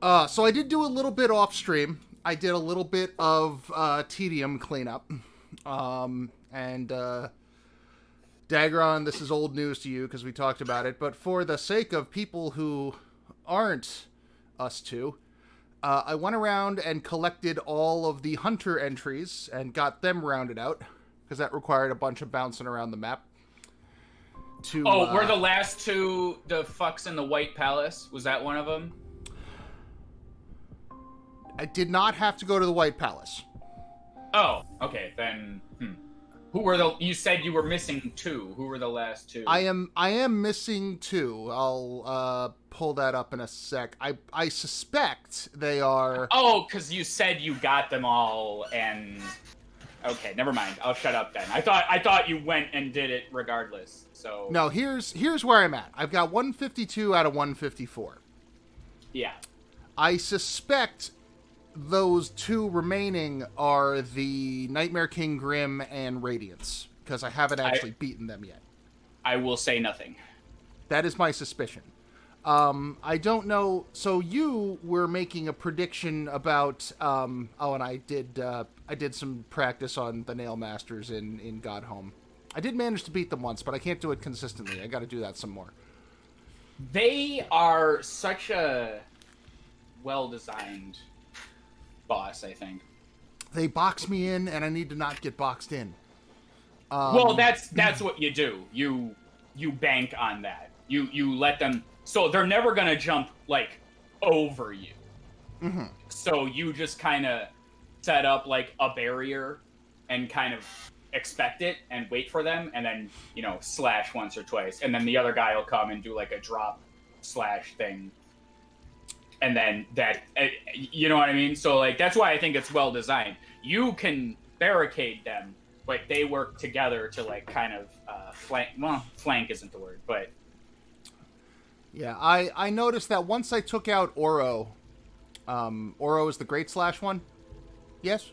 So I did do a little bit off stream. I did a little bit of tedium cleanup. And Dagron, this is old news to you because we talked about it, but for the sake of people who aren't us two, I went around and collected all of the hunter entries and got them rounded out because that required a bunch of bouncing around the map. Were the last two the fucks in the White Palace? Was that one of them? I did not have to go to the White Palace. Oh, okay, then. Who were you said you were missing two. Who were the last two? I am missing two. I'll pull that up in a sec. I suspect they are. Oh, because you said you got them all, and okay, never mind. I'll shut up then. I thought you went and did it regardless. So no, here's where I'm at. I've got 152 out of 154. Yeah. I suspect those two remaining are the Nightmare King Grim and Radiance, because I haven't actually beaten them yet. I will say nothing. That is my suspicion. I don't know. So you were making a prediction about. And I did some practice on the Nail Masters in God Home. I did manage to beat them once, but I can't do it consistently. I got to do that some more. They are such a well-designed boss, I think. They box me in, and I need to not get boxed in. Well, that's what you do. You bank on that. You let them. So they're never gonna jump like over you. Mm-hmm. So you just kind of set up like a barrier and kind of expect it and wait for them, and then slash once or twice, and then the other guy will come and do like a drop slash thing. And then that, you know what I mean? So, like, that's why I think it's well designed. You can barricade them, but they work together to, like, kind of flank. Well, flank isn't the word, but. Yeah, I noticed that once I took out Oro, Oro is the Great Slash one? Yes?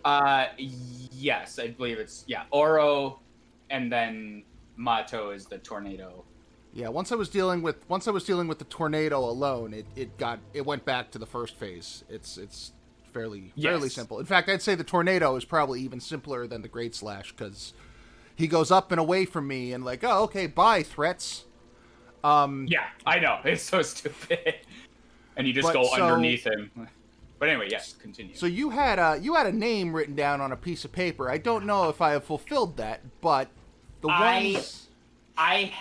Yes, I believe it's, Oro, and then Mato is the Tornado. Yeah, once I was dealing with the tornado alone, it went back to the first phase. It's fairly simple. In fact, I'd say the tornado is probably even simpler than the Great Slash because he goes up and away from me and like, oh, okay, bye threats. Yeah, I know, it's so stupid, and you just go underneath him. But anyway, yes, continue. So you had a name written down on a piece of paper. I don't know if I have fulfilled that, but the ones. I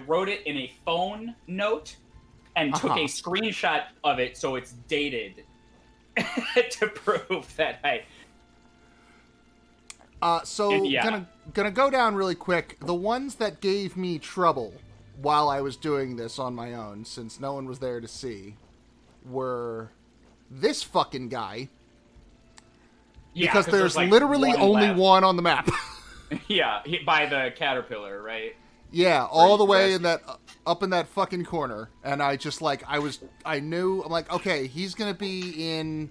wrote it in a phone note and took a screenshot of it so it's dated to prove that gonna go down really quick. The ones that gave me trouble while I was doing this on my own, since no one was there to see, were this fucking guy. Yeah, because there's literally only one on the map. Yeah, by the caterpillar, right? Yeah, all the way in that up in that fucking corner, and I just I'm like, okay, he's gonna be in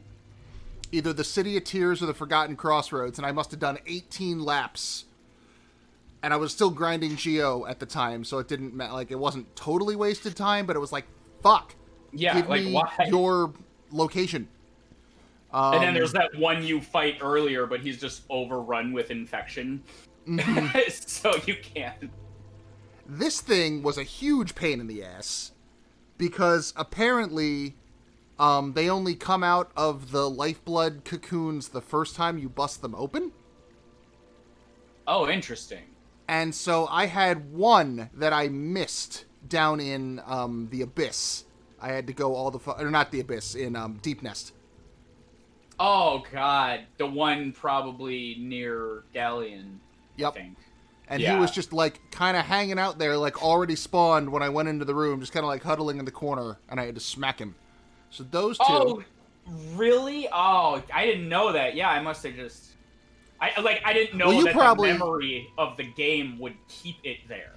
either the City of Tears or the Forgotten Crossroads, and I must have done 18 laps, and I was still grinding Geo at the time, so it didn't it wasn't totally wasted time, but it was like, fuck, yeah, give me why? Your location. And then there's that one you fight earlier, but he's just overrun with infection. Mm-hmm. So you can't. This thing was a huge pain in the ass because apparently they only come out of the lifeblood cocoons the first time you bust them open. Oh, interesting. And so I had one that I missed down in the Abyss. I had to go or not the Abyss, in Deep Nest. Oh, God. The one probably near Galleon, yep. I think. And he was just, kind of hanging out there, already spawned when I went into the room, just kind of, huddling in the corner, and I had to smack him. So those two... Oh, really? Oh, I didn't know that. Yeah, I must have just... I didn't know that the memory of the game would keep it there.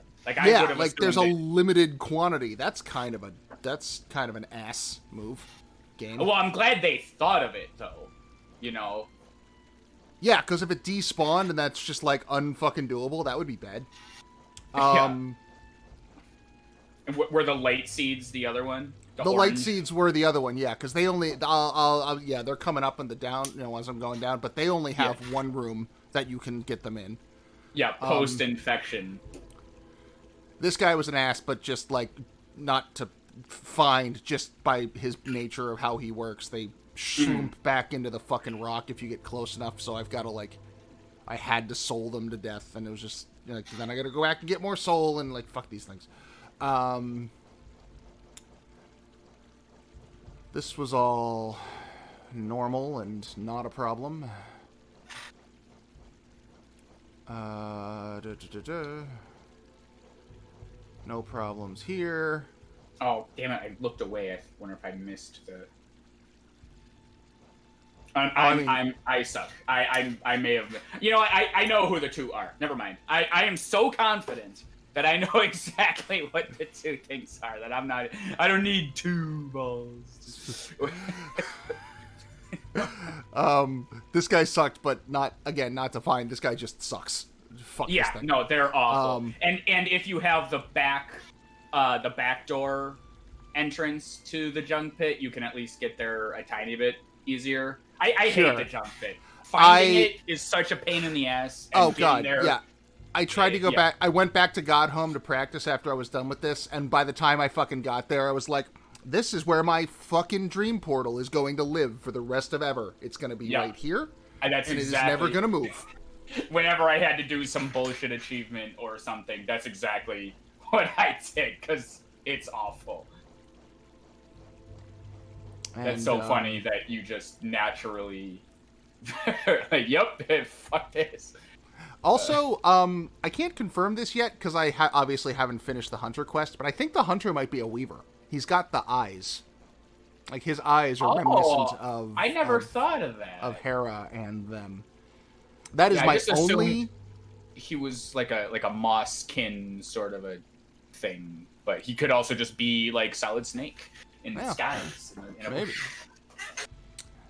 There's a limited quantity. That's kind of an ass move. Game. Well, I'm glad they thought of it, though. Yeah, because if it despawned and that's just unfucking doable, that would be bad. And were the light seeds the other one? The light orange. seeds were the other one, yeah, because they only, yeah, they're coming up in the down, as I'm going down, but they only have one room that you can get them in. Yeah, post-infection. This guy was an ass, but just, like, not to find, just by his nature of how he works. They shroom back into the fucking rock if you get close enough, so I've got to, like, I had to soul them to death, and it was just, then I got to go back and get more soul, and, like, fuck these things. This was all normal and not a problem. No problems here. Oh, damn it, I looked away. I wonder if I missed the... I suck. I may have... I know who the two are. Never mind. I am so confident that I know exactly what the two things are, that I don't need two balls. This guy sucked, but not to find. This guy just sucks. Fuck this thing. No, they're awful. And if you have the back door entrance to the junk pit, you can at least get there a tiny bit easier. I hate the junk pit. Finding it is such a pain in the ass. And God, there, yeah. I tried to go back. I went back to God Home to practice after I was done with this, and by the time I fucking got there, I was like, this is where my fucking dream portal is going to live for the rest of ever. It's going to be right here, and it is never going to move. Whenever I had to do some bullshit achievement or something, that's exactly what I did, because it's awful. That's so funny that you just naturally... like, yep, fuck this. Also, I can't confirm this yet, because I obviously haven't finished the Hunter quest, but I think the Hunter might be a Weaver. He's got the eyes. Like, his eyes are reminiscent of... I never thought of that. Of Hera and them. That is my only... He was like a moss-kin sort of a thing, but he could also just be like Solid Snake in disguise. Maybe.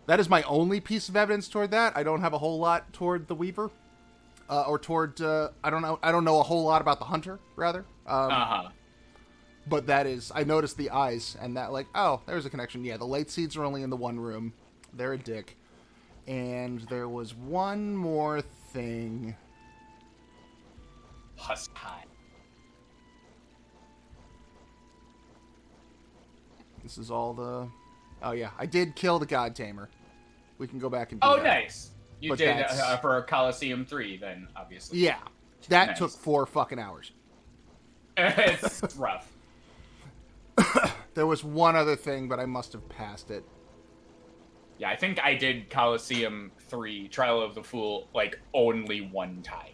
That is my only piece of evidence toward that. I don't have a whole lot toward the Weaver. Or toward, I don't know a whole lot about the Hunter, rather. But that is, I noticed the eyes, and that, like, oh, there's a connection. Yeah, the light seeds are only in the one room. They're a dick. And there was one more thing. Husk High. This is all the... Oh, yeah, I did kill the God Tamer. We can go back and do that. Nice. You did for Coliseum 3, then, obviously. Yeah. That took 4 fucking hours. It's rough. There was one other thing, but I must have passed it. Yeah, I think I did Coliseum 3, Trial of the Fool, like, only one time.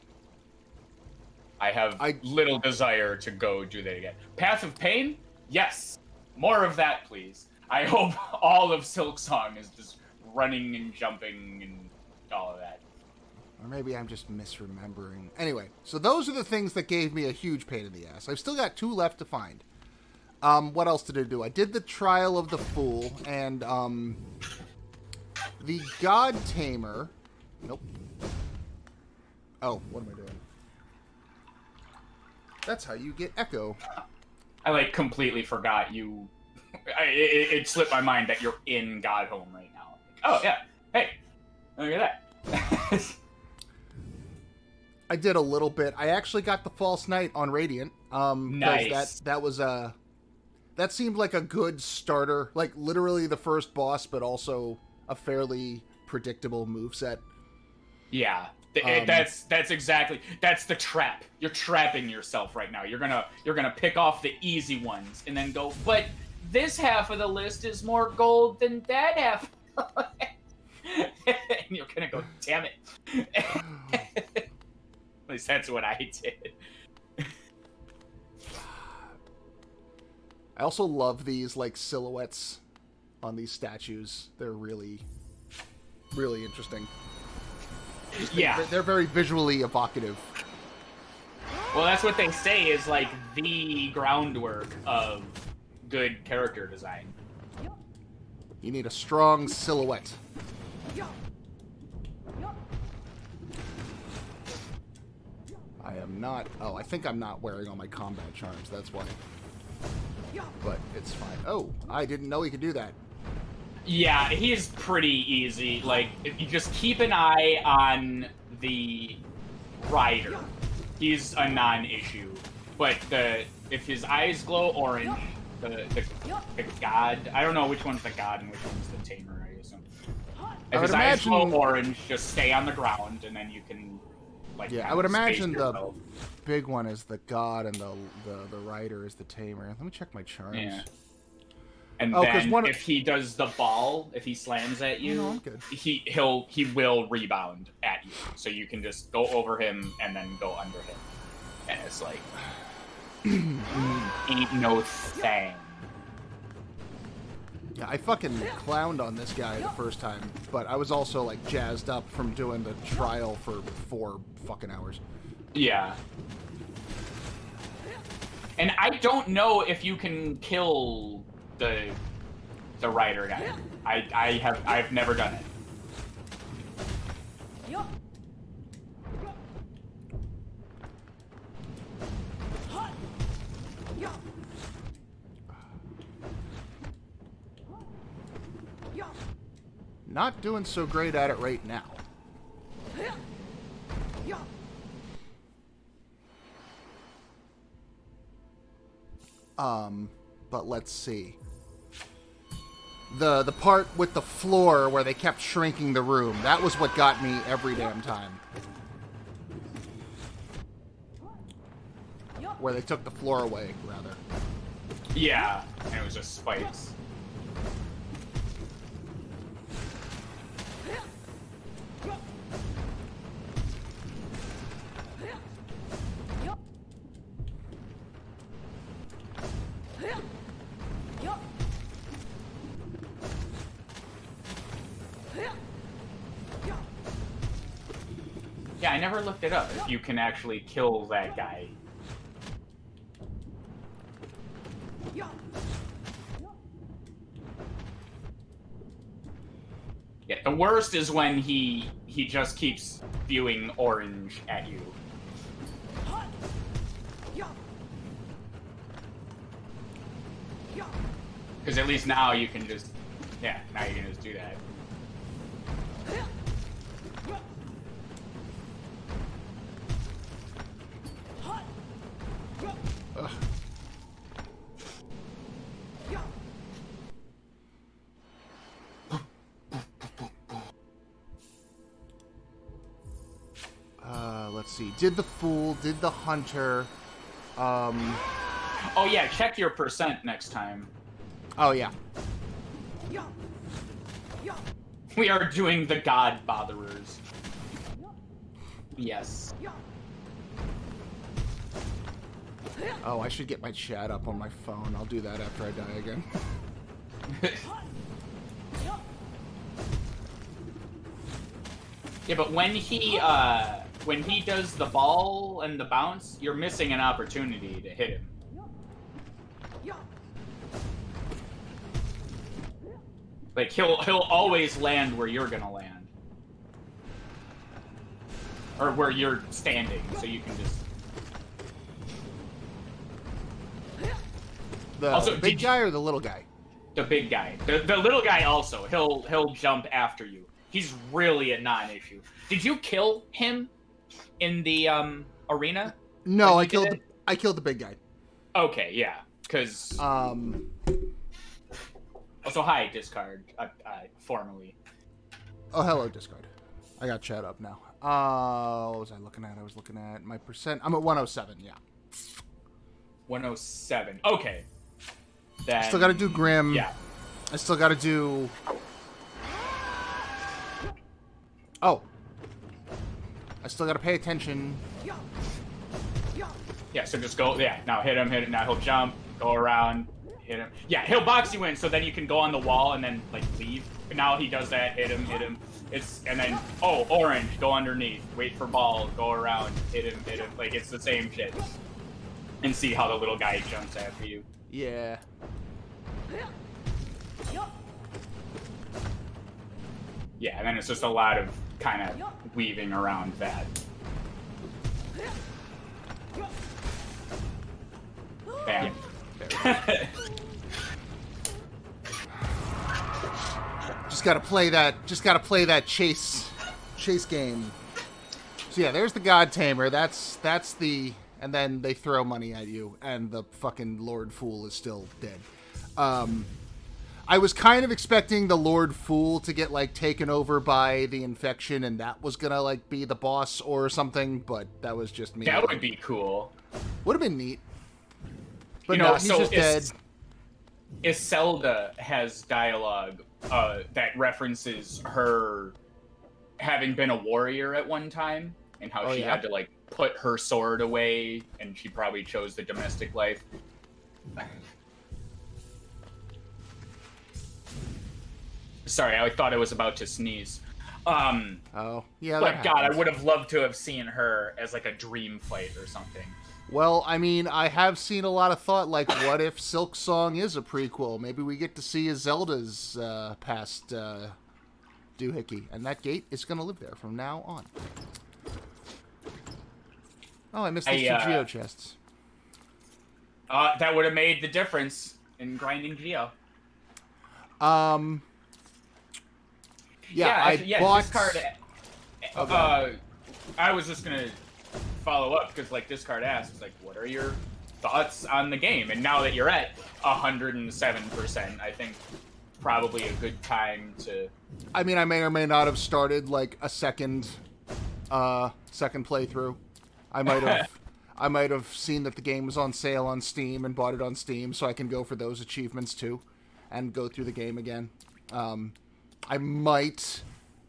I have little desire to go do that again. Path of Pain? Yes. More of that, please. I hope all of Silksong is just running and jumping and all of that. Or maybe I'm just misremembering. Anyway, so those are the things that gave me a huge pain in the ass. I've still got 2 left to find. What else did I do? I did the Trial of the Fool, and, the God Tamer... Nope. Oh, what am I doing? That's how you get Echo. I, like, completely forgot you... It slipped my mind that you're in God Home right now. Oh, yeah. Hey, look at that. I did a little bit. I actually got the False Knight on Radiant. Nice. That was a... That seemed like a good starter. Like, literally the first boss, but also a fairly predictable moveset. Yeah. That's exactly... That's the trap. You're trapping yourself right now. You're gonna pick off the easy ones and then go, but this half of the list is more gold than that half. And you're gonna go, damn it. At least that's what I did. I also love these, like, silhouettes on these statues. They're really, really interesting. Yeah. They're very visually evocative. Well, that's what they say is, like, the groundwork of good character design. You need a strong silhouette. I am not... Oh, I think I'm not wearing all my combat charms. That's why. but it's fine. Oh, I didn't know he could do that. Yeah, he's pretty easy. Like, if you just keep an eye on the rider, he's a non-issue. But if his eyes glow orange, the god, I don't know which one's the god and which one's the tamer, I assume. If his eyes glow orange, just stay on the ground, and then you can, like, yeah, I would imagine the big one is the god and the rider is the tamer. Let me check my charms. Yeah. And then if he does the ball, if he slams at you, no, I'm good. he will rebound at you. So you can just go over him and then go under him. And it's like ain't no thing. Yeah, I fucking clowned on this guy the first time, but I was also like jazzed up from doing the trial for 4 fucking hours. Yeah. And I don't know if you can kill the rider guy. I've never done it. Not doing so great at it right now. But let's see. The part with the floor where they kept shrinking the room, that was what got me every damn time. Where they took the floor away, rather. Yeah, and it was just spikes. Yeah, I never looked it up, if you can actually kill that guy. Yeah, the worst is when he just keeps spewing orange at you. Because at least now you can just... Yeah, now you can just do that. Let's see. Did the fool, did the hunter, Oh yeah, check your percent next time. Oh yeah. We are doing the god botherers. Yes. Oh, I should get my chat up on my phone. I'll do that after I die again. Yeah, but when he does the ball and the bounce, you're missing an opportunity to hit him. Like he'll always land where you're gonna land. Or where you're standing, so you can just... The big guy or the little guy? The big guy. The little guy also. He'll jump after you. He's really a non-issue. Did you kill him in the arena? No, I killed the big guy. Okay, yeah. Because also, hi, discard. Formally. Oh, hello, discard. I got chat up now. What was I looking at? I was looking at my percent. I'm at 107. Yeah. 107. Okay. Then still got to do Grim. Yeah. I still got to do. Oh. I still got to pay attention. Yeah. So just go. Yeah. Now hit him. Hit it. Now he'll jump. Go around. Hit him. Yeah. He'll box you in. So then you can go on the wall and then like leave. But now he does that. Hit him. Hit him. And then orange. Go underneath. Wait for ball. Go around. Hit him. Hit him. Like it's the same shit. And see how the little guy jumps after you. Yeah. Yeah, and then it's just a lot of kind of weaving around that. Bam. There we go. Just gotta play that chase game. So yeah, there's the God Tamer. That's the, and then they throw money at you, and the fucking Lord Fool is still dead. I was kind of expecting the Lord Fool to get like taken over by the infection, and that was gonna like be the boss or something, but that was just me. That would be cool. Would have been neat. But You no, know, he's so just dead. Iselda has dialogue that references her having been a warrior at one time, and how she had to like put her sword away, and she probably chose the domestic life. Sorry, I thought I was about to sneeze. Oh, yeah. But God, I would have loved to have seen her as like a dream fight or something. Well, I mean, I have seen a lot of thought, like, what if Silk Song is a prequel? Maybe we get to see a Zelda's past doohickey, and that gate is going to live there from now on. Oh, I missed these two Geo chests. That would have made the difference in grinding Geo. Yeah, I bought... Discard. I was just gonna follow up because, like, Discard asks, like, what are your thoughts on the game? And now that you're at 107%, I think probably a good time to. I mean, I may or may not have started like a second playthrough. I might have seen that the game was on sale on Steam and bought it on Steam, so I can go for those achievements too, and go through the game again. I might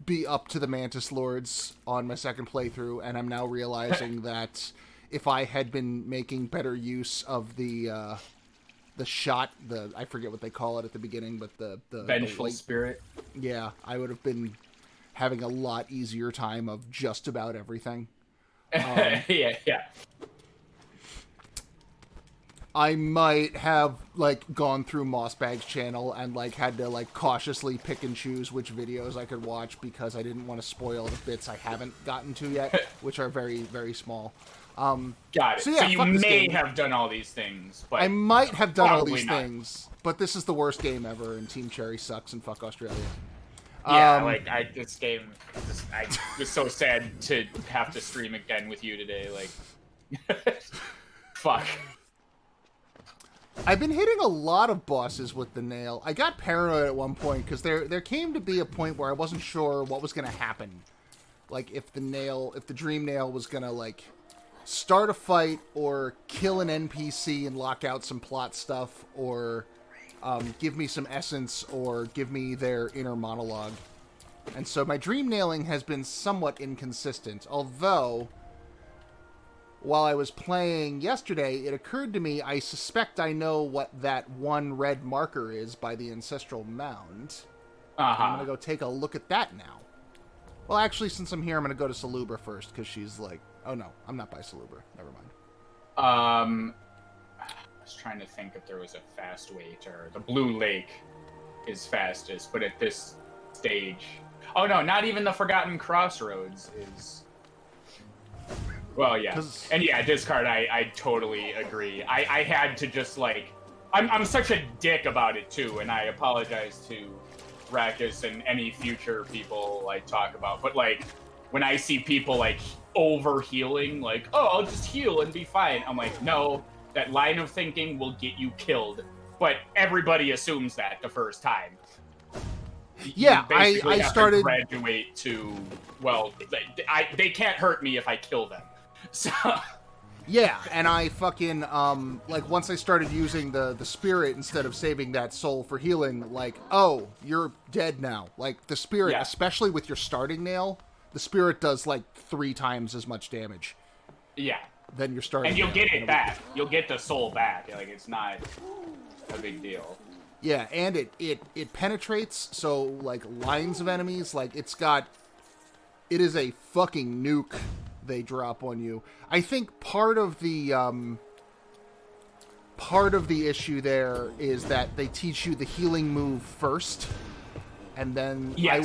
be up to the Mantis Lords on my second playthrough, and I'm now realizing that if I had been making better use of the shot, I forget what they call it at the beginning, but the Vengeful Spirit. Yeah, I would have been having a lot easier time of just about everything. Yeah. I might have, like, gone through Mossbag's channel and, like, had to, like, cautiously pick and choose which videos I could watch because I didn't want to spoil the bits I haven't gotten to yet, which are very, very small. Got it. So, yeah, you may have done all these things, but... I might have done all these things, but this is the worst game ever, and Team Cherry sucks, and fuck Australia. Yeah, this game... I was so sad to have to stream again with you today, like... Fuck. I've been hitting a lot of bosses with the nail. I got paranoid at one point because there came to be a point where I wasn't sure what was going to happen. Like if the dream nail was going to like start a fight or kill an NPC and lock out some plot stuff or give me some essence or give me their inner monologue. And so my dream nailing has been somewhat inconsistent, although... While I was playing yesterday, it occurred to me I suspect I know what that one red marker is by the Ancestral Mound. I'm going to go take a look at that now. Well, actually, since I'm here, I'm going to go to Salubra first, because she's like... Oh, no, I'm not by Salubra. Never mind. I was trying to think if there was a fast way to... The Blue Lake is fastest, but at this stage... Oh, no, not even the Forgotten Crossroads is... Well, yeah. And yeah, Discard, I totally agree. I had to just, like... I'm such a dick about it, too, and I apologize to Raqus and any future people I talk about. But, like, when I see people, like, over-healing, like, oh, I'll just heal and be fine. I'm like, no, that line of thinking will get you killed. But everybody assumes that the first time. Yeah, I started... to graduate to, well, they can't hurt me if I kill them. So... Yeah, and I fucking, like, once I started using the spirit instead of saving that soul for healing, like, oh, you're dead now. Like, the spirit, especially with your starting nail, the spirit does, like, 3 times as much damage. Yeah. Than your starting And you'll nail. get it back. You'll get the soul back. Like, it's not a big deal. Yeah, and it penetrates, so, like, lines of enemies, like, it is a fucking nuke they drop on you. I think part of the issue there is that they teach you the healing move first, and then yes. I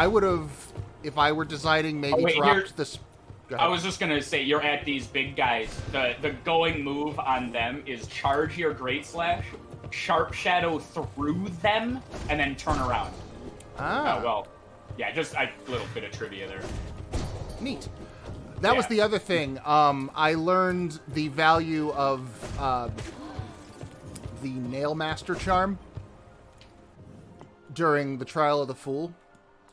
would have, if I were designing, maybe dropped this. Go ahead. I was just gonna say, you're at these big guys. The going move on them is charge your Great Slash, Sharp Shadow through them, and then turn around. Ah. Well, yeah, just a little bit of trivia there. Neat. That was the other thing. I learned the value of the Nail Master charm during the Trial of the Fool.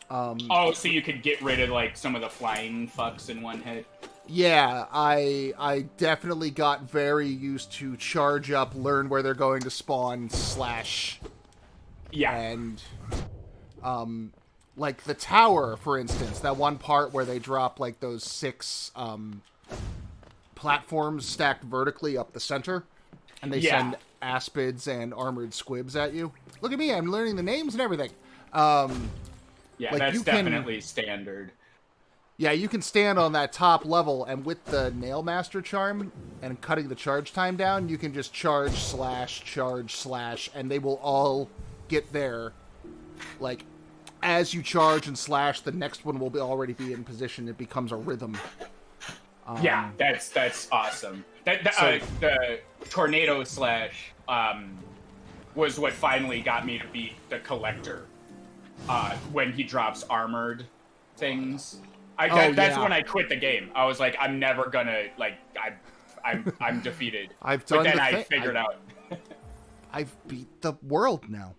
Oh, so you could get rid of like some of the flying fucks in one hit. Yeah, I definitely got very used to charge up, learn where they're going to spawn, slash. Yeah. And like the tower, for instance, that one part where they drop like those 6 platforms stacked vertically up the center, and they send aspids and armored squibs at you. Look at me, I'm learning the names and everything. Yeah, like that's definitely standard. Yeah, you can stand on that top level, and with the Nail Master charm and cutting the charge time down, you can just charge, slash, and they will all get there. Like, as you charge and slash, the next one will already be in position. It becomes a rhythm. Yeah, that's awesome. The tornado slash was what finally got me to beat the Collector when he drops armored things. That's when I quit the game. I was like, I'm never gonna I'm defeated. I've done. But then I figured out. I've beat the world now.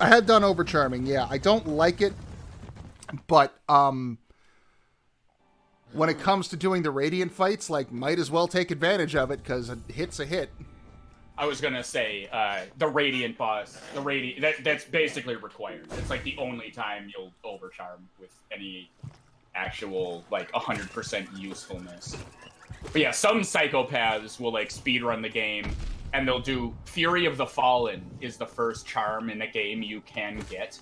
I had done Overcharming. Yeah, I don't like it, but when it comes to doing the Radiant fights, like, might as well take advantage of it, because a hit's a hit. I was gonna say, the Radiant boss, that's basically required. It's like the only time you'll overcharm with any actual, like, 100% usefulness. But yeah, some psychopaths will, like, speedrun the game, and they'll do Fury of the Fallen is the first charm in the game you can get,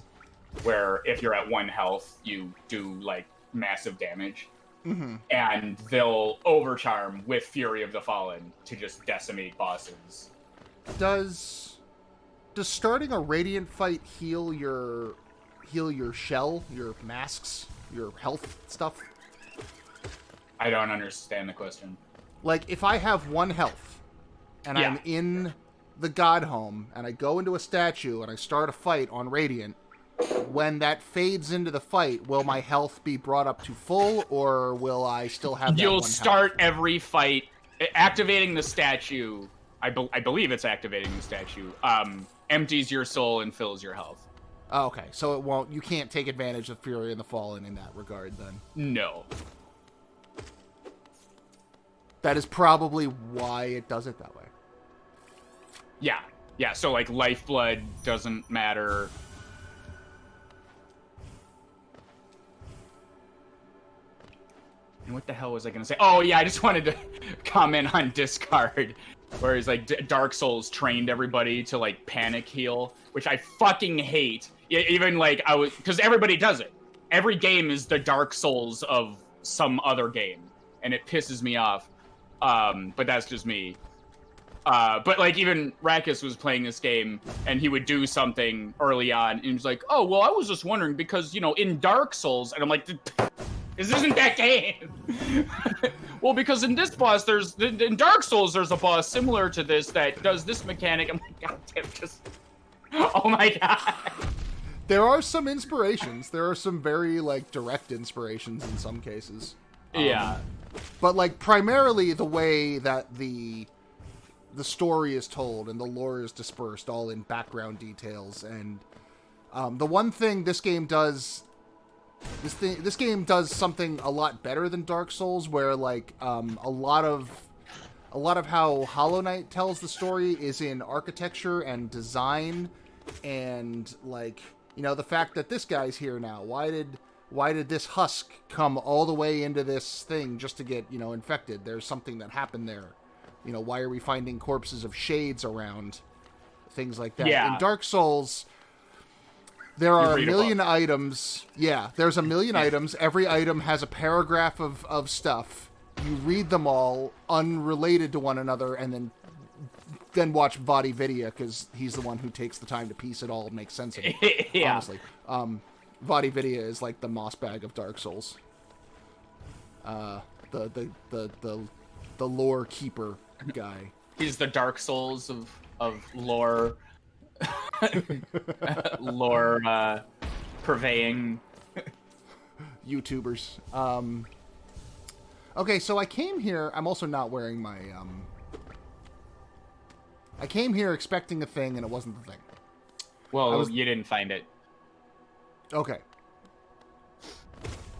where if you're at 1 health, you do, like, massive damage. Mm-hmm. And they'll overcharm with Fury of the Fallen to just decimate bosses. Does starting a Radiant fight heal your shell, your masks, your health stuff? I don't understand the question. Like, if I have 1 health, and I'm in the God Home, and I go into a statue, and I start a fight on Radiant, when that fades into the fight, will my health be brought up to full, or will I still have that You'll 1 start health? every fight, activating the statue, I believe it's activating the statue, empties your soul and fills your health. Oh, okay, so you can't take advantage of Fury and the Fallen in that regard, then? No. That is probably why it does it that way. Yeah, so like Lifeblood doesn't matter. And what the hell was I gonna say? Oh yeah, I just wanted to comment on Discard, where he's like, Dark Souls trained everybody to like panic heal, which I fucking hate. Even like because everybody does it. Every game is the Dark Souls of some other game, and it pisses me off. But that's just me. But like even Raqus was playing this game, and he would do something early on, and he was like, "Oh well, I was just wondering because in Dark Souls," and I'm like, "This isn't that game." Well, because in this boss, in Dark Souls, there's a boss similar to this that does this mechanic. I'm like, God damn, oh my god. There are some inspirations. There are some very like direct inspirations in some cases. Yeah. But like primarily the way that the story is told and the lore is dispersed all in background details, and the one thing this game does something a lot better than Dark Souls, where like a lot of how Hollow Knight tells the story is in architecture and design, and like the fact that this guy's here now. Why did this husk come all the way into this thing just to get infected? There's something that happened there. Why are we finding corpses of shades around? Things like that. Yeah. In Dark Souls, there are a million items. Yeah, there's a million items. Every item has a paragraph of stuff. You read them all unrelated to one another, and then watch Vadi Vidya, because he's the one who takes the time to piece it all and make sense of it. Yeah. Honestly. Vadi Vidya is like the moss bag of Dark Souls. The lore keeper guy. He's the Dark Souls of lore, lore purveying YouTubers. Okay, so I came here. I'm also not wearing my. I came here expecting a thing, and it wasn't the thing. Well, you didn't find it. Okay.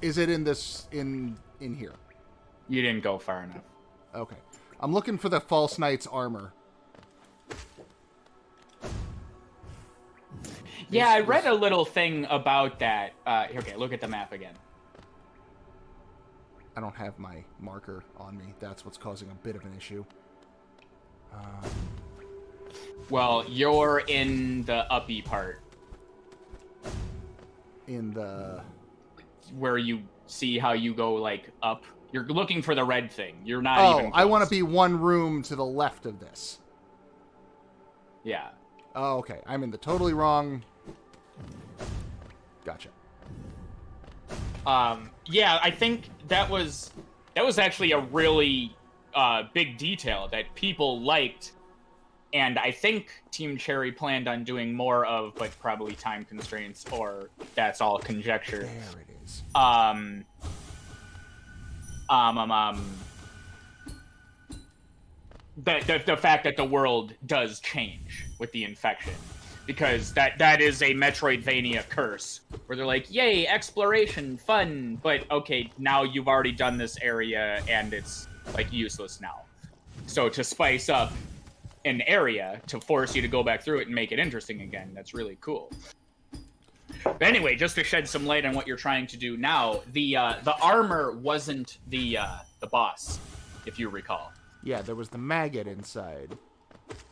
Is it in this in here? You didn't go far enough. Okay. I'm looking for the false knight's armor. Yeah, I read a little thing about that. Okay, look at the map again. I don't have my marker on me. That's what's causing a bit of an issue. Well, you're in the uppy part. In the... Where you see how you go, like, up. You're looking for the red thing. You're not even close. I want to be one room to the left of this. Yeah. Oh, okay. I'm in the totally wrong... Gotcha. Yeah, I think that was actually a really big detail that people liked, and I think Team Cherry planned on doing more of, but probably time constraints, or that's all conjecture. There it is. The fact that the world does change with the infection. Because that is a Metroidvania curse, where they're like, yay, exploration, fun, but okay, now you've already done this area, and it's, like, useless now. So to spice up an area, to force you to go back through it and make it interesting again, that's really cool. But anyway, just to shed some light on what you're trying to do now, the armor wasn't the boss, if you recall. Yeah, there was the maggot inside.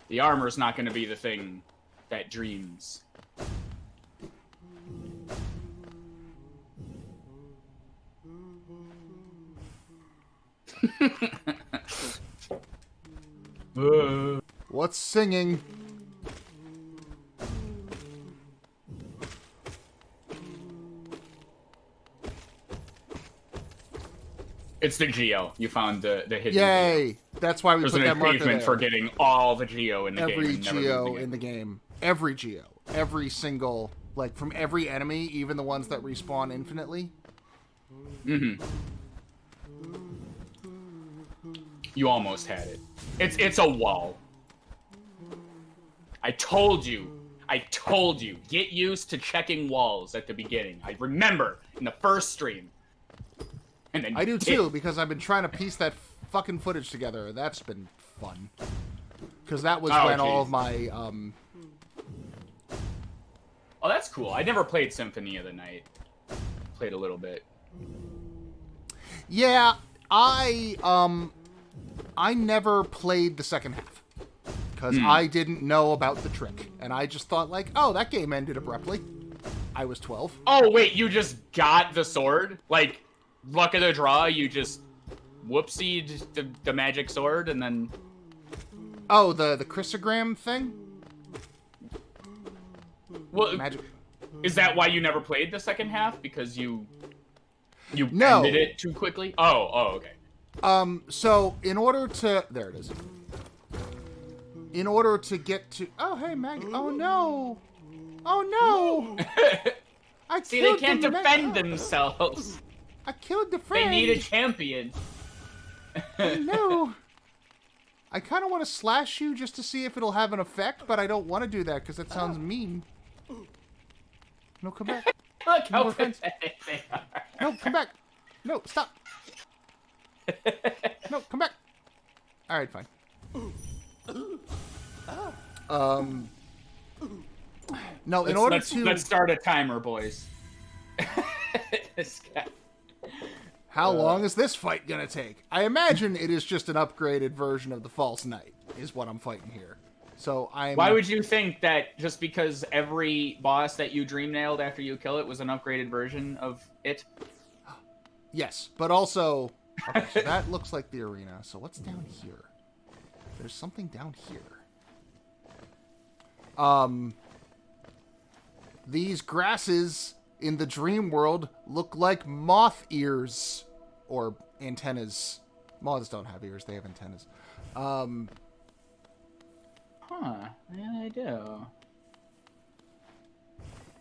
The armor's not going to be the thing that dreams. What's singing? It's the Geo. You found the hidden. Yay! That's why we There's put an that marker achievement there. for getting all the Geo in the game. Every and never Geo losing it. in the game. Every Geo. Every single, like, from every enemy, even the ones that respawn infinitely. Mm-hmm. You almost had it. It's a wall. I told you. Get used to checking walls at the beginning. I remember in the first stream. And then I do too, because I've been trying to piece that fucking footage together. That's been fun. Because that was when all of my, Oh, that's cool. I never played Symphony of the Night. Played a little bit. Yeah, I never played the second half. Because I didn't know about the trick. And I just thought, like, oh, that game ended abruptly. I was 12. Oh, wait, you just got the sword? Like, luck of the draw, you just whoopsied the magic sword and then... Oh, the chrysogram thing? Well, Magic. Is that why you never played the second half? Because you No. ended it too quickly? Oh, okay. So, in order to... There it is. In order to get to... Oh, hey, Maggie. Oh, no. Oh, no. I See, they killed can't the defend themselves. I killed the They friend. need a champion. Oh, no. I kind of want to slash you just to see if it'll have an effect, but I don't want to do that because that sounds mean. No, come back. Look how more friends. pathetic they are. No, come back. No, stop. No, come back. All right, fine. No, in order to... Let's start a timer, boys. This guy. How long is this fight gonna take? I imagine it is just an upgraded version of the False Knight, is what I'm fighting here. So I'm... Why would you think that just because every boss that you dream nailed after you kill it was an upgraded version of it? Yes, but also... Okay, so that looks like the arena. So what's down here? There's something down here. These grasses in the dream world look like moth ears. or antennas. Moths don't have ears; they have antennas. Huh? Yeah, they do.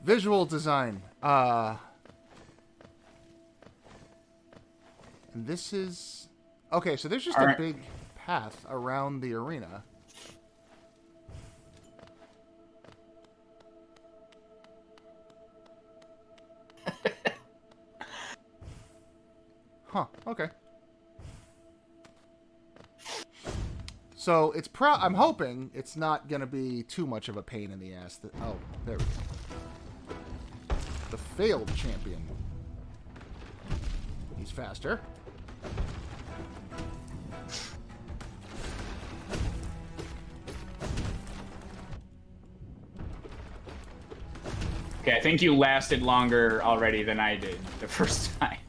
Visual design. And this is okay. So there's just a big path around the arena. Huh, okay. So it's I'm hoping it's not going to be too much of a pain in the ass. Oh, there we go. The failed champion. He's faster. Okay, I think you lasted longer already than I did the first time.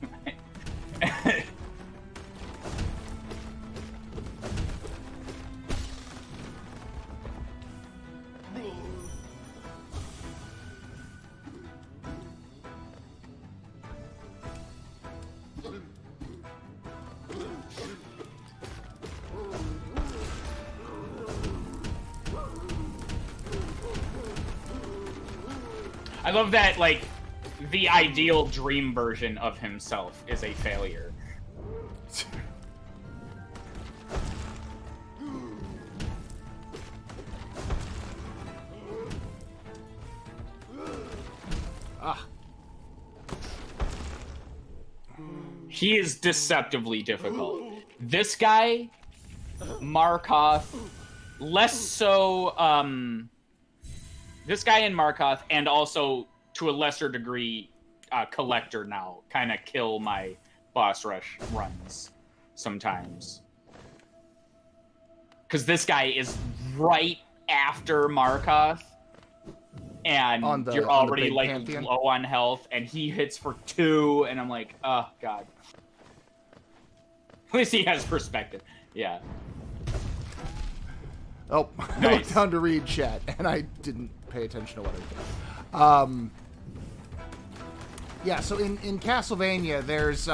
I love that, like, the ideal dream version of himself is a failure. Ah. He is deceptively difficult. This guy, Markoth, less so, this guy in Markoth, and also, to a lesser degree, Collector now, kind of kill my boss rush runs sometimes. Because this guy is right after Markoth, and you're already, like, Pantheon? low on health, and he hits for 2, and I'm like, oh, God. At least he has perspective. Yeah. Oh, Nice. I looked down to read chat, and I didn't pay attention to what I was doing. Yeah, so in Castlevania, there's,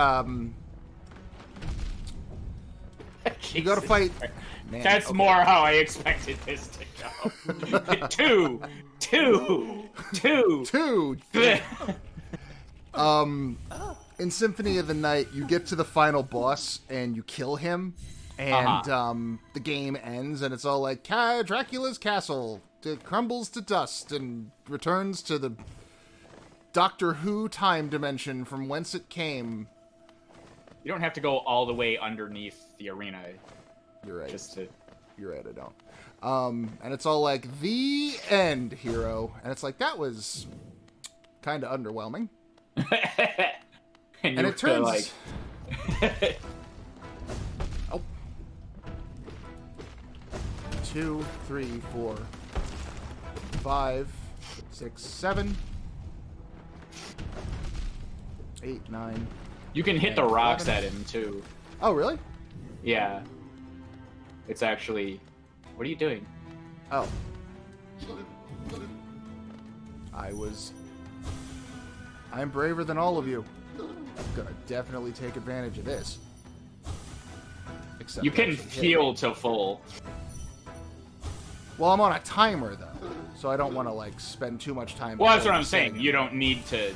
you go to fight... Man, That's okay. more how I expected this to go. Two. In Symphony of the Night, you get to the final boss, and you kill him, and the game ends, and it's all like, Dracula's castle crumbles to dust and returns to the Doctor Who time dimension from whence it came. You don't have to go all the way underneath the arena. You're right. Just to... You're right, I don't. And it's all like, the end, hero. And it's like, that was kind of underwhelming. and it turns... like... Oh. 2, 3, 4, 5, 6, 7, 8, 9. You can hit the rocks at him, too. Oh, really? Yeah. It's actually... What are you doing? Oh. I'm braver than all of you. Gonna definitely take advantage of this. Except You can heal to full. Well, I'm on a timer, though, so I don't want to, like, spend too much time... Well, that's what I'm saying. You don't need to...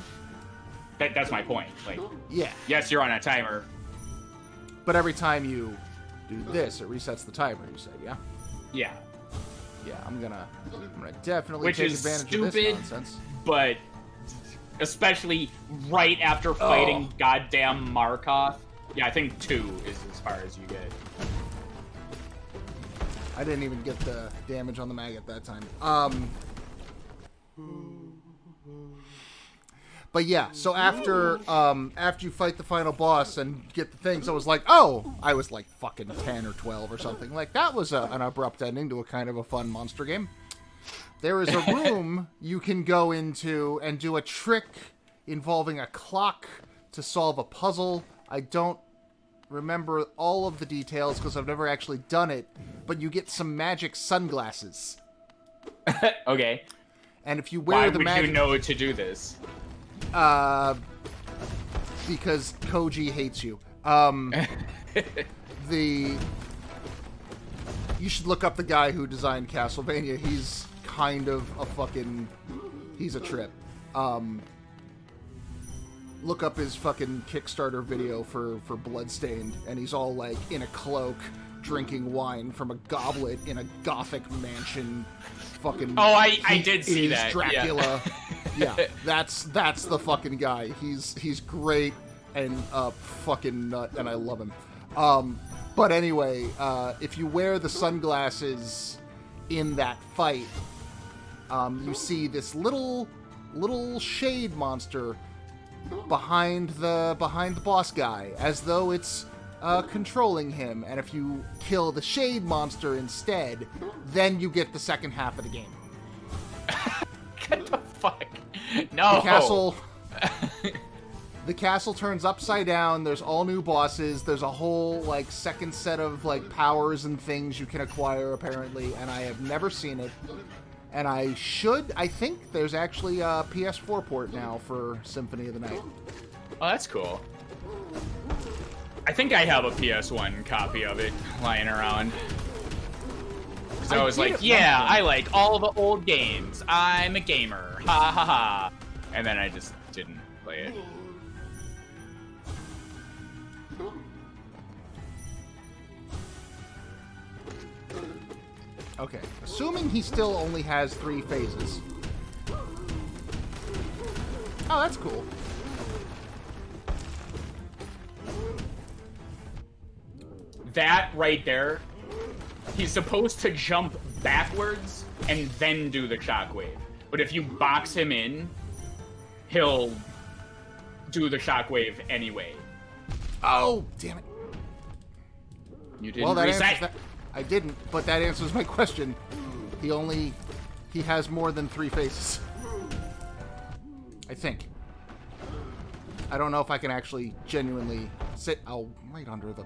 That's my point. Like, yeah. yes, you're on a timer. But every time you do this, it resets the timer, you said, yeah? Yeah. Yeah, I'm gonna definitely Which take is advantage of this stupid, nonsense. But especially right after fighting goddamn Markoth. Yeah, I think 2 is as far as you get. I didn't even get the damage on the maggot that time. But yeah, so after you fight the final boss and get the things, I was like, I was like fucking 10 or 12 or something. Like, that was an abrupt ending to a kind of a fun monster game. There is a room you can go into and do a trick involving a clock to solve a puzzle. I don't remember all of the details because I've never actually done it, but you get some magic sunglasses. Okay. And if you wear the magic... Why would you know to do this? Because Koji hates you. The you should look up the guy who designed Castlevania. He's kind of a fucking he's a trip. Look up his fucking Kickstarter video for Bloodstained, and he's all like in a cloak, drinking wine from a goblet in a gothic mansion. Fucking. Oh, I did see that. Dracula. Yeah, that's the fucking guy. He's great and fucking nut, and I love him. But anyway, if you wear the sunglasses in that fight, you see this little shade monster behind the boss guy, as though it's controlling him. And if you kill the shade monster instead, then you get the second half of the game. What the fuck? No. The castle turns upside down. There's all new bosses. There's a whole like second set of like powers and things you can acquire apparently, and I have never seen it. And I think there's actually a PS4 port now for Symphony of the Night. Oh, that's cool. I think I have a PS1 copy of it lying around. So I was like, yeah, I like all the old games. I'm a gamer. Ha ha ha. And then I just didn't play it. Okay, assuming he still only has 3 phases. Oh, that's cool. That right there, he's supposed to jump backwards and then do the shockwave. But if you box him in, he'll do the shockwave anyway. Oh, damn it. You didn't reset. I didn't, but that answers my question. He has more than 3 phases. I think. I don't know if I can actually genuinely sit. Oh, right under the.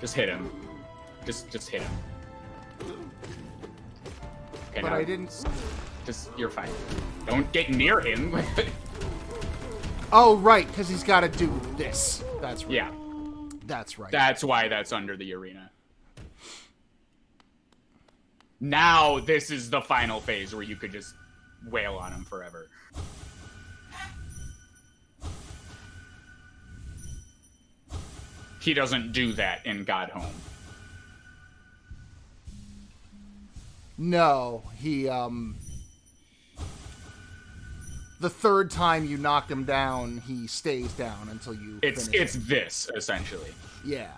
Just hit him. Just hit him. Okay, but now, I didn't. You're fine. Don't get near him. Oh, right, because he's got to do this. That's right. Yeah. That's right. That's why that's under the arena. Now this is the final phase where you could just wail on him forever. He doesn't do that in God Home. No, he, the third time you knock him down, he stays down until you finish him. This, essentially. Yeah.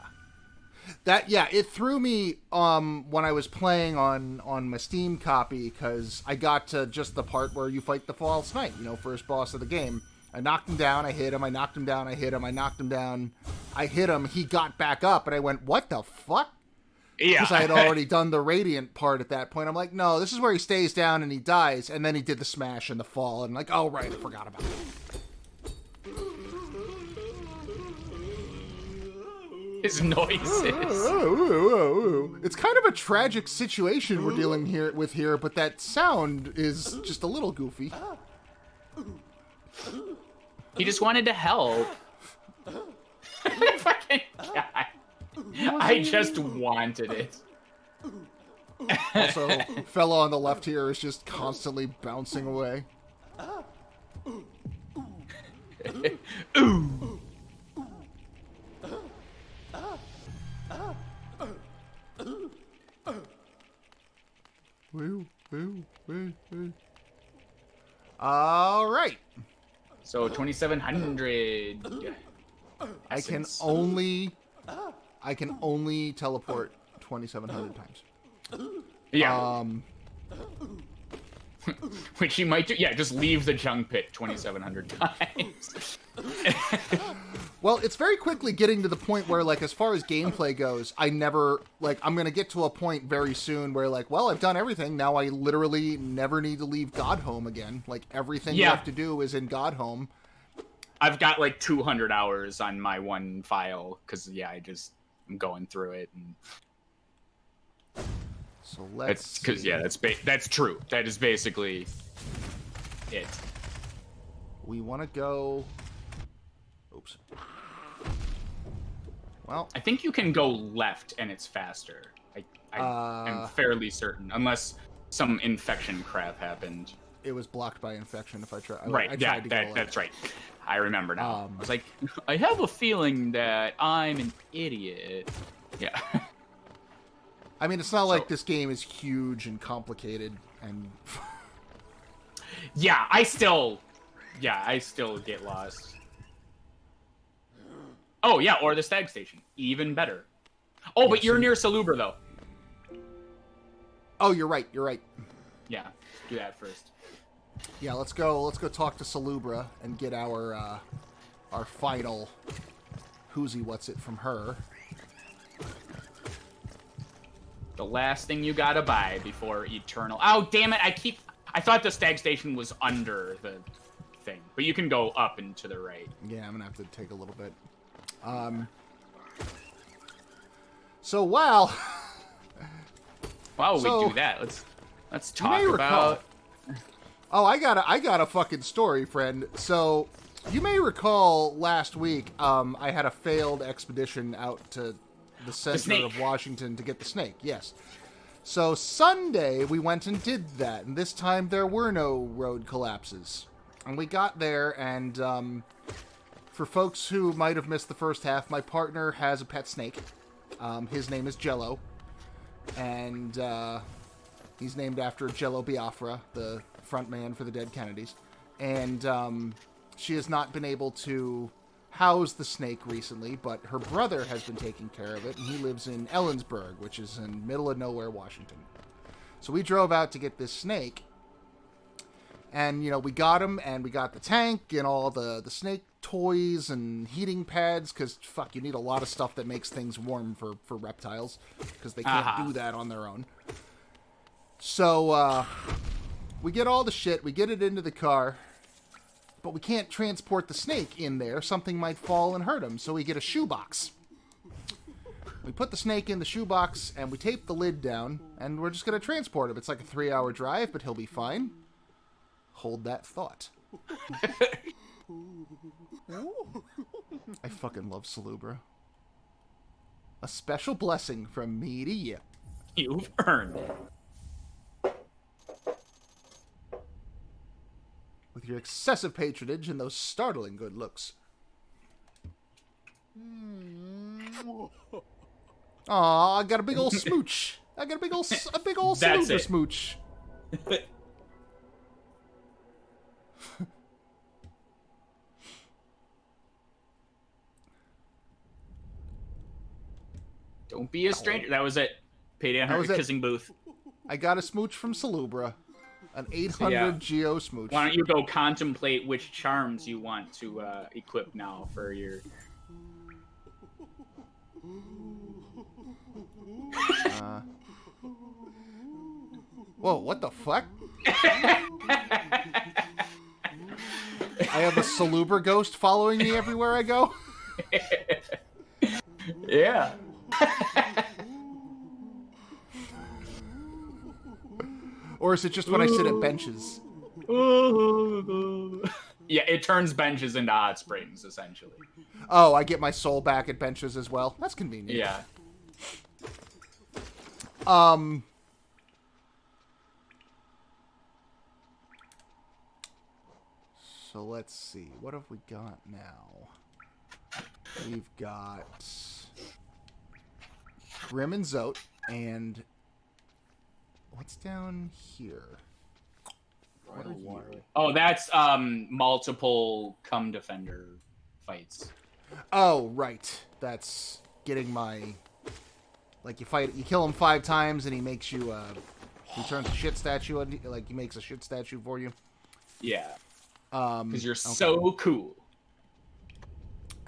It threw me, when I was playing on my Steam copy, because I got to just the part where you fight the false knight, first boss of the game. I knocked him down, I hit him, I knocked him down, I hit him, I knocked him down, I hit him, he got back up, and I went, what the fuck? Yeah. Because I had already done the Radiant part at that point. I'm like, no, this is where he stays down and he dies, and then he did the smash and the fall, and I'm like, oh, right, I forgot about it. His noises. It's kind of a tragic situation we're dealing with here, but that sound is just a little goofy. He just wanted to help. Fucking guy. I just wanted it. Also, fella on the left here is just constantly bouncing away. Ooh. All right. So 2,700. I can only teleport 2,700 times. Yeah. Which you might do. Yeah, just leave the junk pit 2,700 times. Well, it's very quickly getting to the point where, like, as far as gameplay goes, I'm going to get to a point very soon where, like, well, I've done everything. Now I literally never need to leave God Home again. Like, everything you have to do is in God Home. I've got, like, 200 hours on my one file, because, I'm going through it. And... So let's that's true. That is basically it. We want to go Oops. Well, I think you can go left and it's faster. I am fairly certain, unless some infection crap happened. it was blocked by infection. If I try, Right, I tried to go left. that's right. I remember now. I was like, I have a feeling that I'm an idiot. Yeah. I mean, it's not like this game is huge and complicated, and Yeah, I still get lost. Oh yeah, or the stag station, even better. Oh, but you're near Salubra though. oh, you're right. You're right. Yeah, do that first. Yeah, let's go talk to Salubra and get our final who's he what's it from her. The last thing you gotta buy before Eternal. Oh damn it! I thought the stag station was under the thing, but you can go up and to the right. Yeah, I'm gonna have to take a little bit. So wow. While we do that, let's talk about. Oh, I got a fucking story, friend. So, you may recall last week, I had a failed expedition out to the center of Washington to get the snake. Yes. So Sunday we went and did that, and this time there were no road collapses. And we got there, and for folks who might have missed the first half, my partner has a pet snake. His name is Jello, and he's named after Jello Biafra, the frontman for the Dead Kennedys. And she has not been able to house the snake recently, but her brother has been taking care of it, and he lives in Ellensburg, which is in middle of nowhere, Washington. So we drove out to get this snake, and, you know, we got him, and we got the tank, and all the snake toys, and heating pads, because, fuck, you need a lot of stuff that makes things warm for reptiles, because they can't do that on their own. So, we get all the shit, we get it into the car, but we can't transport the snake in there. Something might fall and hurt him, so we get a shoebox. We put the snake in the shoebox, and we tape the lid down, and we're just going to transport him. It's like a 3-hour drive, but he'll be fine. Hold that thought. I fucking love Salubra. A special blessing from me to you. You've earned it. With your excessive patronage and those startling good looks. Aw, I got a big old smooch. I got a big old Salubra smooch. Don't be a stranger. That was it. Payday on her kissing booth. I got a smooch from Salubra. An 800 Geo smooch. Why don't you go contemplate which charms you want to equip now for your... Whoa, what the fuck? I have a Salubra ghost following me everywhere I go? Yeah. Or is it just when I sit at benches? Yeah, it turns benches into hot springs, essentially. Oh, I get my soul back at benches as well. That's convenient. Yeah. So let's see. What have we got now? We've got Grim and Zote, and what's down here? What are you? Oh, that's multiple Come Defender fights. Oh, right. That's getting my... Like, you kill him 5 times, and he makes you, he turns a shit statue, like, he makes a shit statue for you. Yeah. Because you're so cool.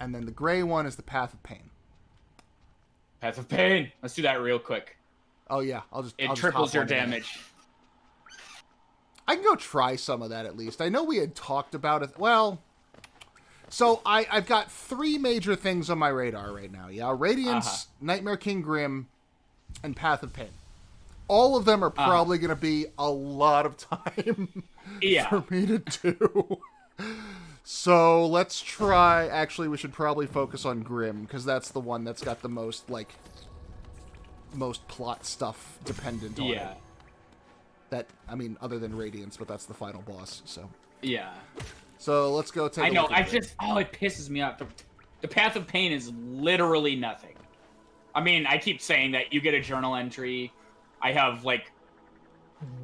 And then the gray one is the Path of Pain. Path of Pain. Let's do that real quick. Oh, yeah. It triples your damage. I can go try some of that at least. I know we had talked about it. Well, so I've got 3 major things on my radar right now. Yeah, Radiance, Nightmare King Grim, and Path of Pain. All of them are probably going to be a lot of time for me to do. So let's try. Actually, we should probably focus on Grim because that's the one that's got the most most plot stuff dependent on it. That, I mean, other than Radiance, but that's the final boss. So yeah. So let's go take. I know. It pisses me off. The Path of Pain is literally nothing. I mean, I keep saying that you get a journal entry. I have like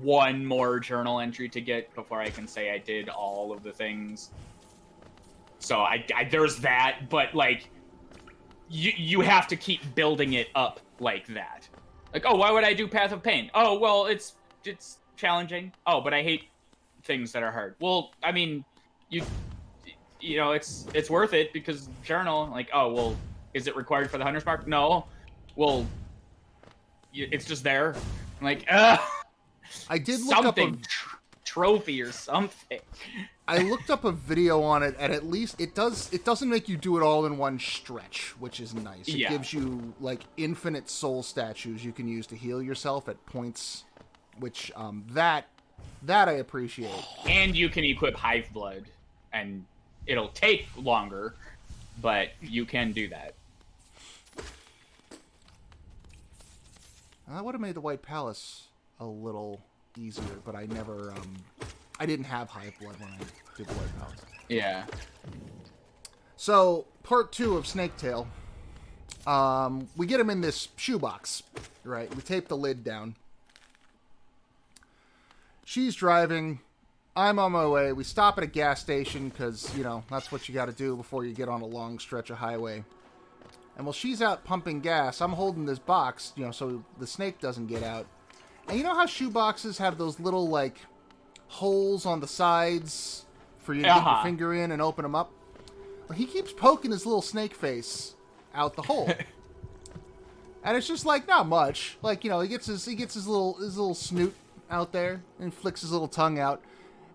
one more journal entry to get before I can say I did all of the things. So I there's that, but like you have to keep building it up like that. Like, oh, why would I do Path of Pain? Oh, well, it's challenging. Oh, but I hate things that are hard. Well, I mean, you know, it's worth it because journal. Like, oh, well, is it required for the Hunter's Mark? No. Well, it's just there. I'm like, I did look up a trophy or something. I looked up a video on it, and at least it doesn't make you do it all in one stretch, which is nice. It gives you like infinite soul statues you can use to heal yourself at points, which that I appreciate. And you can equip Hive Blood, and it'll take longer, but you can do that. That would have made the White Palace a little easier, but I never I didn't have Hive Blood when I did the White Palace. Yeah. So, part 2 of Snaketail. We get him in this shoebox, right? We tape the lid down. She's driving. I'm on my way. We stop at a gas station because, you know, that's what you got to do before you get on a long stretch of highway. And while she's out pumping gas, I'm holding this box, you know, so the snake doesn't get out. And you know how shoeboxes have those little, like, holes on the sides for you to get your finger in and open them up? Well, he keeps poking his little snake face out the hole. And it's just, like, not much. Like, you know, he gets his little snoot out there and flicks his little tongue out.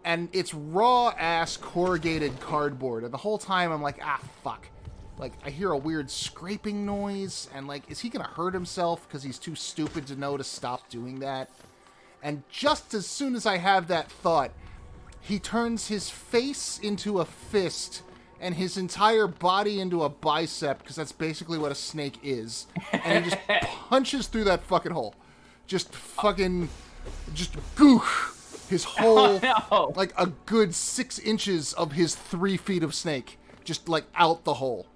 And it's raw-ass corrugated cardboard. And the whole time I'm like, fuck. Like, I hear a weird scraping noise, and, like, is he gonna hurt himself because he's too stupid to know to stop doing that? And just as soon as I have that thought, he turns his face into a fist and his entire body into a bicep, because that's basically what a snake is. And he just punches through that fucking hole. Just goof! His whole, like, a good 6 inches of his 3 feet of snake. Just, like, out the hole.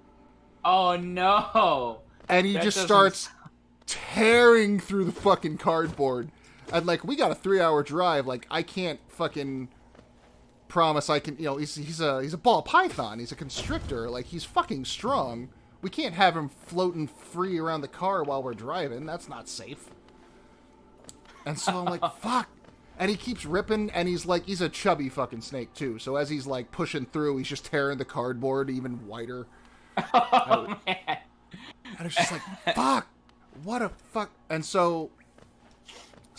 Oh, no. And he just starts tearing through the fucking cardboard. And, like, we got a 3-hour drive. Like, I can't fucking promise I can, you know, he's a ball python. He's a constrictor. Like, he's fucking strong. We can't have him floating free around the car while we're driving. That's not safe. And so I'm like, fuck. And he keeps ripping, and he's a chubby fucking snake, too. So as he's, like, pushing through, he's just tearing the cardboard even wider. Oh, man. And it's just like, fuck, what a fuck. And so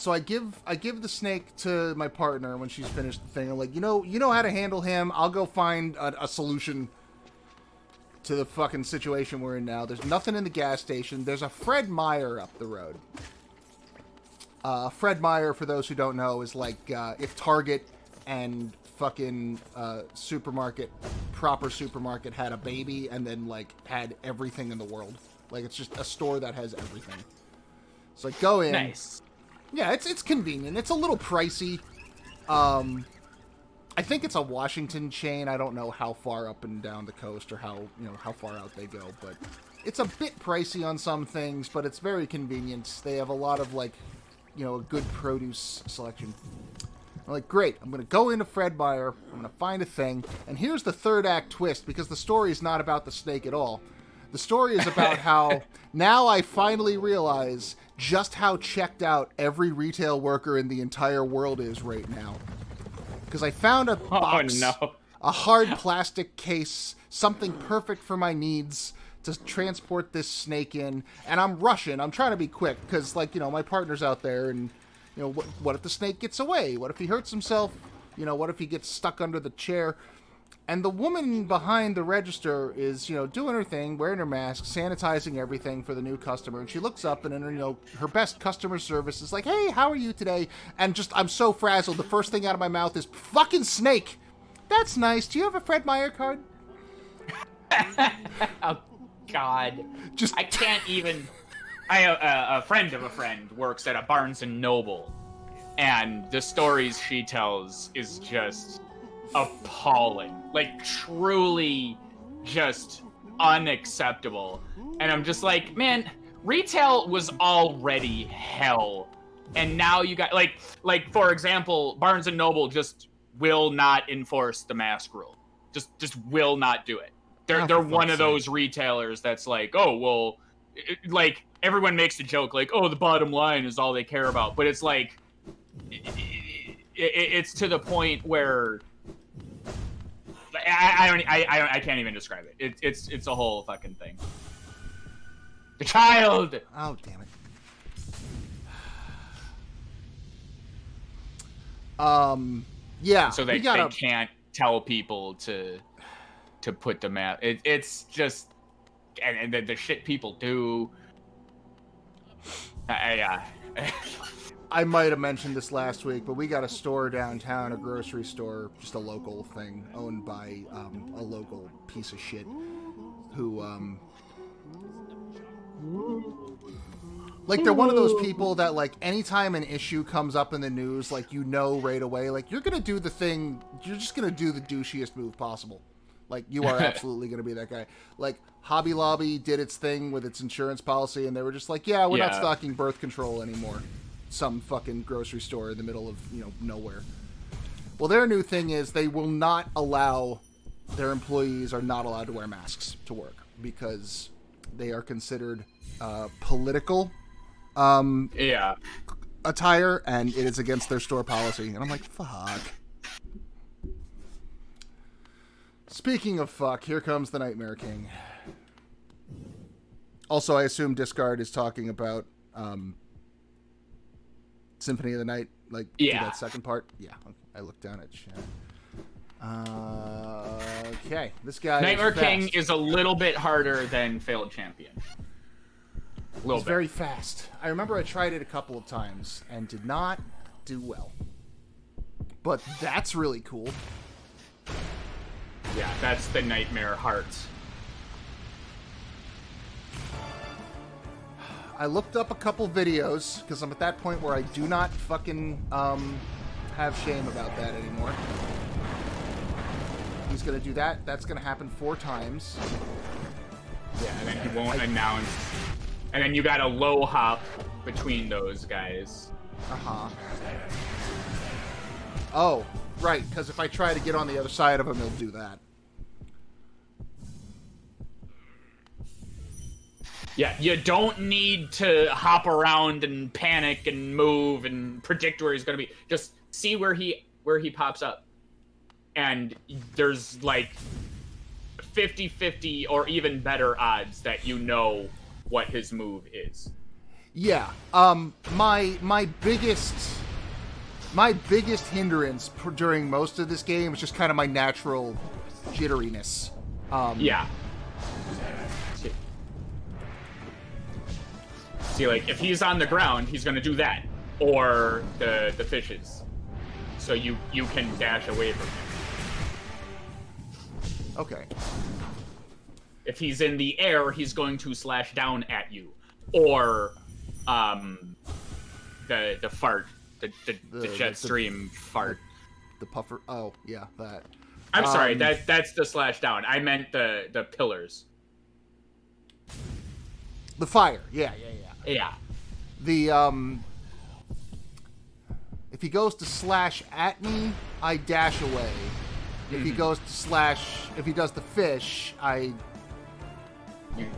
I give the snake to my partner when she's finished the thing. I'm like, you know how to handle him. I'll go find a solution to the fucking situation we're in now. There's nothing in the gas station. There's a Fred Meyer up the road. Fred Meyer, for those who don't know, is like if Target and fucking proper supermarket had a baby and then like had everything in the world. Like, it's just a store that has everything. So like, go in. Nice. Yeah, it's convenient. It's a little pricey. I think it's a Washington chain. I don't know how far up and down the coast or how far out they go, but it's a bit pricey on some things, but it's very convenient. They have a lot of like, you know, a good produce selection. I'm like, great, I'm going to go into Fred Meyer, I'm going to find a thing, and here's the third act twist, because the story is not about the snake at all. The story is about how, now I finally realize just how checked out every retail worker in the entire world is right now. Because I found a box, a hard plastic case, something perfect for my needs to transport this snake in, and I'm rushing, I'm trying to be quick, because, like, you know, my partner's out there, and you know, what if the snake gets away? What if he hurts himself? You know, what if he gets stuck under the chair? And the woman behind the register is, you know, doing her thing, wearing her mask, sanitizing everything for the new customer. And she looks up and, you know, her best customer service is like, hey, how are you today? And just, I'm so frazzled. The first thing out of my mouth is, fucking snake! that's nice. Do you have a Fred Meyer card? Oh, God. Just I can't even... a friend of a friend works at a Barnes & Noble, and the stories she tells is just appalling. Like, truly just unacceptable. And I'm just like, man, retail was already hell. And now you got, like for example, Barnes & Noble just will not enforce the mask rule. Just will not do it. They're one of those retailers that's like, oh, well, like, everyone makes the joke, like, oh, the bottom line is all they care about. But it's like, it's to the point where I can't even describe it. It's a whole fucking thing. The child! Oh, damn it. Yeah. So they can't tell people to put the mask. It's just, and the shit people do. I might have mentioned this last week, but we got a store downtown, a grocery store, just a local thing owned by a local piece of shit who, like, they're one of those people that, like, anytime an issue comes up in the news, like, you know right away, like, you're gonna do the thing, you're just gonna do the douchiest move possible. Like, you are absolutely gonna be that guy. Like, Hobby Lobby did its thing with its insurance policy, and they were just like, yeah, we're not stocking birth control anymore. Some fucking grocery store in the middle of, nowhere. Well, their new thing is they will not allow, their employees are not allowed to wear masks to work because they are considered political attire, and it is against their store policy. And I'm like, fuck. Speaking of fuck, here comes the Nightmare King. Also, I assume Discard is talking about Symphony of the Night, like that second part. Yeah, okay. I looked down at chat. Okay, this guy. Nightmare King is a little bit harder than Failed Champion. It's very fast. I remember I tried it a couple of times and did not do well. But that's really cool. Yeah, that's the Nightmare Hearts. I looked up a couple videos, because I'm at that point where I do not fucking have shame about that anymore. He's going to do that. That's going to happen 4 times. Yeah, and then he won't announce. And then you got a low hop between those guys. Uh-huh. Oh, right, because if I try to get on the other side of him, he'll do that. Yeah, you don't need to hop around and panic and move and predict where he's going to be. Just see where he pops up. And there's like 50-50 or even better odds that you know what his move is. Yeah. My biggest hindrance during most of this game is just kind of my natural jitteriness. Yeah. See, like, if he's on the ground, he's going to do that. Or the fishes. So you can dash away from him. Okay. If he's in the air, he's going to slash down at you. Or, the fart. The jet stream fart. The puffer. Oh, yeah, that. I'm sorry, that's the slash down. I meant the pillars. The fire. Yeah. Yeah. The, if he goes to slash at me, I dash away. If he goes to slash, if he does the fish,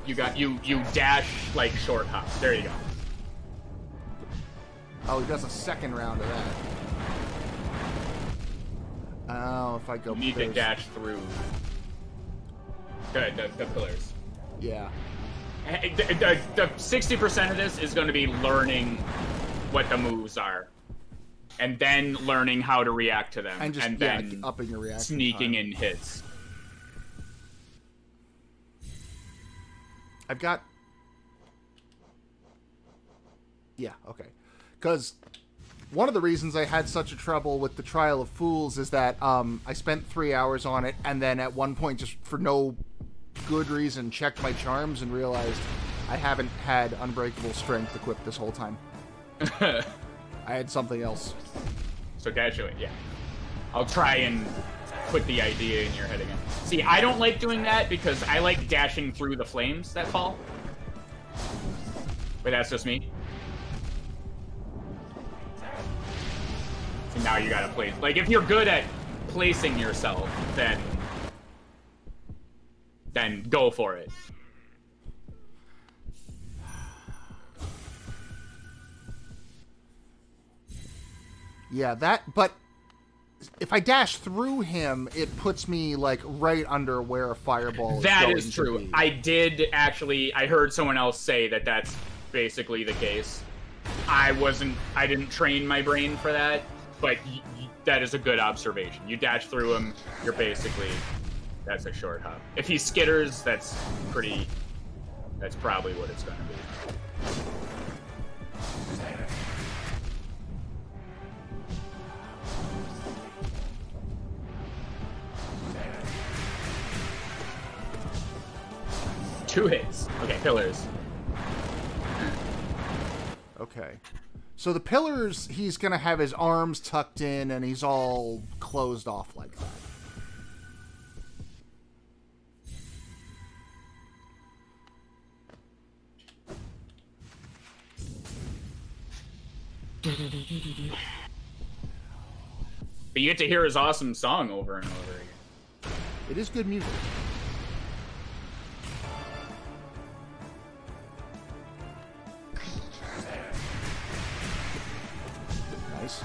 You dash like short hop. There you go. Oh, he does a second round of that. Oh, if I go... You need to dash through the pillars. Yeah. The 60% of this is going to be learning what the moves are. And then learning how to react to them. And then upping your reaction sneaking time. in hits. I've got... Yeah, okay. Because one of the reasons I had such a trouble with the Trial of Fools is that I spent 3 hours on it, and then at one point, just for no good reason, checked my charms and realized I haven't had Unbreakable Strength equipped this whole time. I had something else. So casually, yeah. I'll try and put the idea in your head again. See, I don't like doing that because I like dashing through the flames that fall. But that's just me. So now you gotta place. Like, if you're good at placing yourself, then go for it. Yeah, but if I dash through him, it puts me, like, right under where a fireball is That going is true. to be. I heard someone else say that that's basically the case. I didn't train my brain for that, but that is a good observation. You dash through him, that's a short hop. If he skitters, that's probably what it's going to be. Two hits. Okay, pillars. Okay. So the pillars, he's going to have his arms tucked in, and he's all closed off like that. But you get to hear his awesome song over and over again. It is good music. Nice.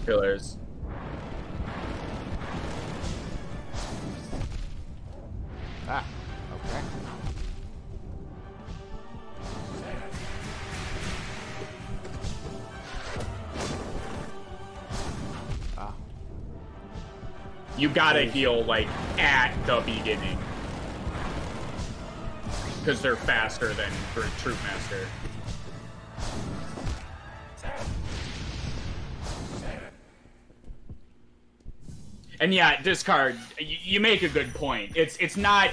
Pillars. Ah, okay. Ah. You gotta heal, like, at the beginning. Because they're faster than Troop Master. And yeah, discard, you make a good point. It's not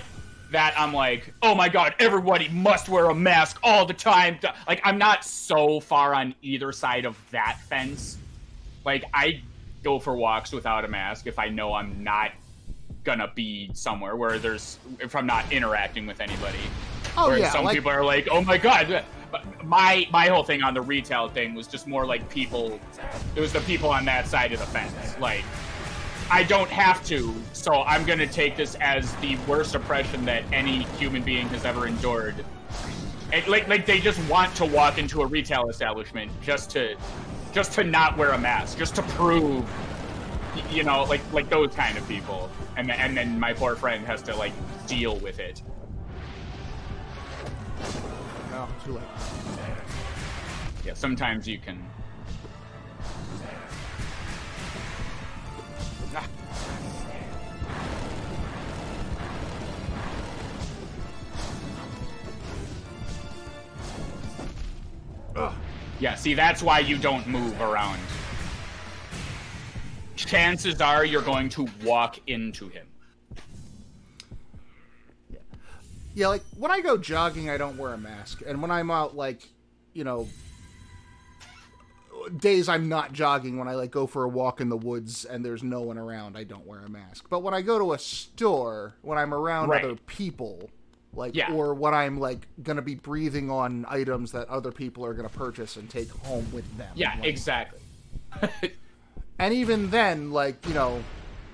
that I'm like, oh my god, everybody must wear a mask all the time. Like, I'm not so far on either side of that fence. Like, I go for walks without a mask if I know I'm not gonna be somewhere where if I'm not interacting with anybody. Oh, Whereas yeah, some people are like, oh my god. But my whole thing on the retail thing was just more like it was the people on that side of the fence. Like, I don't have to, so I'm gonna take this as the worst oppression that any human being has ever endured. And, like they just want to walk into a retail establishment just to not wear a mask, just to prove, you know, like those kind of people. And then my poor friend has to, like, deal with it. No, too late. Yeah, sometimes you can. Ugh. Yeah, see, that's why you don't move around. Chances are you're going to walk into him. Yeah, like, when I go jogging, I don't wear a mask. And when I'm out, like, you know, days I'm not jogging, when I, like, go for a walk in the woods and there's no one around, I don't wear a mask. But when I go to a store, when I'm around other people, like, or when I'm, like, gonna be breathing on items that other people are gonna purchase and take home with them. Yeah, like, exactly. And even then, like, you know,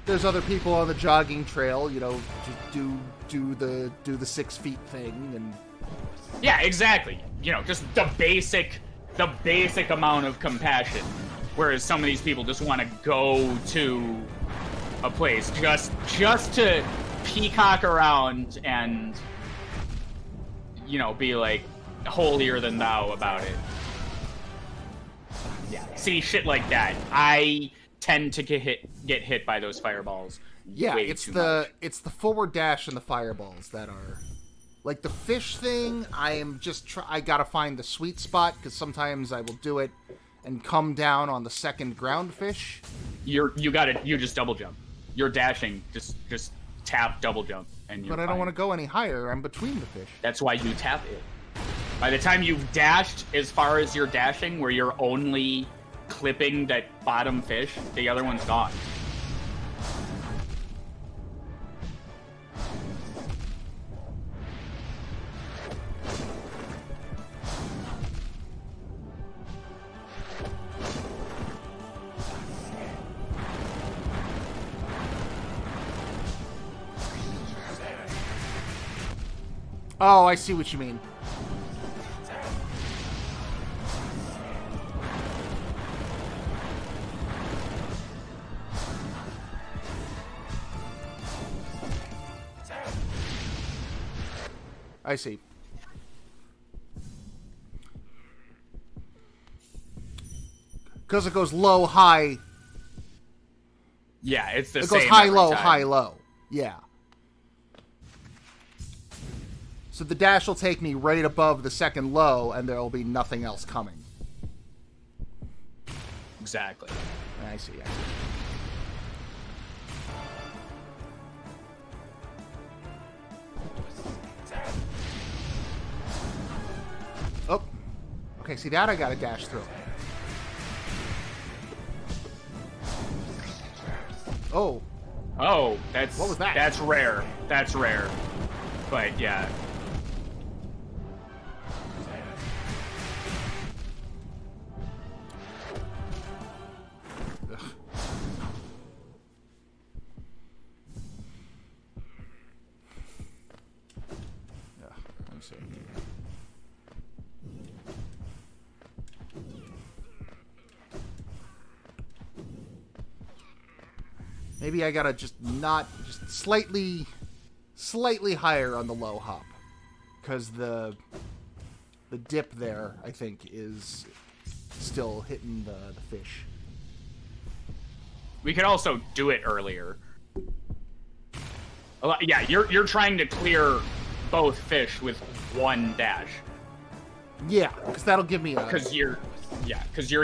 there's other people on the jogging trail, you know, do the 6 feet thing, and yeah, exactly. You know, just the basic amount of compassion. Whereas some of these people just want to go to a place just to peacock around and, you know, be like holier than thou about it. Yeah, see, shit like that. I tend to get hit by those fireballs. Yeah, it's the forward dash and the fireballs that are, like, the fish thing. I am just I gotta find the sweet spot, because sometimes I will do it and come down on the second ground fish. You just double jump. You're dashing. Just tap double jump, and you're But I don't want to go any higher. I'm between the fish. That's why you tap it. By the time you've dashed as far as you're dashing, where you're only clipping that bottom fish, the other one's gone. Oh, I see what you mean. I see. Because it goes low, high. Yeah, it's the it same. It goes high, every low, time. high, low. Yeah. So the dash will take me right above the second low, and there will be nothing else coming. Exactly. I see. Oh. Okay, see that I gotta dash through. Oh. Oh, that's... What was that? That's rare. That's rare. But, yeah. Ugh. Yeah, let me see. Maybe I gotta just slightly higher on the low hop, because the dip there, I think, is still hitting the fish. We could also do it earlier. Yeah, you're trying to clear both fish with one dash. Yeah, because that'll give me a... Because you're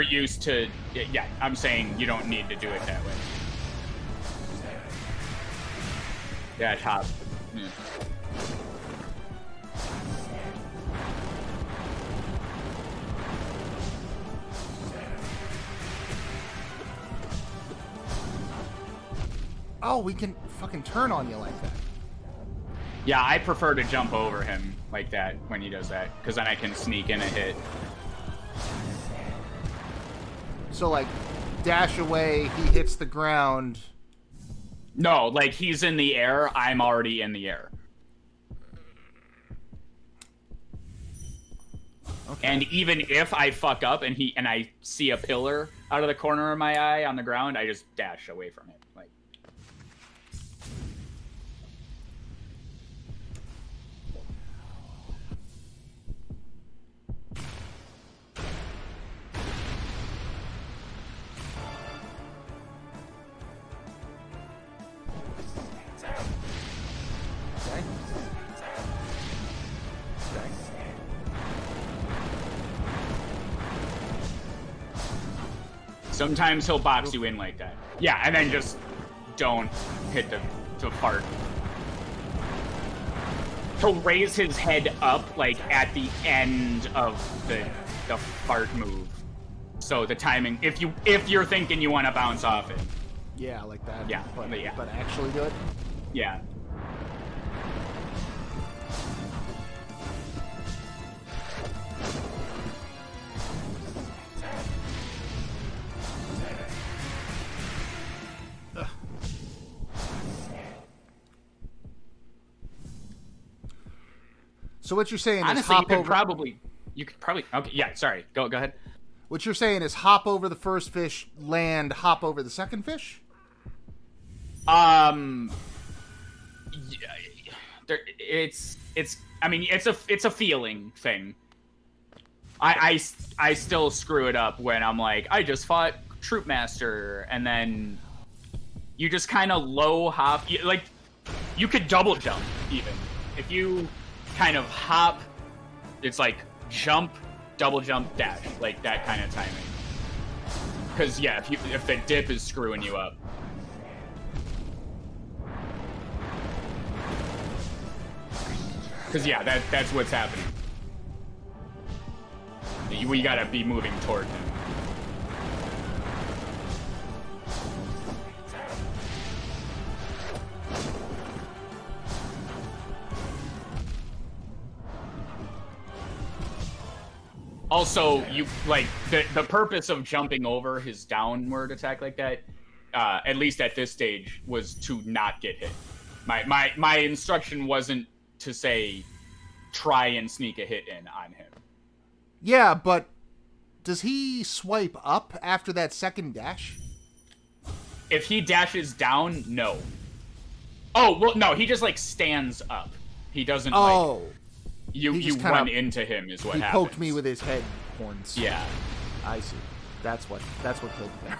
used to... Yeah, I'm saying you don't need to do it that way. Yeah, hop. Yeah. Oh, we can fucking turn on you like that. Yeah, I prefer to jump over him like that when he does that, because then I can sneak in a hit. So, like, dash away, he hits the ground... No, like, he's in the air, I'm already in the air. Okay. And even if I fuck up and I see a pillar out of the corner of my eye on the ground, I just dash away from it. Like, sometimes he'll box you in like that. Yeah, and then just don't hit the fart. He'll raise his head up, like, at the end of the fart move. So the timing, if you're thinking you want to bounce off it. Yeah, like that. Yeah, but actually do it? Yeah. So what you're saying Honestly, is hop over... You could probably... Okay, yeah, sorry. Go ahead. What you're saying is hop over the first fish, land, hop over the second fish? It's I mean, it's a feeling thing. I still screw it up when I'm like, I just fought Troop Master, and then you just kind of low hop. Like, you could double jump, even. If you kind of hop, it's like jump, double jump, dash. Like, that kind of timing. Because yeah, if the dip is screwing you up. Because yeah, that's what's happening. We gotta be moving toward him. Also, you like the purpose of jumping over his downward attack like that, at least at this stage, was to not get hit. My instruction wasn't to say try and sneak a hit in on him. Yeah, but does he swipe up after that second dash? If he dashes down, no. Oh, well, no, he just, like, stands up. He doesn't, like... You run into him is what happens. He poked me with his head horns. Yeah. I see. That's what killed me there.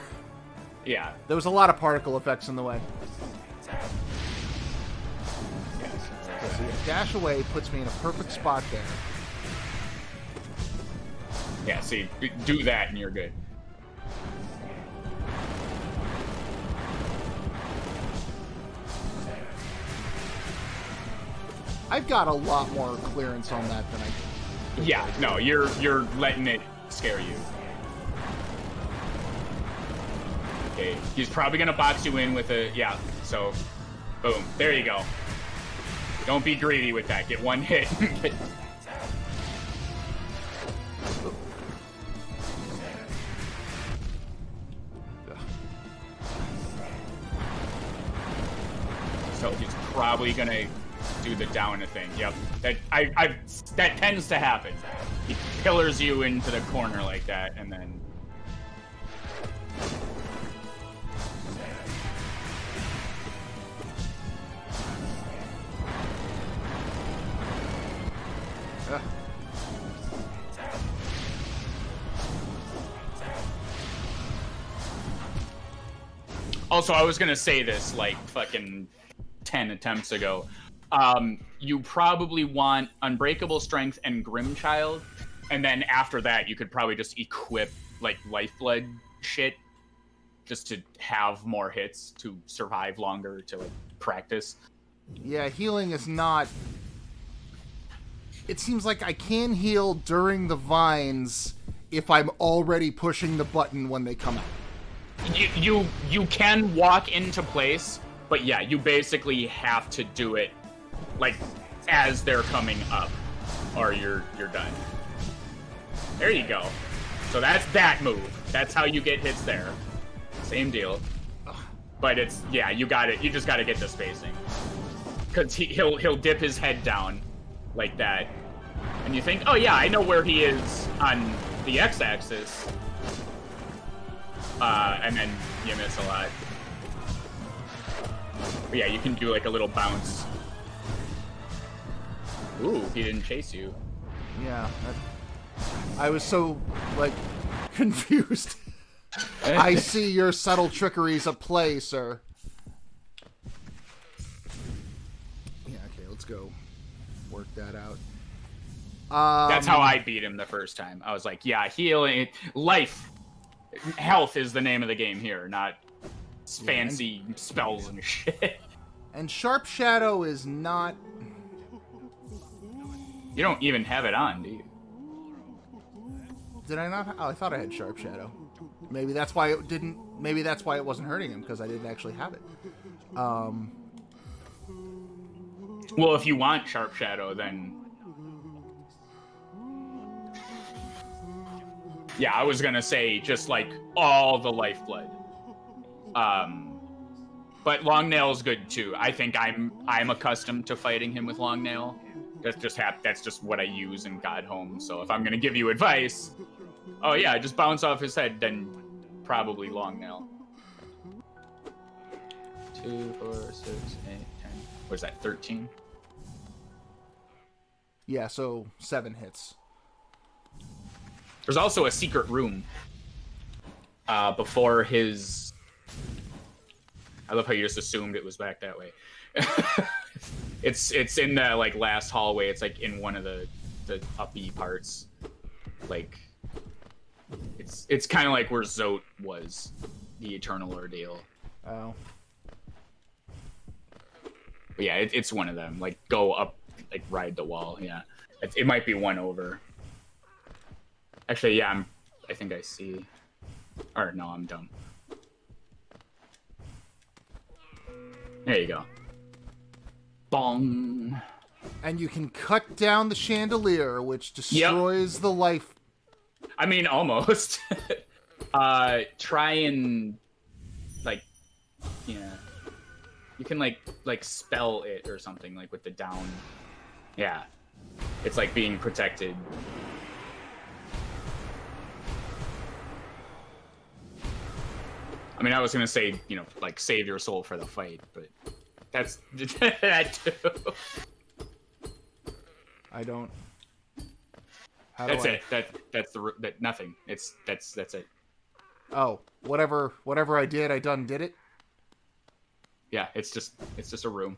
Yeah. There was a lot of particle effects in the way. So yeah, dash away puts me in a perfect spot there. Yeah, see, do that and you're good. I've got a lot more clearance on that than I do. Yeah, no, you're letting it scare you. Okay, he's probably gonna box you in with a yeah. So, boom, there you go. Don't be greedy with that. Get one hit. So he's probably gonna do the down thing. Yep. That tends to happen. He pillars you into the corner like that, and then. Also, I was gonna say this like fucking 10 attempts ago. You probably want Unbreakable Strength and Grimchild, and then after that, you could probably just equip like Lifeblood shit, just to have more hits to survive longer to like practice. Yeah, healing is not. It seems like I can heal during the vines if I'm already pushing the button when they come out. You can walk into place, but yeah, you basically have to do it like as they're coming up, or you're done. There you go. So that's that move. That's how you get hits there. Same deal. But it's yeah, you got it. You just got to get the spacing, because he'll dip his head down like that, and you think, oh yeah, I know where he is on the x-axis. And then you miss a lot. But yeah, you can do like a little bounce. Ooh, he didn't chase you. Yeah. I was so, like, confused. I see your subtle trickeries at play, sir. Yeah, okay, let's go work that out. That's how I beat him the first time. I was like, yeah, healing, life. Health is the name of the game here, not fancy spells and shit. And Sharp Shadow is not... You don't even have it on, do you? Did I not? Oh, I thought I had Sharp Shadow. Maybe that's why it didn't... Maybe that's why it wasn't hurting him, because I didn't actually have it. Well, if you want Sharp Shadow, then... Yeah, I was gonna say just like all the lifeblood. But Long Nail's good too. I think I'm accustomed to fighting him with Long Nail. That's just what I use in Godhome. So if I'm gonna give you advice, oh yeah, just bounce off his head, then probably Long Nail. 2, 4, 6, 8, 10. What is that? 13? Yeah, so 7 hits. There's also a secret room before his... I love how you just assumed it was back that way. It's in the like last hallway. It's like in one of the uppy parts. Like It's kind of like where Zote was, the Eternal Ordeal. Oh. But yeah, it's one of them. Like, go up, like, ride the wall. Yeah, it might be one over. Actually, yeah, I think I see. Or no, I'm dumb. There you go. Bong. And you can cut down the chandelier, which destroys the life. I mean, almost. Try and, like, yeah. You can, like spell it or something, like, with the down. Yeah. It's like being protected. I mean, I was gonna say, you know, like, save your soul for the fight, but that's that too. I don't. That's it. That's nothing. That's it. Oh, whatever I did, I did it. Yeah, it's just a room.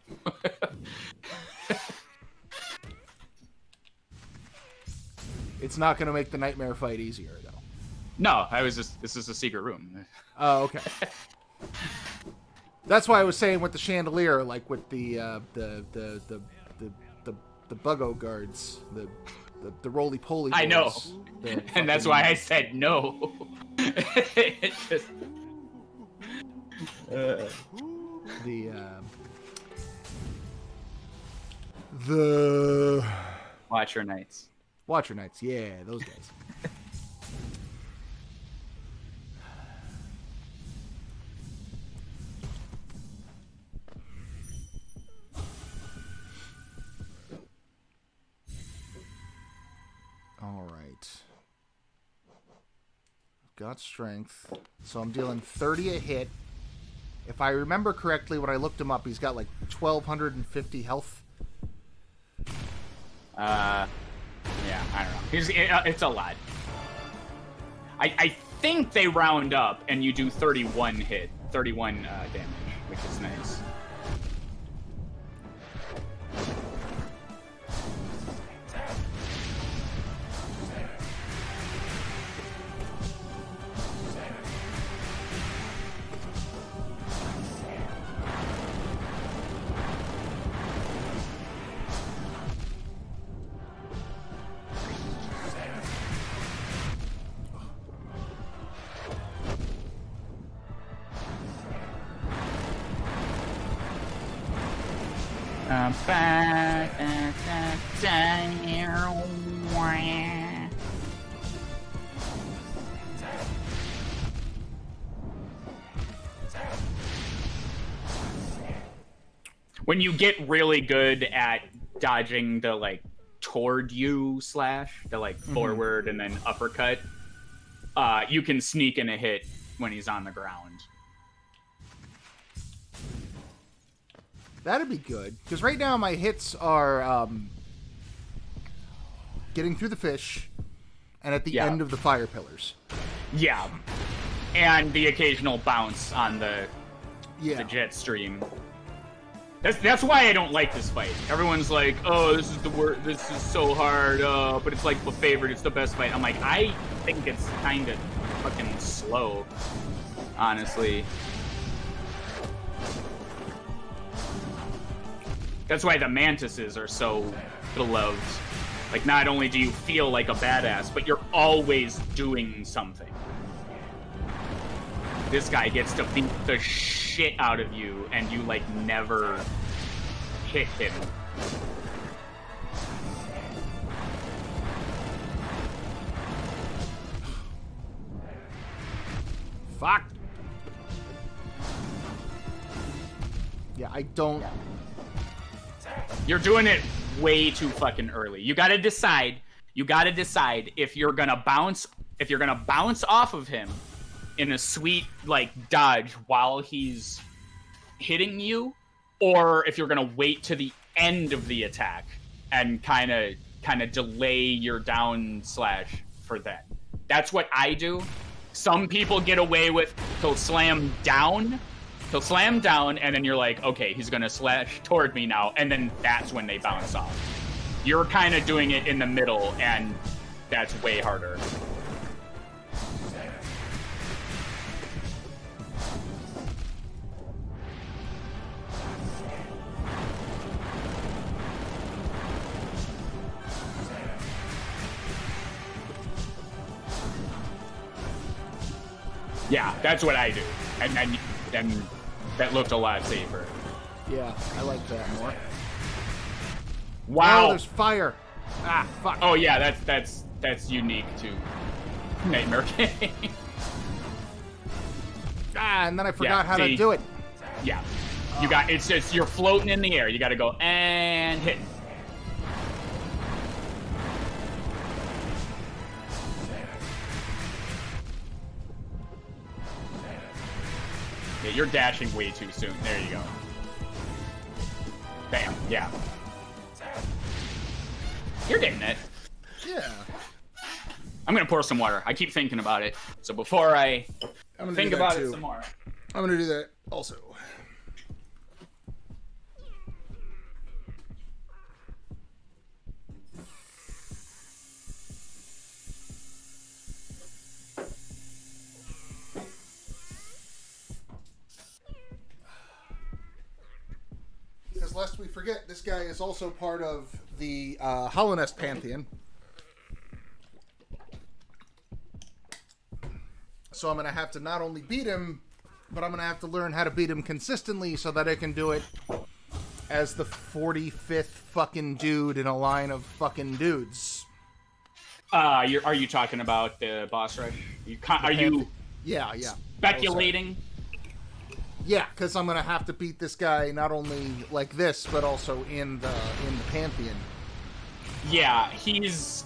It's not gonna make the nightmare fight easier, though. No, this is a secret room. Oh, okay. That's why I was saying with the chandelier, like with the buggo guards, the roly poly. I know, and that's why I said no. It just the Watcher Knights. Watcher Knights, yeah, those guys. All right. Got strength. So I'm dealing 30 a hit. If I remember correctly, when I looked him up, he's got like 1,250 health. Yeah, I don't know. It's a lot. I think they round up and you do 31 damage, which is nice. When you get really good at dodging the, like, toward you slash, the, like, forward and then uppercut, you can sneak in a hit when he's on the ground. That'd be good, because right now my hits are getting through the fish and at the end of the fire pillars. Yeah, and the occasional bounce on the jet stream. That's why I don't like this fight. Everyone's like, "Oh, this is the worst. This is so hard." But it's like the favorite. It's the best fight. I'm like, I think it's kind of fucking slow, honestly. That's why the mantises are so beloved. Like, not only do you feel like a badass, but you're always doing something. This guy gets to beat the shit out of you, and you, like, never hit him. Fuck. Yeah, I don't... You're doing it way too fucking early. You gotta decide if you're gonna bounce off of him in a sweet, like, dodge while he's hitting you, or if you're gonna wait to the end of the attack and kind of delay your down slash for that. That's what I do. Some people get away with he'll slam down, and then you're like, okay, he's gonna slash toward me now, and then that's when they bounce off. You're kind of doing it in the middle, and that's way harder. Yeah, that's what I do. And that looked a lot safer. Yeah, I like that more. Wow. Oh, there's fire. Ah, fuck. Oh yeah, that's unique to Nightmare Game. Ah, and then I forgot how to do it. Yeah. You got it's just you're floating in the air. You got to go and hit. Yeah, you're dashing way too soon. There you go. Bam. Yeah. You're getting it. Yeah. I'm gonna pour some water. I keep thinking about it. So before I think about it some more. I'm gonna do that also. Because lest we forget, this guy is also part of the Hollow Nest Pantheon. So I'm going to have to not only beat him, but I'm going to have to learn how to beat him consistently so that I can do it as the 45th fucking dude in a line of fucking dudes. Are you talking about the boss rush? Are you Yeah. speculating? Yeah, because I'm going to have to beat this guy not only like this, but also in the Pantheon. Yeah,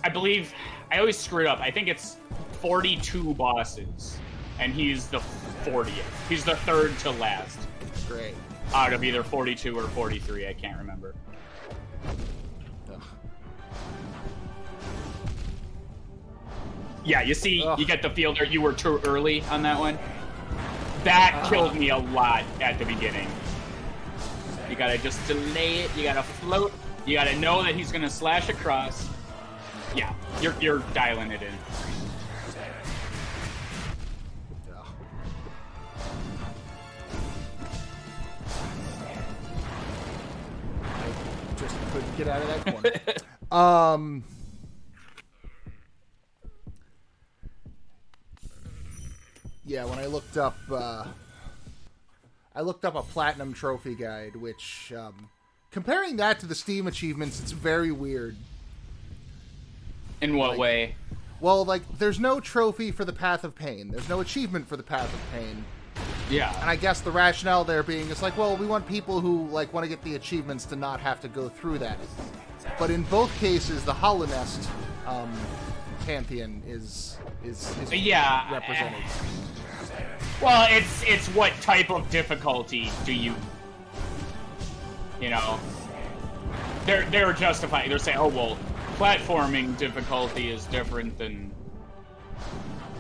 I believe, I always screw it up. I think it's 42 bosses, and he's the 40th. He's the third to last. Great. Out of either 42 or 43, I can't remember. Ugh. Yeah, you see, Ugh. you get the feel that you were too early on that one. That killed me a lot at the beginning. You gotta just delay it, you gotta float, you gotta know that he's gonna slash across. Yeah, you're dialing it in. I just couldn't get out of that corner. Yeah, when I looked up a platinum trophy guide, which comparing that to the Steam achievements, it's very weird. In what way? Well, like, there's no trophy for the Path of Pain. There's no achievement for the Path of Pain. Yeah. And I guess the rationale there being is like, well, we want people who like want to get the achievements to not have to go through that. But in both cases, the Hollow Nest Pantheon is yeah, represented. Well, it's what type of difficulty do you know? They're justifying. They're saying, oh well, platforming difficulty is different than.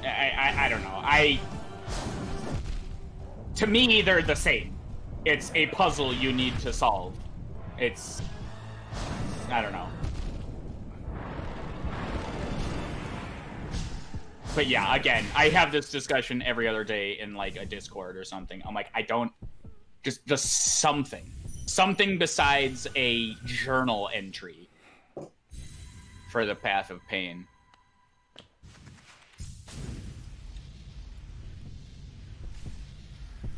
I don't know. To me, they're the same. It's a puzzle you need to solve. I don't know. But yeah, again, I have this discussion every other day in like a Discord or something. I'm like, just something besides a journal entry for the Path of Pain.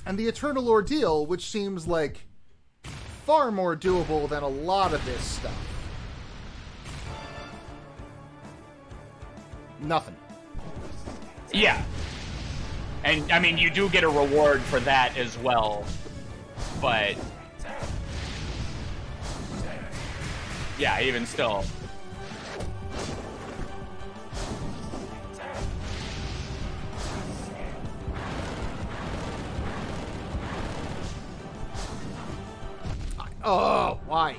And the Eternal Ordeal, which seems like far more doable than a lot of this stuff. Nothing. Yeah. And, I mean, you do get a reward for that as well, but... yeah, even still. Oh, why?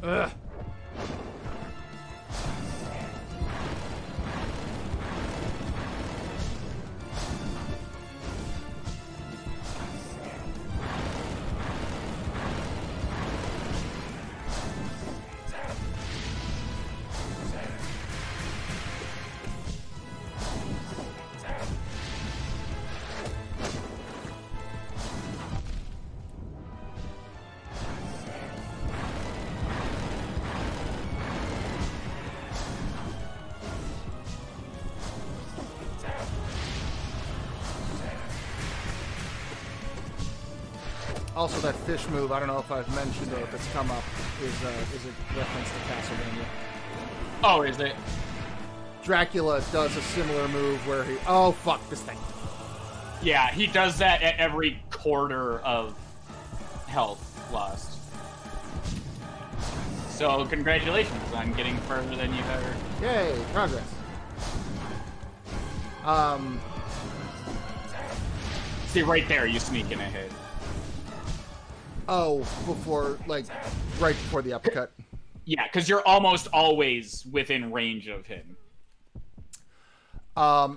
Ugh. Also, that fish move, I don't know if I've mentioned or if it's come up, is a reference to Castlevania. Oh, is it? Dracula does a similar move where he... Oh, fuck, this thing. Yeah, he does that at every quarter of health lost. So, congratulations on getting further than you've ever... Yay, progress. See, right there, you sneak in a hit. Oh, before, like, right before the uppercut. Yeah, because you're almost always within range of him.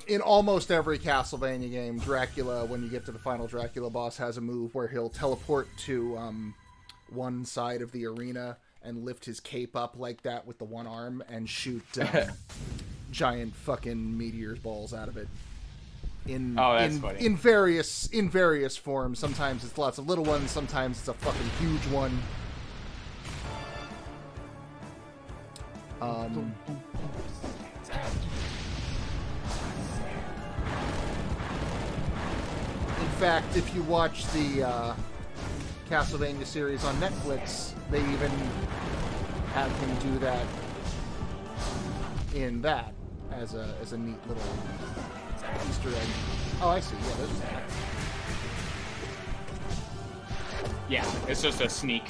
In almost every Castlevania game, Dracula, when you get to the final Dracula boss, has a move where he'll teleport to one side of the arena and lift his cape up like that with the one arm and shoot giant fucking meteor balls out of it. That's funny. In various forms. Sometimes it's lots of little ones. Sometimes it's a fucking huge one. In fact, if you watch the Castlevania series on Netflix, they even have him do that in that as a neat little Easter egg. Oh, I see. Yeah, there's that. Yeah, it's just a sneaky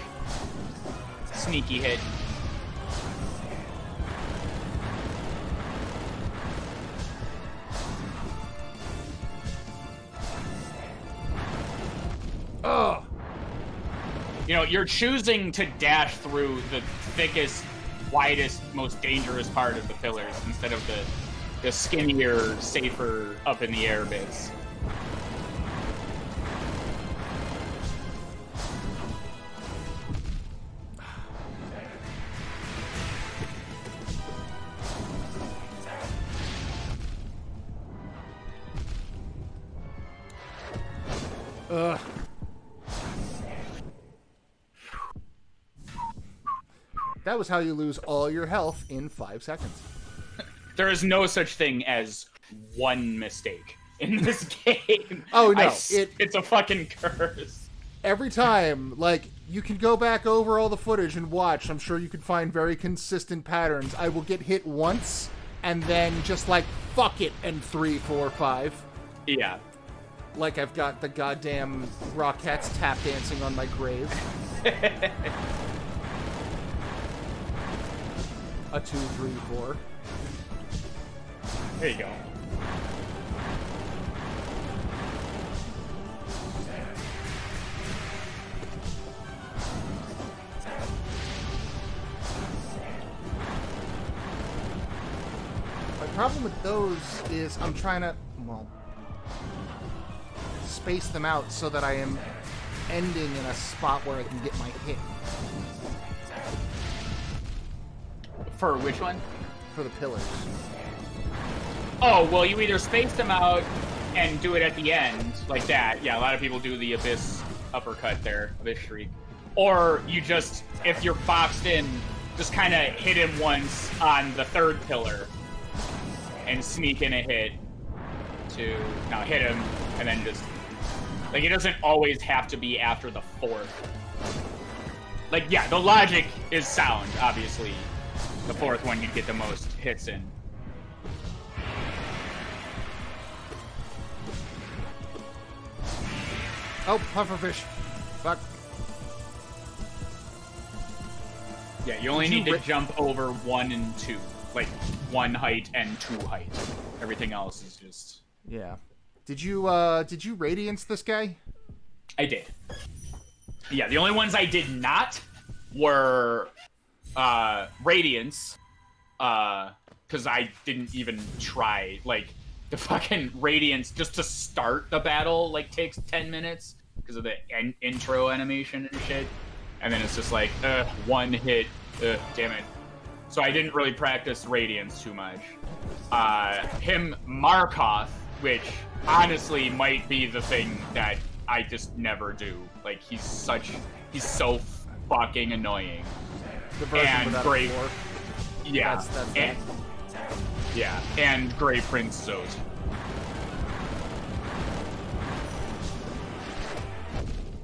hit. Oh! You know, you're choosing to dash through the thickest, widest, most dangerous part of the pillars instead of the skinnier, safer, up-in-the-air bits. Ugh. That was how you lose all your health in 5 seconds. There is no such thing as one mistake in this game. Oh, no. It's a fucking curse. Every time, like, you can go back over all the footage and watch. I'm sure you can find very consistent patterns. I will get hit once, and then just like, fuck it, and 3, 4, 5. Yeah. Like I've got the goddamn Raqus tap dancing on my grave. A 2, 3, 4. There you go. My problem with those is I'm trying to, well, space them out so that I am ending in a spot where I can get my hit. For which one? For the pillars. Oh, well, you either space them out and do it at the end, like that. Yeah, a lot of people do the Abyss uppercut there, Abyss Shriek. Or you just, if you're boxed in, just kind of hit him once on the third pillar and sneak in a hit to now hit him, and then just, like, it doesn't always have to be after the fourth. Like, yeah, the logic is sound, obviously. The fourth one you'd get the most hits in. Oh, pufferfish. Fuck. Yeah, you only need to jump over 1 and 2. Like, 1 height and 2 height. Everything else is just... Yeah. Did you Radiance this guy? I did. Yeah, the only ones I did not were Radiance, because I didn't even try. Like, the fucking Radiance, just to start the battle, like, takes 10 minutes because of the intro animation and shit. And then it's just like, 1 hit, damn it. So I didn't really practice Radiance too much. Him Markoth, which honestly might be the thing that I just never do. Like, he's so fucking annoying. The version and without great. a floor. Yeah. That's and, yeah, and Grey Prince Zote.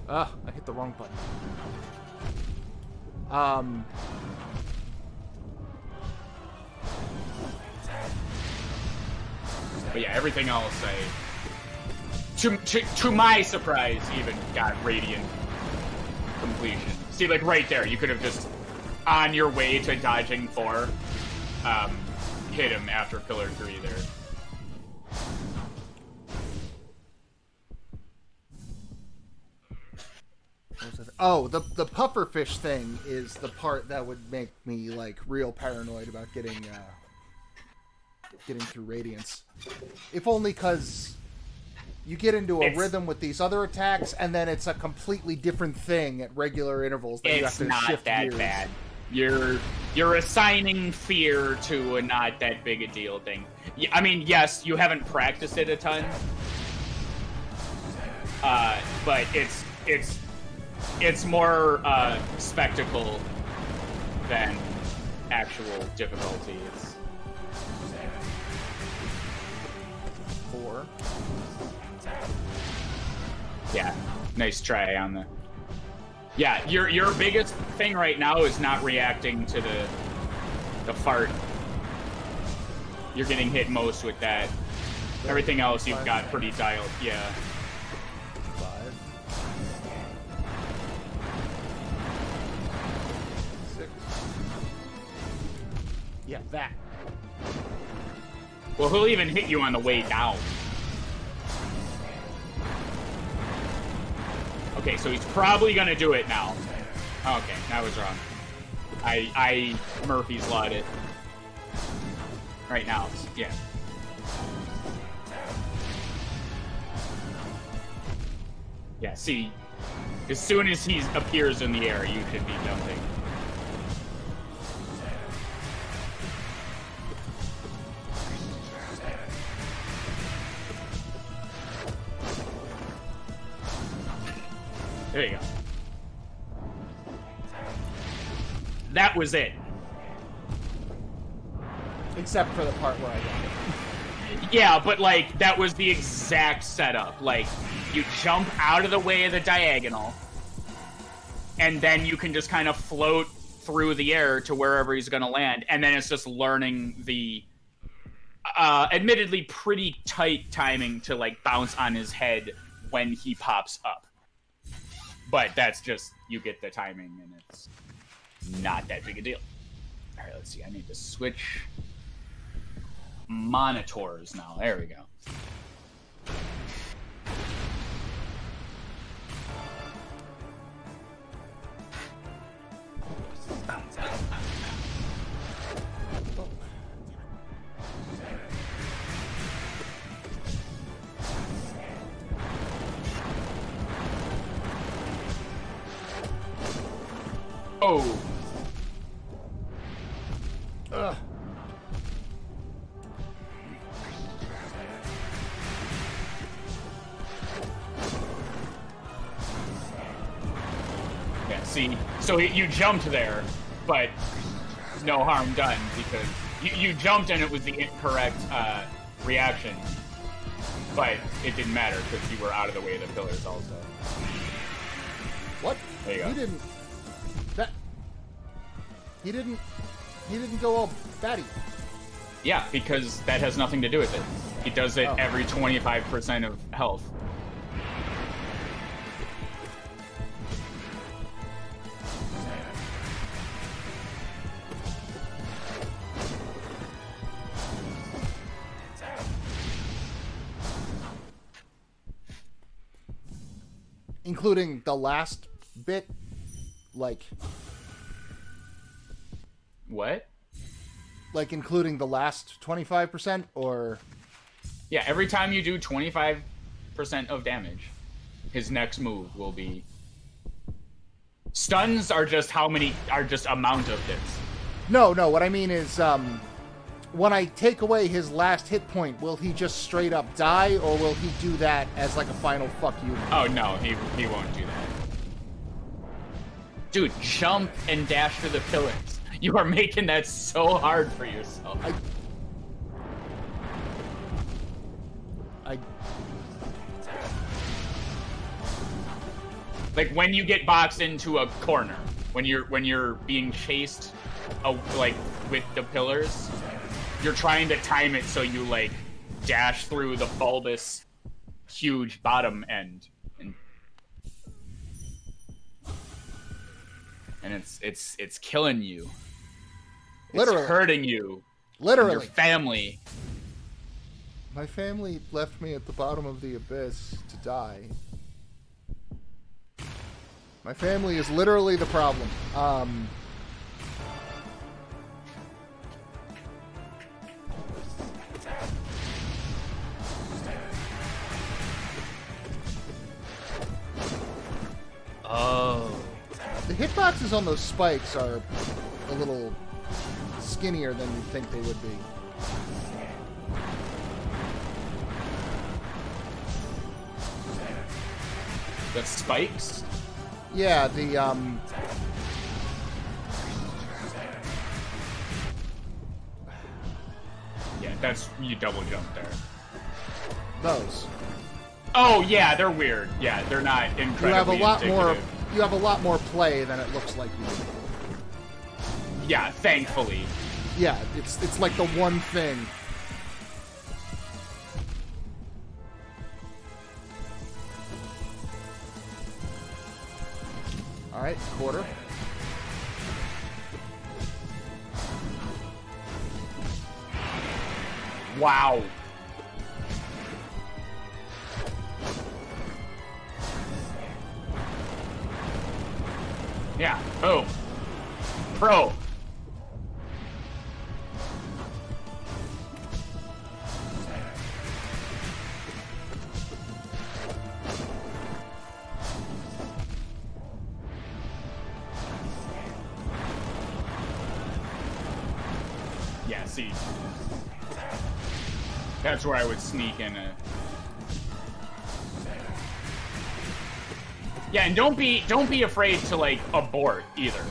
I hit the wrong button. But yeah, everything else, to my surprise, even got radiant completion. See, like right there, you could have just, on your way to dodging 4, hit him after Pillar 3 there. Oh, the pufferfish thing is the part that would make me like real paranoid about getting through Radiance. If only because you get into a rhythm with these other attacks, and then it's a completely different thing at regular intervals. That you have to shift gears. It's not that bad. You're assigning fear to a not that big a deal thing. I mean, yes, you haven't practiced it a ton, but it's more spectacle than actual difficulty. It's 4. Yeah, nice try on the. Yeah, your biggest thing right now is not reacting to the fart. You're getting hit most with that. Everything else you've got pretty dialed. Yeah. 5. 6. Yeah, that. Well, he'll even hit you on the way down. Okay, so he's probably gonna do it now. Okay, I was wrong. I Murphy's Lawed it. Right now, yeah. Yeah, see, as soon as he appears in the air, you should be jumping. There you go. That was it. Except for the part where I got it. Yeah, but like, that was the exact setup. Like, you jump out of the way of the diagonal, and then you can just kind of float through the air to wherever he's gonna land, and then it's just learning the admittedly pretty tight timing to like bounce on his head when he pops up. But that's just, you get the timing, and it's not that big a deal. All right, let's see. I need to switch monitors now. There we go. Oh. Ugh. Yeah, see, so you jumped there, but no harm done because you jumped and it was the incorrect reaction, but it didn't matter because you were out of the way of the pillars also. What? There you go. He didn't go all batty. Yeah, because that has nothing to do with it. He does it every 25% of health. Including the last bit, like... What? Like, including the last 25%, or... Yeah, every time you do 25% of damage, his next move will be... Stuns are just amount of this. No, what I mean is, when I take away his last hit point, will he just straight up die, or will he do that as, like, a final fuck you? Oh, no, he won't do that. Dude, jump and dash for the pillars. You are making that so hard for yourself. Like when you get boxed into a corner, when you're being chased, like with the pillars, you're trying to time it so you like dash through the bulbous, huge bottom end, and it's killing you. Literally. It's hurting you. Literally. And your family. My family left me at the bottom of the abyss to die. My family is literally the problem. Oh. The hitboxes on those spikes are a little skinnier than you'd think they would be. The spikes? Yeah, Yeah, that's... You double jump there. those. Oh, yeah, they're weird. Yeah, they're not incredibly You have a lot indicative. more. You have a lot more play than it looks like you do. Yeah, thankfully. Yeah, it's like the one thing. All right, quarter. Wow. Yeah, boom. Pro. Yeah, see. That's where I would sneak in a... Yeah, and don't be afraid to like abort either.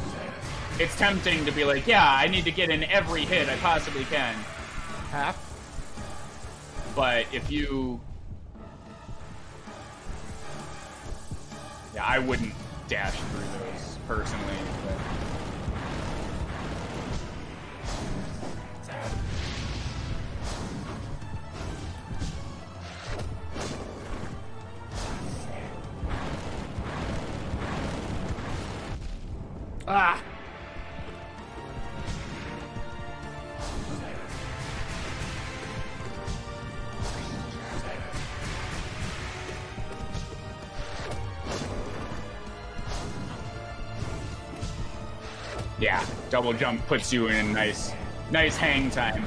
It's tempting to be like, yeah, I need to get in every hit I possibly can. Half. But if you... Yeah, I wouldn't dash through those personally. But... Ah! Yeah, double jump puts you in nice hang time.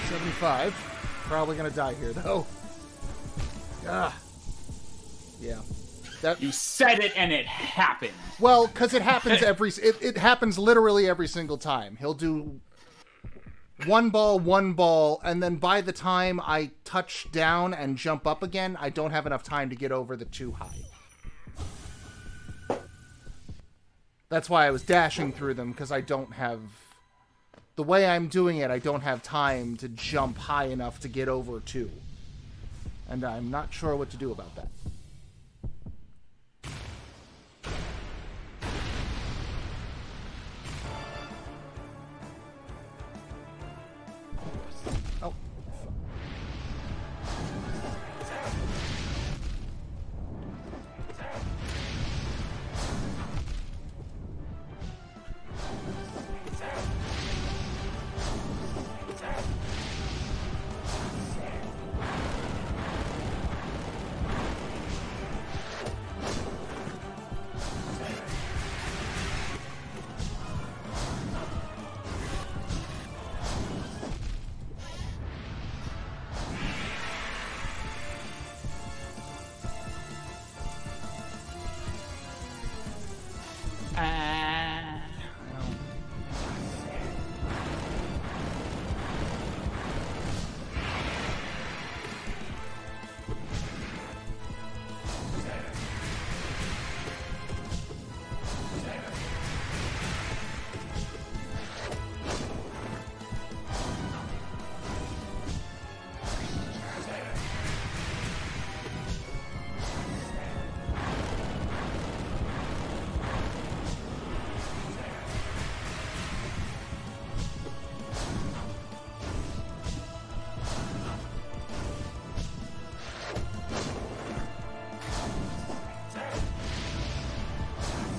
$75. Probably gonna die here though. Ah. Yeah. That. You said it and it happened. Well, because it happens it happens literally every single time. He'll do one ball, and then by the time I touch down and jump up again, I don't have enough time to get over the too high. That's why I was dashing through them, because I don't have... The way I'm doing it, I don't have time to jump high enough to get over two. And I'm not sure what to do about that. Oh.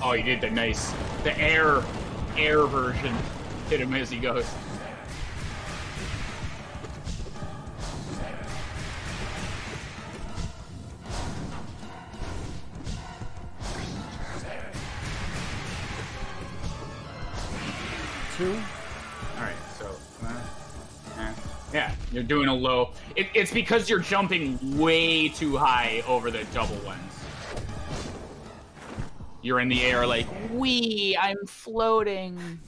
Oh, you did the air version. Hit him as he goes. Two. All right, so yeah, you're doing a low. It's because you're jumping way too high over the double ones. You're in the air like, wee, I'm floating.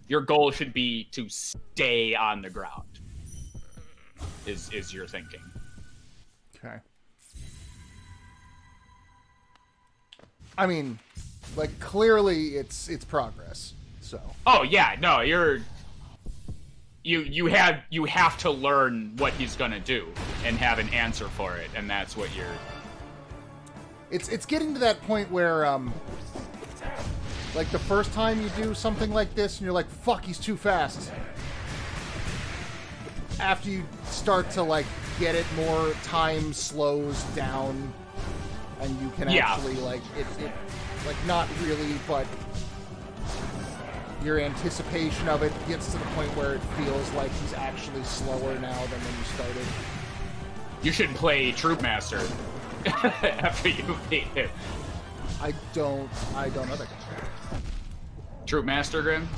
Your goal should be to stay on the ground. Is your thinking? Okay. I mean, like clearly it's progress. So. Oh yeah, no, you have to learn what he's gonna do and have an answer for it, and that's what you're. It's getting to that point where like the first time you do something like this and you're like, fuck, he's too fast. After you start to like get it more, time slows down and you can actually like it like not really, but your anticipation of it gets to the point where it feels like he's actually slower now than when you started. You should play Troop Master after you beat him. I don't know that guy. Troop Master Grim?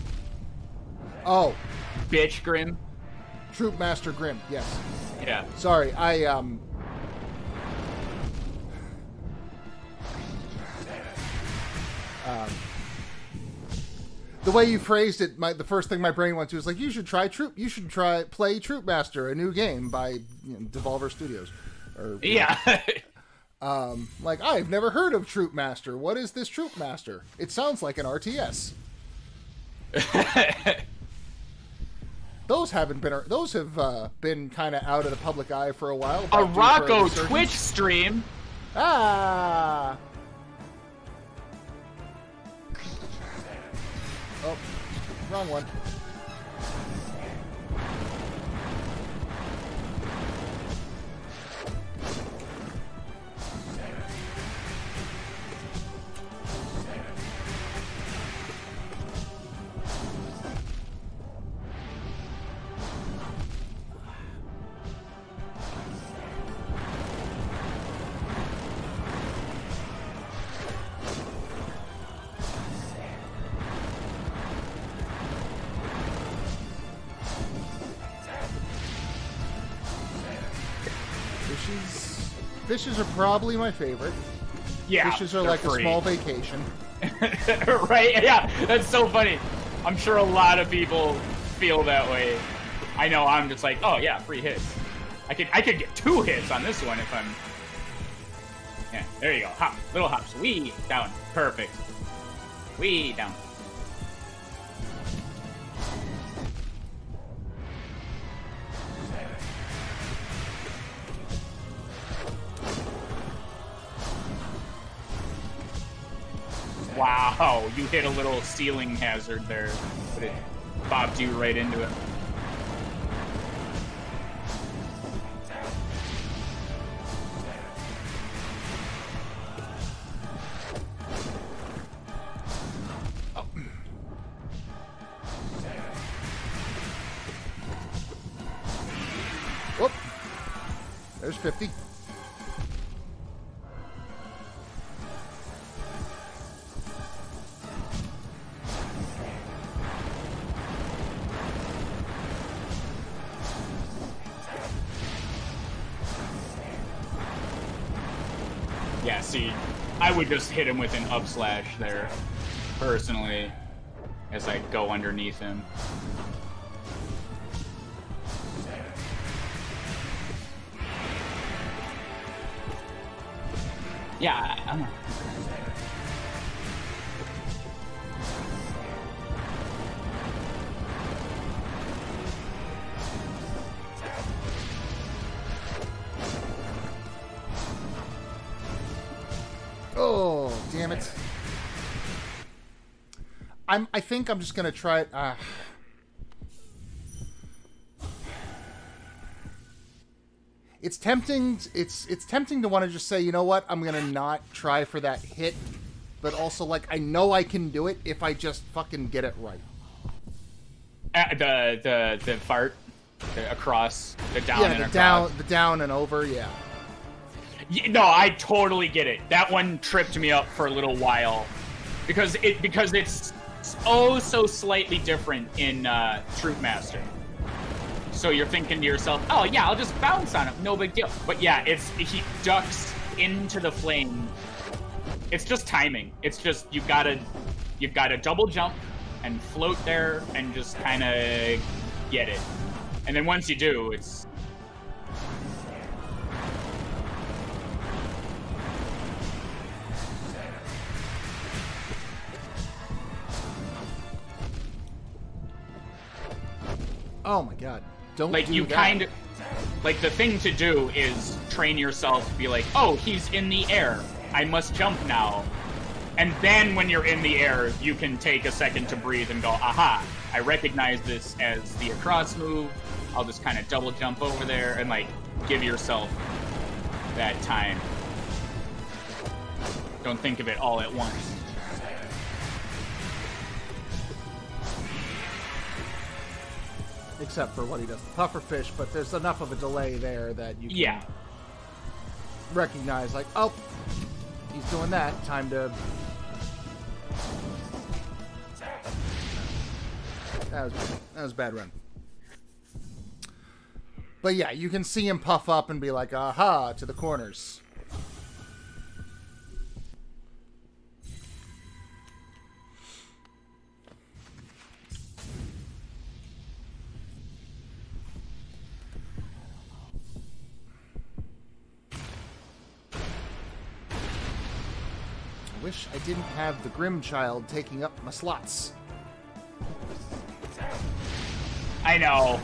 Oh. Bitch Grim? Troop Master Grim, yes. Yeah. Sorry, the way you phrased it, the first thing my brain went to was like, you should play Troop Master, a new game by Devolver Studios. Yeah. Like, I've never heard of Troop Master. What is this Troop Master? It sounds like an RTS. Those have been kind of out of the public eye for a while. A Raqus Twitch stream. Ah. Oh, wrong one. Fishes are probably my favorite. Yeah, Fishes are like free. A small vacation. Right? Yeah, that's so funny. I'm sure a lot of people feel that way. I know. I'm just like, oh yeah, free hits. I could get 2 hits on this one if I'm. Yeah, there you go. Hop, little hops. Wee down. Perfect. Wee down. Wow, you hit a little ceiling hazard there, but it bopped you right into it. Oh. Whoop. There's 50. Yeah, see, I would just hit him with an up slash there, personally, as I go underneath him. Yeah, I'm... Oh, damn it. I think I'm just gonna try it. It's tempting. It's tempting to want to just say, you know what? I'm gonna not try for that hit but also like I know I can do it if I just fucking get it right. The fart across the down and across. The down and over, yeah. No, I totally get it. That one tripped me up for a little while because it's so slightly different in Troop Master. So you're thinking to yourself, oh yeah, I'll just bounce on him, no big deal. But yeah, he ducks into the flame. It's just timing. It's just you've got to double jump and float there and just kind of get it. And then once you do, it's oh my god. Don't like do you that. kind of like the thing to do is train yourself to be like, oh, he's in the air, I must jump now. And then when you're in the air, you can take a second to breathe and go, aha, I recognize this as the across move. I'll just kind of double jump over there and like give yourself that time. Don't think of it all at once. Except for what he does, the pufferfish, but there's enough of a delay there that you can recognize, like, oh, he's doing that. Time to... That was a bad run. But yeah, you can see him puff up and be like, aha, to the corners. I wish I didn't have the Grim Child taking up my slots. I know.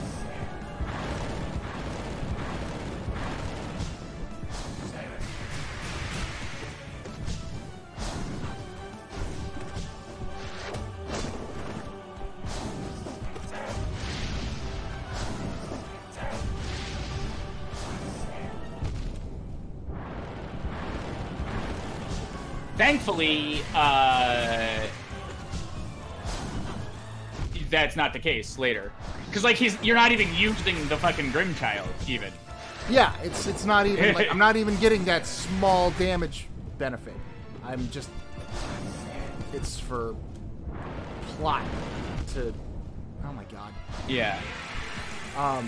Thankfully, that's not the case later. Because, like, you're not even using the fucking Grimchild, even. Yeah, it's not even, like, I'm not even getting that small damage benefit. I'm just, it's for plot to, oh my god. Yeah. I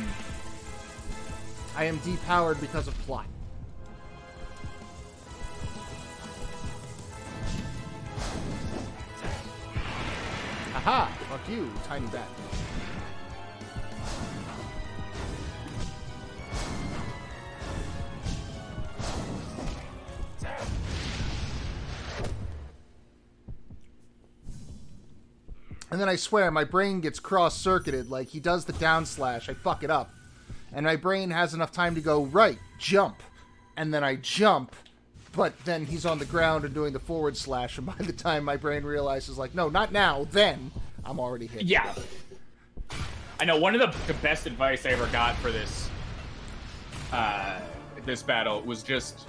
am depowered because of plot. Aha! Fuck you, tiny bat. And then I swear, my brain gets cross-circuited. Like, he does the down slash, I fuck it up. And my brain has enough time to go, right, jump. And then I jump, but then he's on the ground and doing the forward slash, and by the time my brain realizes, like, no, not now, then I'm already hit. Yeah. I know, one of the best advice I ever got for this this battle was just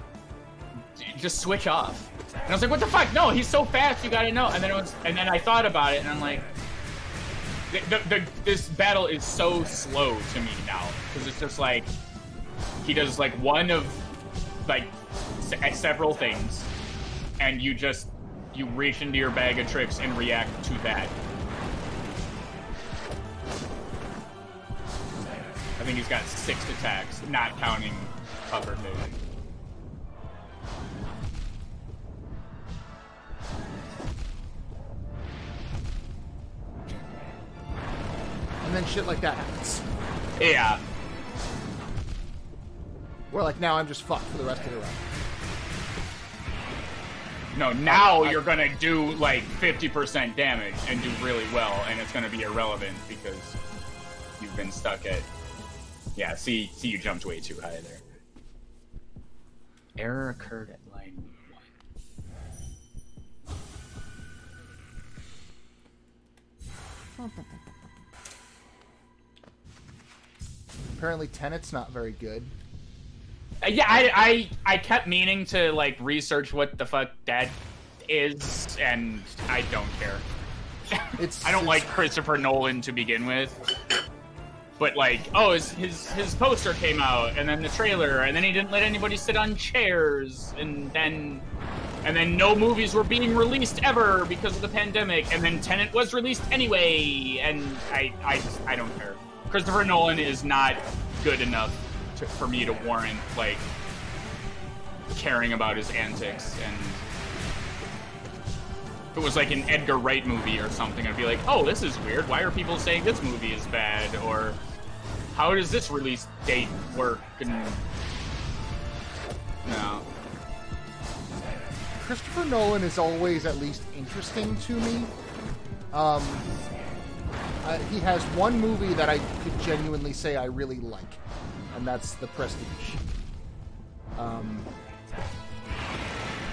switch off. And I was like, what the fuck? No, he's so fast, you gotta know. And then I thought about it, and I'm like, this battle is so slow to me now, because it's just like he does like one of like several things, and you reach into your bag of tricks and react to that. I think he's got 6 attacks, not counting pufferfish. And then shit like that happens. Yeah. Where, like, now I'm just fucked for the rest of the run. No, now you're gonna do, like, 50% damage and do really well, and it's gonna be irrelevant because you've been stuck at... Yeah, see you jumped way too high there. Error occurred at line 1. Apparently Tenet's not very good. Yeah, I kept meaning to, like, research what the fuck that is, and I don't care. It's I don't like Christopher Nolan to begin with. But like, oh, his poster came out, and then the trailer, and then he didn't let anybody sit on chairs, and then no movies were being released ever because of the pandemic, and then Tenet was released anyway, and I don't care. Christopher Nolan is not good enough for me to warrant like caring about his antics. And if it was like an Edgar Wright movie or something, I'd be like, oh, this is weird. Why are people saying this movie is bad? Or how does this release date work? And no. Christopher Nolan is always at least interesting to me. He has one movie that I could genuinely say I really like, and that's The Prestige.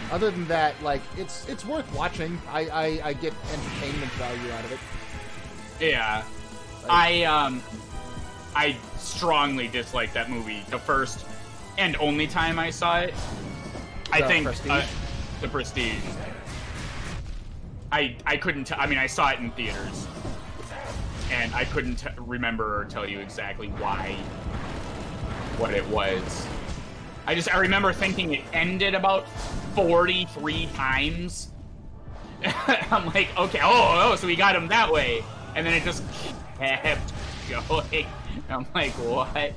Other than that, like, it's worth watching. I get entertainment value out of it. Yeah. Like, I strongly dislike that movie. The first and only time I saw it. I think Prestige? The Prestige. I couldn't. I mean, I saw it in theaters, and I couldn't remember or tell you exactly what it was. I remember thinking it ended about 43 times. I'm like, okay, so we got him that way, and then it just kept going. I'm like, what?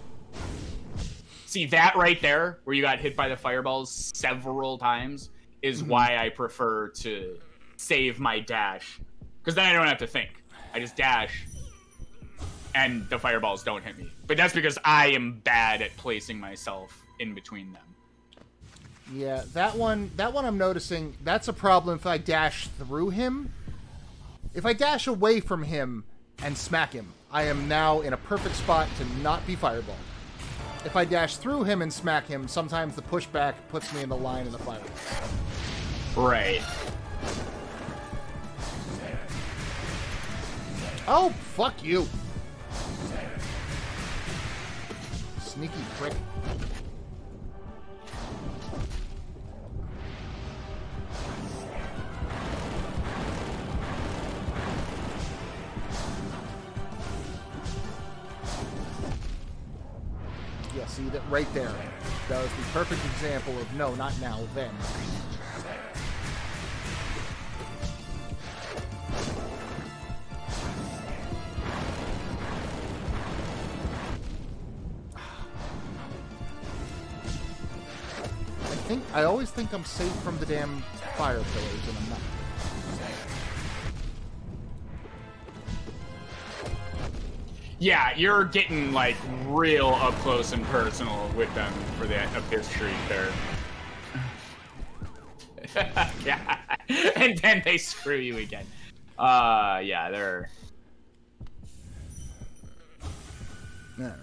See, that right there, where you got hit by the fireballs several times, is why I prefer to save my dash. Because then I don't have to think. I just dash, and the fireballs don't hit me. But that's because I am bad at placing myself in between them. Yeah, that one I'm noticing, that's a problem if I dash through him. If I dash away from him and smack him, I am now in a perfect spot to not be fireballed. If I dash through him and smack him, sometimes the pushback puts me in the line of the fireball. Right. Oh, fuck you. Sneaky prick. Yeah, see that right there. That was the perfect example of no, not now, then. I always think I'm safe from the damn fire pillars, and I'm not. Yeah, you're getting, like, real up close and personal with them for the Abyss Streak there. Yeah. And then they screw you again. Yeah, they're... Alright.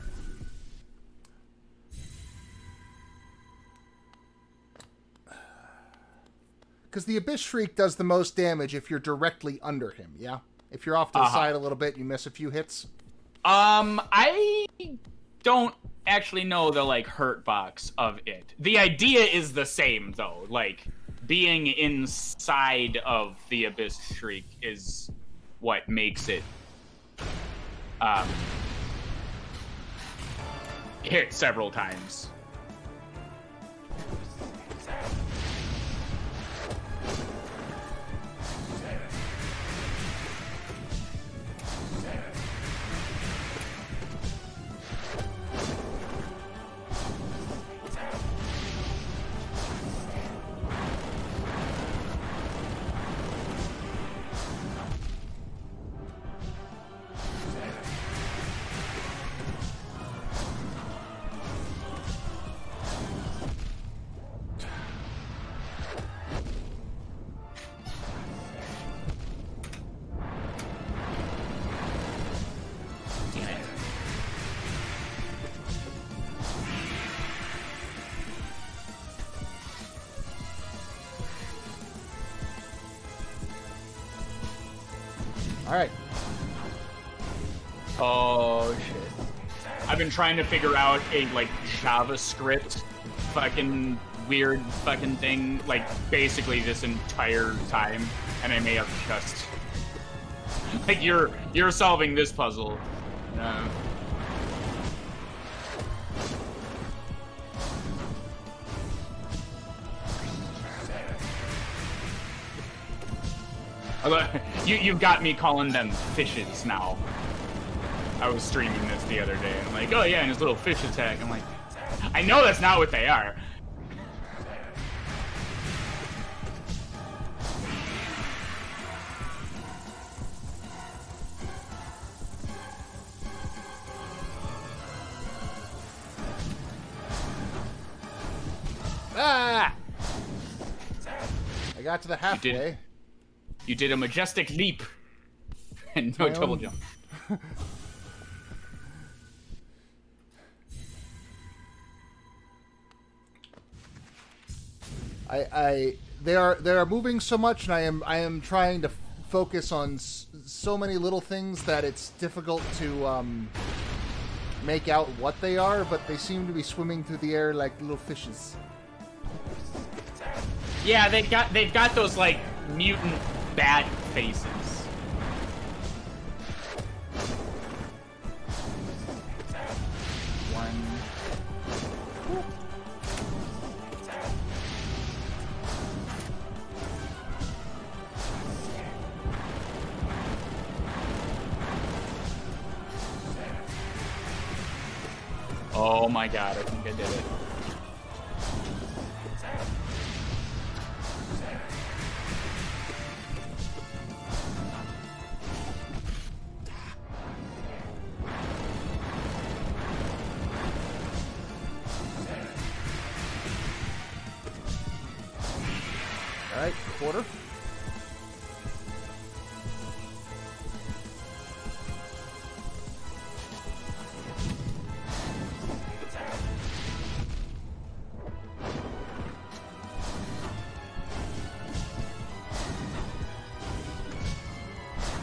Because the Abyss Shriek does the most damage if you're directly under him, yeah? If you're off to the side a little bit, you miss a few hits? I don't actually know the, like, hurt box of it. The idea is the same, though. Like, being inside of the Abyss Shriek is what makes it, hit several times. Alright. Oh, shit. I've been trying to figure out a, like, JavaScript fucking weird fucking thing, like, basically this entire time, and I may have just... Like, you're solving this puzzle. You've got me calling them fishes now. I was streaming this the other day, and I'm like, oh yeah, and his little fish attack. I'm like, I know that's not what they are. Ah! I got to the halfway. You did a majestic leap. And no double jump. They are moving so much, and I am trying to focus on so many little things that it's difficult to make out what they are, but they seem to be swimming through the air like little fishes. Yeah, they've got those like mutant bat faces. Oh my god, I think I did it. Alright, quarter.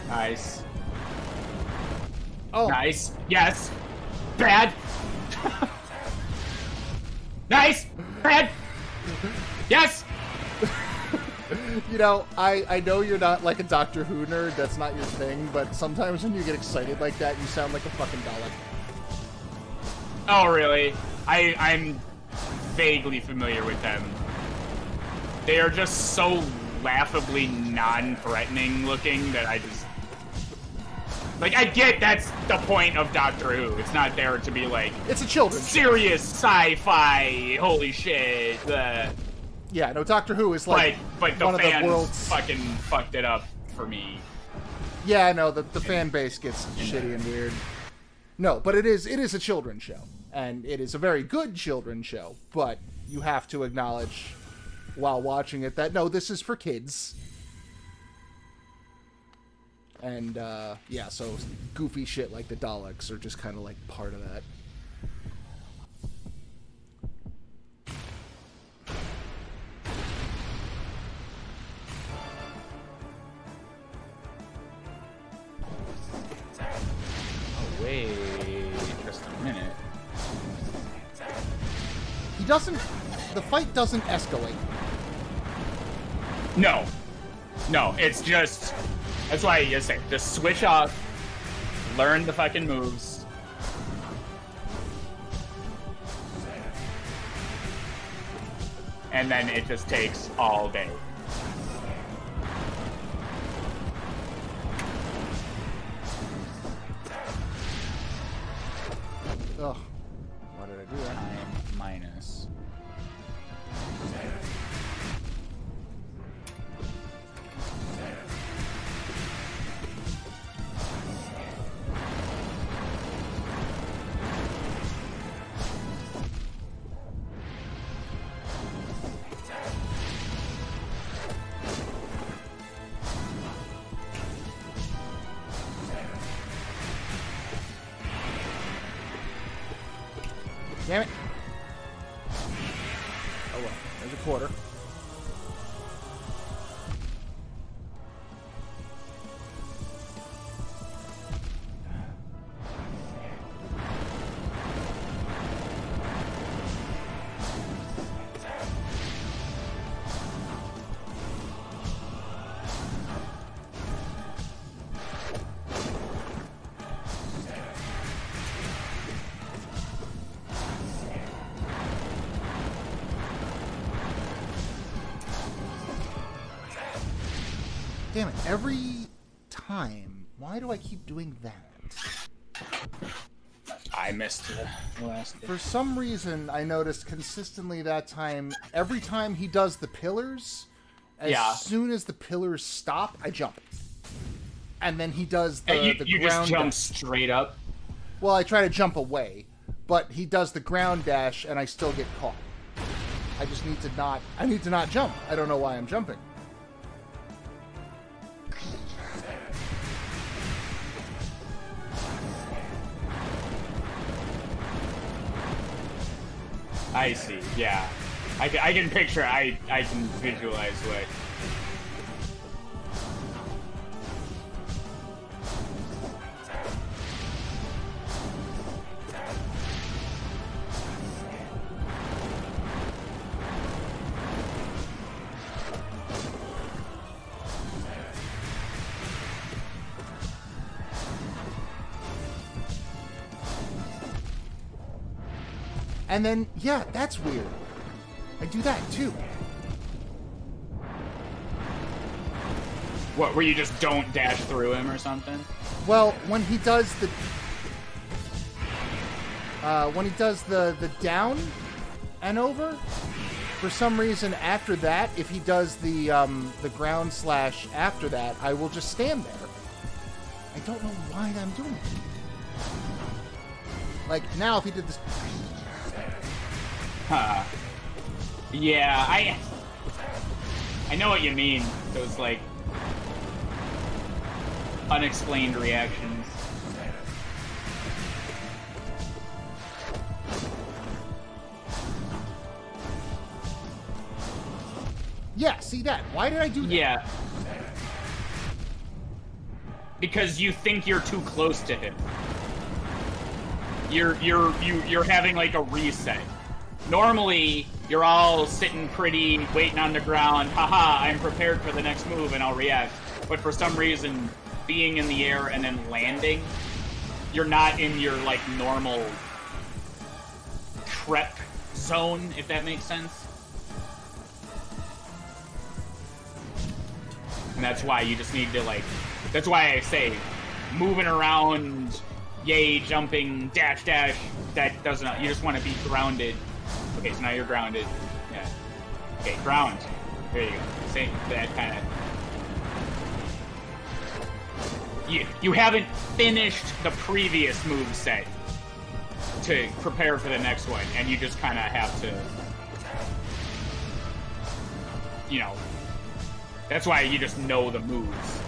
Nice. Oh. Nice. Yes. Bad. Nice. Bad. Yes. You know, I know you're not like a Doctor Who nerd, that's not your thing, but sometimes when you get excited like that, you sound like a fucking Dalek. Oh, really? I'm vaguely familiar with them. They are just so laughably non-threatening looking that I just... Like, I get that's the point of Doctor Who. It's not there to be, like... It's a children's serious sci-fi, holy shit. Yeah, no, Doctor Who is like but the one fans of the world's... fucking fucked it up for me. Yeah, no, the fan base gets shitty and weird. No, but it is a children's show. And it is a very good children's show. But you have to acknowledge while watching it that, no, this is for kids. And, yeah, so goofy shit like the Daleks are just kind of like part of that. Oh, wait just a minute. He doesn't... The fight doesn't escalate. No. No, it's just... That's why I just say, just switch off, learn the fucking moves. And then it just takes all day. Ugh. Why did I do that? Time minus. Damn it. Oh well, there's a quarter. Damn it. Every time. Why do I keep doing that? I missed the last... For some reason, I noticed consistently that time, every time he does the pillars, as soon as the pillars stop, I jump. And then he does the you ground... You just jump straight up? Well, I try to jump away, but he does the ground dash, and I still get caught. I just need to not... I need to not jump. I don't know why I'm jumping. I see, yeah. I can picture, I can visualize what... And then, yeah, that's weird. I do that, too. What, where you just don't dash through him or something? Well, when he does the... the down and over, for some reason after that, if he does the ground slash after that, I will just stand there. I don't know why I'm doing it. Like, now if he did this... Huh. Yeah, I know what you mean. Those, like, unexplained reactions. Yeah, see that? Why did I do that? Yeah. Because you think you're too close to him. You're having like a reset. Normally, you're all sitting pretty, waiting on the ground. Haha, I'm prepared for the next move and I'll react. But for some reason, being in the air and then landing, you're not in your like normal prep zone, if that makes sense. And that's why you just need to like, that's why I say moving around, yay, jumping, dash, dash, that doesn't, you just want to be grounded. Okay, so now you're grounded. Yeah. Okay, ground. There you go. Same, that kind of... You haven't finished the previous move set to prepare for the next one, and you just kind of have to... You know... That's why you just know the moves.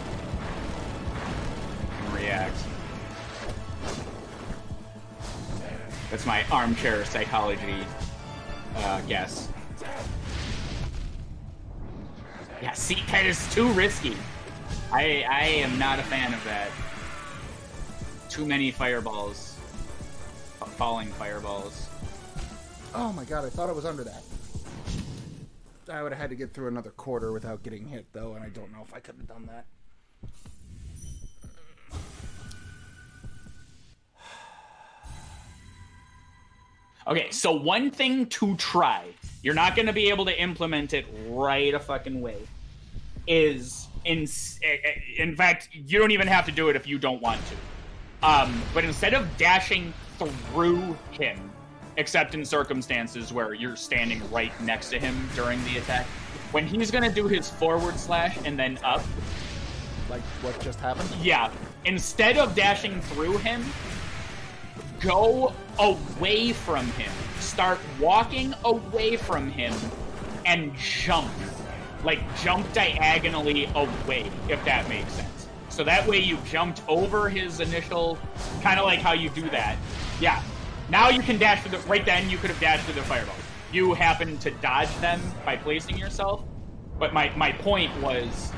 And react. That's my armchair psychology guess. Yeah, see, that is too risky. I am not a fan of that. Too many fireballs. Falling fireballs. Oh my god, I thought I was under that. I would have had to get through another quarter without getting hit, though, and I don't know if I could have done that. Okay, so one thing to try, you're not going to be able to implement it right a fucking way, is, in fact, you don't even have to do it if you don't want to. But instead of dashing through him, except in circumstances where you're standing right next to him during the attack, when he's going to do his forward slash and then up... Like what just happened? Yeah. Instead of dashing through him, go away from him. Start walking away from him and jump. Like, jump diagonally away, if that makes sense. So that way you jumped over his initial... Kind of like how you do that. Yeah. Now you can dash through the... Right then, you could have dashed through the fireballs. You happen to dodge them by placing yourself. But my point was...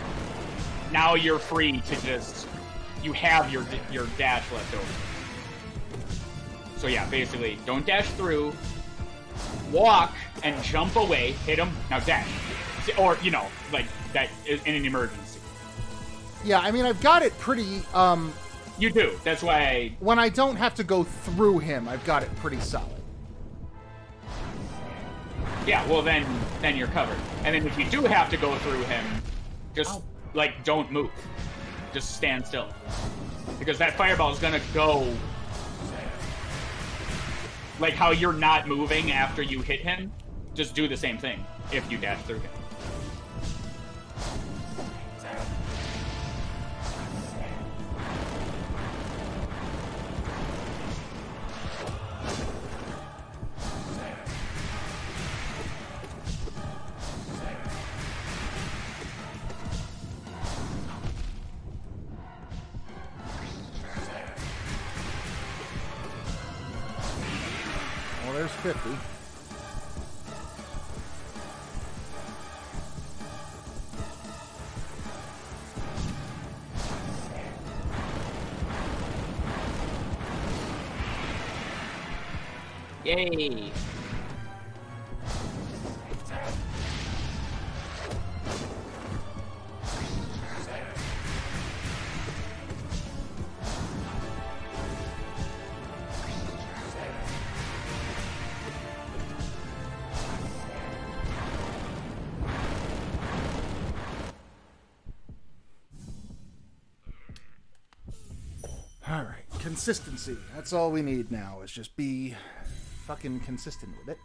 Now you're free to just... You have your dash left over. So yeah, basically, don't dash through, walk, and jump away, hit him, now dash. Or, you know, like, that is in an emergency. Yeah, I mean, I've got it pretty, You do, that's why When I don't have to go through him, I've got it pretty solid. Yeah, well then you're covered. And then if you do have to go through him, just, like, don't move. Just stand still. Because that fireball is gonna go... Like how you're not moving after you hit him, just do the same thing if you dash through him. Well, there's 50. Yay! All right, consistency. That's all we need now, is just be fucking consistent with it.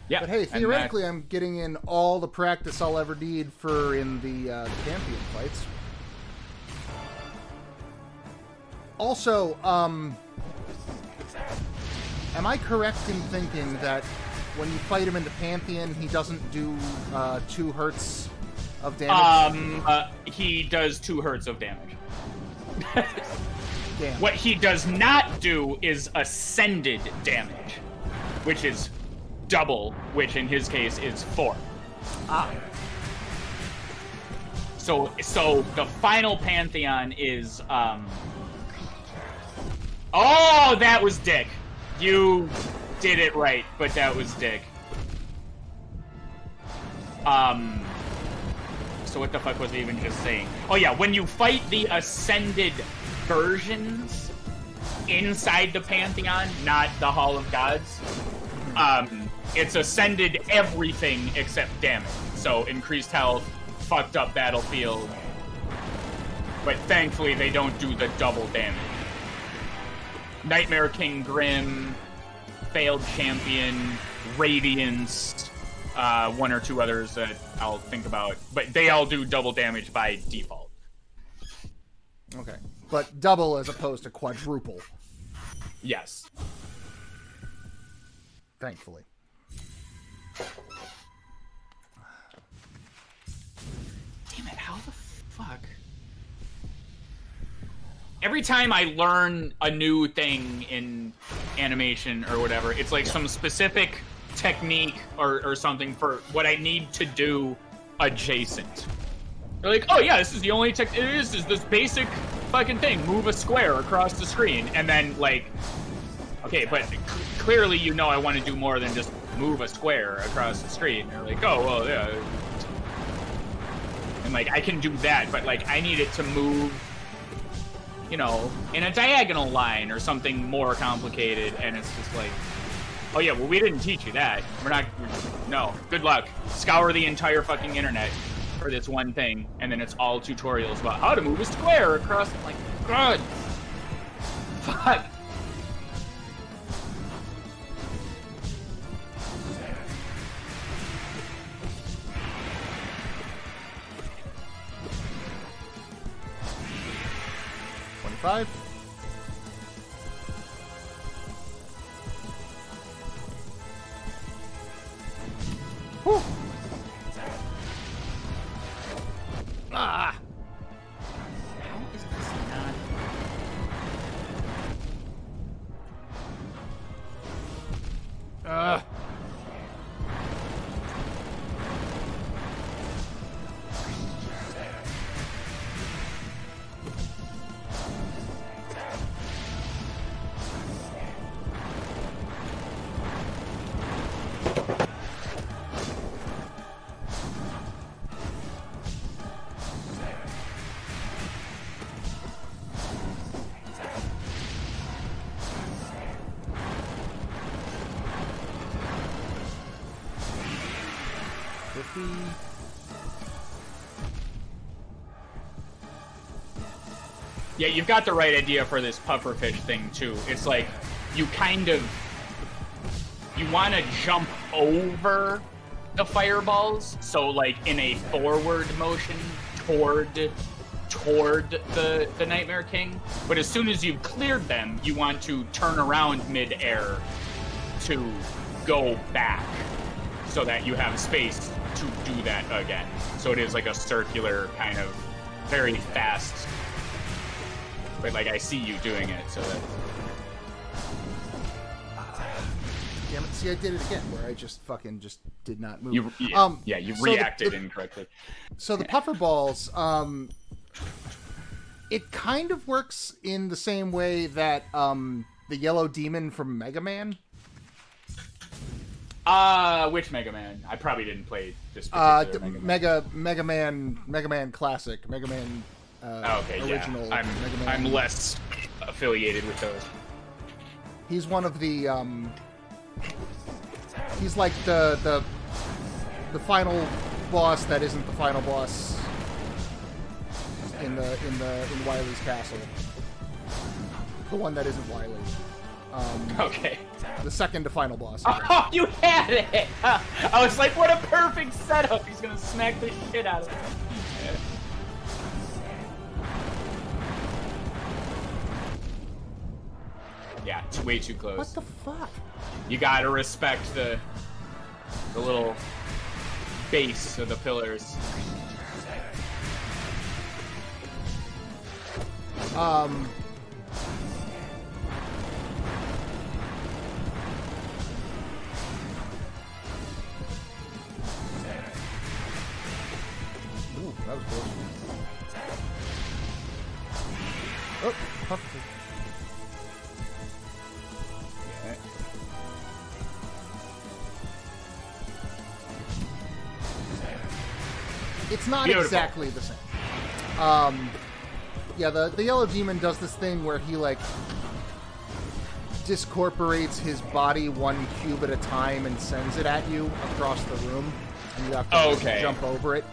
Yeah. But hey, theoretically, I'm getting in all the practice I'll ever need for in the champion fights. Also, am I correct in thinking that when you fight him in the Pantheon, he doesn't do 2 hertz of damage? He does 2 hertz of damage. Damn. What he does not do is ascended damage, which is double, which in his case is 4. Ah. So the final Pantheon is oh, that was dick. You did it right, but that was dick. So what the fuck was I even just saying? Oh yeah, when you fight the ascended versions inside the Pantheon, not the Hall of Gods, it's ascended everything except damage. So increased health, fucked up battlefield, but thankfully they don't do the double damage. Nightmare King Grim, Failed Champion, Radiance, 1 or 2 others that I'll think about, but they all do double damage by default. Okay. But double as opposed to quadruple. Yes. Thankfully. Damn it, how the fuck? Every time I learn a new thing in animation or whatever, it's like some specific technique or something for what I need to do adjacent. They're like, oh yeah, this is the only tech. It is this basic fucking thing. Move a square across the screen, and then like, okay, but clearly you know I want to do more than just move a square across the screen. They're like, oh well, yeah. And like I can do that, but like I need it to move, you know, in a diagonal line or something more complicated, and it's just like, oh yeah, well we didn't teach you that. No, good luck. Scour the entire fucking internet for this one thing, and then it's all tutorials about how to move a square across, like, God. Fuck. $25. Whew. Ah! How is this not... 50. Yeah, you've got the right idea for this pufferfish thing, too. It's like, you kind of... You want to jump over the fireballs, so, like, in a forward motion toward the Nightmare King. But as soon as you've cleared them, you want to turn around mid-air to go back, so that you have space to do that again. So it is like a circular kind of very fast... But, like, I see you doing it, so that... Damn it, see, I did it again, where I just did not move. You reacted incorrectly. So the puffer balls, it kind of works in the same way that the yellow demon from Mega Man. Which Mega Man? I probably didn't play this particular Mega Man Classic, Mega Man... original. Yeah. I'm less affiliated with those. He's one of the he's like the final boss that isn't the final boss in Wily's castle. The one that isn't Wily. Okay. The second to final boss. Oh, you had it! I was like, what a perfect setup! He's gonna smack the shit out of it. Yeah, it's way too close. What the fuck? You gotta respect the little base of the pillars. Ooh, that was close. Oh, fuck. It's not Beautiful. exactly the same. Yeah, the yellow demon does this thing where he, like, discorporates his body one cube at a time and sends it at you across the room, and you have to jump over it.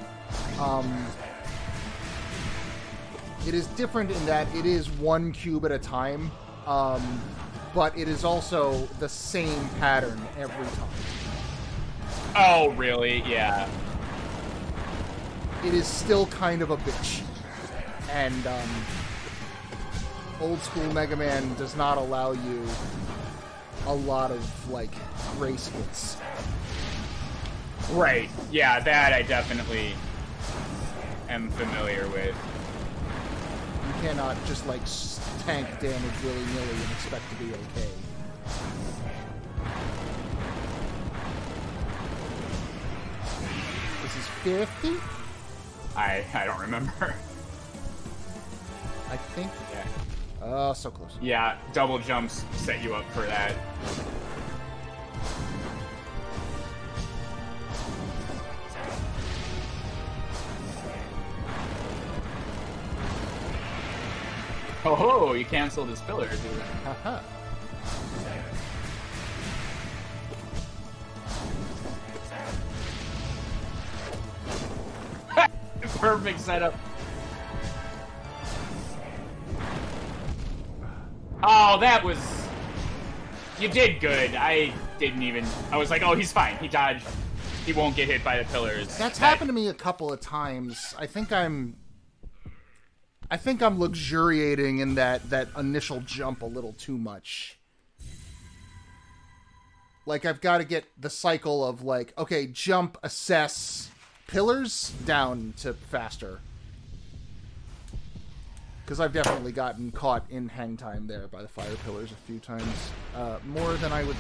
It is different in that it is one cube at a time, but it is also the same pattern every time. Oh, really? Yeah. It is still kind of a bitch. And old school Mega Man does not allow you a lot of, like, grace hits. Right. Yeah, that I definitely am familiar with. You cannot just, like, tank damage willy-nilly and expect to be okay. This is 50? I don't remember. I think. Yeah. Oh, so close. Yeah, double jumps set you up for that. Oh, you canceled his pillar, dude. Haha. Perfect setup. Oh, that was... You did good. I didn't even... I was like, oh, he's fine. He dodged. He won't get hit by the pillars. That's happened to me a couple of times. I think I'm luxuriating in that initial jump a little too much. Like, I've got to get the cycle of, like, okay, jump, assess, pillars, down to faster. Because I've definitely gotten caught in hang time there by the fire pillars a few times. More than I would...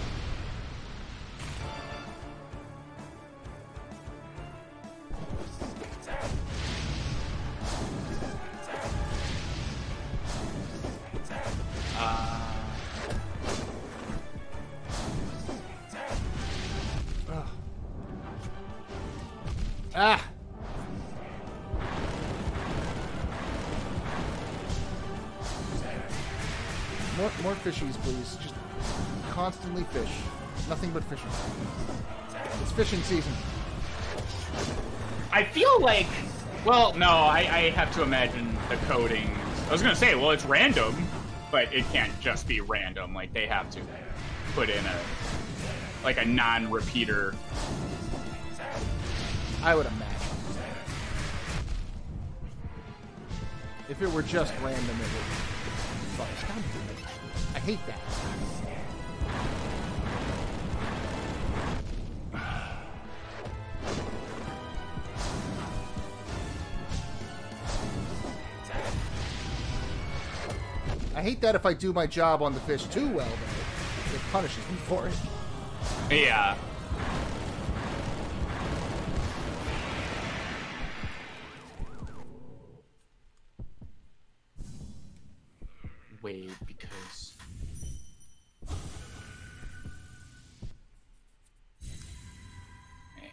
Ah! More fishies, please. Just constantly fish. Nothing but fishing. It's fishing season. I feel like, well, no, I have to imagine the coding. I was gonna say, well, it's random, but it can't just be random. Like, they have to put in a non-repeater. I would imagine. If it were just random, it would. Fuck, God damn it. I hate that. I hate that if I do my job on the fish too well, though. It punishes me for it. Yeah. Wait, because... Man.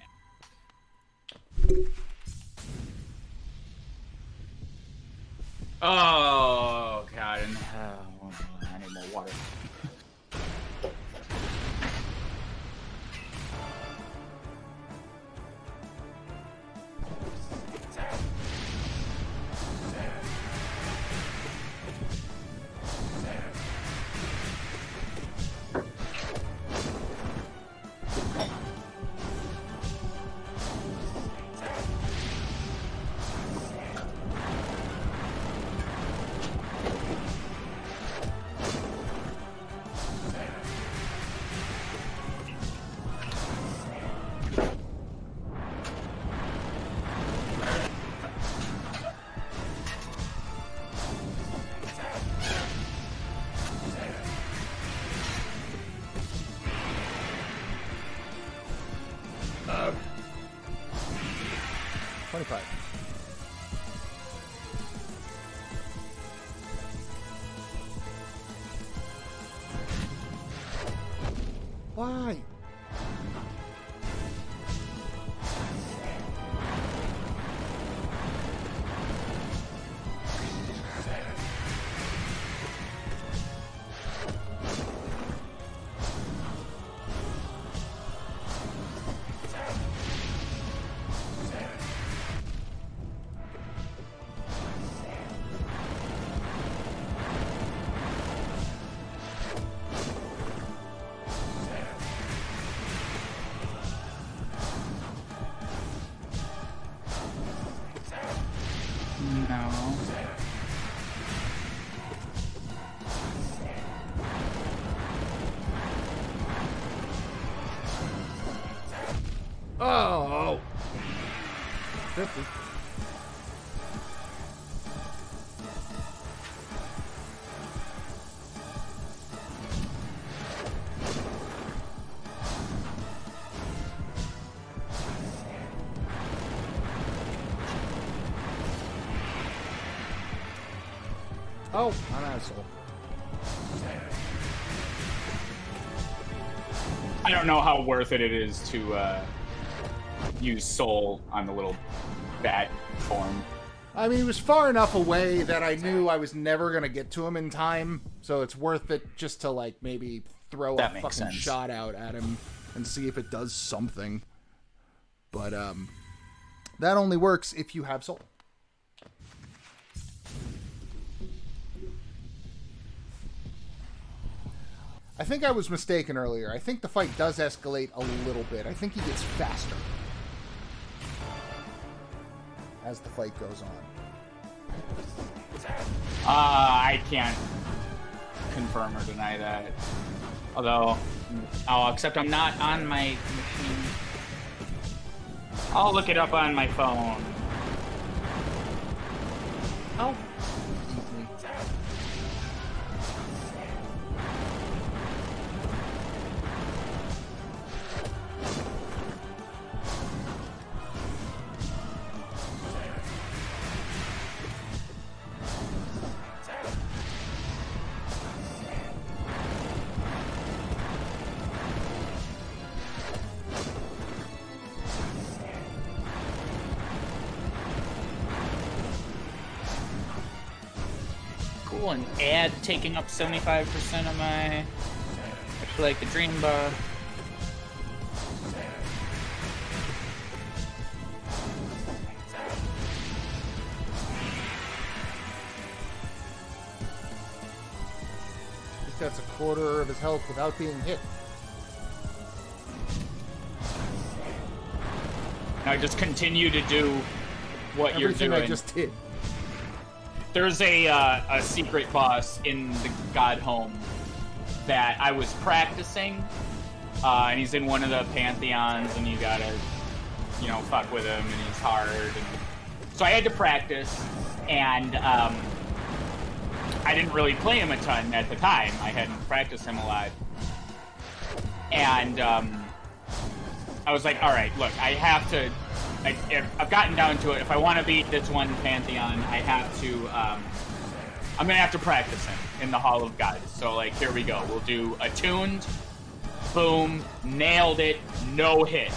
Oh, God. And, I need more water. Why? Oh! 50. Oh, I'm out of soul. I don't know how worth it is to use soul on the little bat form. I mean, he was far enough away that I knew I was never going to get to him in time, so it's worth it just to, like, maybe throw a fucking shot out at him and see if it does something. But, that only works if you have soul. I think I was mistaken earlier. I think the fight does escalate a little bit. I think he gets faster as the fight goes on. I can't confirm or deny that. Although, except I'm not on my machine. I'll look it up on my phone. Oh. And add taking up 75% of my, actually like the dream buff. that's a quarter of his health without being hit. Now just continue to do what you're doing. Everything I just did. There's a secret boss in the God Home that I was practicing, and he's in one of the pantheons, and you gotta, fuck with him, and he's hard. And so I had to practice, and I didn't really play him a ton at the time. I hadn't practiced him a lot. And I was like, all right, look, I have to... I've gotten down to it. If I want to beat this one pantheon, I have to... I'm going to have to practice him in the Hall of Gods. So, here we go. We'll do Attuned. Boom. Nailed it. No hit.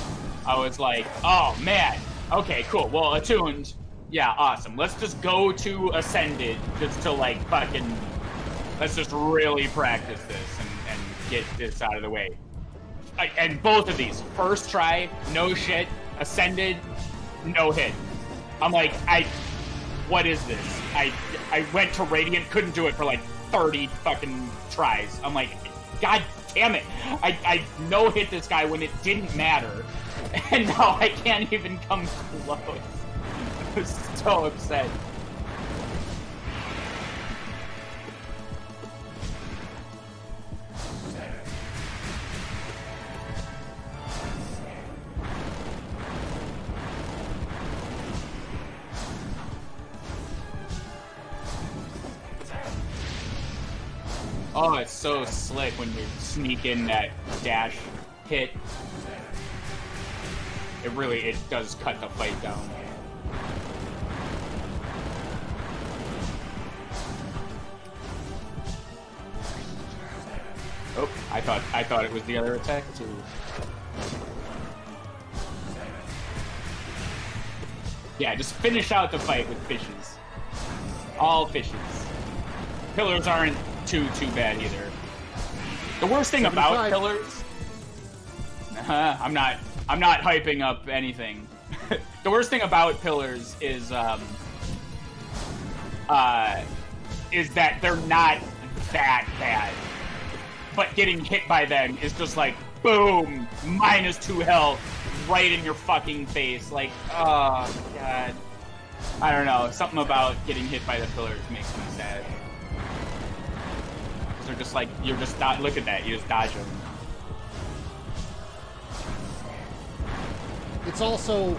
I was like, oh, man. Okay, cool. Well, Attuned... Yeah, awesome. Let's just go to Ascended just to, let's just really practice this and get this out of the way. And both of these, first try, no shit. Ascended, no hit. I'm like, what is this? I went to Radiant, couldn't do it for 30 fucking tries. I'm like, God damn it. I no hit this guy when it didn't matter. And now I can't even come close. I was so upset. Oh, it's so slick when you sneak in that dash hit. It does cut the fight down. Oh, I thought it was the other attack too. Yeah, just finish out the fight with fishes. All fishes. Pillars aren't too bad either. The worst thing about pillars, I'm not hyping up anything. The worst thing about pillars is that they're not that bad. But getting hit by them is just boom, -2 health, right in your fucking face. Oh god. I don't know. Something about getting hit by the pillars makes me sad. They're just you're just look at that, you just dodge them. It's also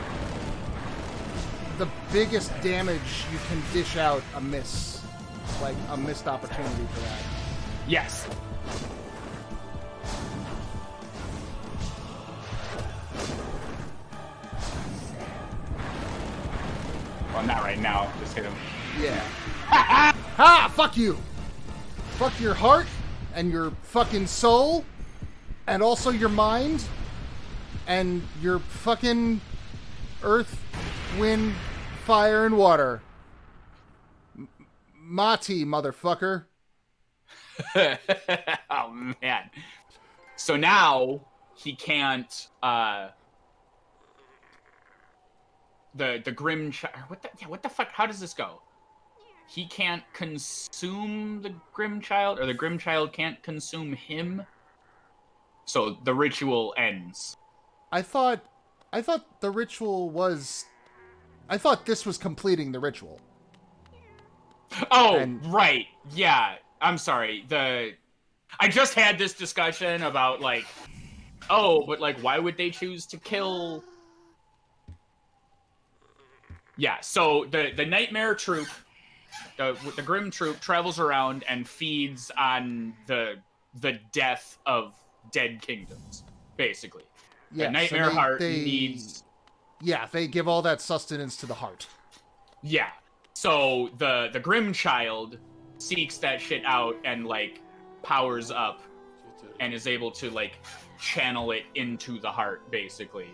the biggest damage you can dish out a miss. A missed opportunity for that. Yes. Well, not right now. Just hit him. Yeah. Ha! Fuck you! Fuck your heart, and your fucking soul, and also your mind, and your fucking earth, wind, fire, and water. Mati, motherfucker. Oh, man. So now, he can't, the Grim Child... What the fuck? How does this go? He can't consume the Grim Child, or the Grim Child can't consume him. So the ritual ends. I thought the ritual was... I thought this was completing the ritual. Oh, right. Yeah. I'm sorry. I just had this discussion about, why would they choose to kill... Yeah, so the Nightmare Troop... The Grim Troop travels around and feeds on the death of dead kingdoms, basically. Yeah, the Nightmare Heart needs... Yeah, they give all that sustenance to the heart. Yeah. So the Grim Child seeks that shit out and, powers up and is able to, channel it into the heart, basically.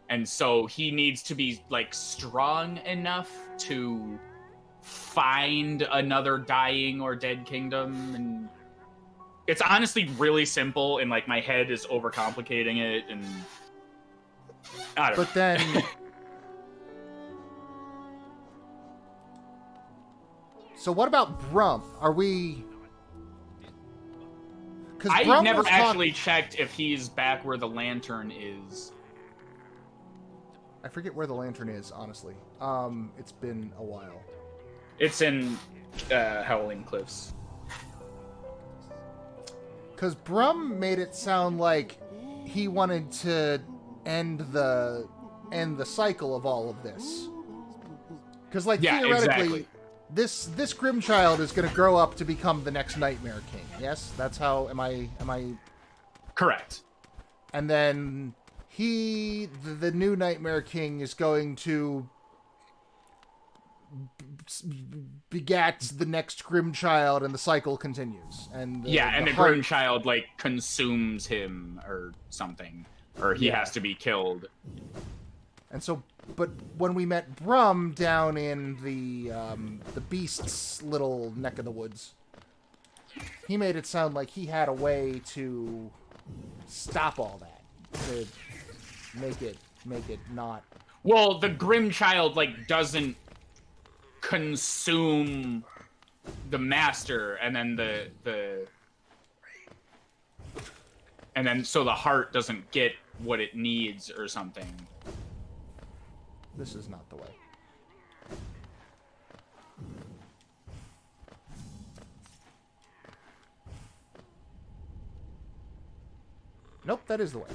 And so he needs to be, strong enough to... find another dying or dead kingdom, and it's honestly really simple, and my head is overcomplicating it, and I don't know. But then so what about Brum? Are we I never actually checked if he's back where the lantern is. I forget where the lantern is, honestly. It's been a while. It's in Howling Cliffs. Because Brum made it sound like he wanted to end the cycle of all of this. Because, like, theoretically, this Grimchild is going to grow up to become the next Nightmare King. Yes, that's how. Am I? Correct. And then the new Nightmare King, is going to begat the next Grimchild, and the cycle continues. And the Grimchild like consumes him or something, or he has to be killed. And so, but when we met Brum down in the Beast's little neck of the woods, he made it sound like he had a way to stop all that, to make it not. Well, the Grimchild like doesn't consume the master, and then so the heart doesn't get what it needs or something. This is not the way. Nope, that is the way.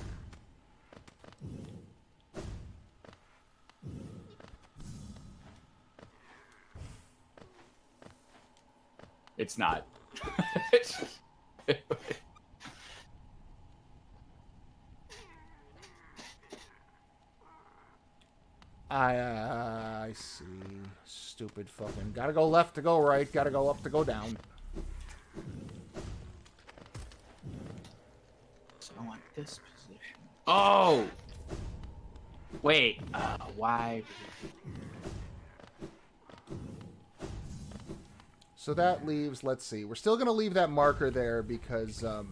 It's not. I see. Stupid fucking. Gotta go left to go right. Gotta go up to go down. So I want this position. Oh! Wait. Why? So that leaves, let's see. We're still gonna leave that marker there because, oh,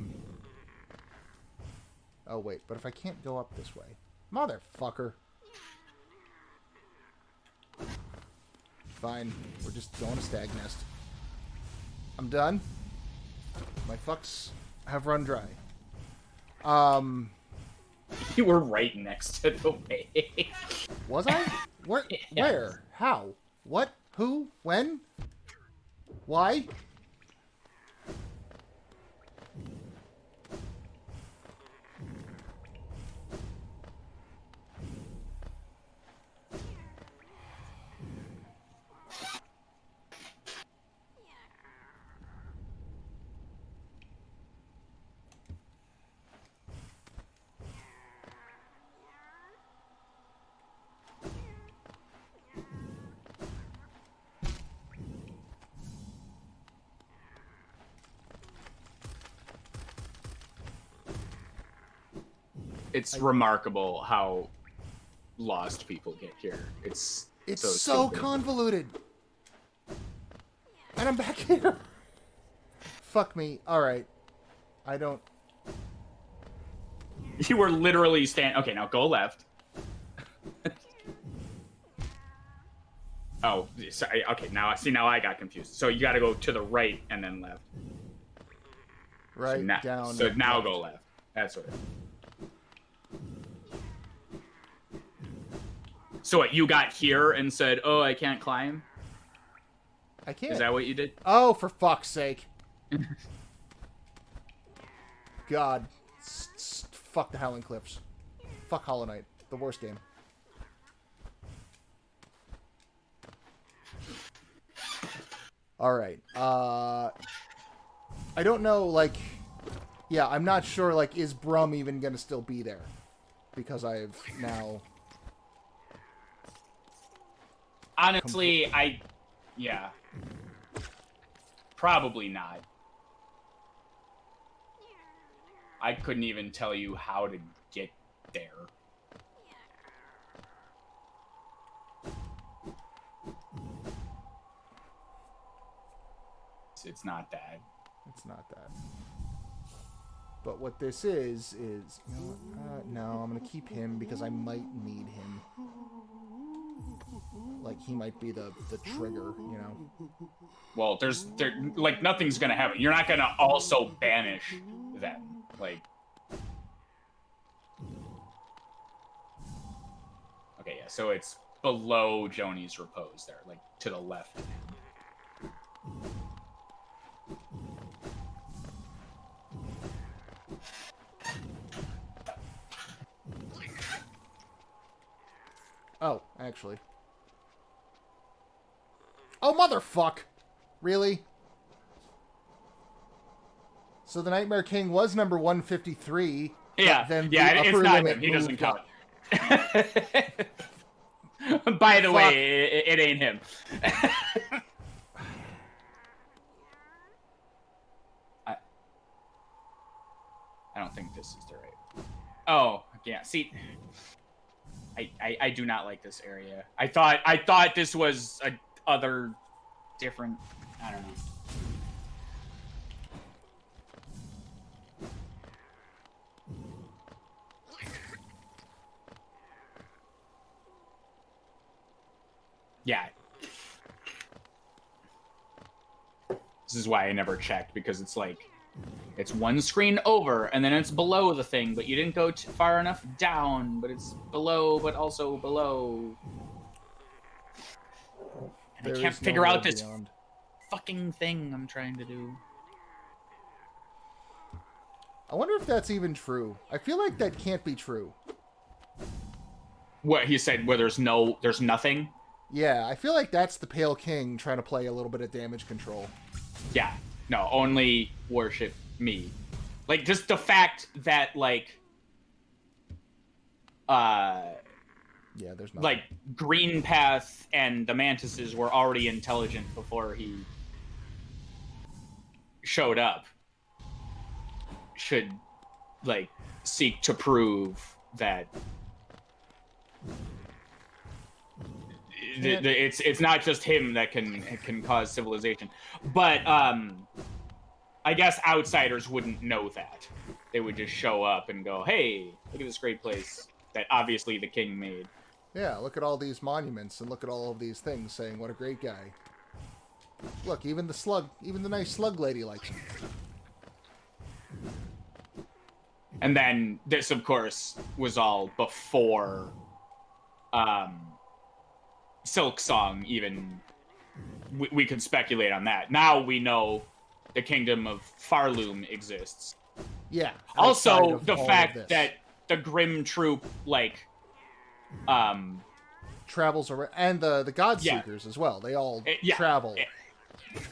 wait. But if I can't go up this way. Motherfucker. Fine. We're just going to Stag Nest. I'm done. My fucks have run dry. You were right next to the way. Was I? Where? Yes. Where? How? What? Who? When? Why? It's remarkable how lost people get here. It's so convoluted. And I'm back here. Fuck me. Alright. I don't... You were literally standing... Okay, now go left. Oh, sorry. Okay, now I got confused. So you gotta go to the right and then left. Right, so down. So now go left. That's what it is. So what, you got here and said, oh, I can't climb? I can't. Is that what you did? Oh, for fuck's sake. God. Fuck the Howling Cliffs. Fuck Hollow Knight. The worst game. Alright. I don't know, like... Yeah, I'm not sure, like, is Brum even gonna still be there? Because I've now... Honestly, yeah. Probably not. I couldn't even tell you how to get there. It's not that. It's not that. But what this is... You know what? No, I'm gonna keep him because I might need him. Like, he might be the trigger, you know? Well, like, nothing's gonna happen. You're not gonna also banish them. Like, okay, yeah. So it's below Joni's repose there, like to the left. Oh, actually. Oh, motherfuck! Really? So the Nightmare King was number 153. Yeah, then yeah, it's not him. He doesn't count. By the way, it ain't him. I don't think this is the right. Oh, yeah. See, I do not like this area. I thought this was a other different. I don't know. Yeah. This is why I never checked, because it's like, it's one screen over, and then it's below the thing, but you didn't go far enough down, but it's below, but also below. And I can't figure out this fucking thing I'm trying to do. I wonder if that's even true. I feel like that can't be true. What, he said where there's nothing? Yeah, I feel like that's the Pale King trying to play a little bit of damage control. Yeah. No, only worship me. Like, just the fact that, like, yeah, there's nothing. Like, Green Path and the Mantises were already intelligent before he showed up. Should, like, seek to prove that it's not just him that can cause civilization. But I guess outsiders wouldn't know that. They would just show up and go, "Hey, look at this great place that obviously the king made." Yeah, look at all these monuments and look at all of these things saying what a great guy. Look, even the nice slug lady likes him. And then this, of course, was all before Silk Song even. We could speculate on that. Now we know the kingdom of Farloom exists. Yeah. Also, the fact that the Grim Troop, like, travels around, and the Godseekers as well. They all travel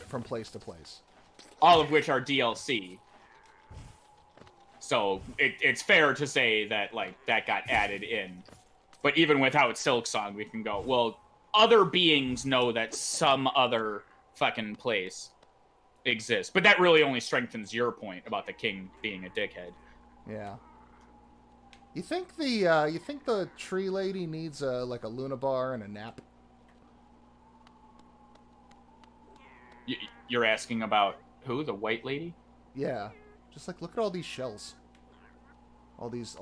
from place to place. All of which are DLC. So it's fair to say that, like, that got added in. But even without Silk Song, we can go, well, other beings know that some other fucking place exists. But that really only strengthens your point about the king being a dickhead. Yeah. You think the tree lady needs like a Luna bar and a nap? You're asking about who? The white lady? Yeah. Just like, look at all these shells. All these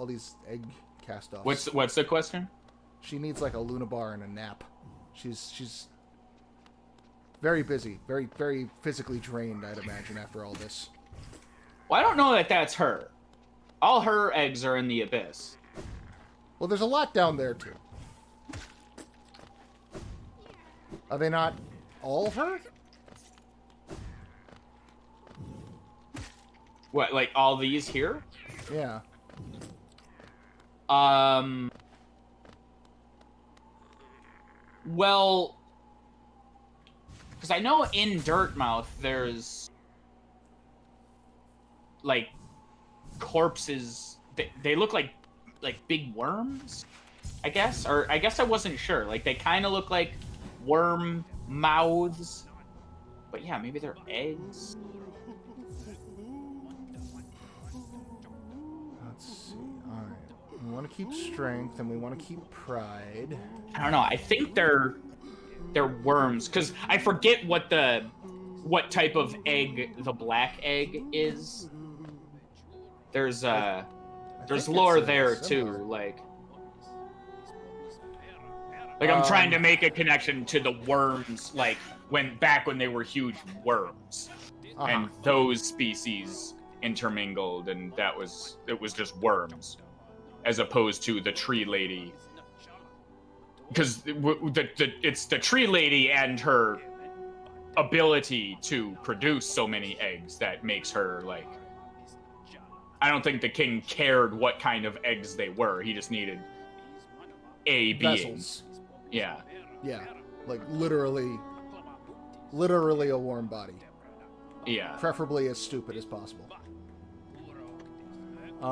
egg cast-offs. What's the question? She needs like a Luna bar and a nap. She's very busy, very, very physically drained, I'd imagine, after all this. Well, I don't know that that's her. All her eggs are in the abyss. Well, there's a lot down there, too. Are they not all her? What, like all these here? Yeah. Well, because I know in Dirtmouth there's like corpses. They look like big worms, I guess, or I guess I wasn't sure. Like they kind of look like worm mouths, but yeah, maybe they're eggs. Let's see. All right. We want to keep strength and we want to keep pride. I don't know. I think they're worms because I forget what type of egg the black egg is. There's lore there similar. too, like I'm trying to make a connection to the worms, like back when they were huge worms, and those species intermingled, and it was just worms, as opposed to the tree lady. Because it's the tree lady and her ability to produce so many eggs that makes her, like... I don't think the king cared what kind of eggs they were. He just needed a being. Vessels. Yeah. Yeah. Like, literally a warm body. Yeah. Preferably as stupid as possible. I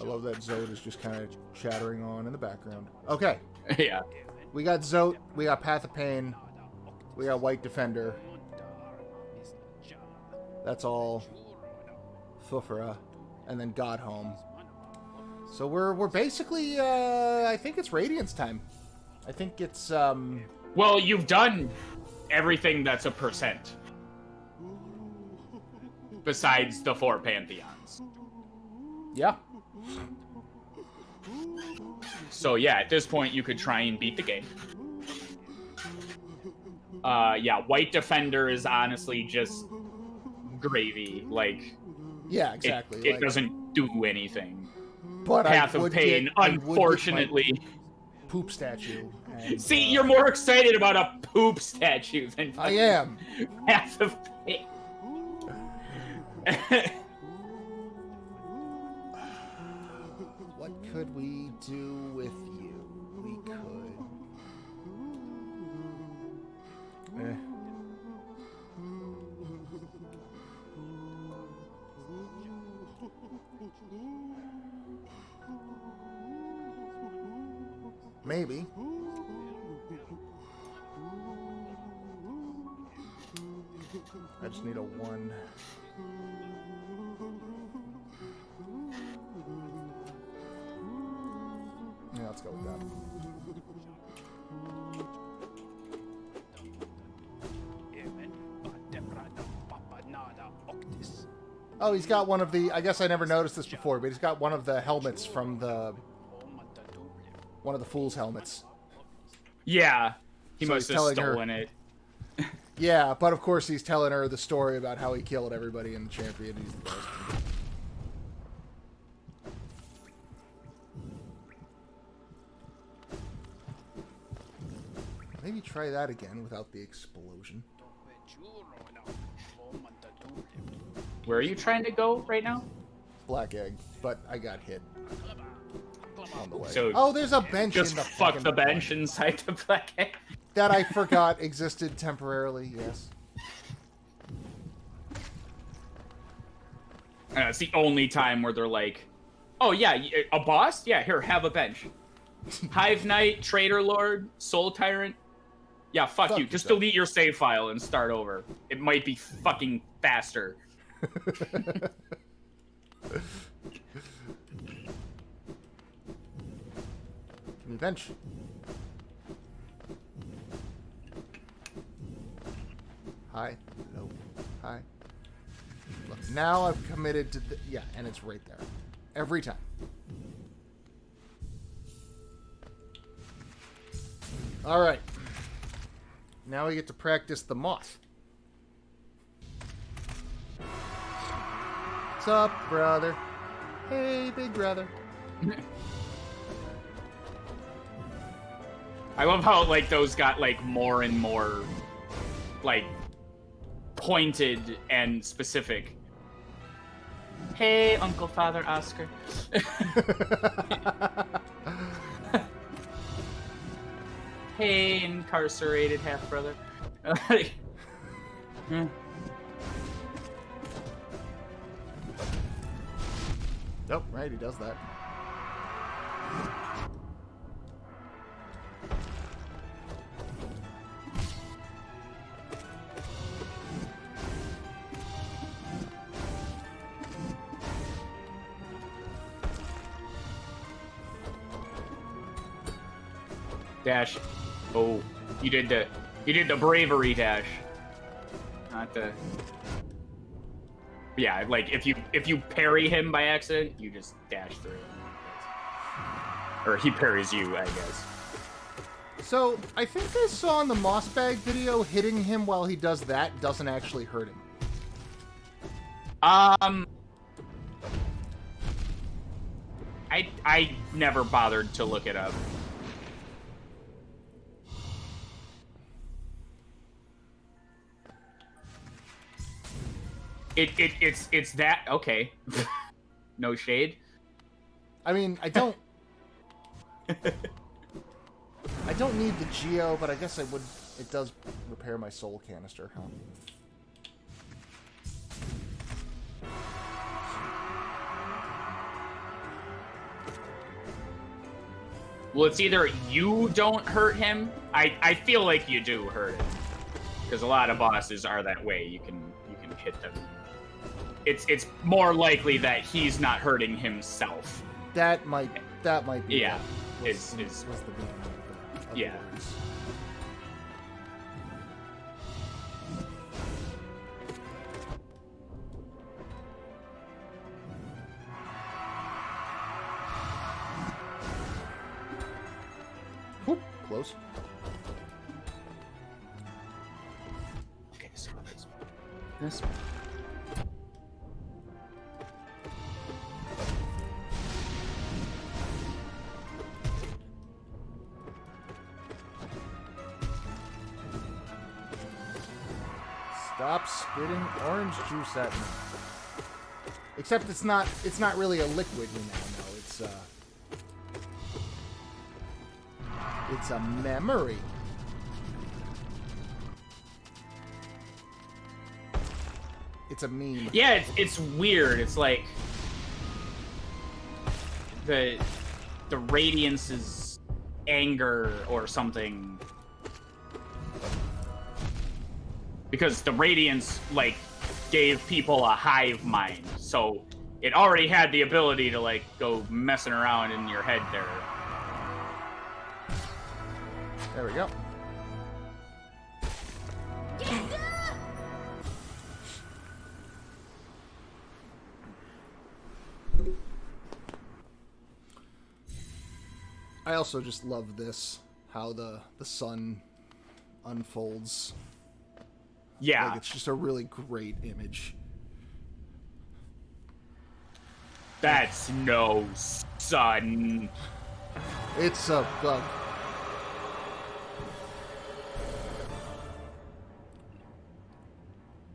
love that Zote is just kind of chattering on in the background. Okay. Yeah. We got Zote, we got Path of Pain, we got White Defender. That's all. Fufra. And then Godhome. So we're basically, I think it's Radiance time. I think it's, Well, you've done everything that's a percent. Besides the 4 Pantheons. Yeah. So yeah, at this point you could try and beat the game. Yeah, White Defender is honestly just gravy. Like, Yeah, exactly. It doesn't do anything. But Path of Pain, unfortunately. Poop statue. And, See, you're more excited about a poop statue than I am. Path of Pain. What could we do with you? We could. Maybe. I just need a 1. Yeah, let's go with that. Oh, he's got one of the... I guess I never noticed this before, but he's got one of the helmets from the... One of the Fool's helmets. Yeah. He So must he's have telling her- stolen it. Yeah, but of course he's telling her the story about how he killed everybody in the champion. He's the best. Maybe try that again without the explosion. Where are you trying to go right now? Black egg, but I got hit on the way. So oh, there's a bench just in the fuck fucking the bench inside the black egg. that I forgot existed temporarily. Yes. It's the only time where they're like, oh yeah, a boss? Yeah, here, have a bench. Hive Knight, Traitor Lord, Soul Tyrant. Yeah, fuck you. Just yourself. delete your save file and start over. It might be fucking faster. Give me bench. High, low, high. Look, now I've committed to the... Yeah, and it's right there. Every time. Alright. Now we get to practice the moth. What's up, brother? Hey, big brother. I love how, like, those got, like, more and more, like, pointed and specific. Hey, Uncle Father Oscar. Hey, incarcerated half-brother. Nope, right, he does that. Dash. Oh, you did the bravery dash. Not the... Yeah, like, if you parry him by accident, you just dash through. Or he parries you, I guess. So, I think I saw in the moss bag video, hitting him while he does that doesn't actually hurt him. I never bothered to look it up. It's that okay. No shade. I mean, I don't need the Geo, but I guess I would. It does repair my soul canister. Huh? Well, it's either you don't hurt him. I feel like you do hurt him, because a lot of bosses are that way. You can hit them. It's more likely that he's not hurting himself. That might be. Yeah. Was the meaning of the Yeah. words. Whoop, close. Okay, so this one. Stop spitting orange juice at me. Except it's not really a liquid, you know. It's a memory. It's a meme. Yeah, it's weird. It's like the radiance is anger or something. Because the radiance, like, gave people a hive mind, so it already had the ability to, like, go messing around in your head there. There we go. I also just love this, how the sun unfolds. Yeah. Like, it's just a really great image. That's no sun. It's a bug.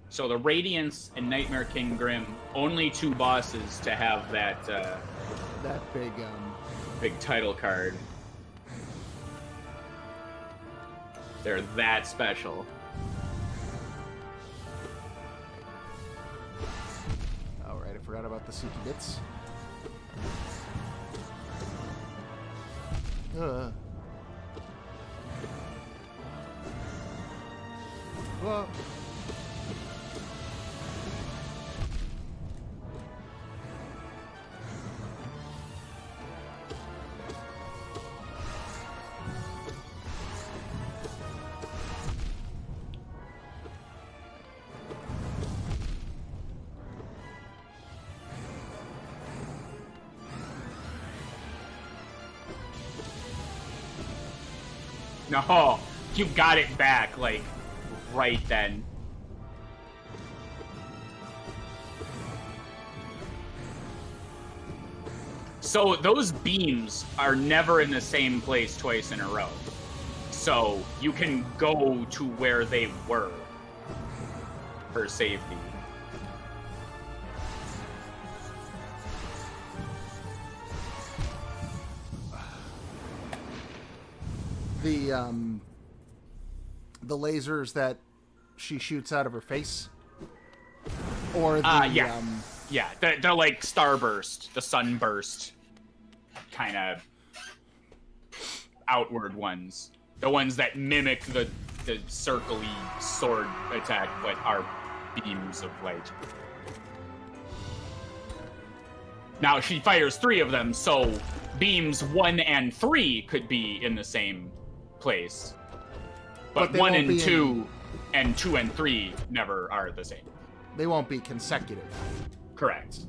So the Radiance and Nightmare King Grim, only two bosses to have that That big title card. They're that special. Alright, I forgot about the Suki bits. Whoa. No, you got it back, like, right then. So those beams are never in the same place twice in a row. So you can go to where they were for safety. The lasers that she shoots out of her face, or the yeah, they're like starburst, the sunburst kind of outward ones, the ones that mimic the circly sword attack but are beams of light. Now she fires 3 of them, so beams 1 and 3 could be in the same place. But 1 and 2 and 2 and 3 never are the same. They won't be consecutive. Correct.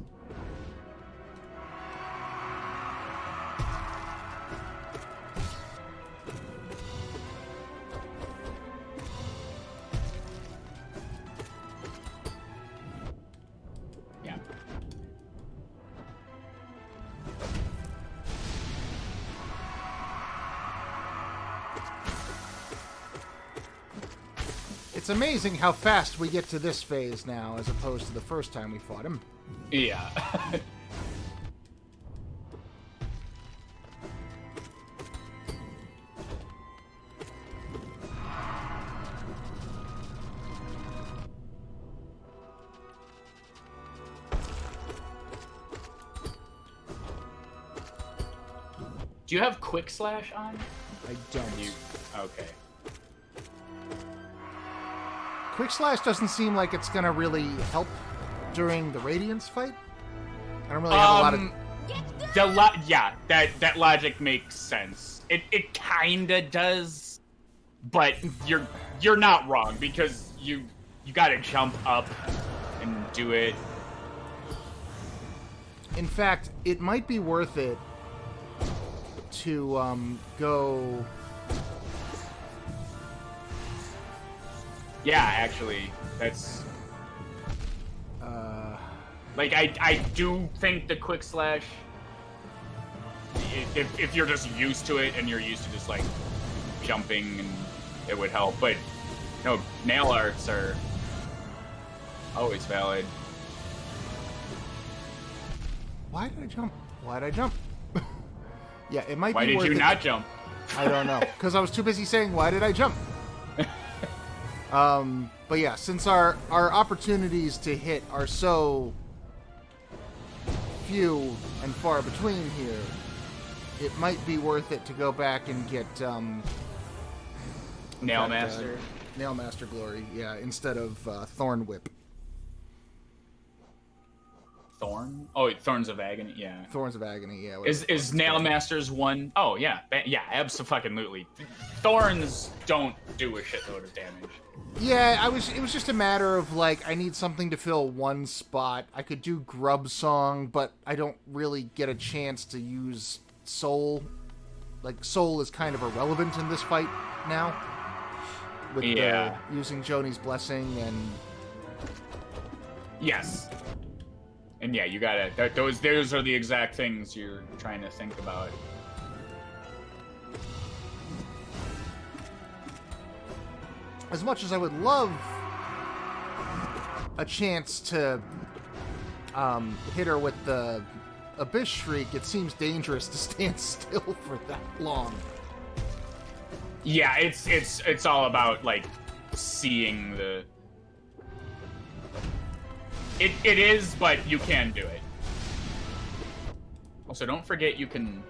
It's amazing how fast we get to this phase now, as opposed to the first time we fought him. Yeah. Do you have Quick Slash on? I don't. Okay. Quick Slash doesn't seem like it's gonna really help during the Radiance fight. I don't really have a lot of... Yeah, that logic makes sense. It kinda does, but you're not wrong, because you gotta jump up and do it. In fact, it might be worth it to go... Yeah, actually, that's... Like, I do think the Quick Slash, if you're just used to it and you're used to just, like, jumping, and it would help. But, no, nail arts are always valid. Why did I jump? Why did I jump? Yeah, it might Why be did worth you it. not jump? I don't know. Because I was too busy saying, why did I jump? But yeah, since our opportunities to hit are so few and far between here, it might be worth it to go back and get Nail Master. Nail Master Glory, yeah, instead of Thorn Whip. Thorn? Oh, Thorns of Agony, yeah. Thorns of Agony, yeah. Is Nail Master's one? Oh, yeah. Yeah, absolutely. Thorns don't do a shitload of damage. Yeah, it was just a matter of, like, I need something to fill one spot. I could do Grub Song, but I don't really get a chance to use Soul. Like, Soul is kind of irrelevant in this fight now. With using Joni's Blessing and... Yes. And yeah, you gotta... Those are the exact things you're trying to think about. As much as I would love a chance to hit her with the Abyss Shriek, it seems dangerous to stand still for that long. Yeah, it's all about, like, seeing the... It is, but you can do it. Also, don't forget you can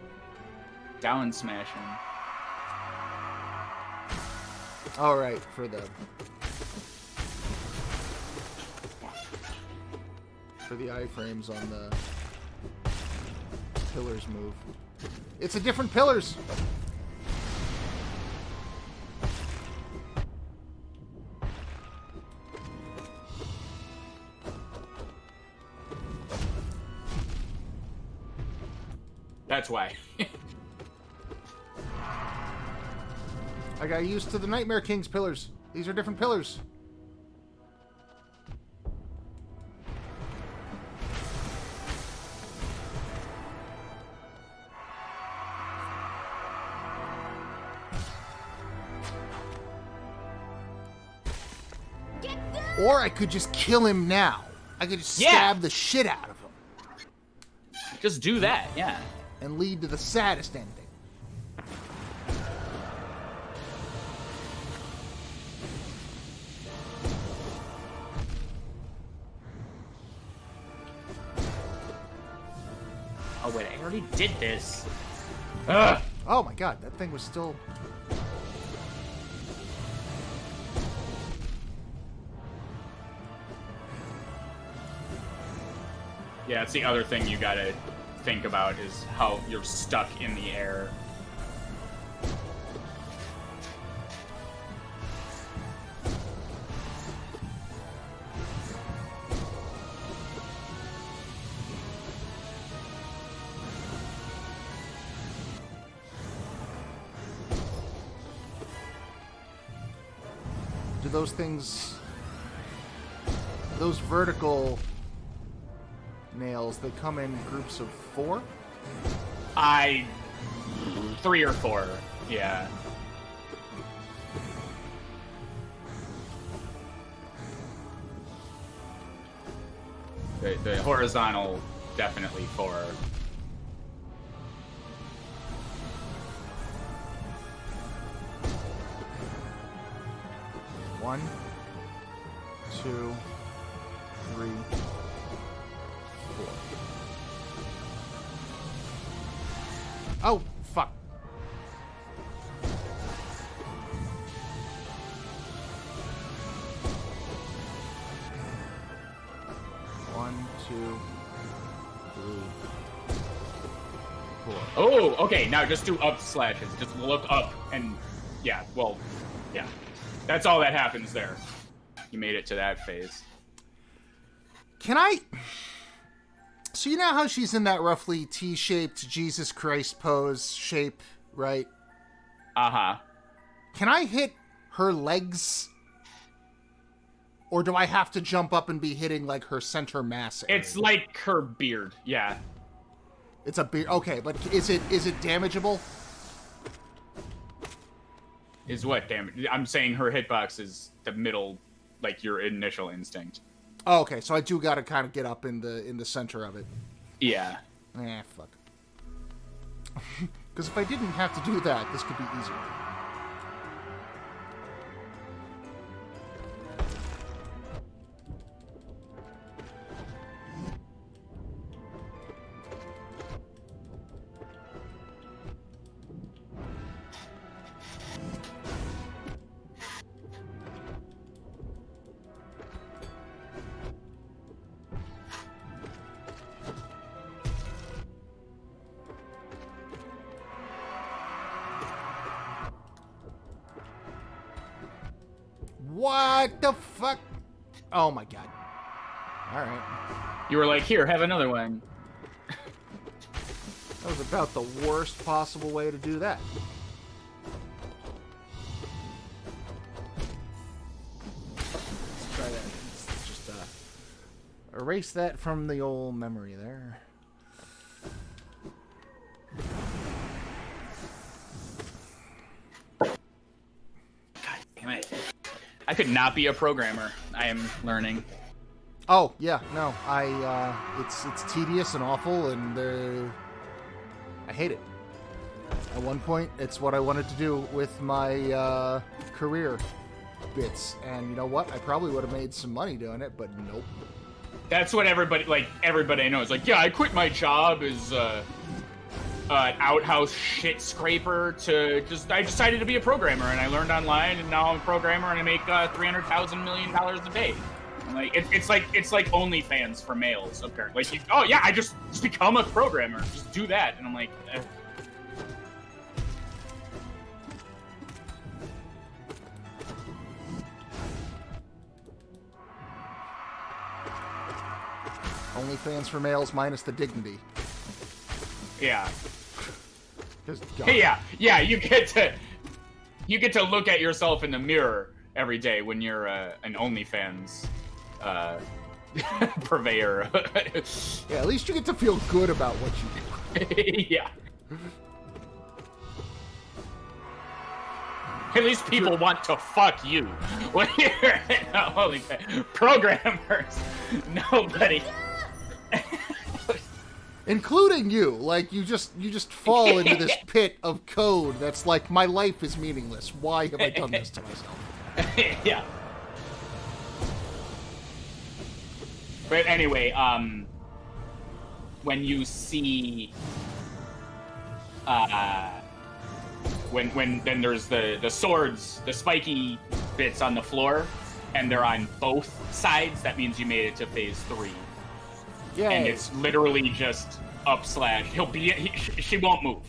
down smash him. All right, for the iframes on the pillars move. It's a different pillars. That's why. I got used to the Nightmare King's pillars. These are different pillars. Or I could just kill him now. I could just stab the shit out of him. Just do that, yeah. And lead to the saddest ending. Oh wait, I already did this. Ugh. Oh my god, that thing was still... Yeah, it's the other thing you gotta think about is how you're stuck in the air. Do those things... Those vertical... nails, they come in groups of 4? 3 or 4, yeah. The horizontal, definitely 4. One, 2, 3, 4. Oh, fuck. One, 2, 3, 4. Oh, okay. Now just do up slashes. Just look up and yeah. Well, yeah. That's all that happens there. You made it to that phase. Can I? So you know how she's in that roughly T-shaped Jesus Christ pose shape, right? Uh-huh. Can I hit her legs? Or do I have to jump up and be hitting, like, her center mass area? It's like her beard, yeah. It's a beard. Okay, but is it damageable? Is what damage? I'm saying her hitbox is the middle, like your initial instinct. Oh, okay, so I do gotta kind of get up in the center of it. Yeah. Fuck. Because if I didn't have to do that, this could be easier. What the fuck? Oh my god. Alright. You were like, here, have another one. That was about the worst possible way to do that. Let's try that. Let's just erase that from the old memory there. God damn it. I could not be a programmer. I am learning. Oh yeah, no, it's tedious and awful, and I hate it. At one point, it's what I wanted to do with my career bits, and you know what? I probably would have made some money doing it, but nope. That's what everybody I know is like, yeah, I quit my job as an outhouse shit scraper I decided to be a programmer, and I learned online, and now I'm a programmer, and I make $300,000 million a day. And like it's like OnlyFans for males, apparently. Like, oh yeah, I just become a programmer, just do that, and I'm like. OnlyFans for males minus the dignity. Yeah. God. Yeah, you get to look at yourself in the mirror every day when you're an OnlyFans purveyor. Yeah, at least you get to feel good about what you do. Yeah. At least people want to fuck you when you're an OnlyFans. Programmers, nobody. Including you. Like, you just fall into this pit of code that's like, my life is meaningless. Why have I done this to myself? Yeah. But anyway, when you see, when then there's the swords, the spiky bits on the floor, and they're on both sides, that means you made it to phase 3. Yeah. And it's literally just up slash. She won't move.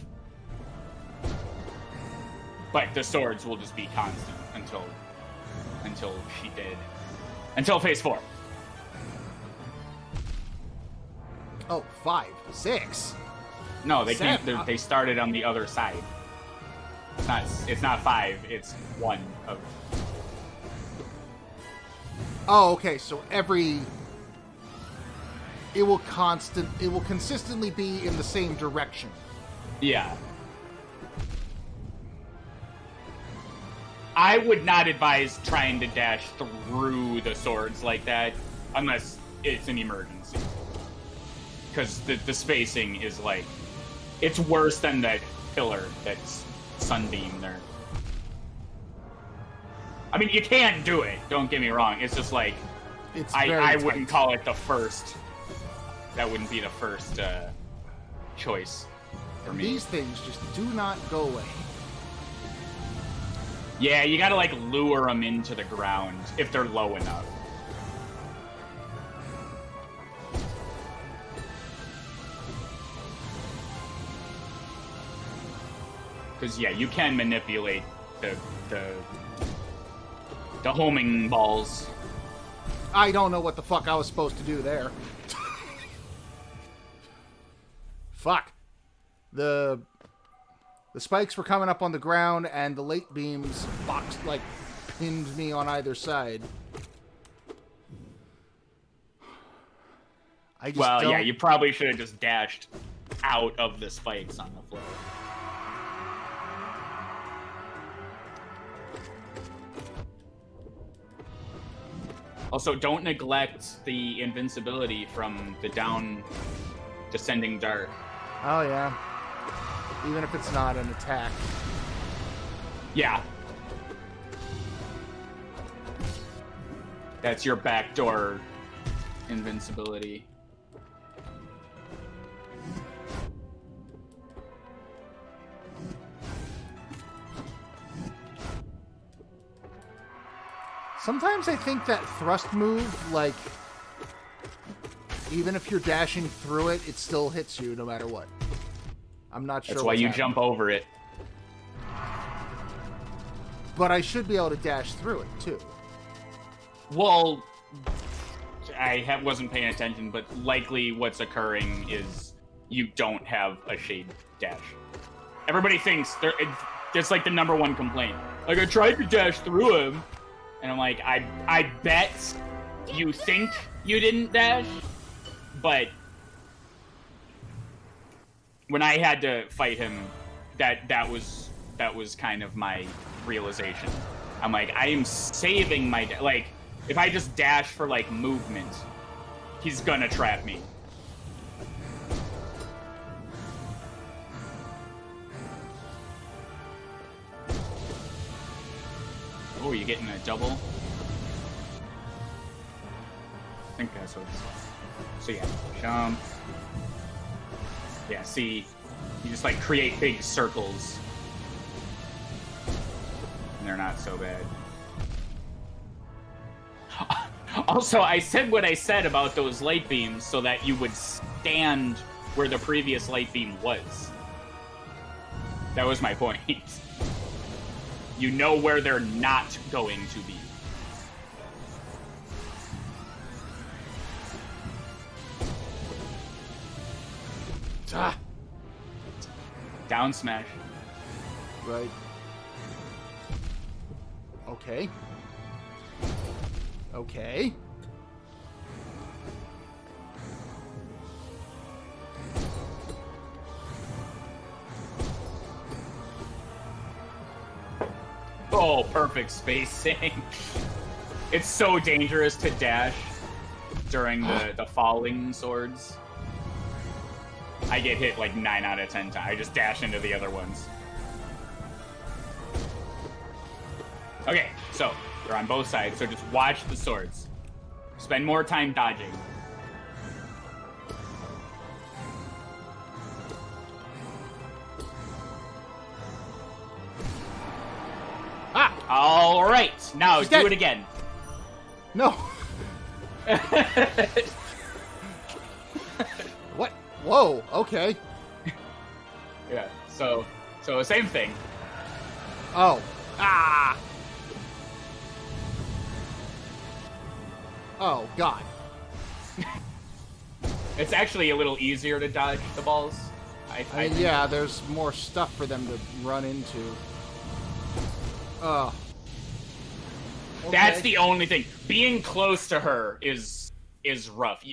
But the swords will just be constant until she did. Until phase 4. Oh, 5, 6. No, they can't. They started on the other side. It's not 5. It's 1 of. Oh, okay. So it will consistently be in the same direction. Yeah. I would not advise trying to dash through the swords like that, unless it's an emergency. Because the spacing is like, it's worse than that pillar that's Sunbeam there. I mean, you can do it, don't get me wrong. It's just like, I wouldn't call it the first. That wouldn't be the first choice for me. These things just do not go away. Yeah, you gotta like lure them into the ground if they're low enough. Because yeah, you can manipulate the homing balls. I don't know what the fuck I was supposed to do there. Fuck. The spikes were coming up on the ground, and the late beams pinned me on either side. Yeah, you probably should have just dashed out of the spikes on the floor. Also, don't neglect the invincibility from the descending dart. Oh, yeah. Even if it's not an attack. Yeah. That's your backdoor invincibility. Sometimes I think that thrust move, like, even if you're dashing through it, it still hits you no matter what. I'm not sure. That's why you jump over it. But I should be able to dash through it, too. Well, I wasn't paying attention, but likely what's occurring is you don't have a shade dash. Everybody thinks it's like the number one complaint. Like, I tried to dash through him, and I'm like, I bet you think you didn't dash, but when I had to fight him, that was kind of my realization. I'm like, I am saving my like, if I just dash for like movement, he's gonna trap me. Oh, you getting a double? I think that's what it's. So yeah, jump. Yeah, see, you just like create big circles. And they're not so bad. Also, I said what I said about those light beams so that you would stand where the previous light beam was. That was my point. You know where they're not going to be. Ah. Down smash. Right. Okay. Okay. Oh, perfect spacing. It's so dangerous to dash during the falling swords. I get hit like 9 out of 10 times. I just dash into the other ones. Okay, so they're on both sides, so just watch the swords. Spend more time dodging. Ah! All right, now do it again. No. What? Whoa, okay. Yeah, so same thing. Oh. Ah! Oh, God. It's actually a little easier to dodge the balls. I mean, yeah, there's more stuff for them to run into. Oh. Okay. That's the only thing. Being close to her is rough.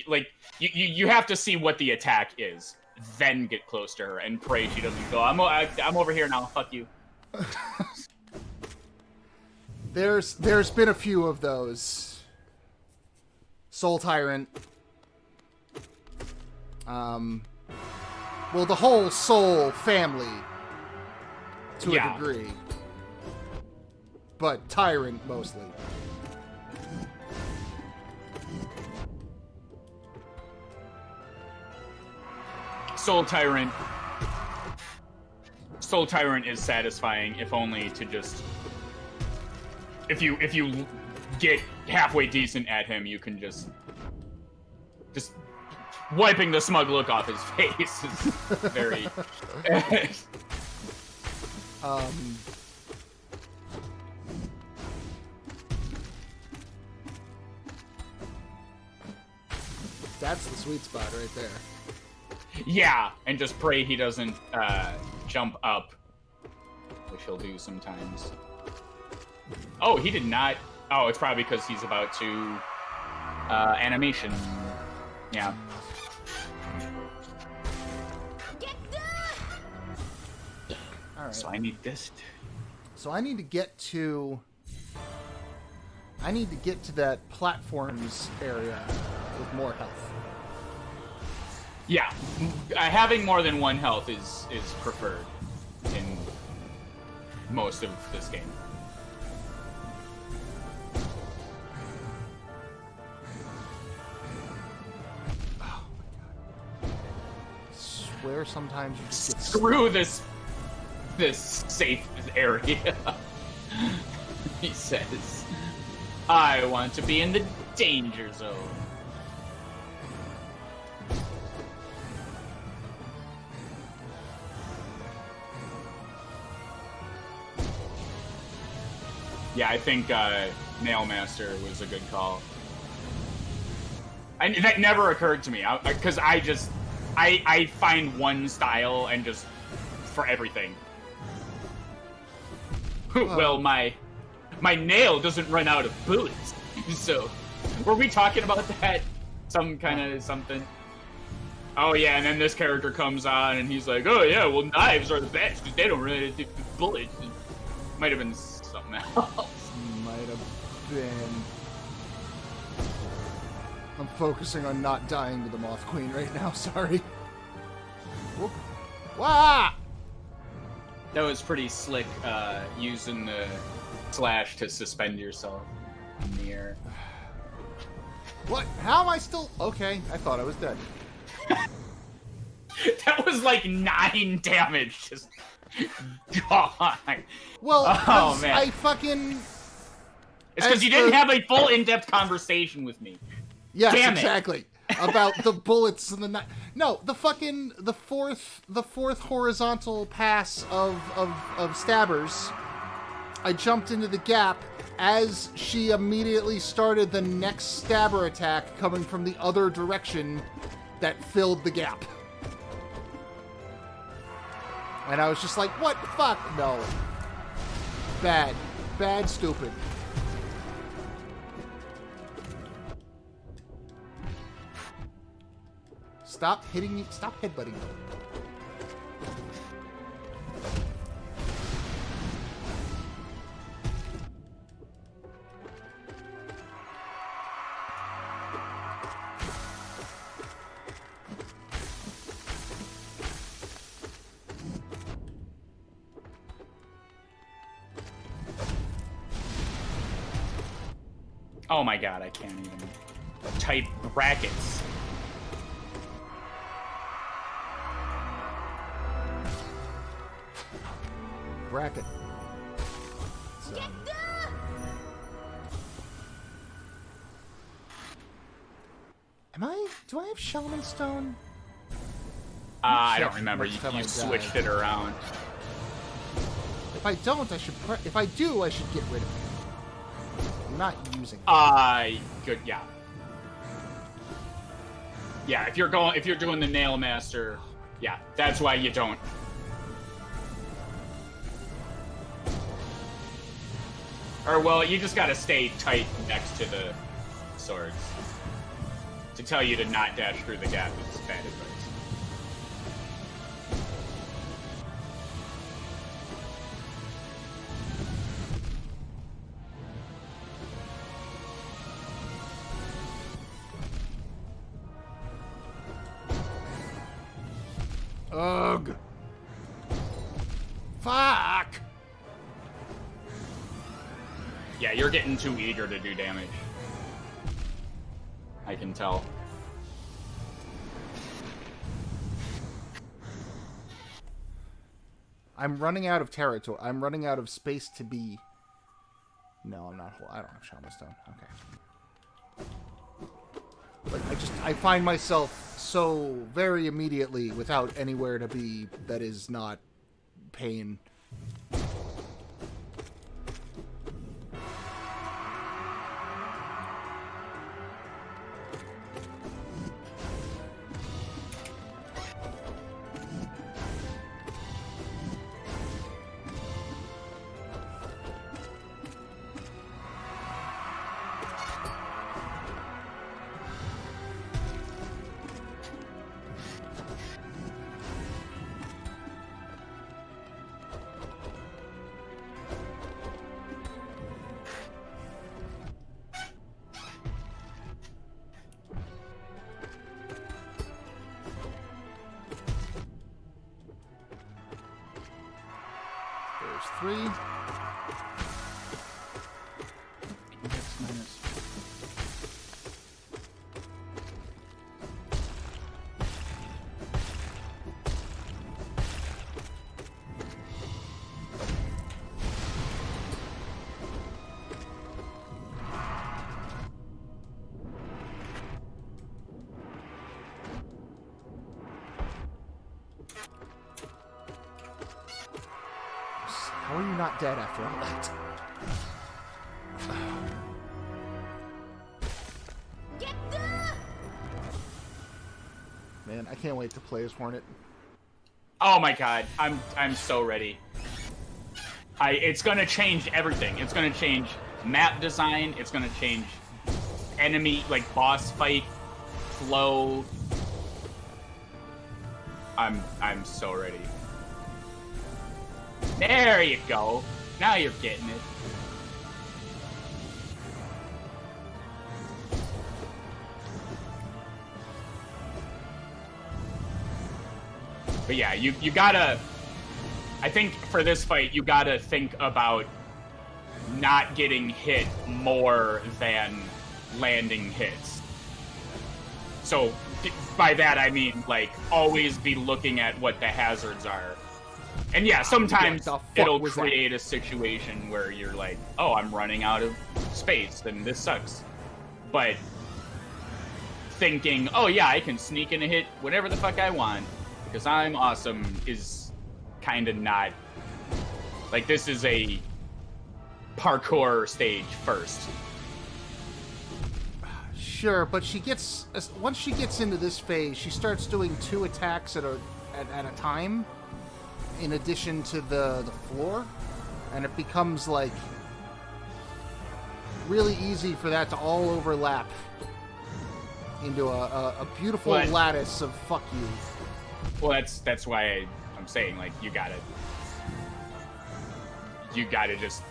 You have to see what the attack is, then get close to her and pray she doesn't go, I'm over here now, fuck you. There's been a few of those. Soul Tyrant, Well, the whole Soul family, to a degree. But Tyrant, mostly. Soul Tyrant is satisfying, if only to just... If you get halfway decent at him, you can just wiping the smug look off his face is very... That's the sweet spot right there. Yeah, and just pray he doesn't jump up, which he'll do sometimes. Oh, he did not. Oh, it's probably because he's about to animation. Yeah. All right. So I need this. So I need to get to that platforms area with more health. Yeah, having more than one health is preferred in most of this game. Oh my god! I swear, sometimes you just get screw this safe area. He says, "I want to be in the danger zone." Yeah, I think Nail Master was a good call. That never occurred to me, because I find one style and just for everything. Well, my nail doesn't run out of bullets, so were we talking about that? Some kind of something. Oh yeah, and then this character comes on and he's like, "Oh yeah, well knives are the best because they don't run out of bullets." Might have been something else. Might have been. I'm focusing on not dying to the Moth Queen right now, sorry. Whoop. Wah! That was pretty slick, using the slash to suspend yourself in the air. What? How am I still... Okay, I thought I was dead. That was like 9 damage, just gone. Well, oh, man. I fucking... It's because you didn't have a full in-depth conversation with me. Yes, Damn exactly. About the bullets and the no, the fourth horizontal pass of stabbers. I jumped into the gap as she immediately started the next stabber attack coming from the other direction that filled the gap. And I was just like, what the fuck? No. Bad, stupid. Stop hitting me. Stop headbutting me. Oh my god, I can't even type brackets. Bracket. So. Do I have Shaman Stone? I don't remember. You switched it around. If I don't, I should. If I do, I should get rid of it. I'm not using it. Good. Yeah. Yeah. If you're doing the Nail Master, yeah, that's why you don't. Or, well, you just gotta stay tight next to the swords. To tell you to not dash through the gap is bad advice. Ugh. Fuck. Yeah, you're getting too eager to do damage. I can tell. I'm running out of territory. I'm running out of space to be. No, I'm not. I don't have Shaman Stone. Okay. But I find myself so very immediately without anywhere to be that is not pain. There's 3. How are you not dead after all that? Man, I can't wait to play as Hornet. Oh my god, I'm so ready. It's gonna change everything. It's gonna change map design. It's gonna change enemy, like, boss fight flow. I'm so ready. There you go. Now you're getting it. But yeah, you gotta... I think for this fight, you gotta think about not getting hit more than landing hits. So by that I mean, like, always be looking at what the hazards are. And yeah, sometimes it'll create a situation where you're like, oh, I'm running out of space, and this sucks. But thinking, oh yeah, I can sneak in a hit whenever the fuck I want, because I'm awesome, is kind of not... Like, this is a parkour stage first. Sure, but she gets... Once she gets into this phase, she starts doing 2 attacks at a time, in addition to the floor, and it becomes, like, really easy for that to all overlap into a beautiful lattice of fuck you. Well, that's why I'm saying, like, you gotta just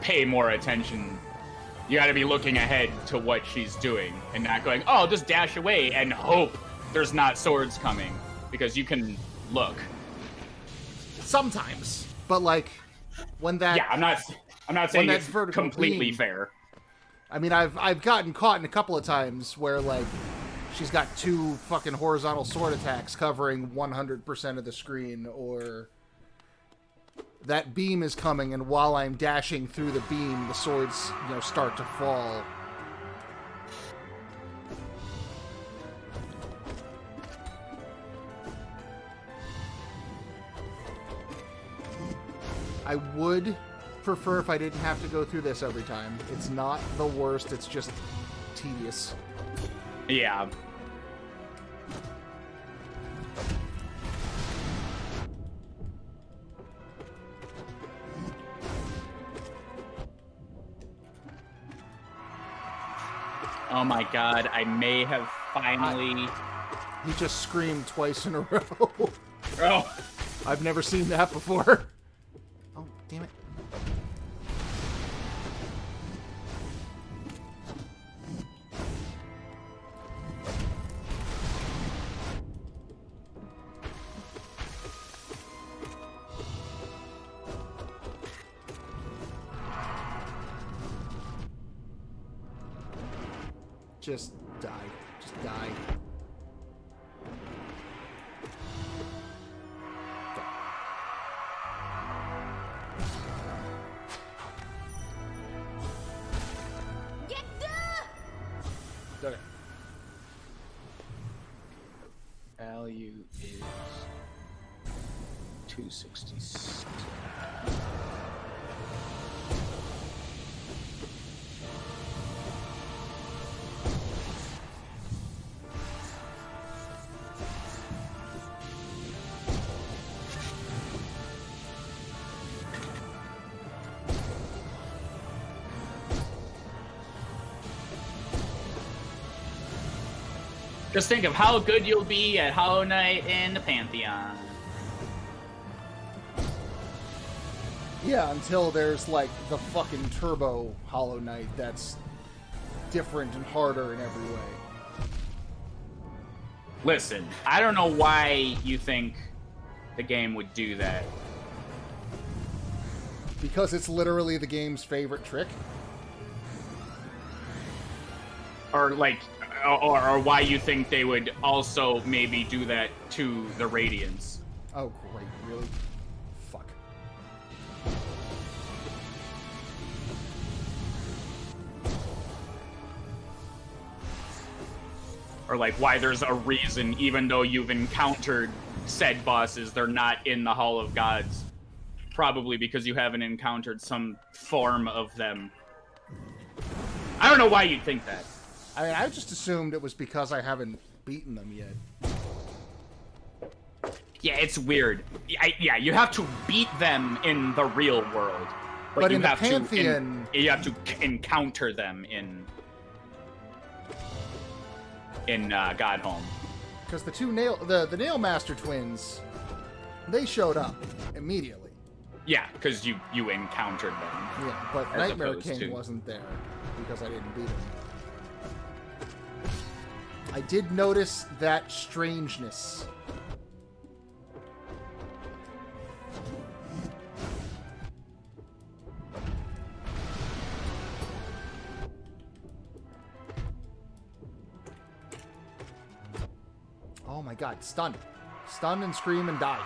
pay more attention. You gotta be looking ahead to what she's doing and not going, oh, I'll just dash away and hope there's not swords coming, because you can look. Sometimes, but like when that... Yeah, I'm not saying it's completely fair. I mean, I've gotten caught in a couple of times where, like, she's got 2 fucking horizontal sword attacks covering 100% of the screen, or that beam is coming, and while I'm dashing through the beam, the swords, start to fall. I would prefer if I didn't have to go through this every time. It's not the worst, it's just tedious. Yeah. Oh my god, I may have finally... He just screamed twice in a row. Oh. I've never seen that before. Oh, damn it. Just die. Just die. Okay. Value is 266. Just think of how good you'll be at Hollow Knight in the Pantheon. Yeah, until there's like the fucking turbo Hollow Knight that's different and harder in every way. Listen, I don't know why you think the game would do that. Because it's literally the game's favorite trick. Or like, or why you think they would also maybe do that to the Radiants. Oh, great. Really? Fuck. Or like why there's a reason, even though you've encountered said bosses, they're not in the Hall of Gods. Probably because you haven't encountered some form of them. I don't know why you'd think that. I mean, I just assumed it was because I haven't beaten them yet. Yeah, it's weird. Yeah, you have to beat them in the real world, But you in the have Pantheon, you have to encounter them in Godhome. because the Nail Master twins, they showed up immediately. Yeah, because you encountered them. Yeah, but As Nightmare opposed King to- wasn't there because I didn't beat him. I did notice that strangeness. Oh my god, stun. Stun and scream and die.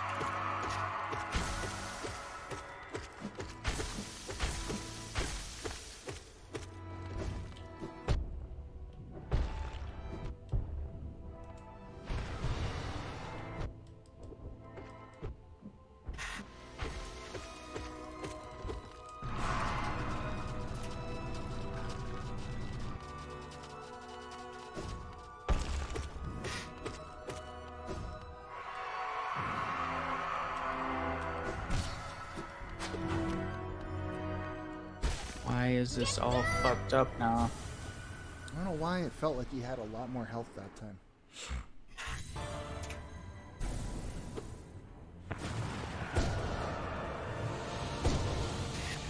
Why is this all fucked up now? I don't know why it felt like he had a lot more health that time.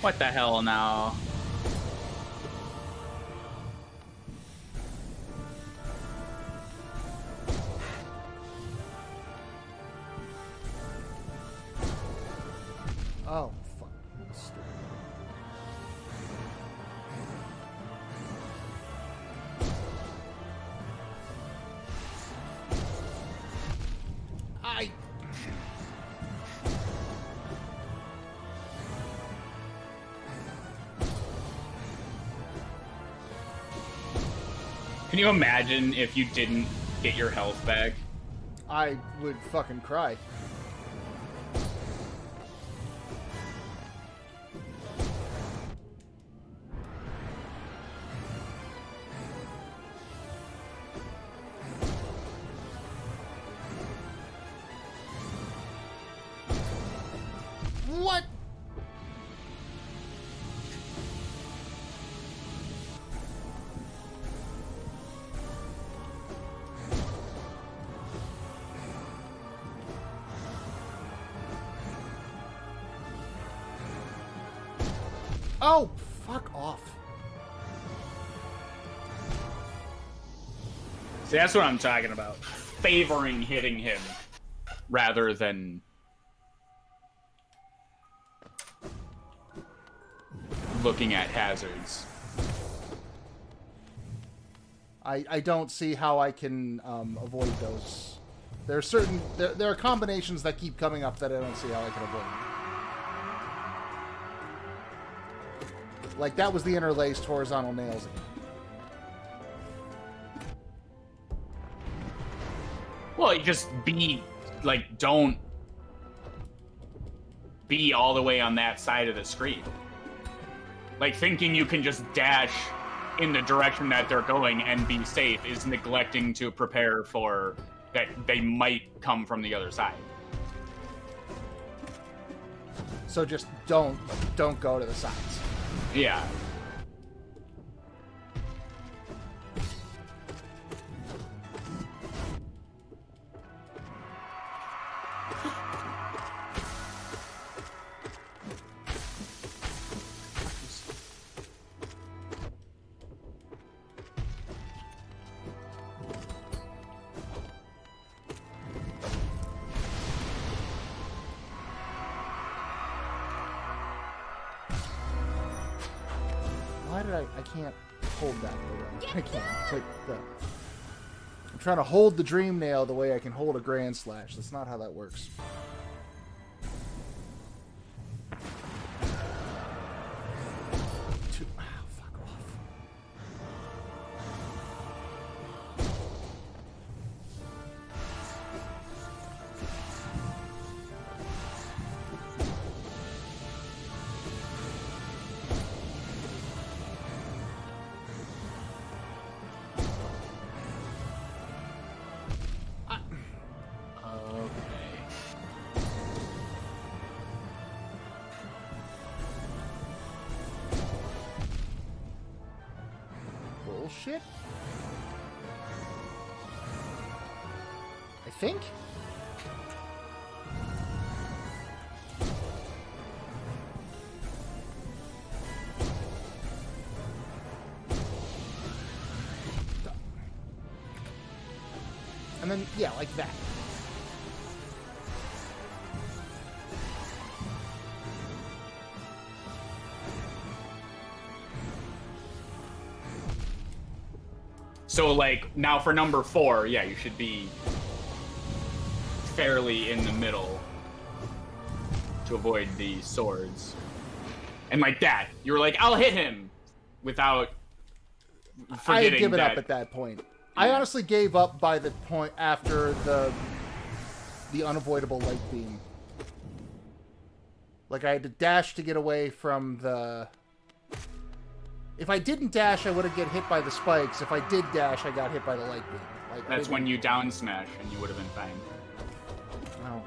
What the hell now? Oh, fuck. Stupid. I... Can you imagine if you didn't get your health back? I would fucking cry. What? Oh, fuck off. See, that's what I'm talking about. Favoring hitting him rather than looking at hazards. I don't see how I can avoid those. There are certain... There are combinations that keep coming up that I don't see how I can avoid. Like, that was the interlaced horizontal nails again. Well, you just be, like, don't be all the way on that side of the screen. Like, thinking you can just dash in the direction that they're going and be safe is neglecting to prepare for that they might come from the other side. So just don't go to the sides. Yeah. Why did I can't hold that the way I can. Like I'm trying to hold the dream nail the way I can hold a grand slash. That's not how that works. Fuck off. Bullshit. I think. And then, yeah, like that. So, like, now for number 4, yeah, you should be fairly in the middle to avoid the swords. And like that, you were like, I'll hit him, without forgetting I had given that... up at that point. I honestly gave up by the point after the unavoidable light beam. Like, I had to dash to get away from the... If I didn't dash, I would have get hit by the spikes. If I did dash, I got hit by the light beam. Like, That's when you down smash, and you would have been fine. Oh, right.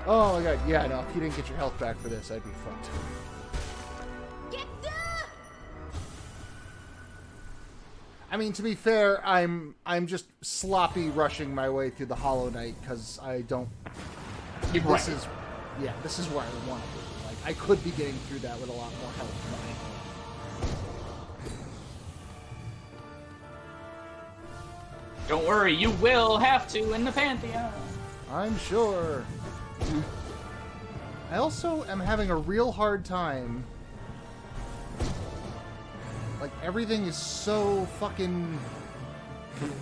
Oh my god, yeah, no, if you didn't get your health back for this, I'd be fucked. I mean, to be fair, I'm just sloppy rushing my way through the Hollow Knight because I don't... This is where I want to be. Like, I could be getting through that with a lot more health than I... Don't worry, you will have to in the Pantheon. I'm sure. I also am having a real hard time. Like, everything is so fucking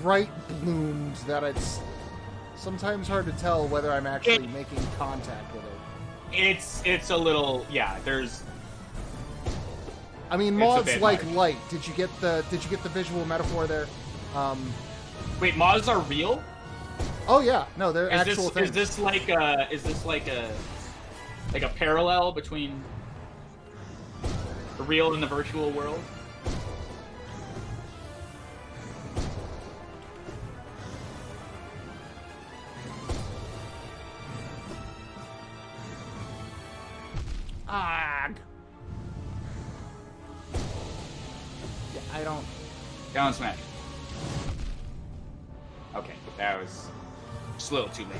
bright blooms that it's sometimes hard to tell whether I'm actually making contact with it. It's a little, yeah. There's. I mean, moths like light. Did you get the visual metaphor there? Wait, moths are real? Oh yeah, no, they're actual things. Is this like a parallel between the real and the virtual world? Ag. Yeah, I don't. Down smash. Okay, that was just a little too late.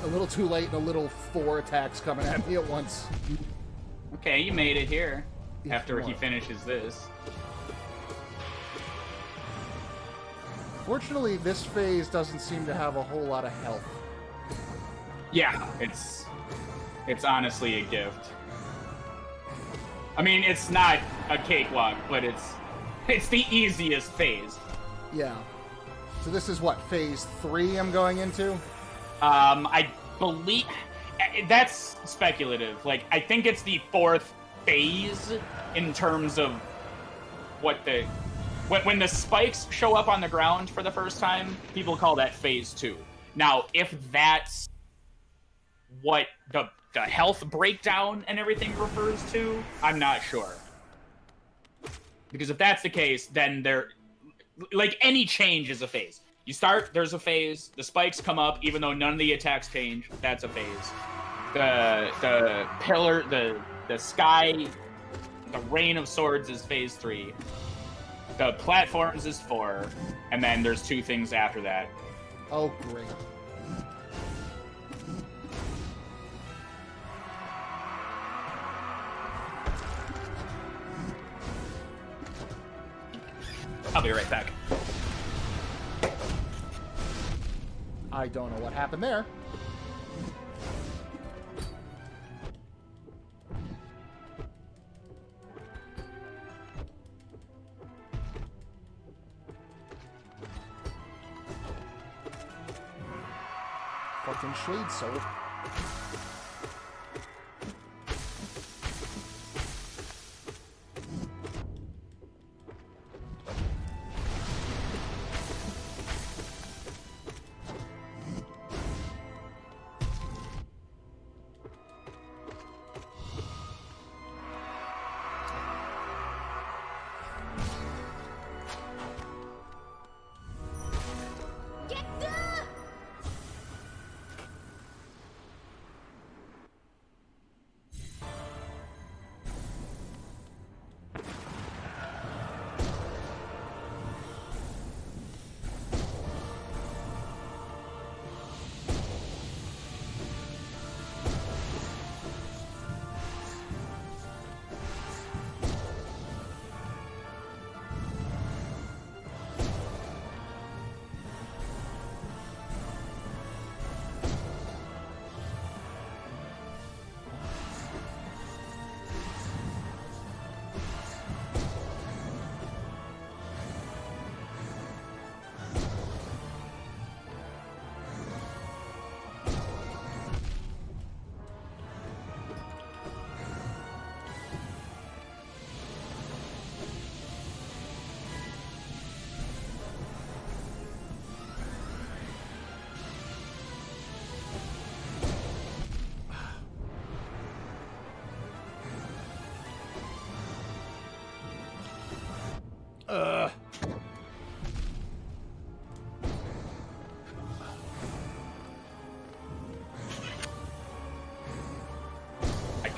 A little too late and a little 4 attacks coming at me at once. Okay, you made it here. Yeah, after he finishes this. Fortunately, this phase doesn't seem to have a whole lot of health. Yeah, it's honestly a gift. I mean, it's not a cakewalk, but it's the easiest phase. Yeah. So this is what, phase 3 I'm going into? I believe that's speculative. Like, I think it's the 4th phase in terms of when the spikes show up on the ground for the first time, people call that phase 2. Now, if that's what the health breakdown and everything refers to, I'm not sure. Because if that's the case, then like any change is a phase. You start, there's a phase. The spikes come up, even though none of the attacks change. That's a phase. The pillar, the sky, the rain of swords is phase 3. The platforms is 4, and then there's 2 things after that. Oh, great. I'll be right back. I don't know what happened there. Fucking Shade Soul.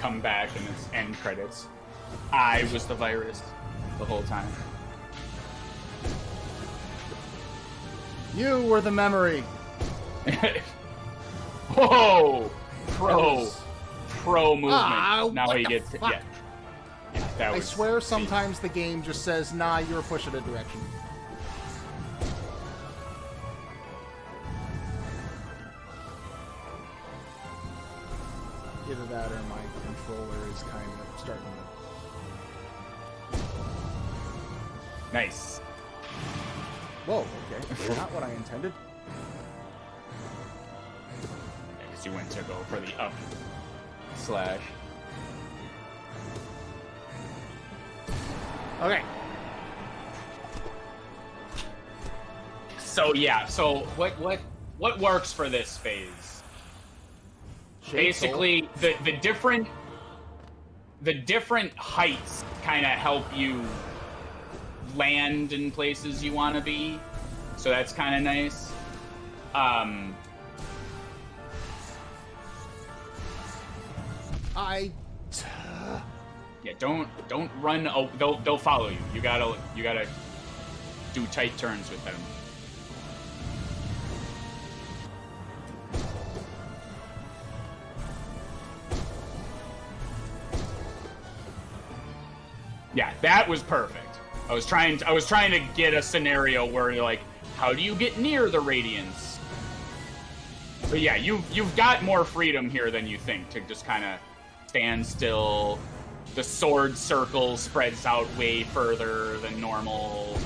Come back and it's end credits. I was the virus the whole time. You were the memory. Whoa! Pro movement. Now what he the gets fuck? it. Yeah, that I was, swear sometimes the game just says, nah, you're pushing a direction. Either that or my controller is kind of starting to... Nice. Whoa, okay. Not what I intended. Because you went to go for the up slash. Okay. So yeah, so what works for this phase? Basically, the different heights kind of help you land in places you want to be, so that's kind of nice. Yeah, don't run. Oh, they'll follow you. You gotta do tight turns with them. Yeah, that was perfect. I was trying to get a scenario where you're like, how do you get near the Radiance? But yeah, you've got more freedom here than you think to just kind of stand still. The sword circle spreads out way further than normal.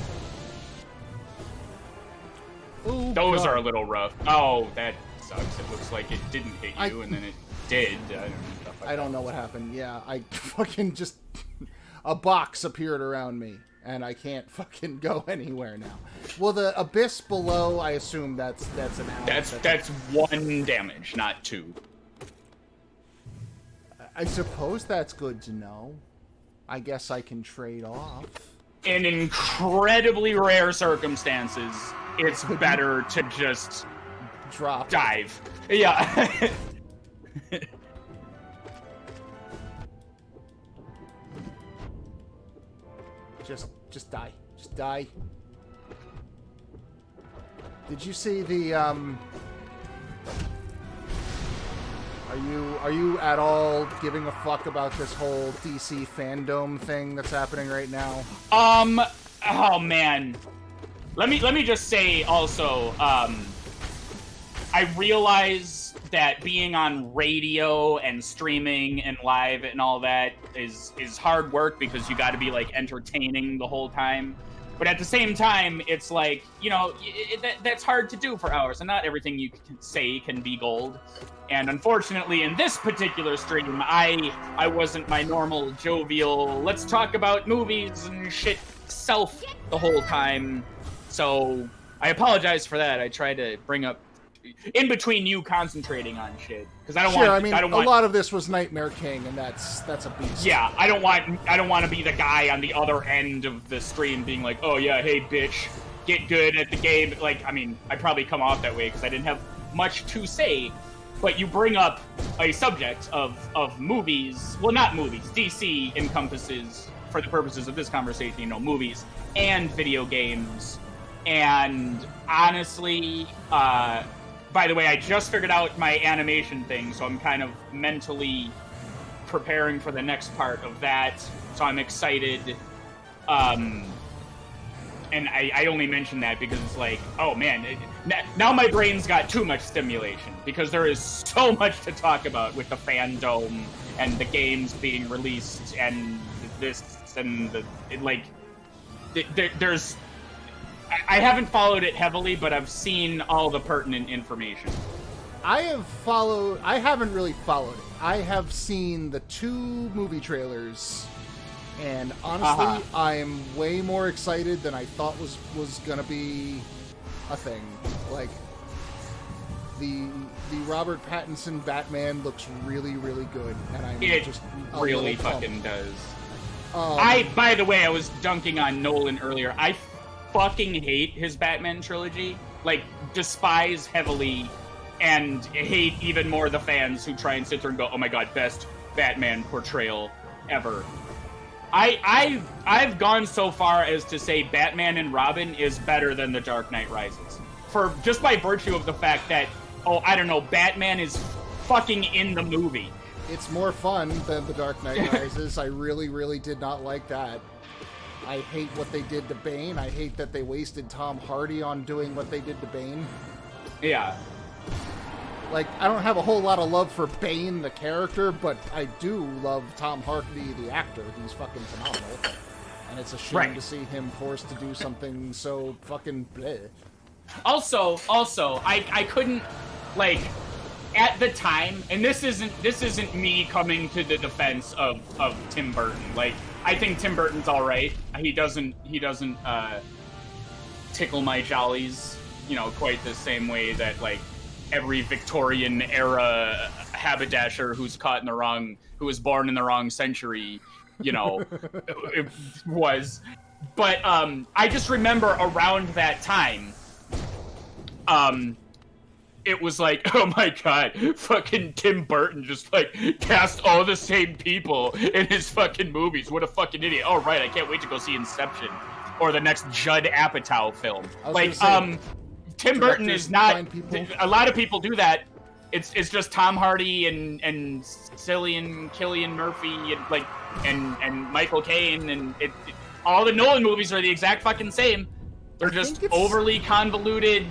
Ooh, Those God. are a little rough. Oh, that sucks. It looks like it didn't hit you, and then it did. I don't know what happened. Yeah, I fucking just... a box appeared around me, and I can't fucking go anywhere now. Well, the abyss below, I assume that's an out. That's 1 damage, not 2. I suppose that's good to know. I guess I can trade off. In incredibly rare circumstances, it's better to just Drop. dive. Yeah. Just die. Just die. Did you see the Are you at all giving a fuck about this whole DC fandom thing that's happening right now? Oh man. Let me just say also, I realize that being on radio and streaming and live and all that is hard work because you got to be like entertaining the whole time. But at the same time, it's like, you know, that's hard to do for hours, and not everything you can say can be gold. And unfortunately, in this particular stream, I wasn't my normal jovial, let's talk about movies and shit self the whole time. So I apologize for that. I tried to bring up in between you concentrating on shit because I don't want. I don't want. A lot of this was Nightmare King, and that's a beast. Yeah, I don't want to be the guy on the other end of the stream being like, oh yeah, hey bitch, get good at the game. Like, I mean, I probably come off that way because I didn't have much to say. But you bring up a subject of movies. Well, not movies. DC encompasses, for the purposes of this conversation, you know, movies and video games. And honestly, by the way, I just figured out my animation thing, so I'm kind of mentally preparing for the next part of that. So I'm excited. And I only mention that because it's like, oh man, now my brain's got too much stimulation because there is so much to talk about with the fandom and the games being released and this and there's. I haven't followed it heavily, but I've seen all the pertinent information. I haven't really followed it. I have seen the 2 movie trailers, and honestly, I'm way more excited than I thought was gonna be a thing. Like, the Robert Pattinson Batman looks really, really good, and I'm just really fucking does. By the way, I was dunking on Nolan earlier. I fucking hate his Batman trilogy. Like, despise heavily and hate even more the fans who try and sit there and go, oh my god, best Batman portrayal ever. I've gone so far as to say Batman and Robin is better than The Dark Knight Rises. For just by virtue of the fact that, oh, I don't know, Batman is fucking in the movie. It's more fun than The Dark Knight Rises. I really, really did not like that. I hate what they did to Bane. I hate that they wasted Tom Hardy on doing what they did to Bane. Yeah. Like, I don't have a whole lot of love for Bane, the character, but I do love Tom Hardy, the actor. He's fucking phenomenal. and it's a shame Right. to see him forced to do something so fucking bleh. Also, I couldn't, like, at the time, and this isn't me coming to the defense of Tim Burton. Like, I think Tim Burton's all right. He doesn't tickle my jollies, quite the same way that, like, every Victorian era haberdasher who was born in the wrong century, it was. But I just remember around that time, it was like, oh my god, fucking Tim Burton just, like, cast all the same people in his fucking movies. What a fucking idiot. Oh, right, I can't wait to go see Inception. Or the next Judd Apatow film. Like, Tim Burton is not... A lot of people do that. It's just Tom Hardy and Cillian Murphy and Michael Caine, and all the Nolan movies are the exact fucking same. They're just overly convoluted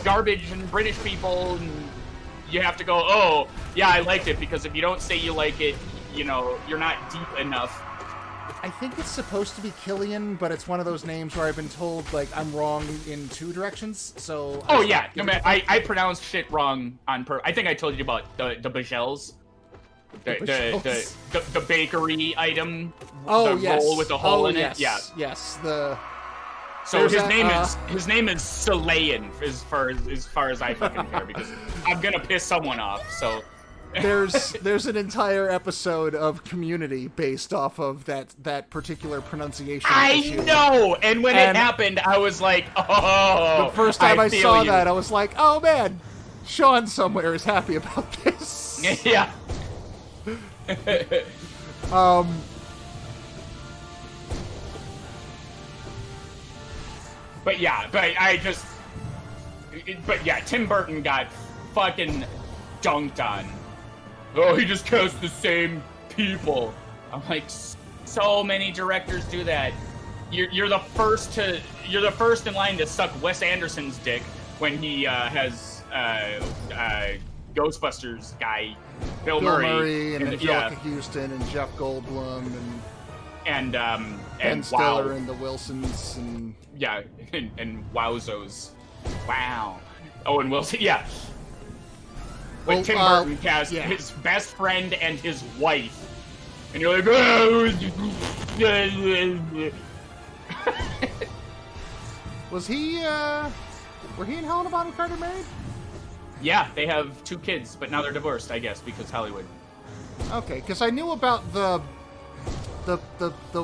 garbage and British people, and you have to go, oh, yeah, I liked it, because if you don't say you like it, you're not deep enough. I think it's supposed to be Killian, but it's one of those names where I've been told, like, I'm wrong in two directions, so... Oh, yeah, no, man, I pronounced shit wrong on purpose. I think I told you about the Bajels. The bakery item. Oh, the yes. roll with the hole in yes. it. Yeah. Yes, So his name is Salayan, as far as I fucking care, because I'm gonna piss someone off. So there's an entire episode of Community based off of that particular pronunciation issue. I know, and when it happened, I was like, oh. The first time I saw you. that, I was like, oh man, Sean somewhere is happy about this. Yeah. But yeah, Tim Burton got fucking dunked on. Oh, he just cast the same people. I'm like, so many directors do that. You're the first in line to suck Wes Anderson's dick when he has Ghostbusters guy Bill Murray and Angelica Houston and Jeff Goldblum and Ben Wow. Stiller and the Wilsons and and Wowzos. Wow. Owen Wilson, yeah. When Tim Burton cast his best friend and his wife, and you're like, oh. Was he? Were he and Helena Bonham Carter married? Yeah, they have 2 kids, but now they're divorced, I guess, because Hollywood. Okay, because I knew about the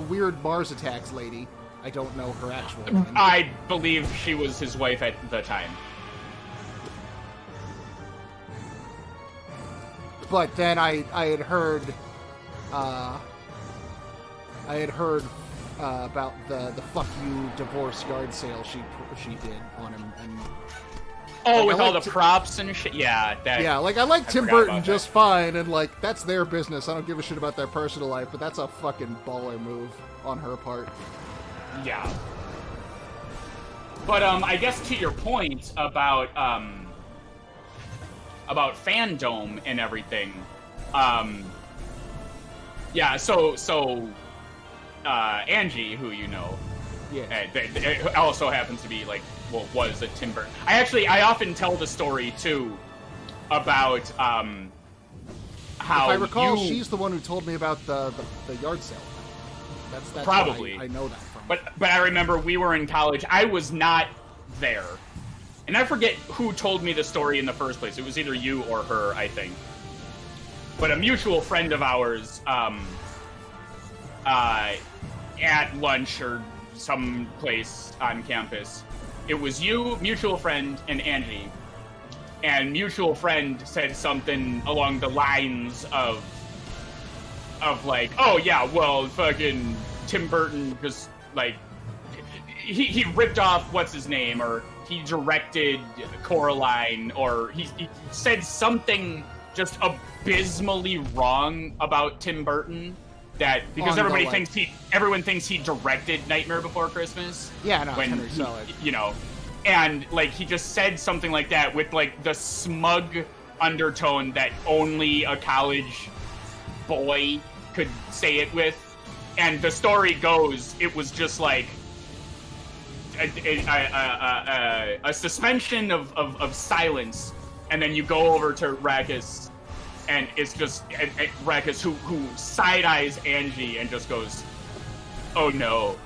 weird Mars attacks lady. I don't know her actual name. I believe she was his wife at the time. But then I had heard about the fuck you divorce yard sale she did on him. And with all the props and shit. Yeah, I like Tim Burton just fine, and like that's their business. I don't give a shit about their personal life, but that's a fucking baller move on her part. Yeah. But I guess to your point about fandom and everything, so Angie, who you know, it also happens to be was a Tim Burton. I often tell the story too about how, if I recall, she's the one who told me about the yard sale. That's probably I know that from. But I remember we were in college. I was not there, and I forget who told me the story in the first place. It was either you or her, I think. But a mutual friend of ours, at lunch or some place on campus, it was you, mutual friend, and Angie. And mutual friend said something along the lines of like, oh yeah, well, fucking Tim Burton just, like, he ripped off what's his name, or he directed Coraline, or he said something just abysmally wrong about Tim Burton, that because everyone thinks he directed Nightmare Before Christmas. Yeah, no, when Henry Selick. And like he just said something like that with like the smug undertone that only a college boy could say it with. And the story goes, it was just like a suspension of silence, and then you go over to Raqus, and it's just Raqus who side eyes Angie and just goes, "Oh no!"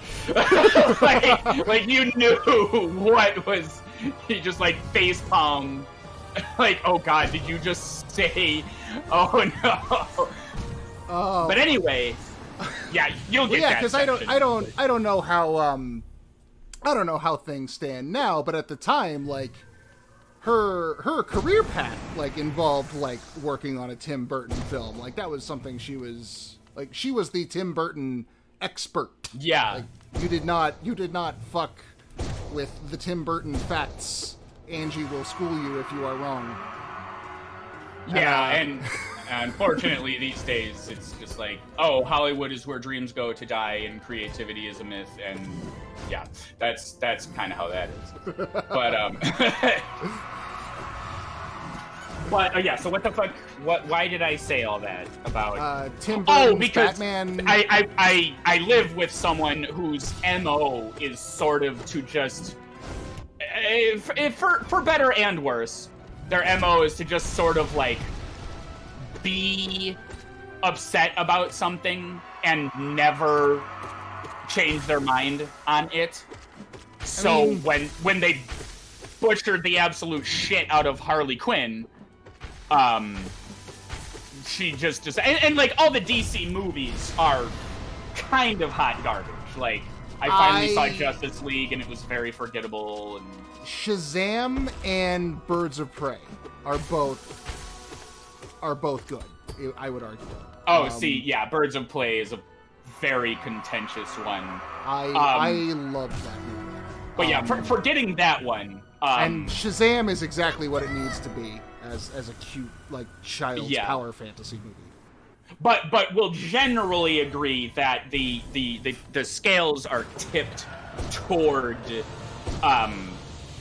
like you knew what was. He just like face palm, like, "Oh God, did you just say? Oh no!" But anyway, yeah, you'll get that. Because I don't know how things stand now, but at the time, like, her career path, like, involved, like, working on a Tim Burton film. Like, that was something she was the Tim Burton expert. Yeah. Like, you did not fuck with the Tim Burton facts. Angie will school you if you are wrong. Yeah, and unfortunately these days it's just like, oh, Hollywood is where dreams go to die and creativity is a myth, and yeah, that's kind of how that is. But yeah, so what the fuck, why did I say all that about Tim Burton's because Batman? I live with someone whose MO is sort of to just for better and worse, their MO is to just sort of like be upset about something and never change their mind on it. So when they butchered the absolute shit out of Harley Quinn, she just and like all the DC movies are kind of hot garbage. Like I finally saw Justice League and it was very forgettable. And Shazam and Birds of Prey are both good, I would argue. Oh, see, yeah, Birds of Prey is a very contentious one. I love that movie. But yeah, forgetting that one. And Shazam is exactly what it needs to be as a cute, like, child's power fantasy movie. But we'll generally agree that the scales are tipped toward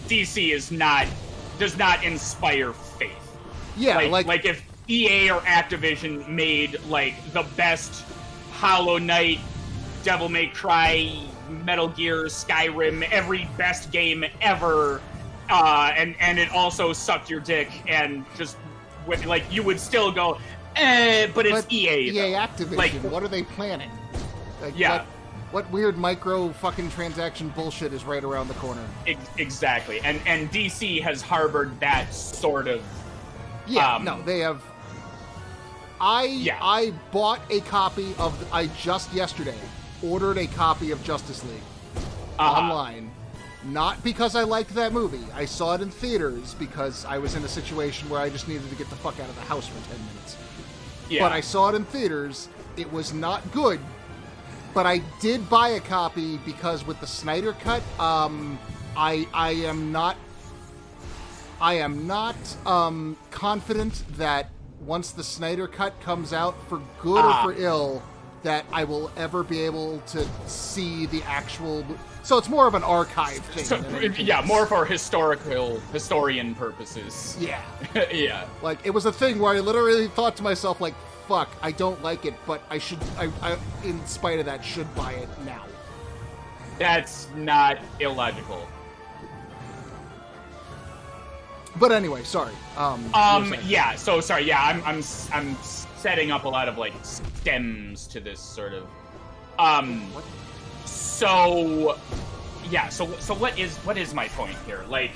DC does not inspire faith. Yeah, like if EA or Activision made like the best Hollow Knight, Devil May Cry, Metal Gear, Skyrim, every best game ever, and it also sucked your dick and just like you would still go, but it's EA. EA Activision, like, what are they planning? Like, yeah. What weird micro fucking transaction bullshit is right around the corner? Exactly, and DC has harbored that sort of. Yeah, no, they have. I bought a copy of. I just yesterday ordered a copy of Justice League online, not because I liked that movie. I saw it in theaters because I was in a situation where I just needed to get the fuck out of the house for 10 minutes. Yeah. But I saw it in theaters. It was not good. But I did buy a copy because with the Snyder Cut, I am not confident that once the Snyder Cut comes out, for good or for ill, that I will ever be able to see the actual. So it's more of an archive thing. So, yeah, more for historian purposes. Yeah. Yeah. Like, it was a thing where I literally thought to myself, like, fuck, I don't like it, but I in spite of that, should buy it now. That's not illogical. But anyway, sorry. Yeah. So sorry. Yeah, I'm setting up a lot of like stems to this sort of. What? So, yeah. So what is my point here? Like,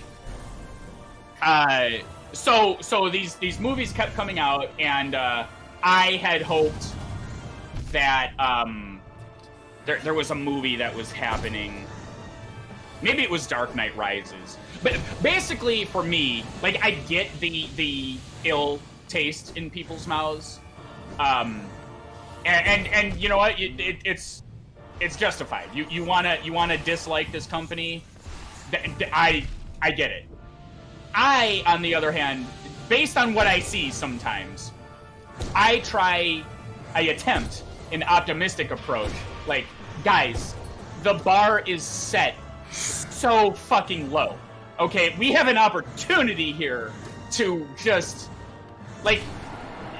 so these movies kept coming out, and I had hoped that there was a movie that was happening. Maybe it was Dark Knight Rises. But basically, for me, like, I get the ill taste in people's mouths, and you know what? It's justified. You wanna dislike this company. I get it. I, on the other hand, based on what I see sometimes, I attempt an optimistic approach. Like, guys, the bar is set so fucking low. Okay, we have an opportunity here to just, like,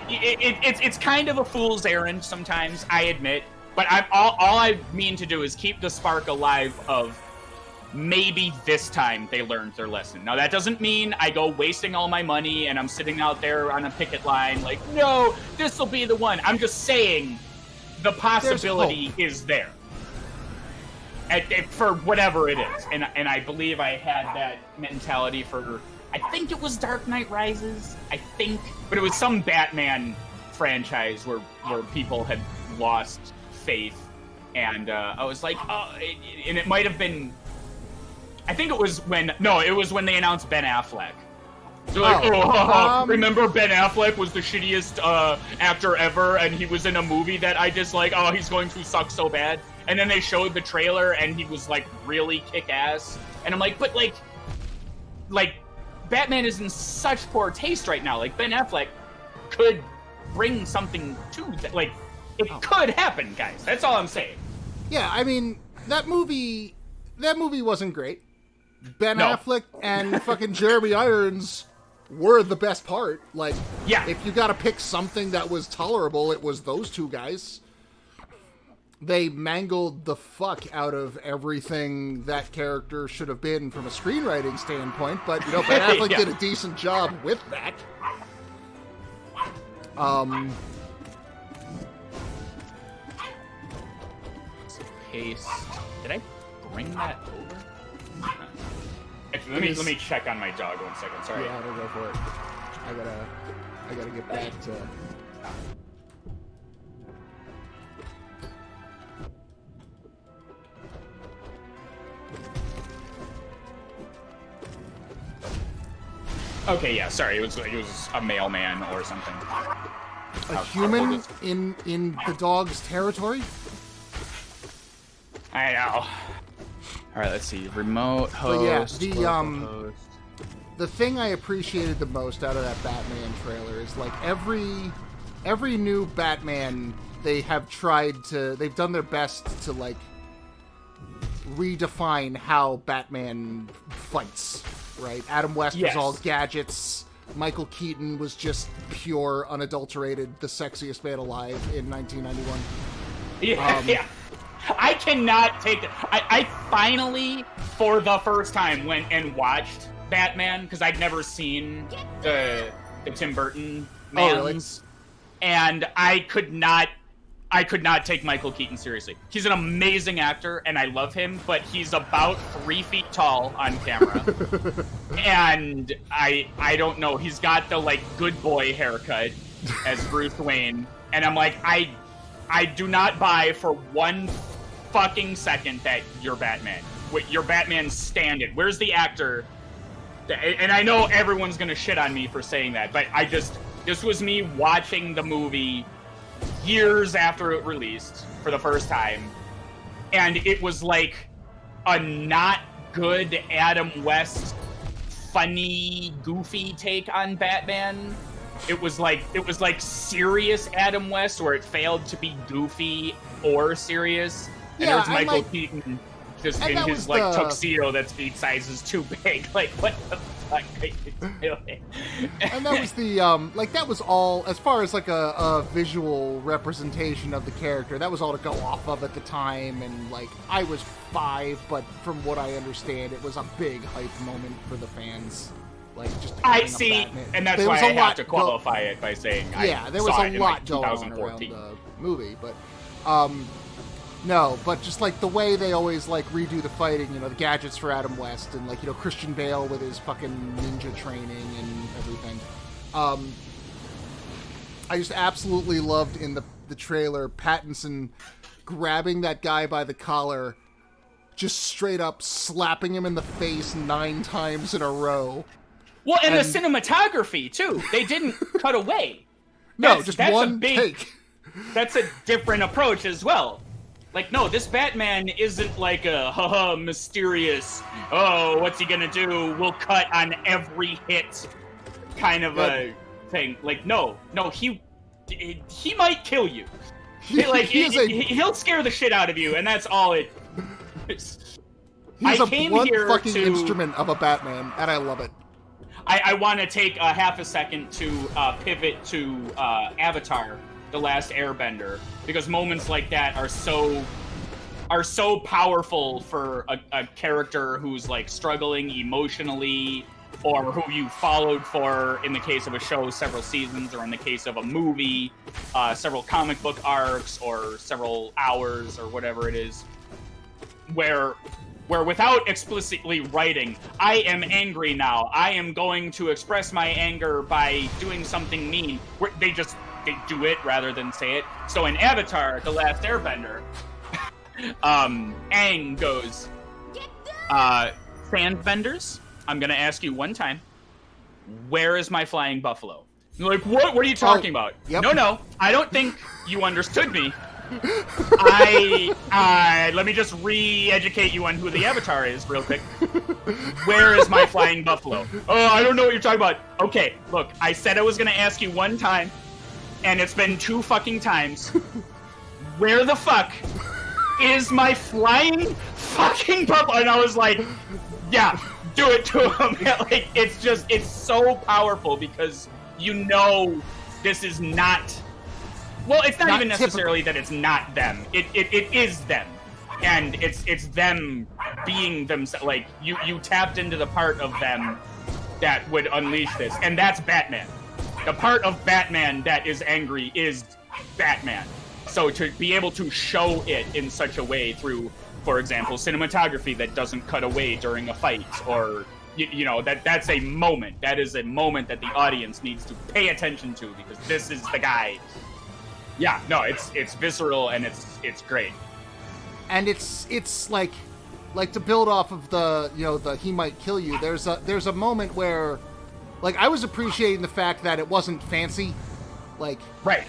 it's kind of a fool's errand sometimes, I admit, But all I mean to do is keep the spark alive of maybe this time they learned their lesson. Now, that doesn't mean I go wasting all my money and I'm sitting out there on a picket line like, no, this will be the one. I'm just saying the possibility is there. For whatever it is. And I believe I had that mentality for, I think it was Dark Knight Rises. But it was some Batman franchise where people had lost faith. And I was like, oh, and it might have been, I think it was when they announced Ben Affleck. They're like, remember Ben Affleck was the shittiest actor ever, and he was in a movie that I dislike. Oh, he's going to suck so bad. And then they showed the trailer, and he was like really kick-ass. And I'm like, but like Batman is in such poor taste right now. Like Ben Affleck could bring something to that. Like it could happen, guys. That's all I'm saying. Yeah, I mean that movie wasn't great. Ben Affleck and fucking Jeremy Irons were the best part. Like, yeah, if you got to pick something that was tolerable, it was those two guys. They mangled the fuck out of everything that character should have been from a screenwriting standpoint, but, Ben Affleck did a decent job with that. Paste. Did I bring that over? Actually, let me check on my dog 1 second. Sorry. Yeah, we'll go for it. I gotta get back to. Okay, yeah, sorry, it was a mailman or something. A human in the dog's territory? I know. All right, let's see. Remote host. But yeah, the thing I appreciated the most out of that Batman trailer is like every new Batman they've done their best to like redefine how Batman fights. Right, Adam West was all gadgets. Michael Keaton was just pure, unadulterated, the sexiest man alive in 1991. Yeah. I cannot take it. I finally, for the first time, went and watched Batman because I'd never seen the Tim Burton Mans. Oh, really? And I could not take Michael Keaton seriously. He's an amazing actor, and I love him, but he's about 3 feet tall on camera. And I don't know. He's got the, like, good boy haircut as Bruce Wayne. And I'm like, I do not buy for 1 fucking second that you're Batman. You're Batman stand-in. Where's the actor? And I know everyone's going to shit on me for saying that, but this was me watching the movie years after it released for the first time, and it was like a not good Adam West funny goofy take on Batman. It was like serious Adam West where it failed to be goofy or serious, and there was Michael Keaton just in his like tuxedo that's 8 sizes too big. Like, what the fuck are you doing? And that was the that was all as far as like a visual representation of the character. That was all to go off of at the time, and like I was 5, but from what I understand, it was a big hype moment for the fans. Like just I see, and that's why I have to qualify it by saying there was a lot going on around the movie, but no, but just like the way they always like redo the fighting, the gadgets for Adam West and like Christian Bale with his fucking ninja training and everything. I just absolutely loved in the trailer Pattinson grabbing that guy by the collar, just straight up slapping him in the face 9 times in a row. Well, and the cinematography too. They didn't cut away. No, just one take. That's a different approach as well. Like, no, this Batman isn't like a mysterious, what's he gonna do? We'll cut on every hit kind of a thing. Like, no, he might kill you. He'll scare the shit out of you, and that's all it is. He's a blunt fucking instrument of a Batman, and I love it. I want to take half a second to pivot to Avatar, The Last Airbender, because moments like that are so powerful for a character who's like struggling emotionally, or who you followed for, in the case of a show, several seasons, or in the case of a movie, several comic book arcs, or several hours, or whatever it is, where without explicitly writing, I am angry now, I am going to express my anger by doing something mean, they do it rather than say it. So in Avatar, The Last Airbender, Aang goes, Sandbenders, I'm gonna ask you one time, where is my flying buffalo? You're like, what are you talking about? Yep. No, I don't think you understood me. Let me just re-educate you on who the Avatar is real quick. Where is my flying buffalo? Oh, I don't know what you're talking about. Okay, look, I said I was gonna ask you one time, and it's been 2 fucking times. Where the fuck is my flying fucking buffalo? And I was like, yeah, do it to him. Like, it's so powerful, because you know this is not... Well, it's not even necessarily that it's not them. It is them. And it's them being themselves. Like, you tapped into the part of them that would unleash this. And that's Batman. The part of Batman that is angry is Batman. So to be able to show it in such a way through, for example, cinematography that doesn't cut away during a fight, or, you know, that's a moment. That is a moment that the audience needs to pay attention to, because this is the guy. Yeah, no, it's visceral, and it's great. And it's like to build off of the, you know, the he might kill you. There's a moment where, like, I was appreciating the fact that it wasn't fancy, like, right.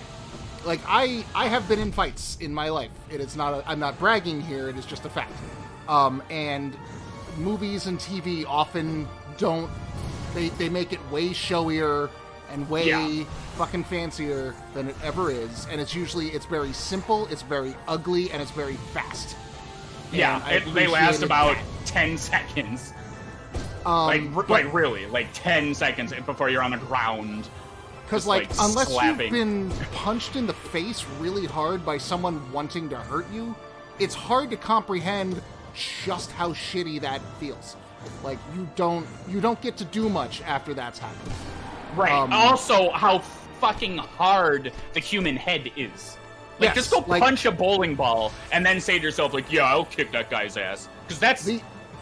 Like, I have been in fights in my life. It is not I'm not bragging here. It is just a fact. And movies and TV often don't. They make it way showier and way fucking fancier than it ever is. And it's very simple. It's very ugly, and it's very fast. Yeah, they last about 10 seconds. Really, 10 seconds before you're on the ground. Because, unless you've been punched in the face really hard by someone wanting to hurt you, it's hard to comprehend just how shitty that feels. Like, you don't get to do much after that's happened. Right. Also, how fucking hard the human head is. Like, yes, just go punch a bowling ball and then say to yourself, like, yeah, I'll kick that guy's ass. Because that's...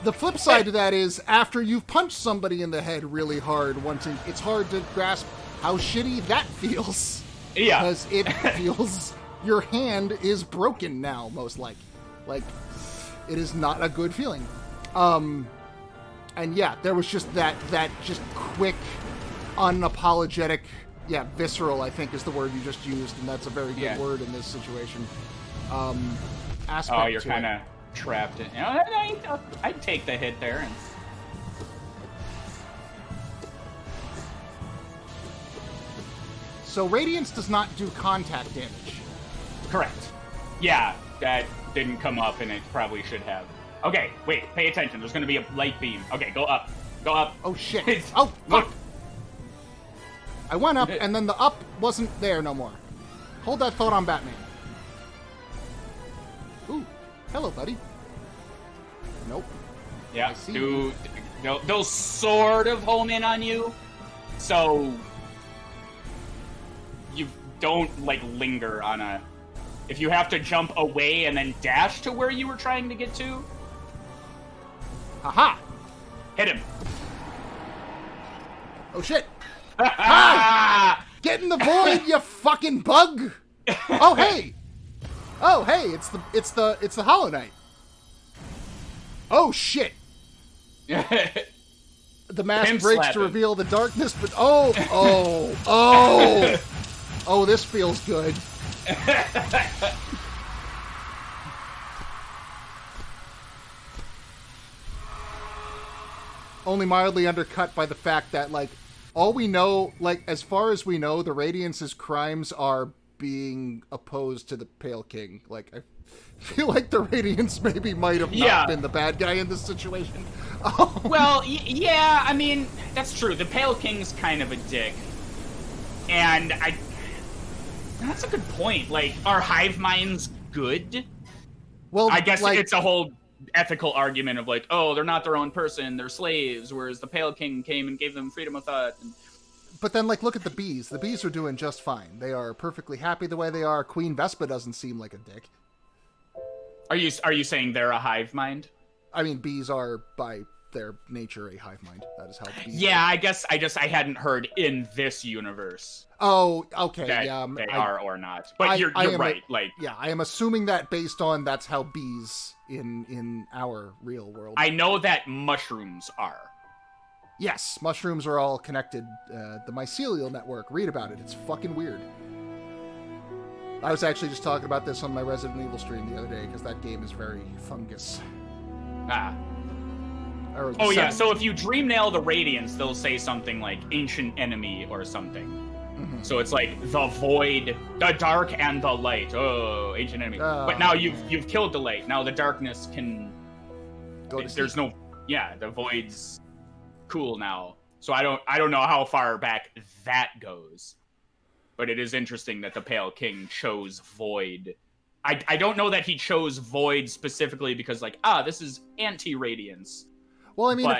The flip side to that is, after you've punched somebody in the head really hard, it's hard to grasp how shitty that feels. Yeah. Because it feels your hand is broken now, most likely. Like, it is not a good feeling. And yeah, there was just that just quick, unapologetic, visceral, I think is the word you just used, and that's a very good word in this situation. Aspect. Oh, you're kind of trapped in... I'd take the hit there and... So Radiance does not do contact damage. Correct. Yeah, that didn't come up, and it probably should have. Okay, wait, pay attention. There's going to be a light beam. Okay, go up. Go up. Oh, shit. Oh, look. I went up, and then the up wasn't there no more. Hold that thought on Batman. Ooh, hello, buddy. Nope. Yeah, they'll sort of home in on you, so... You don't, linger on a... If you have to jump away and then dash to where you were trying to get to... Haha! Hit him. Oh, shit. Hi! Get in the void, you fucking bug! Oh, hey! Oh, hey, it's the Hollow Knight. Oh, shit. The mask breaks to reveal the darkness, but oh, this feels good. Only mildly undercut by the fact that, all we know, as far as we know, the Radiance's crimes are being opposed to the Pale King. I feel like the Radiance maybe might have not been the bad guy in this situation. Well, yeah, I mean, that's true. The Pale King's kind of a dick. And That's a good point. Like, are hive minds good? Well, I guess like, it's a whole ethical argument of like, oh, they're not their own person, they're slaves, whereas the Pale King came and gave them freedom of thought. but then, like, look at the bees. The bees are doing just fine. They are perfectly happy the way they are. Queen Vespa doesn't seem like a dick. Are you saying they're a hive mind? I mean, bees are, by their nature, a hive mind. That is how bees Yeah, are. I guess I hadn't heard in this universe Oh, okay, that yeah. they are or not. But you're right. Yeah, I am assuming that based on that's how bees in our real world. I know that mushrooms are. Yes, mushrooms are all connected. The mycelial network. Read about it. It's fucking weird. I was actually just talking about this on my Resident Evil stream the other day because that game is very fungus. Ah. Oh yeah, so if you dream nail the Radiance, they'll say something like ancient enemy or something. Mm-hmm. So it's like the void, the dark and the light. Oh, ancient enemy. But now you've killed the light. Now the darkness can go to there's no the void's cool now. So I don't know how far back that goes. But it is interesting that the Pale King chose void. I don't know that he chose void specifically because like, this is anti-radiance. Well, I mean,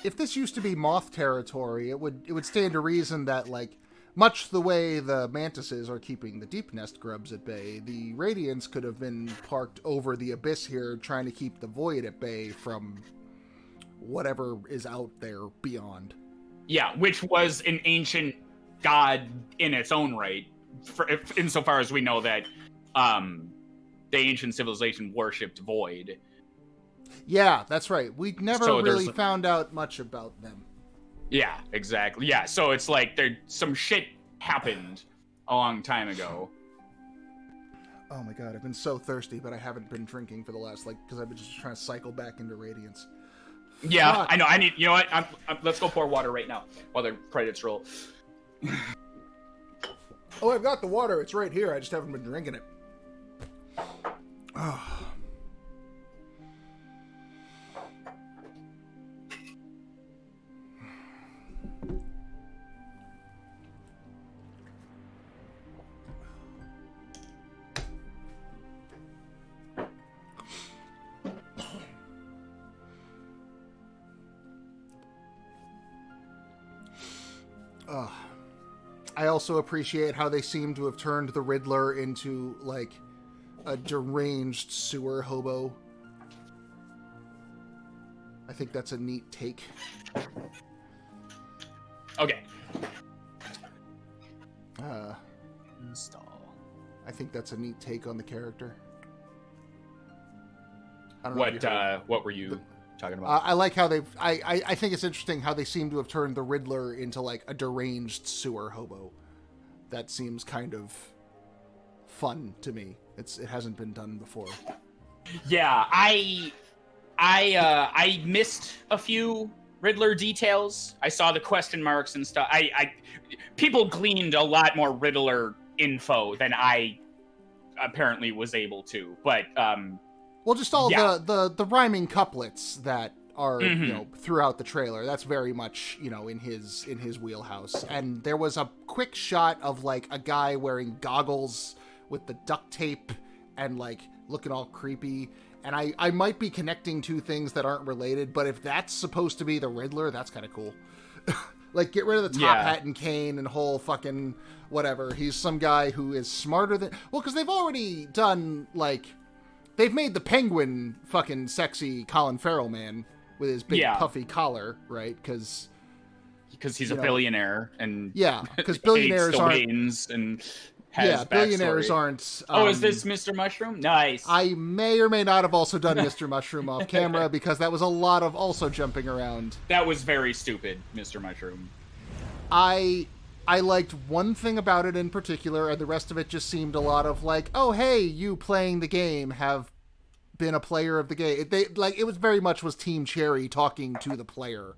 if this used to be moth territory, it would stand to reason that, like, much the way the mantises are keeping the deep nest grubs at bay, the Radiants could have been parked over the abyss here, trying to keep the void at bay from whatever is out there beyond. Yeah, which was an ancient god in its own right, insofar as we know that the ancient civilization worshipped void. Yeah, that's right. We never really found out much about them. Yeah, exactly. Yeah, so it's like some shit happened a long time ago. Oh my god, I've been so thirsty, but I haven't been drinking for the last, because I've been just trying to cycle back into Radiance. Yeah, Fuck. I know. You know what? Let's go pour water right now while the credits roll. Oh, I've got the water. It's right here. I just haven't been drinking it. Oh. I also appreciate how they seem to have turned the Riddler into, like, a deranged sewer hobo. I think that's a neat take. Okay. Install. I think that's a neat take on the character. I don't know what were you talking about? I like how they've... I think it's interesting how they seem to have turned the Riddler into, like, a deranged sewer hobo. That seems kind of fun to me. It hasn't been done before. Yeah, I missed a few Riddler details. I saw the question marks and stuff. People gleaned a lot more Riddler info than I apparently was able to. But well, just all the rhyming couplets that are throughout the trailer. That's very much in his wheelhouse. And there was a quick shot of like a guy wearing goggles with the duct tape and like looking all creepy. And I might be connecting two things that aren't related, but if that's supposed to be the Riddler, that's kind of cool. Like, get rid of the top hat and cane and whole fucking whatever. He's some guy who is smarter than... Well, because they've already done, like... They've made the Penguin fucking sexy Colin Farrell man with his big puffy collar, right? Because he's a billionaire and... Yeah, because billionaires aren't... and... billionaires aren't... is this Mr. Mushroom? Nice. I may or may not have also done Mr. Mushroom off camera because that was a lot of also jumping around. That was very stupid, Mr. Mushroom. I liked one thing about it in particular, and the rest of it just seemed a lot of like, oh, hey, you playing the game have been a player of the game. It was very much was Team Cherry talking to the player.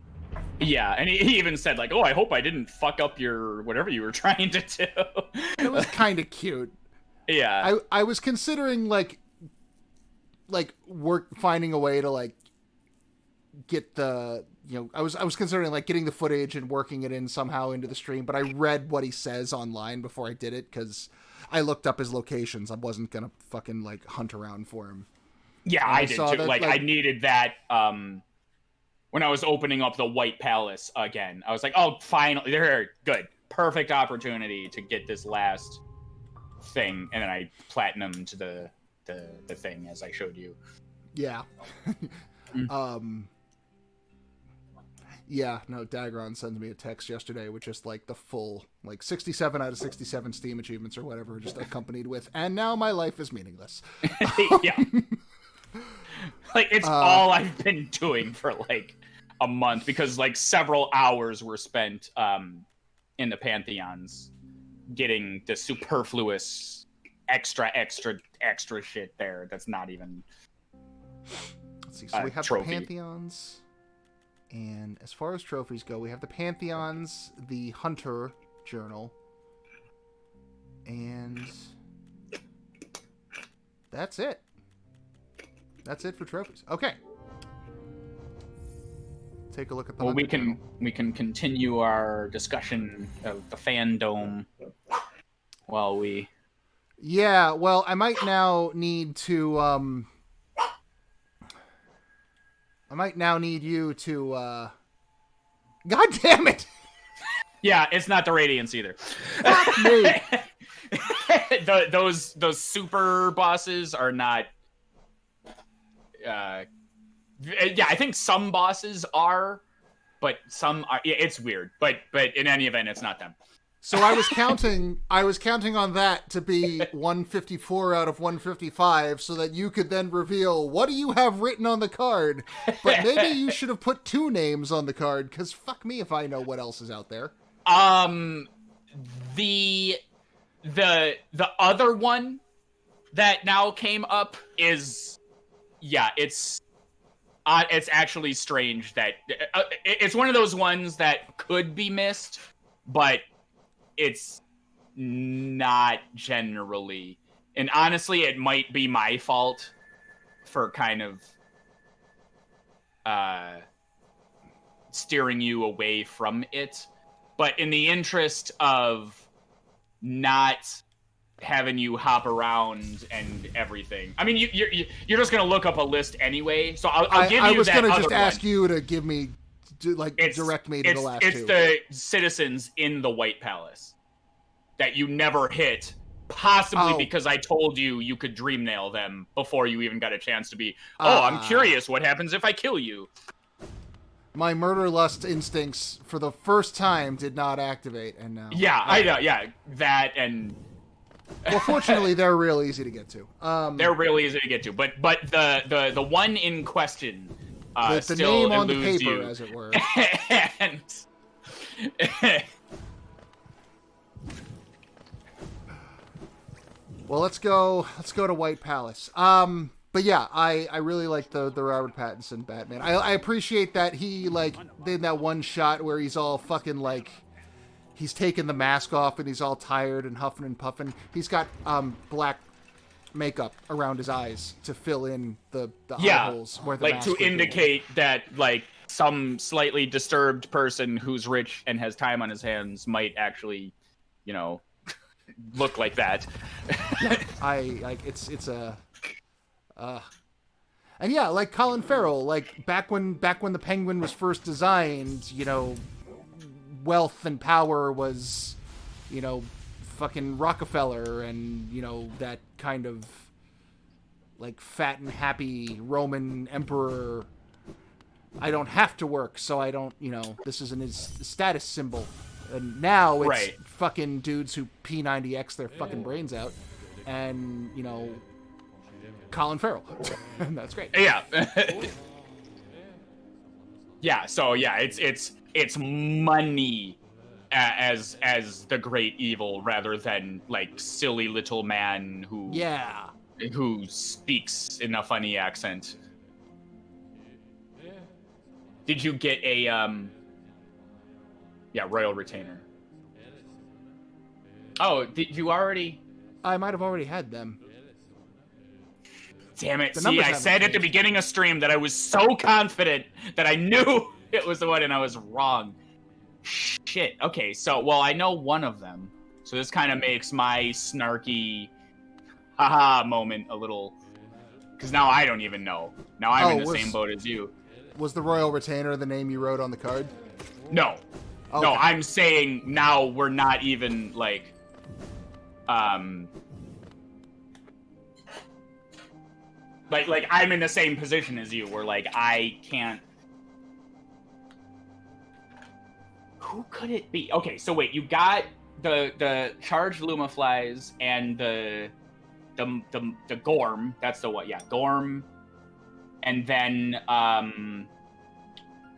Yeah, and he even said, like, oh, I hope I didn't fuck up your whatever you were trying to do. It was kind of cute. Yeah. I was considering, like finding a way to, like, get the, I was considering like getting the footage and working it in somehow into the stream, but I read what he says online before I did it because I looked up his locations. I wasn't gonna fucking like hunt around for him. Yeah, And I did too. that, Like I needed that when I was opening up the White Palace again. I was like, oh, finally, they're good. Perfect opportunity to get this last thing, and then I platinumed the thing as I showed you. Yeah. Yeah, no, Dagron sends me a text yesterday with just like the full, like 67 out of 67 Steam achievements or whatever, just accompanied with, and now my life is meaningless. Yeah. Like, it's all I've been doing for like a month because like several hours were spent in the Pantheons getting the superfluous extra shit there that's not even. Let's see, so we have trophy. The Pantheons, and as far as trophies go, we have the Pantheons, the Hunter Journal, and that's it. That's it for trophies. Okay. Take a look at the. Well, Hunter we Journal. can continue our discussion of the fandom while we. Yeah, well, I might now need to. I might now need you to. God damn it! Yeah, it's not the Radiance either. Fuck me. Those super bosses are not. Yeah, I think some bosses are, but some are. Yeah, it's weird, but in any event, it's not them. So I was counting on that to be 154 out of 155 so that you could then reveal what do you have written on the card. But maybe you should have put 2 names on the card, because fuck me if I know what else is out there. The other one that now came up is, yeah, it's actually strange that it's one of those ones that could be missed, but it's not generally. And honestly, it might be my fault for kind of steering you away from it. But in the interest of not having you hop around and everything, I mean, you're just gonna look up a list anyway. So I'll give you that. I was gonna just one. ask you to give me, direct me to the last 2. It's the citizens in the White Palace that you never hit, possibly because I told you could dream nail them before you even got a chance to be. I'm curious what happens if I kill you. My murder lust instincts for the first time did not activate, and now. Yeah, I know. Yeah, that and. Well, fortunately, they're real easy to get to. They're real easy to get to, but the one in question the still name on the eludes paper, you. as it were. And well, let's go to White Palace. But yeah, I really like the Robert Pattinson Batman. I appreciate that he like did that one shot where he's all fucking like he's taking the mask off and he's all tired and huffing and puffing. He's got black makeup around his eyes to fill in the eye holes where the like mask to would be. indicate that like some slightly disturbed person who's rich and has time on his hands might actually, look like that. I like it's a and yeah, like Colin Farrell, like back when the Penguin was first designed, wealth and power was, fucking Rockefeller and, that kind of like fat and happy Roman emperor. I don't have to work, so I don't, this isn't his status symbol. And now it's fucking dudes who P90X their fucking brains out. And, Colin Farrell. And that's great. Yeah. Yeah, so yeah, it's money as the great evil rather than like silly little man who speaks in a funny accent. Did you get a royal retainer? Oh, did you already? I might have already had them. Damn it. The See, numbers I haven't said at the changed. beginning of stream that I was so confident that I knew it was the one, and I was wrong. Shit. Okay, so, well, I know one of them. So this kind of makes my snarky haha moment a little... Because now I don't even know. Now I'm in the same boat as you. Was the Royal Retainer the name you wrote on the card? No. Okay. No, I'm saying now we're not even, like... Like I'm in the same position as you, where, like, I can't... Who could it be? Okay, so wait, you got the charged Lumaflies and the Gorm. That's the what? Yeah, Gorm. And then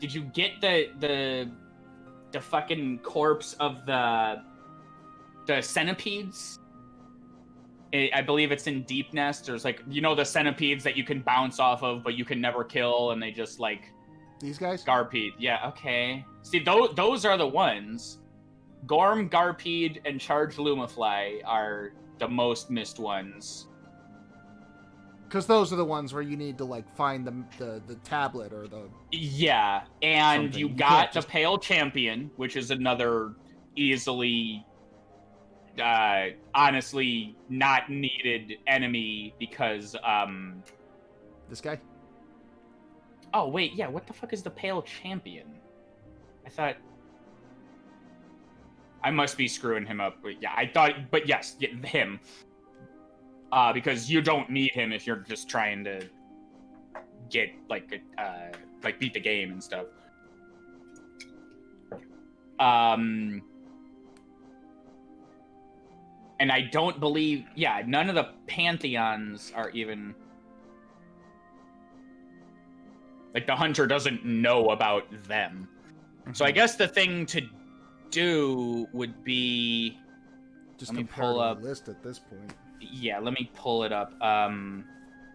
did you get the fucking corpse of the centipedes? I believe it's in Deep Nest. There's, like, you know, the centipedes that you can bounce off of, but you can never kill, and they just, like... These guys? Garpede. Yeah, okay. See, those are the ones. Gorm, Garpede, and Charged Lumafly are the most missed ones. Because those are the ones where you need to, like, find the tablet or the... Yeah, and something. you You got can't the just- Pale Champion, which is another easily... honestly not needed enemy because This guy? oh wait, yeah, what the fuck is the Pale Champion? I thought I must be screwing him up, but yeah, I thought, but yes, yeah, him. Because you don't need him if you're just trying to get like beat the game and stuff. And I don't believe, yeah, none of the Pantheons are even... Like, the Hunter doesn't know about them. So I guess the thing to do would be... Just let me compare pull to up... the list at this point. Yeah, let me pull it up.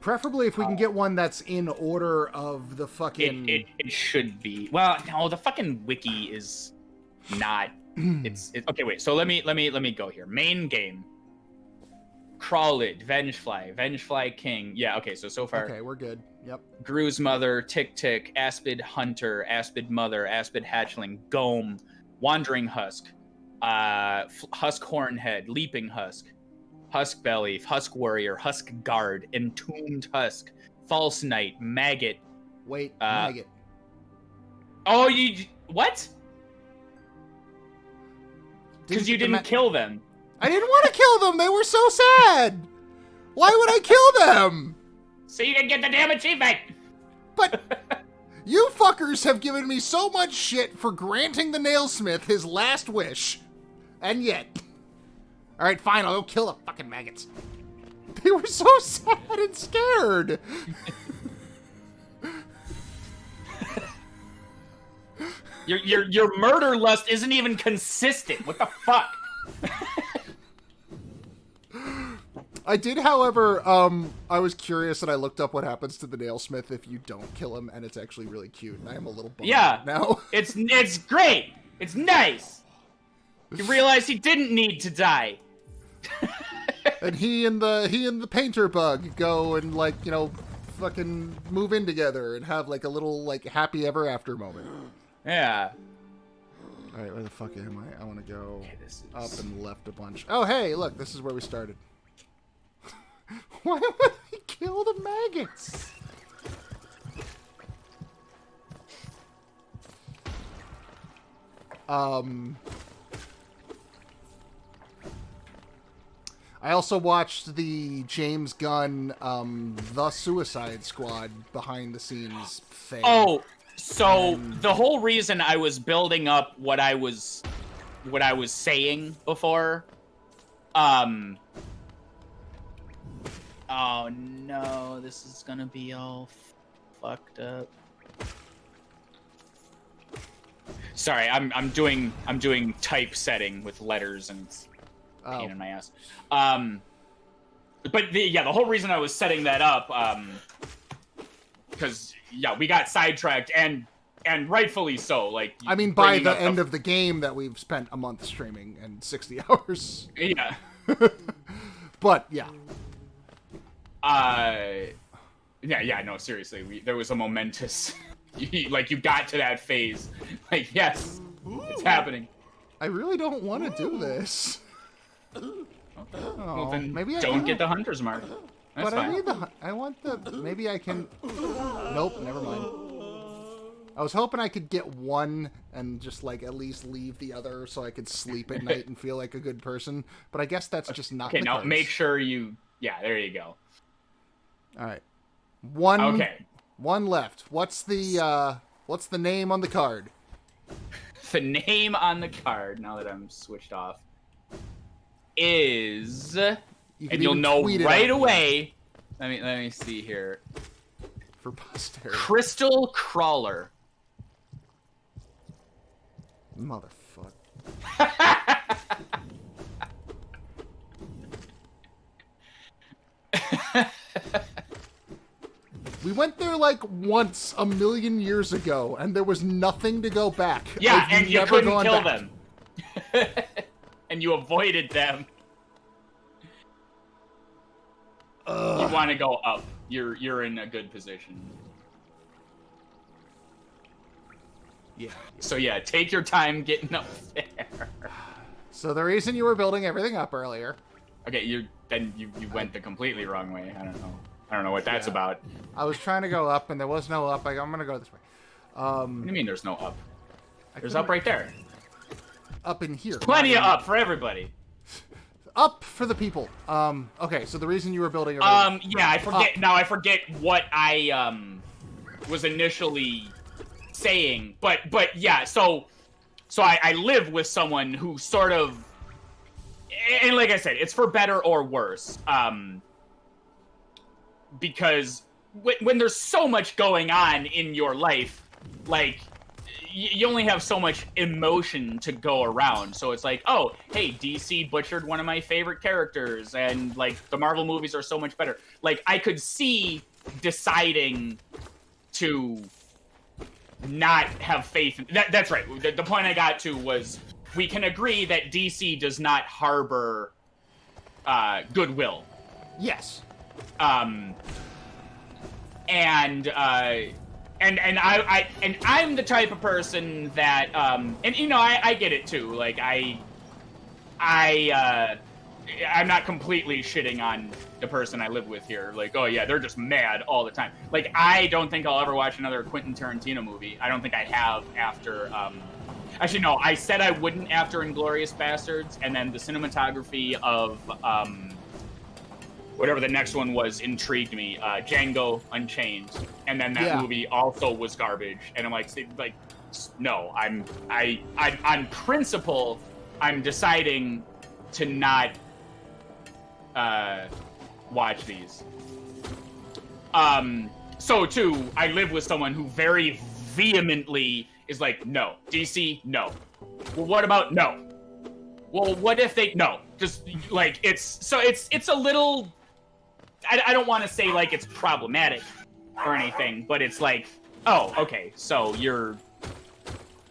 Preferably if we can get one that's in order of the fucking... It should be. Well, no, the fucking wiki is not... It's okay. Wait. So let me go here. Main game. Crawlid, Vengefly King. Yeah. Okay. So far. Okay, we're good. Yep. Gru's Mother, Tick Tick, Aspid Hunter, Aspid Mother, Aspid Hatchling, Gome, Wandering Husk, Husk Hornhead, Leaping Husk, Husk Belly, Husk Warrior, Husk Guard, Entombed Husk, False Knight, Maggot. Wait, maggot. Oh, you what? Because you didn't kill them. I didn't want to kill them. They were so sad. Why would I kill them? So you didn't get the damn achievement. But you fuckers have given me so much shit for granting the nailsmith his last wish. And yet... Alright, fine, I'll go kill the fucking maggots. They were so sad and scared. Your murder lust isn't even consistent. What the fuck? I did, however, I was curious and I looked up what happens to the nailsmith if you don't kill him, and it's actually really cute. And I am a little bummed now. It's great. It's nice. You realize he didn't need to die. And he and the painter bug go and, like, you know, fucking move in together and have like a little like happy ever after moment. Yeah. All right, where the fuck am I? I want to go up and left a bunch. Oh, hey, look, this is where we started. Why would he kill the maggots? I also watched the James Gunn, The Suicide Squad behind the scenes thing. Oh, so the whole reason I was building up what I was saying before, oh no, this is gonna be all fucked up. Sorry, I'm doing typesetting with letters and it's a pain in my ass. But the whole reason I was setting that up, because we got sidetracked and rightfully so. Like, I mean, by the end of the game that we've spent a month streaming and 60 hours. Yeah. But yeah. Yeah, no, seriously. There was a momentous... you got to that phase. Like, yes, it's happening. I really don't want to do this. Well, then maybe I don't get the hunter's mark. That's but fine. I want the... Maybe I can... Nope, never mind. I was hoping I could get one and just, like, at least leave the other so I could sleep at night and feel like a good person. But I guess that's just not Okay, the now cards. make sure you... Yeah, there you go. All right. One... Okay. One left. What's the name on the card? The name on the card, now that I'm switched off, is... and you'll know right away... Let me see here. For posterity. Crystal Crawler. Motherfucker. We went there like once a million years ago, and there was nothing to go back. Yeah, and you couldn't kill back. them. And you avoided them. You want to go up. You're in a good position. Yeah. So yeah, take your time getting up there. So the reason you were building everything up earlier. Okay, you went the completely wrong way. I don't know what that's about. I was trying to go up, and there was no up. I'm gonna go this way. What do you mean there's no up? There's up right there. Up in here. Plenty of up for everybody. Up for the people. Okay, so the reason you were building everything. Yeah, I forget. Now I forget what I was initially saying, but yeah. So I live with someone who sort of, and like I said, it's for better or worse. Because when there's so much going on in your life, like, you only have so much emotion to go around. So it's like, oh, hey, DC butchered one of my favorite characters, and, like, the Marvel movies are so much better. Like, I could see deciding to not have faith in... That's right. The point I got to was, we can agree that DC does not harbor goodwill. Yes. And I'm the type of person that and you know, I get it too. Like I'm not completely shitting on the person I live with here. Like, oh yeah, they're just mad all the time. Like, I don't think I'll ever watch another Quentin Tarantino movie. I don't think I have after actually no, I said I wouldn't after Inglourious Bastards, and then the cinematography of whatever the next one was intrigued me. Django Unchained, and then that movie also was garbage. And I'm like, no, on principle, I'm deciding to not watch these. So too, I live with someone who very vehemently is like, no, DC, no. Well, what about no? Well, what if they no? Just like it's a little. I don't want to say like it's problematic or anything, but it's like, oh, okay, so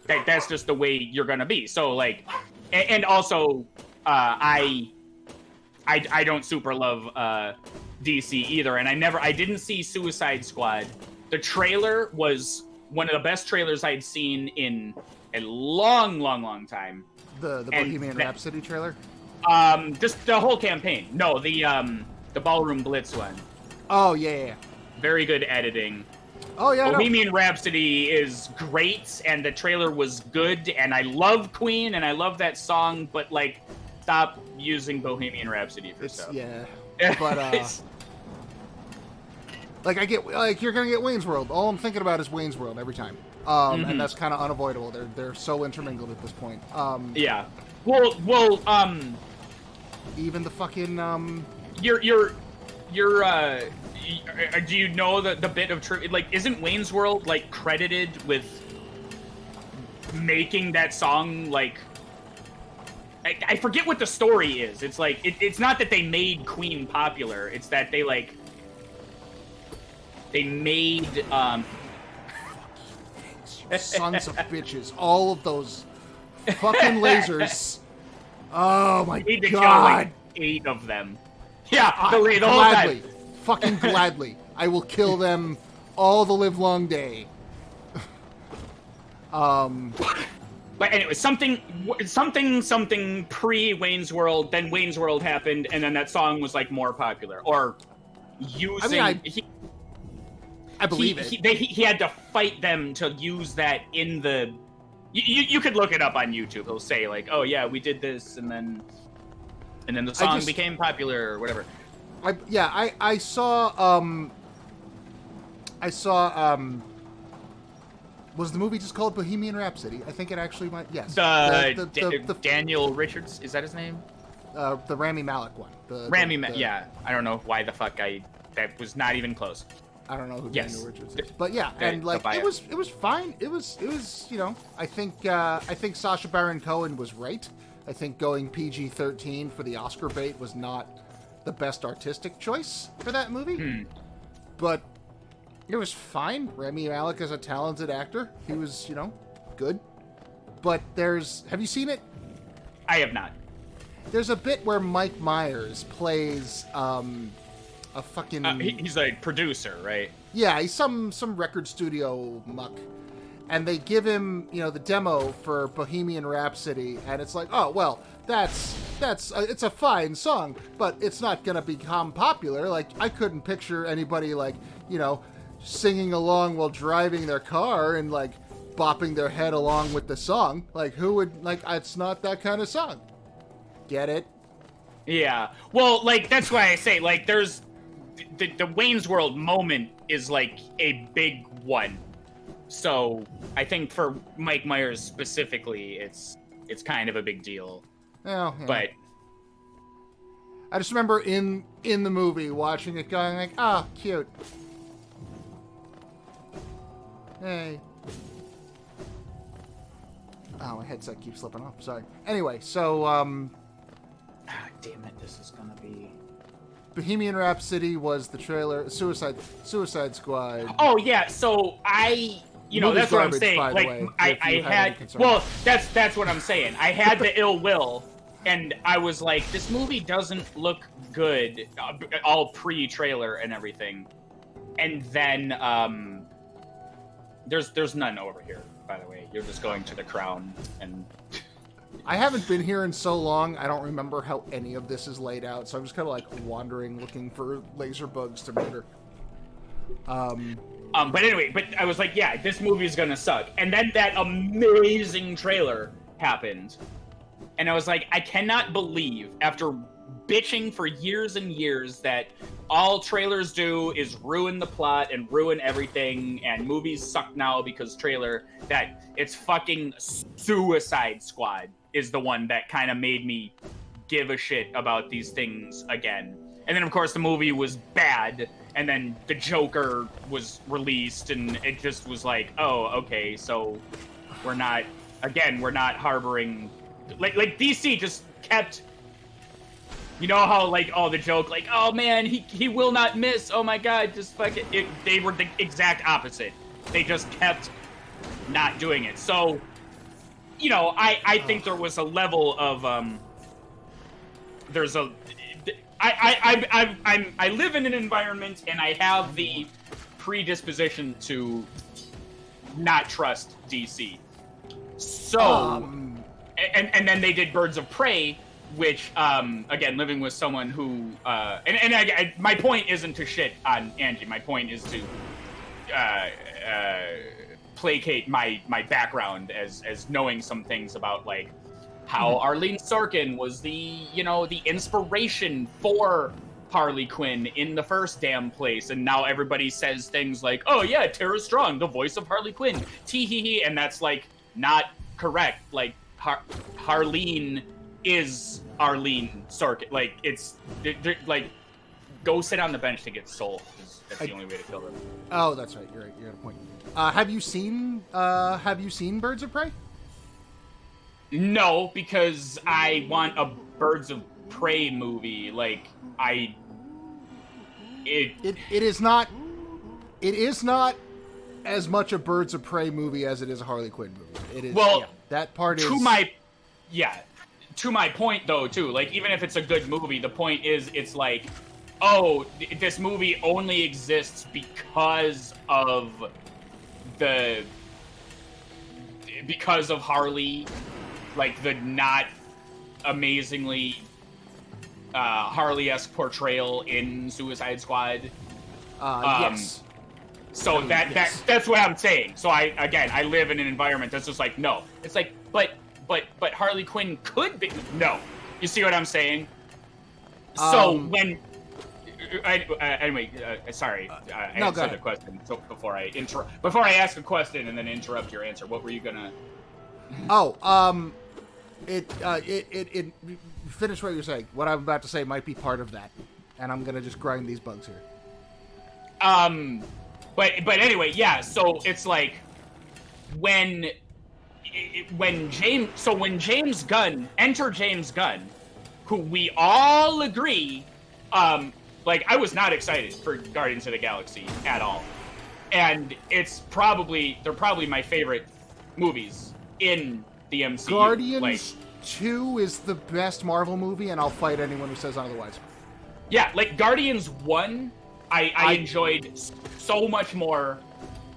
that's just the way you're gonna be. So like, and also, I don't super love DC either, and I didn't see Suicide Squad. The trailer was one of the best trailers I'd seen in a long time. The Bohemian Rhapsody trailer? Just the whole campaign. No, the Ballroom Blitz one. Oh, yeah. Very good editing. Oh, yeah. Bohemian Rhapsody is great, and the trailer was good, and I love Queen, and I love that song, but, like, stop using Bohemian Rhapsody for stuff. Yeah. But, like, you're gonna get Wayne's World. All I'm thinking about is Wayne's World every time. And that's kind of unavoidable. They're so intermingled at this point. Yeah. Well, even the fucking, You're do you know the bit of trivia? Like, isn't Wayne's World, like, credited with making that song, like... I forget what the story is. It's like, it's not that they made Queen popular. It's that they, like... They made, Sons of bitches. All of those fucking lasers. Oh, my God. Kill, like, 8 of them. Yeah, the whole gladly. time. Fucking gladly. I will kill them all the live long day. But anyway, something pre Wayne's World, then Wayne's World happened, and then that song was like more popular. Or using, I believe it. He had to fight them to use that in the. You could look it up on YouTube. He'll say like, "Oh yeah, we did this," and then the song became popular or whatever. I saw. Was the movie just called Bohemian Rhapsody? I think it actually might. Yes. The Daniel Richards, is that his name? The Rami Malek one. Yeah. I don't know why the fuck that was not even close. I don't know who Daniel Richards is, but yeah, and like it was fine. It was I think Sacha Baron Cohen was right. I think going PG-13 for the Oscar bait was not the best artistic choice for that movie, but it was fine. Rami Malek is a talented actor. He was good, but have you seen it? I have not. There's a bit where Mike Myers plays a fucking. He's a producer, right? Yeah, he's some record studio muck, and they give him the demo for Bohemian Rhapsody, and it's like, oh well, that's it's a fine song, but it's not gonna become popular. Like I couldn't picture anybody singing along while driving their car and like bopping their head along with the song. Like who would it's not that kind of song. Get it? Yeah. Well, like that's why I say like there's the Wayne's World moment is like a big one. So I think for Mike Myers specifically, it's kind of a big deal. Oh, yeah. But I just remember in the movie watching it going like, ah, oh, cute. Hey. Oh, my headset keeps slipping off. Sorry. Anyway, so damn it, this is gonna be. Bohemian Rhapsody was the trailer. Suicide Squad. Oh yeah, so that's what I'm saying. Like I had. Well, that's what I'm saying. I had the ill will, and I was like, this movie doesn't look good, all pre-trailer and everything, and then there's none over here. By the way, you're just going to the Crown and. I haven't been here in so long, I don't remember how any of this is laid out, so I'm just kind of like wandering, looking for laser bugs to murder. But anyway, I was like, yeah, this movie is gonna suck. And then that amazing trailer happened. And I was like, I cannot believe, after bitching for years and years that all trailers do is ruin the plot and ruin everything, and movies suck now because trailer, that it's fucking Suicide Squad is the one that kind of made me give a shit about these things again. And then, of course, the movie was bad, and then the Joker was released, and it just was like, oh, okay, so we're not harboring... Like DC just kept... You know how, like, the joke, like, oh, man, he will not miss, oh, my God, just fuck it. They were the exact opposite. They just kept not doing it. So... I think there was a level of I live in an environment and I have the predisposition to not trust DC. So and then they did Birds of Prey, which again, living with someone who my point isn't to shit on Angie. My point is to placate my background as knowing some things about like how Arlene Sorkin was the inspiration for Harley Quinn in the first damn place, and now everybody says things like, oh yeah, Tara Strong, the voice of Harley Quinn, tee hee hee, and that's like not correct. Like Harleen is Arlene Sorkin. Like it's like go sit on the bench to get sold. That's the only way to kill them. Oh, that's right. You're right. You're at a point. Have you seen Birds of Prey? No, because I want a Birds of Prey movie. Like it is not as much a Birds of Prey movie as it is a Harley Quinn movie. It is. Well, yeah, that part is. To my point though, too. Like even if it's a good movie, the point is it's like, oh, this movie only exists because of Harley, like the not amazingly Harley-esque portrayal in Suicide Squad. Yes. So that's what I'm saying. So I live in an environment that's just like, no. It's like, but Harley Quinn could be. No. You see what I'm saying? So when anyway, sorry, I answered the question. So before I ask a question and then interrupt your answer, what were you gonna? It finish what you're saying. What I'm about to say might be part of that, and I'm gonna just grind these bugs here. But anyway, yeah. So it's like when James Gunn, who we all agree, like I was not excited for Guardians of the Galaxy at all, and they're probably my favorite movies in the MCU. Guardians 2 is the best Marvel movie, and I'll fight anyone who says otherwise. Yeah, like Guardians 1, I enjoyed so much more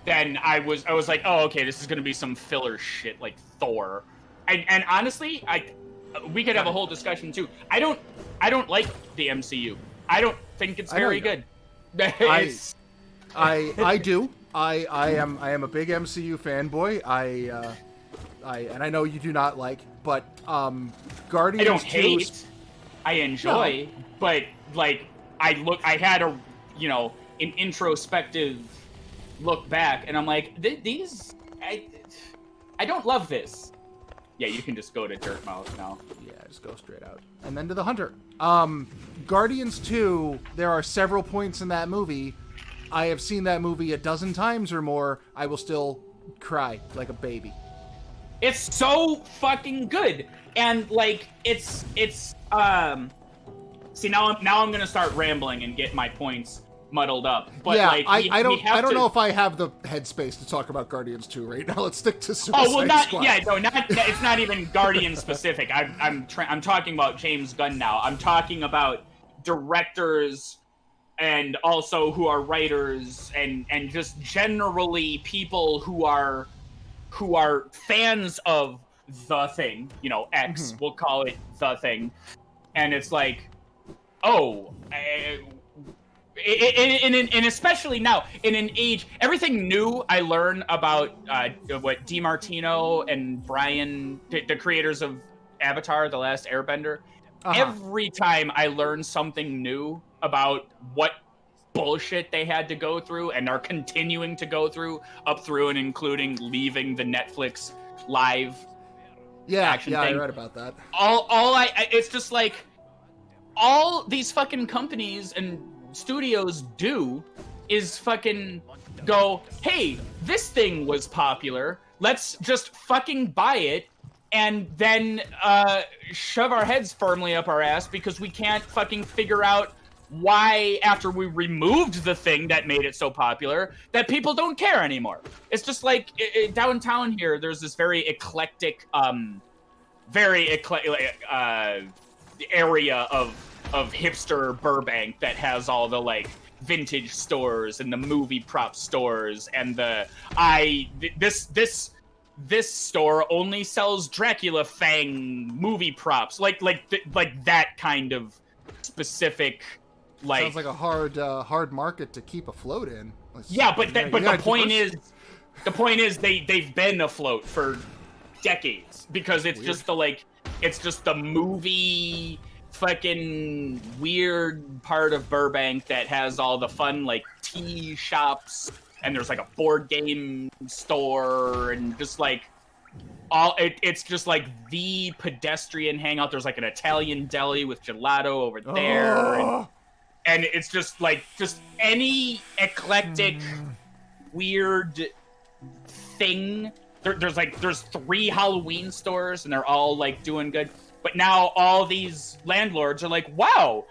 than I was like, oh, okay, this is gonna be some filler shit like Thor. And honestly, we could have a whole discussion too. I don't like the MCU. I don't think it's very good. I do. I am a big MCU fanboy. And I know you do not like, but Guardians. I don't hate. I enjoy, no. But like I had an introspective look back, and I'm like, I don't love this. Yeah, you can just go to Dirt Mouth now. Yeah, just go straight out. And then to the Hunter. Guardians 2, there are several points in that movie. I have seen that movie a dozen times or more. I will still cry like a baby. It's so fucking good. And like it's see now I'm gonna start rambling and get my points muddled up. But yeah, like I don't know if I have the headspace to talk about Guardians 2 right now. Let's stick to Suicide Squad. It's not even Guardian specific. I'm talking about James Gunn now. I'm talking about directors and also who are writers and just generally people who are fans of the thing, X, we'll call it the thing. And it's like, oh, and especially now in an age, everything new I learn about what DiMartino and Brian, the creators of Avatar: The Last Airbender. Every time I learn something new about what bullshit they had to go through and are continuing to go through, up through and including leaving the Netflix live action thing. I read about that. It's just like all these fucking companies and studios do is fucking go, hey, this thing was popular, let's just fucking buy it and then shove our heads firmly up our ass because we can't fucking figure out why, after we removed the thing that made it so popular, that people don't care anymore. It's just like downtown here, there's this very eclectic area of hipster Burbank that has all the like vintage stores and the movie prop stores and this store only sells Dracula Fang movie props, like that kind of specific. Like, sounds like a hard market to keep afloat in. Yeah, but the point is they've been afloat for decades because it's just the movie fucking weird part of Burbank that has all the fun like tea shops and there's like a board game store and just like it's just like the pedestrian hangout. There's like an Italian deli with gelato over there. And it's just like any eclectic weird thing. There's 3 Halloween stores and they're all like doing good. But now all these landlords are like, wow,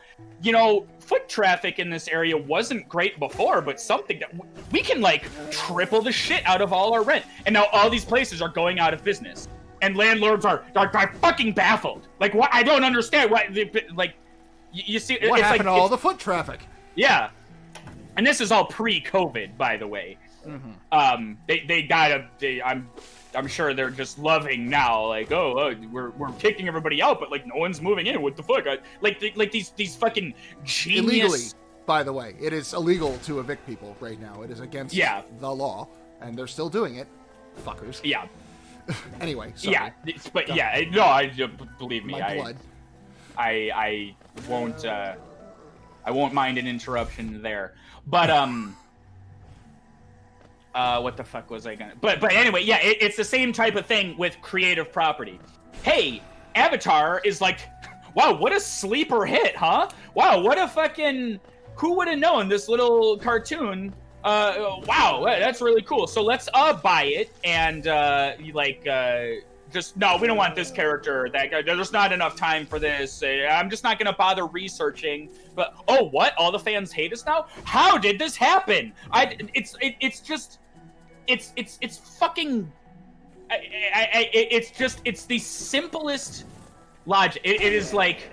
foot traffic in this area wasn't great before, but something that we can like triple the shit out of all our rent. And now all these places are going out of business. And landlords are fucking baffled. Like, what? I don't understand why. Like, You see, What it's happened to like all the foot traffic? yeah, and this is all pre-COVID, by the way. They gotta. I'm sure they're just loving now. Like, we're kicking everybody out, but like no one's moving in. What the fuck? Like these fucking genius. Illegally, by the way, it is illegal to evict people right now. It is against the law, and they're still doing it. Fuckers. Yeah. Anyway, sorry. Yeah, but yeah, no, believe me, My blood. I won't mind an interruption there. But what the fuck was I gonna? But anyway, yeah, it's the same type of thing with creative property. Hey, Avatar is like, wow, what a sleeper hit, huh? Wow, what a fucking, who would have known this little cartoon? Wow, that's really cool. So let's buy it and just no, we don't want this character. That guy, there's not enough time for this. I'm just not gonna bother researching. But oh, what? All the fans hate us now? How did this happen? It's fucking. It's the simplest logic. It is like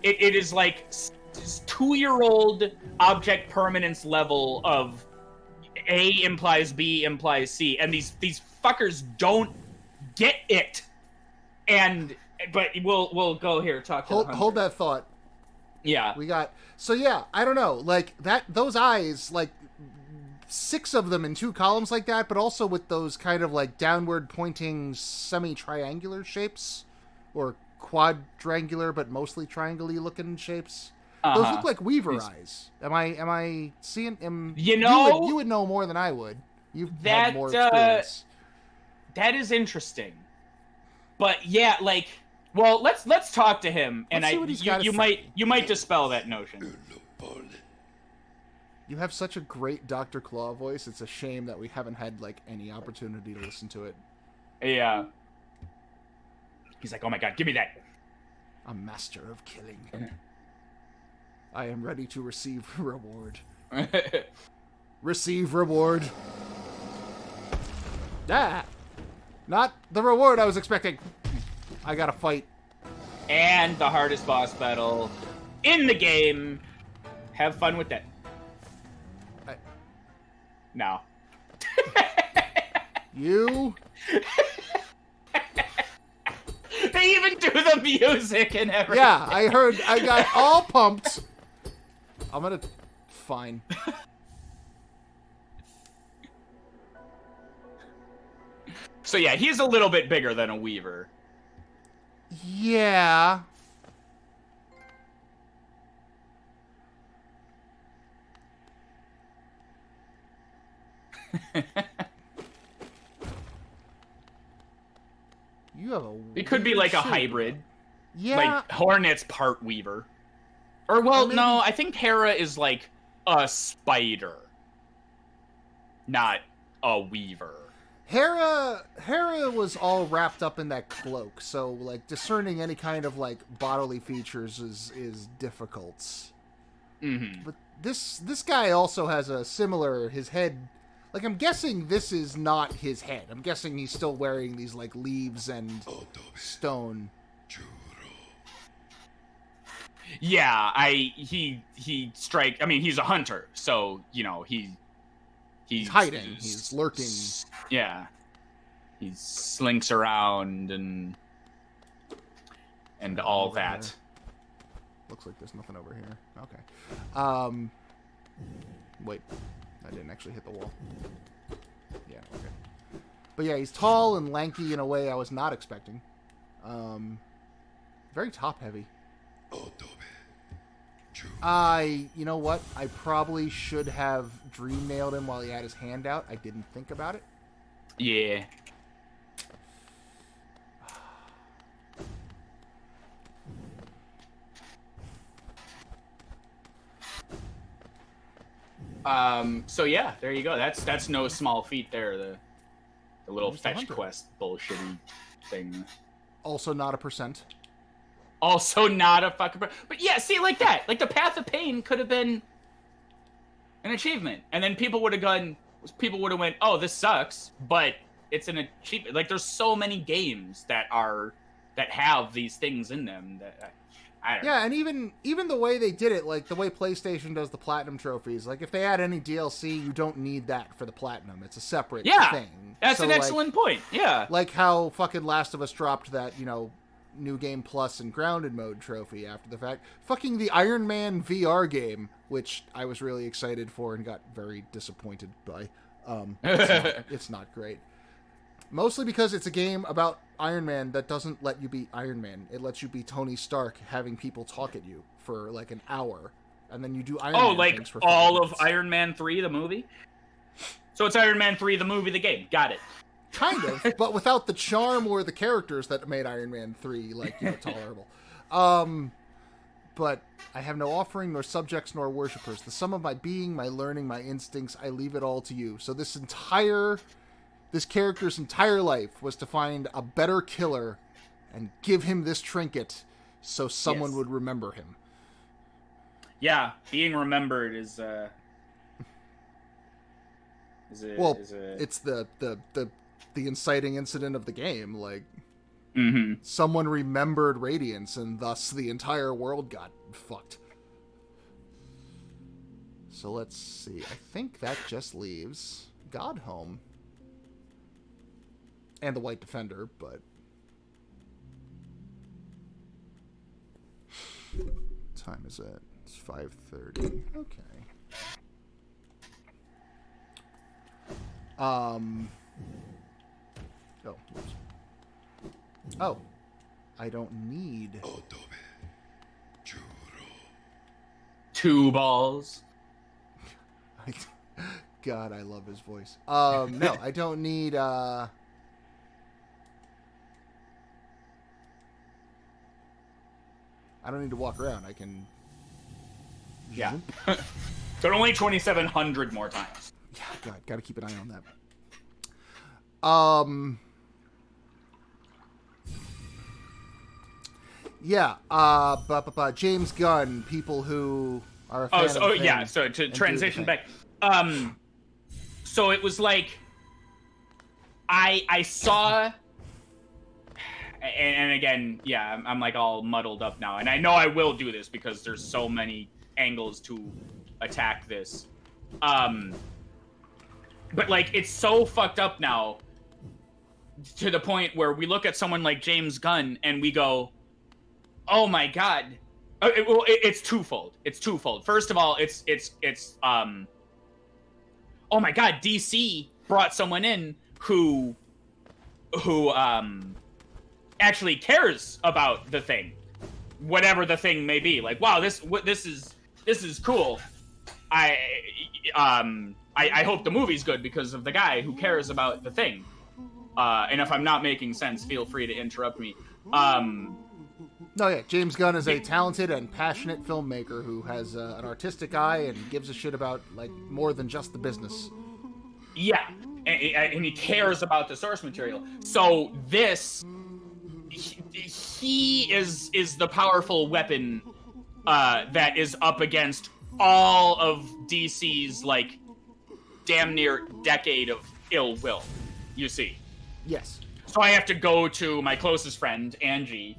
2-year-old object permanence level of A implies B implies C, and these fuckers don't get it. But we'll go here talk to hold that thought. Yeah, we got I don't know, like that, those eyes, like 6 of them in 2 columns like that, but also with those kind of like downward pointing semi-triangular shapes, or quadrangular but mostly triangle-y looking shapes. Those look like Weaver eyes. Am I seeing? You would know more than I would. You've had more experience. That is interesting. But yeah, like, well, let's talk to him, and you might dispel that notion. You have such a great Dr. Claw voice. It's a shame that we haven't had like any opportunity to listen to it. Yeah. He's like, oh my god, give me that. A master of killing. I am ready to receive reward. Receive reward. Ah! Not the reward I was expecting. I gotta fight. And the hardest boss battle in the game. Have fun with that. No. You? They even do the music and everything. Yeah, I heard. I got all pumped. I'm gonna... Fine. So yeah, he's a little bit bigger than a Weaver. Yeah. You have a... It could be like a hybrid. Yeah. Like Hornet's part Weaver. Or well, no, I think Hera is like a spider. Not a Weaver. Hera was all wrapped up in that cloak, so like discerning any kind of like bodily features is difficult. Mm-hmm. But this guy also has a similar, his head, like I'm guessing this is not his head. I'm guessing he's still wearing these like leaves and stone. Yeah, he strike. I mean, he's a hunter, so you know he's hiding. He's lurking. Yeah, he slinks around and all that. Here. Looks like there's nothing over here. Okay. Wait, I didn't actually hit the wall. Yeah. Okay. But yeah, he's tall and lanky in a way I was not expecting. Very top heavy. You know what? I probably should have dream nailed him while he had his hand out. I didn't think about it. Yeah. So yeah, there you go. That's no small feat there. The little fetch quest bullshitty thing. Also not a percent. Also not a fucking... But yeah, see, like that. Like, the Path of Pain could have been an achievement. And then people would have went, oh, this sucks, but it's an achievement. Like, there's so many games that have these things in them that... I don't know. Yeah, and even the way they did it, like the way PlayStation does the platinum trophies, like if they add any DLC, you don't need that for the platinum. It's a separate thing. That's So, an excellent point. Yeah. Like how fucking Last of Us dropped that, New Game Plus and Grounded Mode trophy after the fact. Fucking the Iron Man VR game, which I was really excited for and got very disappointed by. It's not great. Mostly because it's a game about Iron Man that doesn't let you be Iron Man. It lets you be Tony Stark having people talk at you for like an hour. And then you do Iron Man like things for all 5 of minutes. Iron Man 3, the movie? So it's Iron Man 3, the movie, the game. Got it. Kind of, but without the charm or the characters that made Iron Man 3, tolerable. But I have no offering, nor subjects, nor worshippers. The sum of my being, my learning, my instincts, I leave it all to you. So this character's entire life was to find a better killer and give him this trinket so someone would remember him. Yeah, being remembered is it's the inciting incident of the game. Like, someone remembered Radiance, and thus the entire world got fucked. So let's see. I think that just leaves Godhome. And the White Defender, but... What time is it? It's 5:30. Okay. Oh. Whoops. Oh. I don't need... 2 balls. God, I love his voice. No, I don't need, I don't need to walk around. I can... Yeah. So only 2,700 more times. Yeah, God, gotta keep an eye on that. Yeah, James Gunn, people who are a fan of him yeah, so to transition back. So it was like, I saw, and again, yeah, I'm like all muddled up now, and I know I will do this because there's so many angles to attack this. But like, it's so fucked up now to the point where we look at someone like James Gunn and we go, oh my God. It's twofold. It's twofold. First of all, it's oh my God, DC brought someone in who actually cares about the thing, whatever the thing may be. Like, wow, this is cool. I hope the movie's good because of the guy who cares about the thing. And if I'm not making sense, feel free to interrupt me. No, yeah, James Gunn is a talented and passionate filmmaker who has an artistic eye and gives a shit about, like, more than just the business. Yeah, and he cares about the source material. So this, he is the powerful weapon that is up against all of DC's, like, damn near decade of ill will, you see. Yes. So I have to go to my closest friend, Angie,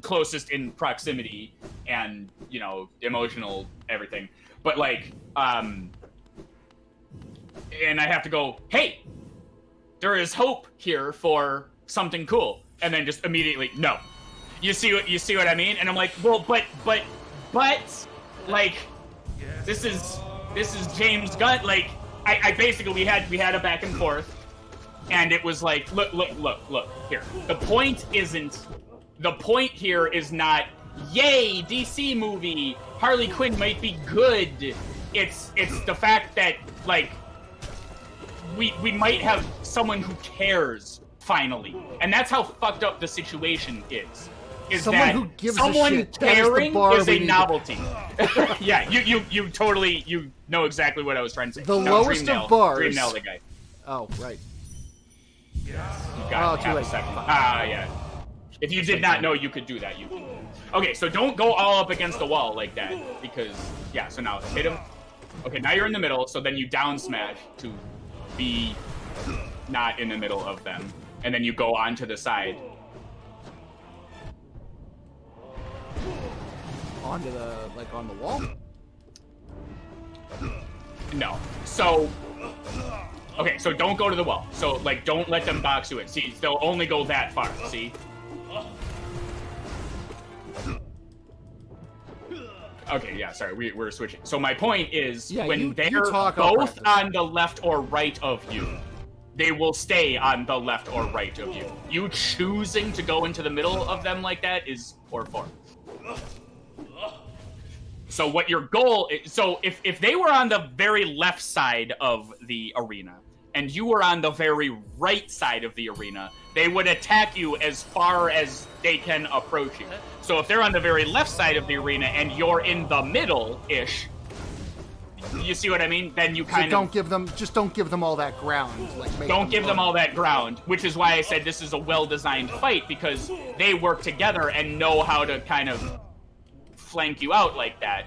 closest in proximity and, you know, emotional everything. But, like, and I have to go, hey, there is hope here for something cool. And then just immediately, no. You see what I mean? And I'm like, well, but, like, this is James Gunn. Like, I basically, we had a back and forth. And it was like, look, here. The point here is not, yay, DC movie, Harley Quinn might be good. It's the fact that, like, we might have someone who cares, finally. And that's how fucked up the situation is. Someone that who gives someone a shit. caring is a novelty. Yeah, you totally, you know exactly what I was trying to say. The lowest of bars. Dream nail the guy. Oh, right. You got half a second. Yeah. If you did not know you could do that, you can. Okay, so don't go all up against the wall like that, because, yeah, so now hit him. Okay, now you're in the middle, so then you down smash to be not in the middle of them. And then you go on to the side. onto the on the wall? No. So, okay, so don't go to the wall. So, like, don't let them box you in. See, they'll only go that far, see? Okay, yeah, sorry, we're switching. So my point is, when they're both on the left or right of you, they will stay on the left or right of you. You choosing to go into the middle of them like that is poor form. So what your goal is, so if they were on the very left side of the arena, and you were on the very right side of the arena, they would attack you as far as they can approach you. So if they're on the very left side of the arena and you're in the middle-ish, you see what I mean? Then you kind of don't give them all that ground. Don't give them all that ground, which is why I said this is a well-designed fight, because they work together and know how to kind of flank you out like that.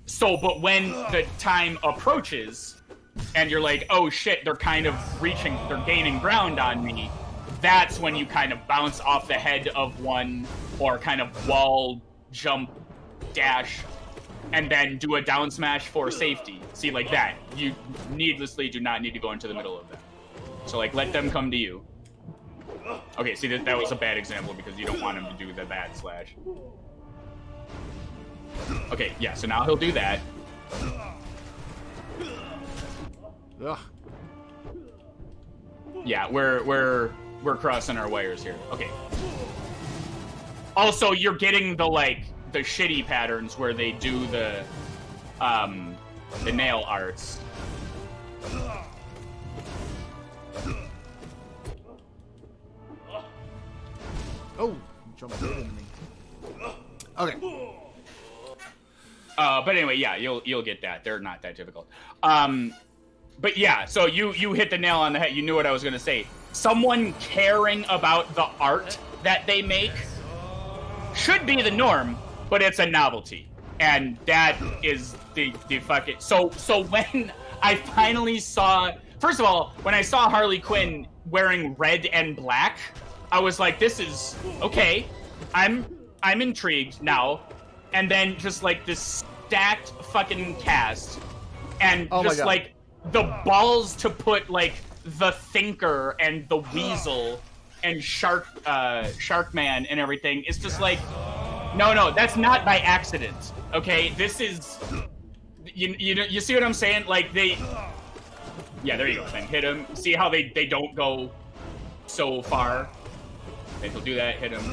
So, but when the time approaches, and you're like, oh shit, they're kind of they're gaining ground on me, that's when you kind of bounce off the head of one, or kind of wall, jump, dash, and then do a down smash for safety. See, like that. You needlessly do not need to go into the middle of them. So, like, let them come to you. Okay, see, that was a bad example because you don't want him to do the bad slash. Okay, yeah, so now he'll do that. Ugh. Yeah, we're crossing our wires here. Okay. Also, you're getting the shitty patterns where they do the nail arts. Oh, jumped right into me. Okay. But anyway, yeah, you'll get that. They're not that difficult. But yeah, so you hit the nail on the head. You knew what I was gonna say. Someone caring about the art that they make should be the norm, but it's a novelty, and that is the fucking. So when I finally saw, first of all, when I saw Harley Quinn wearing red and black, I was like, this is okay. I'm intrigued now. And then just like this stacked fucking cast, and just like the balls to put like the Thinker and the Weasel and Sharkman and everything. It's just like, no, that's not by accident. Okay, this is, you see what I'm saying? Like yeah, there you go. Then hit him. See how they don't go so far. Then he'll do that. Hit him.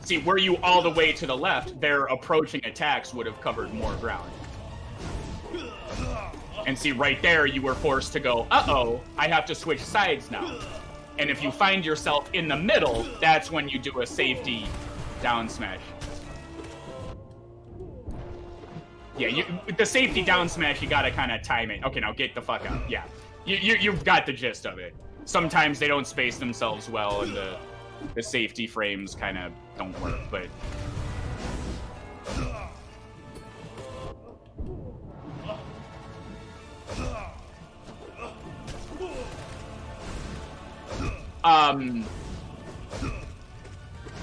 See, were you all the way to the left, their approaching attacks would have covered more ground. And see, right there, you were forced to go, uh-oh, I have to switch sides now. And if you find yourself in the middle, that's when you do a safety down smash. Yeah, the safety down smash, you gotta kind of time it. Okay, now get the fuck out. Yeah, you've got the gist of it. Sometimes they don't space themselves well, and the safety frames kind of don't work, but...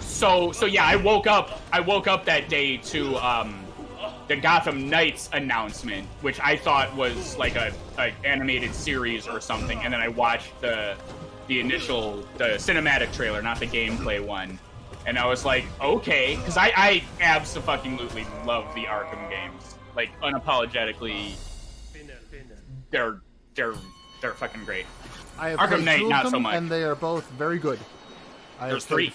So yeah, I woke up that day to, the Gotham Knights announcement, which I thought was like a animated series or something, and then I watched the cinematic trailer, not the gameplay one, and I was like, okay, because I abso-fucking-lutely love the Arkham games, like unapologetically, they're fucking great. I have Arkham Knight, not so much, and they are both very good. There's 3.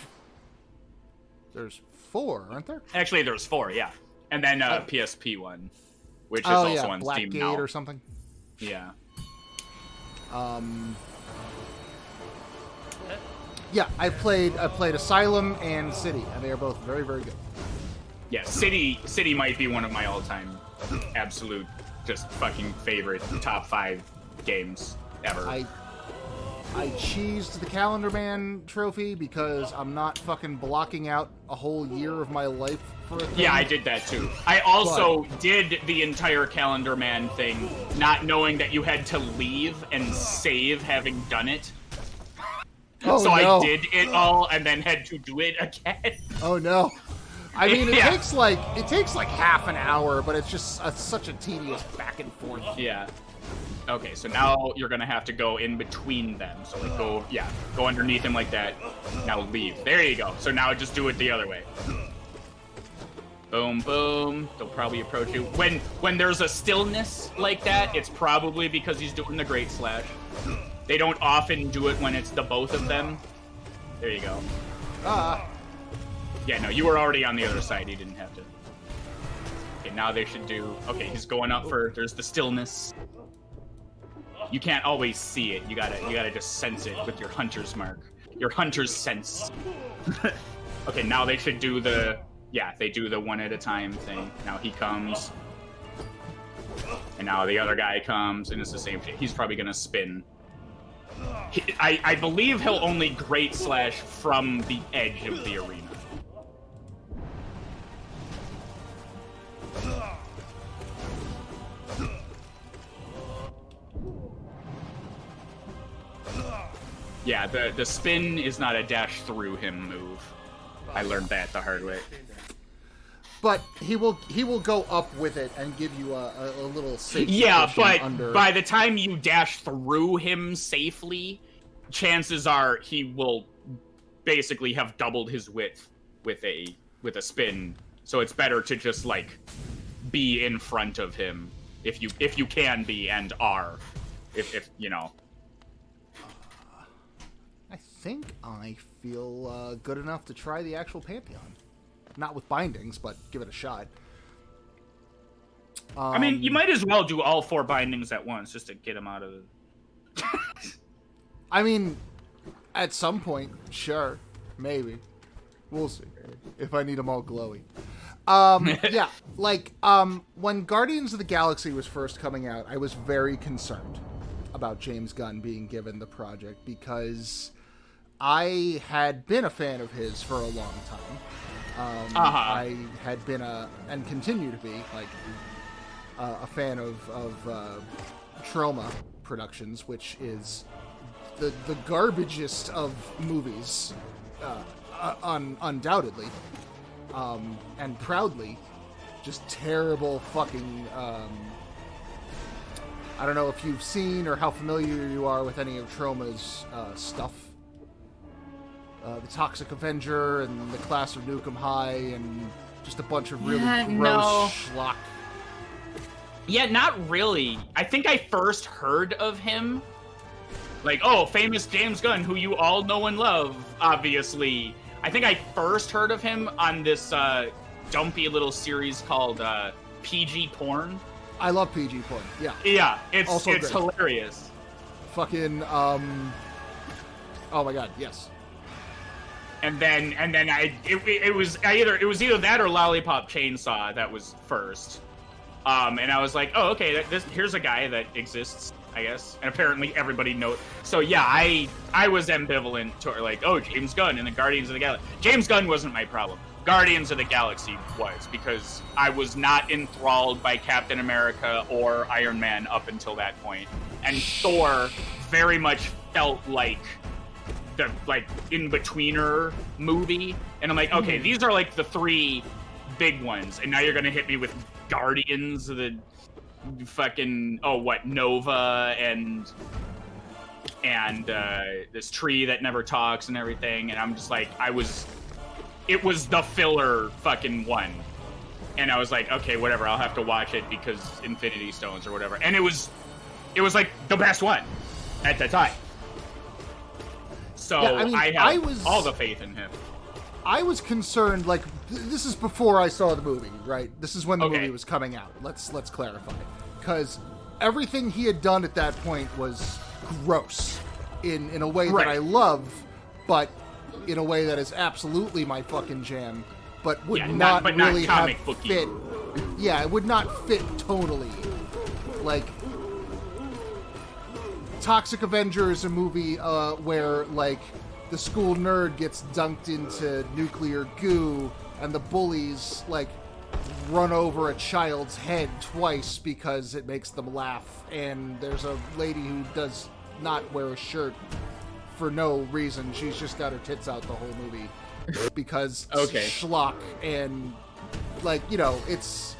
There's 4, aren't there? Actually, there's 4, yeah. And then PSP one, which is also on Steam now. Blackgate or something. Yeah. Yeah, I played Asylum and City, and they are both very, very good. Yeah, City might be one of my all-time absolute just fucking favorite top 5 games ever. I cheesed the Calendar Man trophy because I'm not fucking blocking out a whole year of my life for a thing. Yeah, I did that too. I also did the entire Calendar Man thing, not knowing that you had to leave and save having done it. Oh, so no. I did it all and then had to do it again. Oh no. I mean, it Yeah. takes like half an hour, but it's just such a tedious back and forth. Yeah. Okay, so now you're gonna have to go in between them. So like go underneath him like that. Now leave. There you go. So now just do it the other way. Boom, boom. They'll probably approach you. When there's a stillness like that, it's probably because he's doing the Great Slash. They don't often do it when it's the both of them. There you go. Yeah, no, you were already on the other side. You didn't have to. Okay, now they should do... Okay, he's going up for... There's the stillness. You can't always see it. You gotta just sense it with your hunter's mark. Your hunter's sense. Okay, now they should do the... Yeah, they do the one at a time thing. Now he comes. And now the other guy comes, and it's the same shit. He's probably gonna spin. I believe he'll only Great Slash from the edge of the arena. Yeah, the spin is not a dash through him move. I learned that the hard way. But he will go up with it and give you a little safe Yeah, position but under... by the time you dash through him safely, chances are he will basically have doubled his width with a spin. So it's better to just like be in front of him if you can be and are, if you know. I think I feel good enough to try the actual Pantheon. Not with bindings, but give it a shot. I mean, you might as well do all 4 bindings at once just to get him out of the... I mean, at some point, sure. Maybe. We'll see. If I need them all glowy. Yeah, like, when Guardians of the Galaxy was first coming out, I was very concerned about James Gunn being given the project because I had been a fan of his for a long time. I had been and continue to be, like, a fan of Troma Productions, which is the garbagest of movies, undoubtedly, and proudly, just terrible fucking, I don't know if you've seen or how familiar you are with any of Troma's stuff. The Toxic Avenger and the Class of Nukem High and just a bunch of really gross schlock. Yeah, not really. I think I first heard of him. Like, oh, famous James Gunn, who you all know and love, obviously. I think I first heard of him on this dumpy little series called PG Porn. I love PG Porn, yeah. Yeah, it's great. hilarious. Fucking, oh my god, yes. And then it was either that or Lollipop Chainsaw that was first. And I was like, oh, okay, here's a guy that exists, I guess. And apparently everybody knows. So yeah, I was ambivalent to like, oh, James Gunn and the Guardians of the Galaxy. James Gunn wasn't my problem. Guardians of the Galaxy was, because I was not enthralled by Captain America or Iron Man up until that point. And Thor very much felt like the in-betweener movie. And I'm like, okay, these are like the 3 big ones. And now you're going to hit me with Guardians, the fucking, Nova and this tree that never talks and everything. And I'm just like, it was the filler fucking one. And I was like, okay, whatever, I'll have to watch it because Infinity Stones or whatever. And it was like the best one at the time. So yeah, I have all the faith in him. I was concerned, like, this is before I saw the movie, right? This is when the movie was coming out. Let's clarify. Because everything he had done at that point was gross in a way that I love, but in a way that is absolutely my fucking jam, but would not really have fit. Yeah, it would not fit tonally. Like, Toxic Avenger is a movie where, like, the school nerd gets dunked into nuclear goo, and the bullies, like, run over a child's head twice because it makes them laugh, and there's a lady who does not wear a shirt for no reason. She's just got her tits out the whole movie because Okay. schlock and like, you know, it's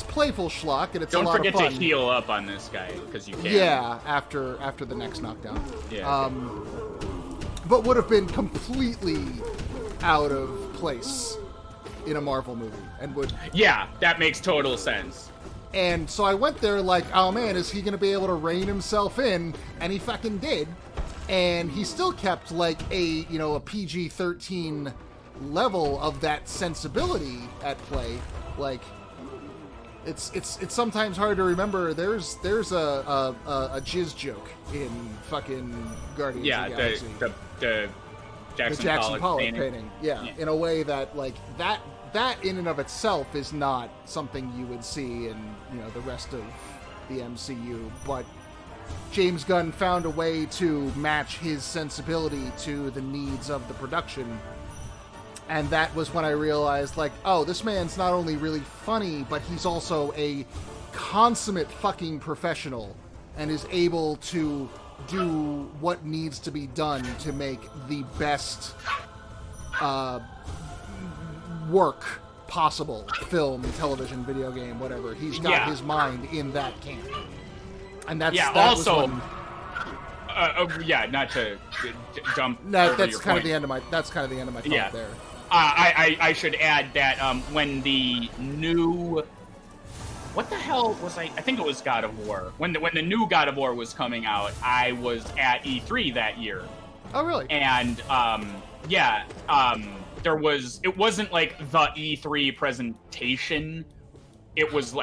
playful schlock and it's a Don't lot forget of fun. to heal up on this guy because you can. Yeah, after the next knockdown. Yeah. But would have been completely out of place in a Marvel movie and would. Yeah, that makes total sense. And so I went there like, oh man, is he going to be able to rein himself in? And he fucking did. And he still kept like a PG-13 level of that sensibility at play. Like, it's sometimes hard to remember. There's a jizz joke in fucking Guardians of the Galaxy. The Jackson Pollock painting. Yeah, Yeah. in a way that like that in and of itself is not something you would see in the rest of the MCU, but James Gunn found a way to match his sensibility to the needs of the production. And that was when I realized, like, oh, this man's not only really funny, but he's also a consummate fucking professional and is able to do what needs to be done to make the best work possible. Film, television, video game, whatever. He's got his mind in that camp. And that's also, was when, not to jump. that's kind of the end of my thought there. I should add that when the new, what the hell was I think it was God of War. When the new God of War was coming out, I was at E3 that year. Oh, really? And it wasn't like the E3 presentation. It was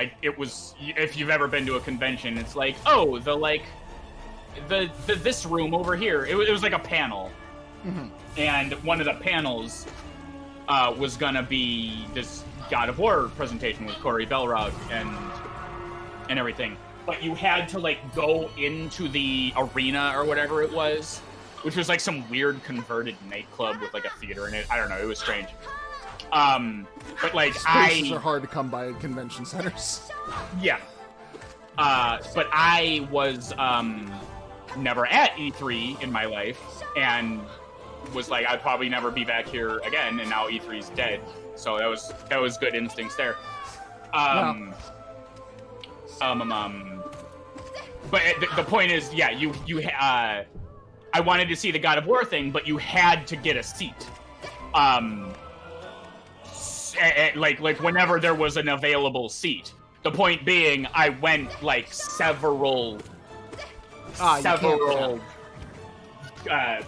if you've ever been to a convention, it's like, oh, the this room over here. It was like a panel. Mm-hmm. And one of the panels was gonna be this God of War presentation with Corey Belrog and everything. But you had to like go into the arena or whatever it was, which was like some weird converted nightclub with like a theater in it. I don't know, it was strange. But like Spaces are hard to come by in convention centers. Yeah. But I was never at E3 in my life and was like, I'd probably never be back here again, and now E3's dead. So that was good instincts there. But the point is, I wanted to see the God of War thing, but you had to get a seat. Like whenever there was an available seat. The point being, I went like several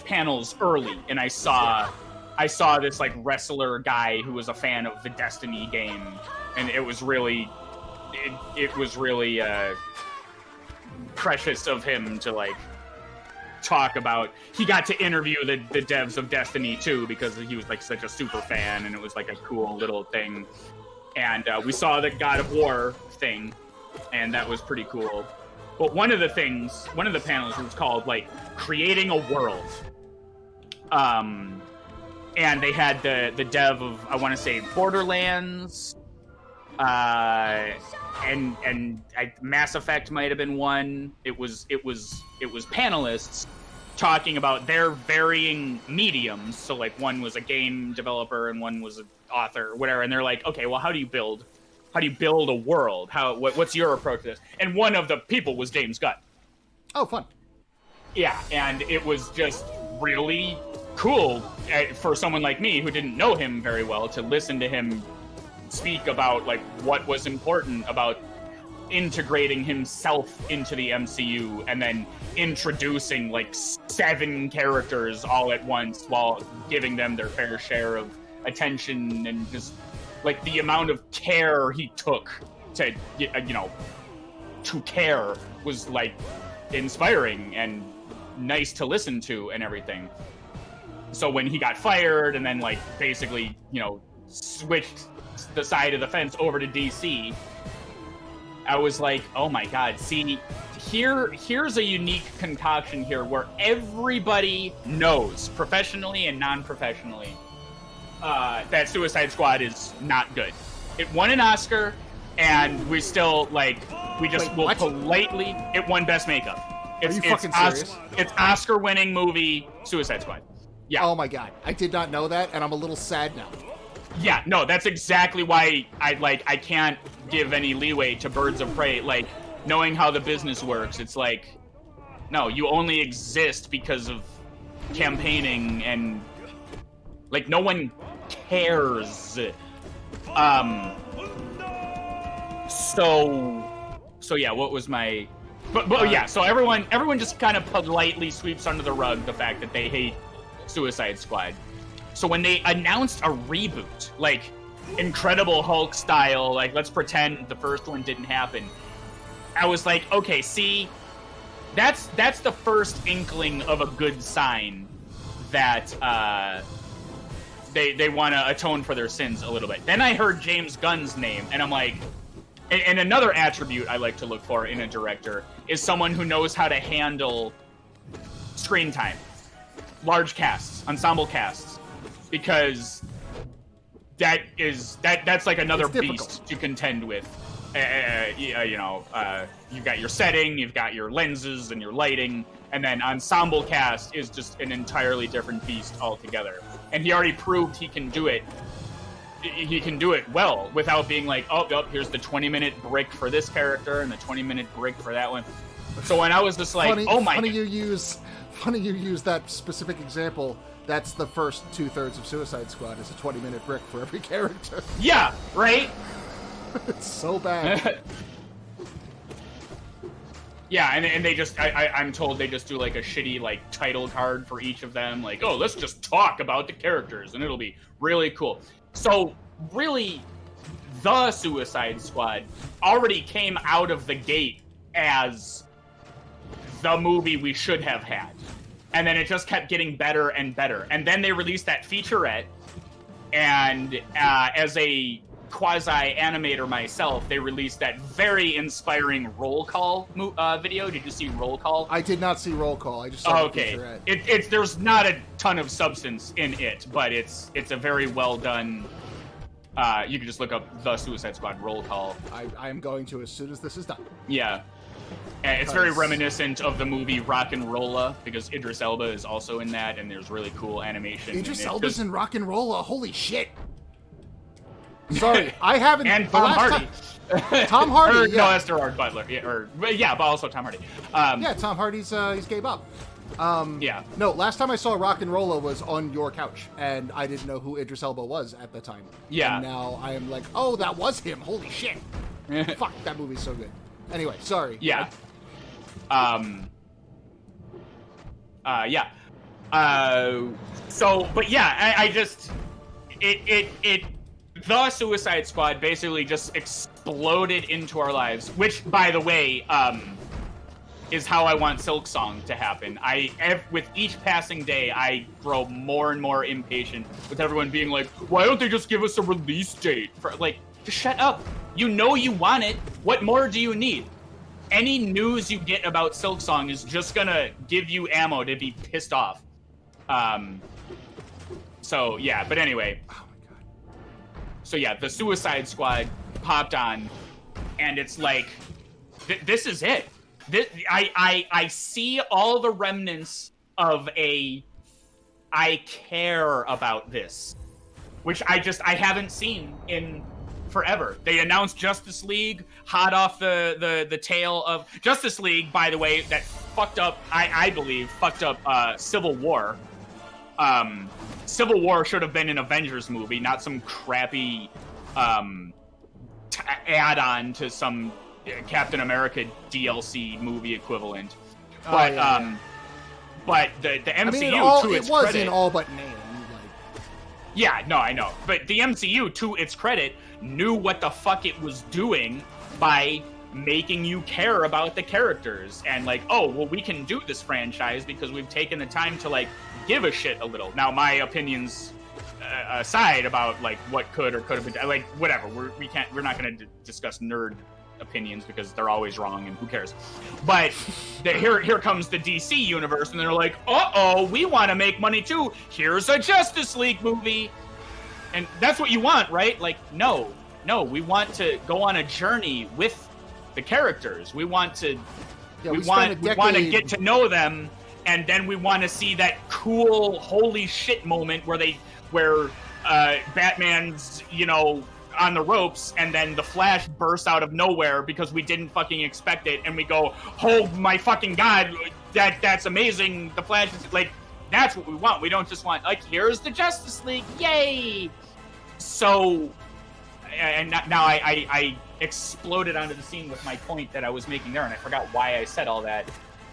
panels early, and I saw this like wrestler guy who was a fan of the Destiny game, and it was really precious of him to like talk about. He got to interview the devs of Destiny too, because he was like such a super fan, and it was like a cool little thing. And we saw the God of War thing, and that was pretty cool. But one of the panels was called like creating a world. And they had the dev of, I want to say, Borderlands, and Mass Effect might have been one. It was panelists talking about their varying mediums. So like one was a game developer and one was an author, or whatever. And they're like, okay, well, how do you build a world? What's your approach to this? And one of the people was James Gunn. Oh, fun. Yeah, and it was just really cool for someone like me who didn't know him very well to listen to him speak about like what was important about integrating himself into the MCU and then introducing like 7 characters all at once while giving them their fair share of attention, and just like the amount of care he took to care was like inspiring and nice to listen to and everything. So when he got fired and then like basically switched the side of the fence over to DC, I was like, oh my god, see, here's a unique concoction here where everybody knows, professionally and non-professionally, that Suicide Squad is not good. It won an Oscar, and we still, like, we just will politely... It won Best Makeup. Are you fucking serious? It's Oscar-winning movie Suicide Squad. Yeah. Oh my god, I did not know that, and I'm a little sad now. Yeah, no, that's exactly why I can't give any leeway to Birds of Prey. Like, knowing how the business works, it's like, no, you only exist because of campaigning and like no one cares. So yeah, what was my? But yeah, so everyone just kind of politely sweeps under the rug the fact that they hate Suicide Squad. So when they announced a reboot, like Incredible Hulk style, like let's pretend the first one didn't happen, I was like, okay, see, that's the first inkling of a good sign that they want to atone for their sins a little bit. Then I heard James Gunn's name, and I'm like, and another attribute I like to look for in a director is someone who knows how to handle screen time, large casts, ensemble casts, because that's like another beast to contend with. You've got your setting, you've got your lenses and your lighting, and then ensemble cast is just an entirely different beast altogether. And he already proved he can do it. He can do it well without being like, oh, here's the 20-minute brick for this character and the 20-minute brick for that one. So when I was just like, funny you use that specific example. That's the first 2/3 of Suicide Squad is a 20-minute brick for every character. Yeah, right? It's so bad. Yeah, and they just, I'm told they just do like a shitty like title card for each of them. Like, oh, let's just talk about the characters and it'll be really cool. So really, the Suicide Squad already came out of the gate as the movie we should have had. And then it just kept getting better and better. And then they released that featurette, and as a quasi-animator myself, they released that very inspiring roll call video. Did you see Roll Call? I did not see Roll Call. I just saw the featurette. It's there's not a ton of substance in it, but it's a very well done. You can just look up the Suicide Squad Roll Call. I am going to as soon as this is done. Yeah. And it's very reminiscent of the movie Rock and Rolla, because Idris Elba is also in that, and there's really cool animation. Idris Elba's in Rock and Rolla? Holy shit! Sorry, I haven't. And Tom Hardy. Tom Hardy. No, that's Gerard Butler. Yeah, but also Tom Hardy. Yeah, Tom Hardy's he's gave up. Yeah. No, last time I saw Rock and Rolla was on your couch, and I didn't know who Idris Elba was at the time. Yeah. And now I am like, oh, that was him. Holy shit! Fuck, that movie's so good. Anyway, sorry. Yeah. Yeah. So, but yeah, I just the Suicide Squad basically just exploded into our lives, which, by the way, is how I want Silk Song to happen. With each passing day, I grow more and more impatient with everyone being like, why don't they just give us a release date? Just shut up. You know you want it. What more do you need? Any news you get about Silk Song is just gonna give you ammo to be pissed off. So yeah, but anyway. Oh my god. So yeah, the Suicide Squad popped on, and it's like, this is it. I see all the remnants of I care about this, which I haven't seen in forever. They announced Justice League, hot off the tail of Justice League, by the way, that fucked up, I believe, Civil War. Civil War should have been an Avengers movie, not some crappy add-on to some Captain America DLC movie equivalent. But but the MCU, to its credit, it was in all but name. Yeah, no, I know. But the MCU, to its credit, knew what the fuck it was doing by making you care about the characters. And like, oh, well, we can do this franchise because we've taken the time to, like, give a shit a little. Now, my opinions aside about, like, what could or could have been, like, whatever. We're not going to discuss nerd opinions because they're always wrong and who cares. But here comes the DC universe, and they're like, uh-oh, we want to make money too. Here's a Justice League movie. And that's what you want, right? Like, no, we want to go on a journey with the characters. We want to Yeah, we we spent a want to decade- get to know them, and then we want to see that cool holy shit moment where Batman's, on the ropes, and then the Flash bursts out of nowhere because we didn't fucking expect it, and we go, oh my fucking god, that's amazing. The Flash is like, that's what we want. We don't just want, like, here's the Justice League, yay. So, and now I exploded onto the scene with my point that I was making there, and I forgot why I said all that.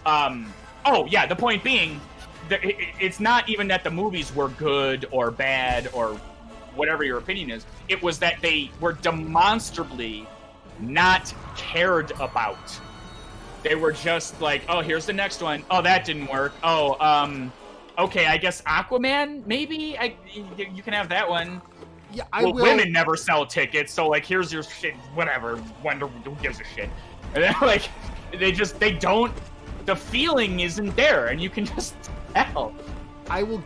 Oh yeah, the point being, it's not even that the movies were good or bad or whatever your opinion is. It was that they were demonstrably not cared about. They were just like, oh, here's the next one. Oh, that didn't work. Oh, okay, I guess Aquaman, maybe? You can have that one. Yeah, Women never sell tickets, so, like, here's your shit, whatever. Wonder, who gives a shit? And then, like, they don't, the feeling isn't there, and you can just tell. I will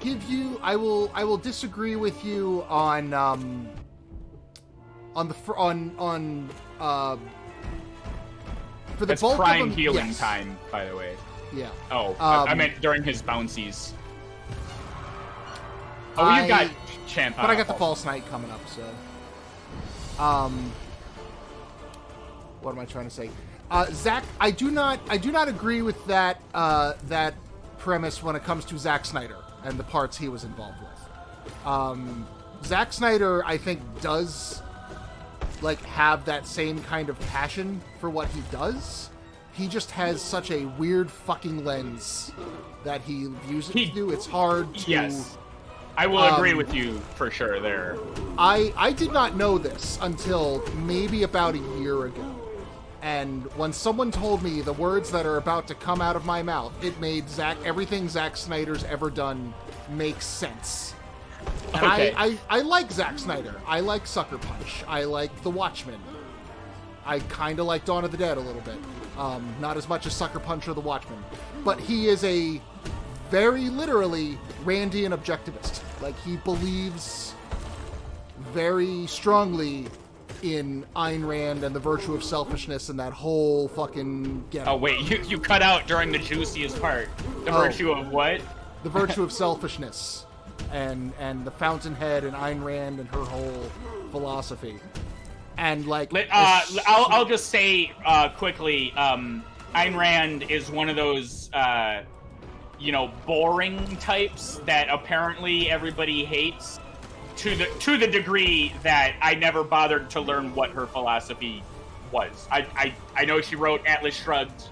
disagree with you on for the That's bulk prime of them, healing yes. time, by the way. Yeah. Oh, I meant during his bouncies. Oh, you got champ. But I got the False Knight coming up, so. What am I trying to say? Zach, I do not agree with that premise when it comes to Zack Snyder and the parts he was involved with. Zack Snyder, I think, does like have that same kind of passion for what he does. He just has such a weird fucking lens that he views it through. It's hard to. Yes, I will agree with you for sure there. I did not know this until maybe about a year ago. And when someone told me the words that are about to come out of my mouth, it made everything Zack Snyder's ever done make sense. And okay. I like Zack Snyder. I like Sucker Punch. I like The Watchmen. I kind of like Dawn of the Dead a little bit. Not as much as Sucker Punch or The Watchmen. But he is a very literally Randian objectivist. Like, he believes very strongly in Ayn Rand and the virtue of selfishness and that whole fucking Oh wait, you cut out during the juiciest part. The virtue of what? The virtue of selfishness and the fountainhead and Ayn Rand and her whole philosophy. And like I'll just say quickly, Ayn Rand is one of those boring types that apparently everybody hates. To the degree that I never bothered to learn what her philosophy was. I know she wrote Atlas Shrugged,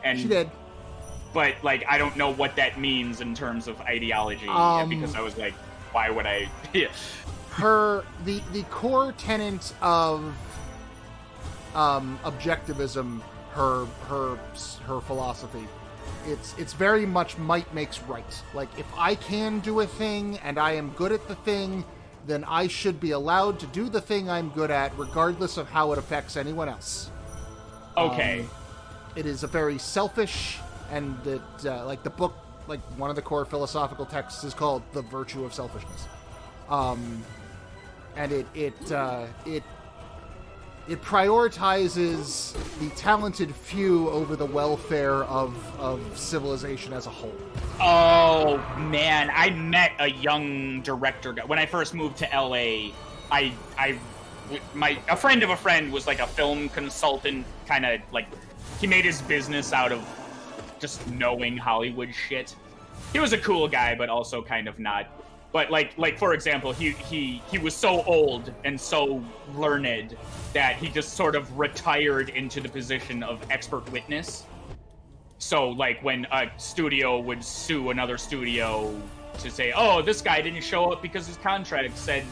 and she did, but like I don't know what that means in terms of ideology. Because I was like, why would I? the core tenet of objectivism, her philosophy. It's very much might makes right. Like, if I can do a thing and I am good at the thing, then I should be allowed to do the thing I'm good at, regardless of how it affects anyone else. Okay. It is a very selfish, and it, like the book, like one of the core philosophical texts is called "The Virtue of Selfishness," and it prioritizes the talented few over the welfare of civilization as a whole. Oh man, I met a young director guy when I first moved to LA. A friend of a friend was like a film consultant, kind of like he made his business out of just knowing Hollywood shit. He was a cool guy, but also kind of not. But like for example, he was so old and so learned that he just sort of retired into the position of expert witness. So like when a studio would sue another studio to say, oh, this guy didn't show up because his contract said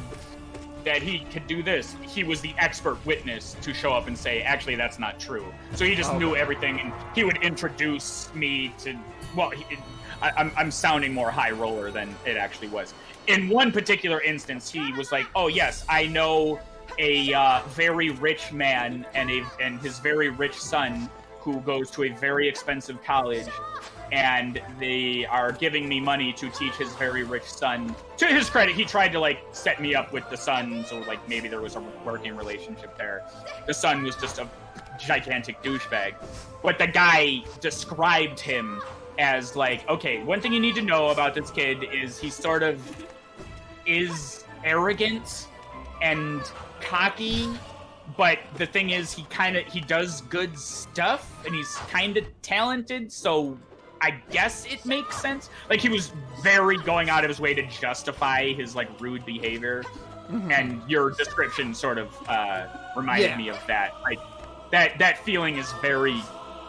that he could do this, he was the expert witness to show up and say, actually, that's not true. So he just knew everything, and he would introduce me to, well, I'm sounding more high roller than it actually was. In one particular instance, he was like, oh yes, I know a very rich man and his very rich son who goes to a very expensive college, and they are giving me money to teach his very rich son. To his credit, he tried to like set me up with the son, so like maybe there was a working relationship there. The son was just a gigantic douchebag. But the guy described him as like, okay, one thing you need to know about this kid is he sort of is arrogant and cocky, but the thing is he does good stuff and he's kind of talented, so I guess it makes sense. Like, he was very going out of his way to justify his like rude behavior. And your description sort of reminded me of that. Like, that feeling is very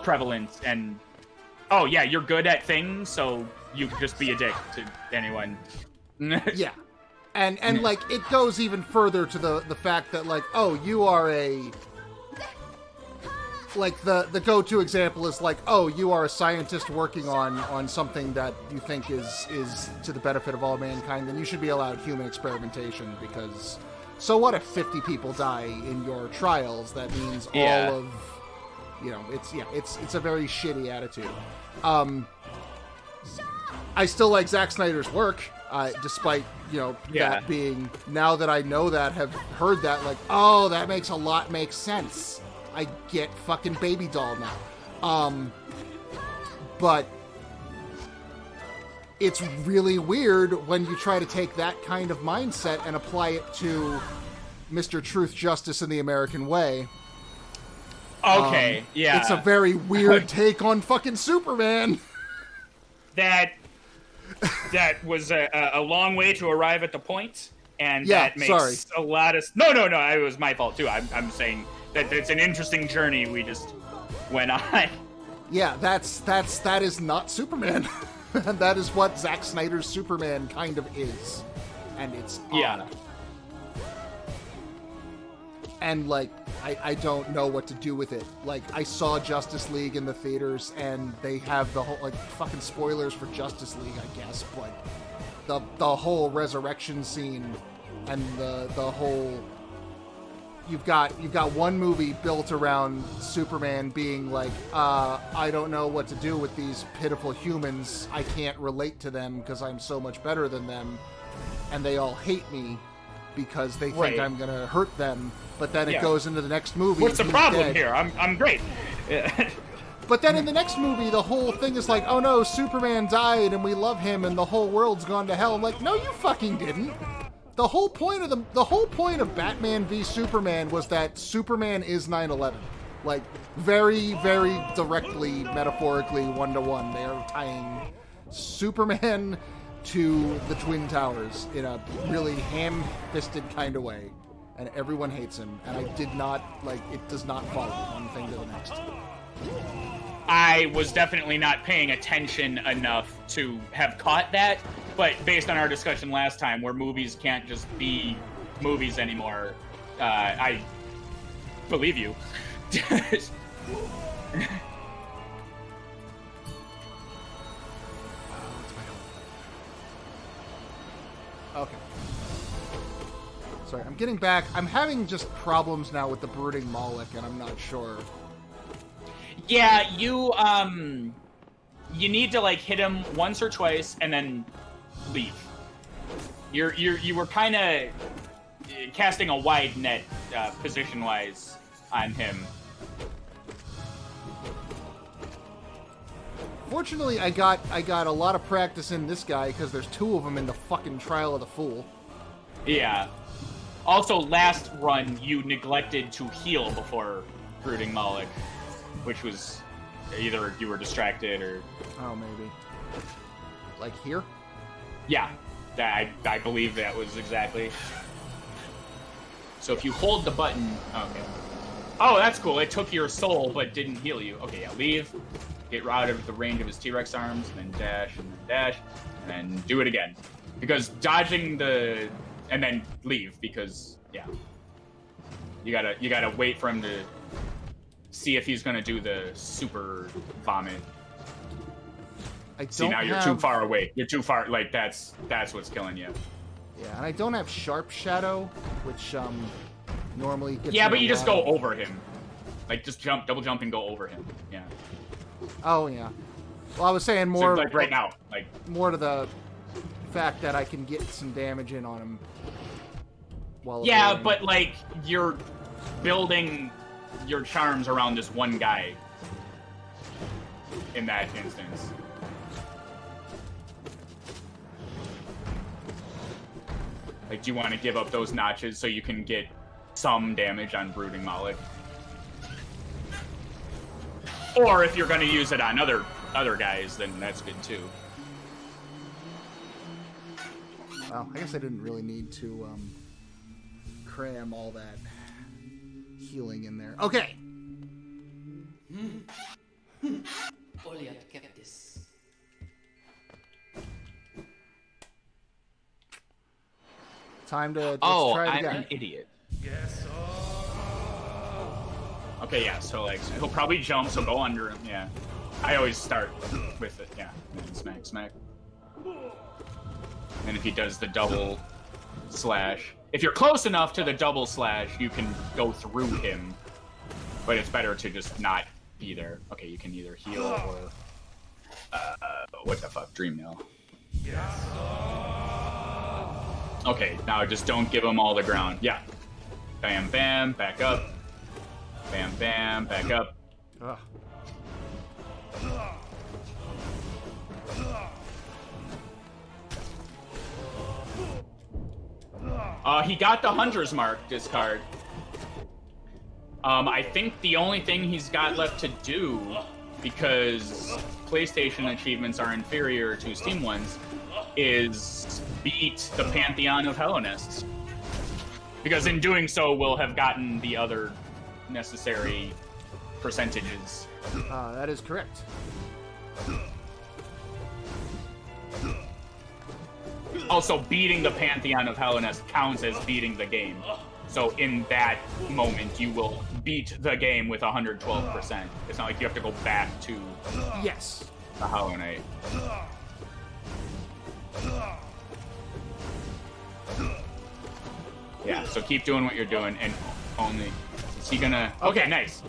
prevalent. And oh yeah, you're good at things, so you can just be a dick to anyone. Yeah, and like it goes even further to the fact that like, oh, you are a like the go-to example is like, oh, you are a scientist working on something that you think is to the benefit of all mankind, then you should be allowed human experimentation, because so what if 50 people die in your trials? That means all of, you know, it's a very shitty attitude. I still like Zack Snyder's work, despite, you know, that being, now that I know that, have heard that, like, oh, that makes sense. I get fucking Baby Doll now. But it's really weird when you try to take that kind of mindset and apply it to Mr. Truth, Justice, and the American Way. Okay, yeah. It's a very weird take on fucking Superman. That was a long way to arrive at the point, and that makes a lot of... No, it was my fault too. I'm saying that it's an interesting journey we just went on. Yeah, that is not Superman. And that is what Zack Snyder's Superman kind of is. And it's odd. Yeah. And, like, I don't know what to do with it. Like, I saw Justice League in the theaters, and they have the whole, like, fucking spoilers for Justice League, I guess, but the whole resurrection scene and the whole... You've got one movie built around Superman being like, I don't know what to do with these pitiful humans. I can't relate to them because I'm so much better than them. And they all hate me because they think I'm going to hurt them. But then it goes into the next movie. What's the problem here? I'm great. But then in the next movie, the whole thing is like, oh no, Superman died and we love him and the whole world's gone to hell. I'm like, no, you fucking didn't. The whole point of Batman v Superman was that Superman is 9/11. Like, very, very directly, metaphorically, one-to-one. They are tying Superman to the Twin Towers in a really ham-fisted kind of way. And everyone hates him. And I did not, like, it does not follow one thing to the next. I was definitely not paying attention enough to have caught that, but based on our discussion last time, where movies can't just be movies anymore, I believe you. Okay. Sorry, I'm getting back. I'm having just problems now with the brooding Moloch, and I'm not sure. Yeah, you need to like hit him once or twice and then leave. You were kind of casting a wide net position-wise on him. Fortunately, I got a lot of practice in this guy because there's two of them in the fucking Trial of the Fool. Yeah. Also, last run you neglected to heal before brooding Moloch, which was either you were distracted or... Oh, maybe. Like here? Yeah, I believe that was exactly. So if you hold the button... Okay. Oh, that's cool. It took your soul, but didn't heal you. Okay, yeah, leave. Get out of the range of his T-Rex arms, and then dash, and then dash, and then do it again. Because dodging the... And then leave, because, yeah. You gotta wait for him to... see if he's gonna do the super vomit. See, now you're too far away. You're too far. Like, that's what's killing you. Yeah, and I don't have Sharp Shadow, which normally gets... Yeah, but you just go over him. Like, just jump, double jump, and go over him. Yeah. Oh yeah. Well, I was saying more... So, like, right now. Like, more to the fact that I can get some damage in on him. While yeah, but, like, you're building your charms around this one guy in that instance. Like, do you want to give up those notches so you can get some damage on Brooding Moloch? Or if you're going to use it on other guys, then that's good too. Well, I guess I didn't really need to cram all that healing in there. Okay. Time to try it again. I'm an idiot. Yes. Okay, yeah, so like he'll probably jump, so go under him, yeah. I always start with it, yeah. And then smack, smack. And if he does the double slash, if you're close enough to the double slash, you can go through him. But it's better to just not be there. Okay, you can either heal or what the fuck, Dream Nail. Yes. Okay, now just don't give him all the ground. Yeah. Bam, bam, back up. Bam, bam, back up. Ugh. He got the Hunter's Mark discard. I think the only thing he's got left to do, because PlayStation achievements are inferior to Steam ones, is beat the Pantheon of Hellenests. Because in doing so, we'll have gotten the other necessary percentages. That is correct. Also, beating the Pantheon of Hellenest counts as beating the game. So in that moment, you will beat the game with 112%. It's not like you have to go back to Yes. the Hollow Knight. Yeah, so keep doing what you're doing, and only... Is he gonna... Okay, nice.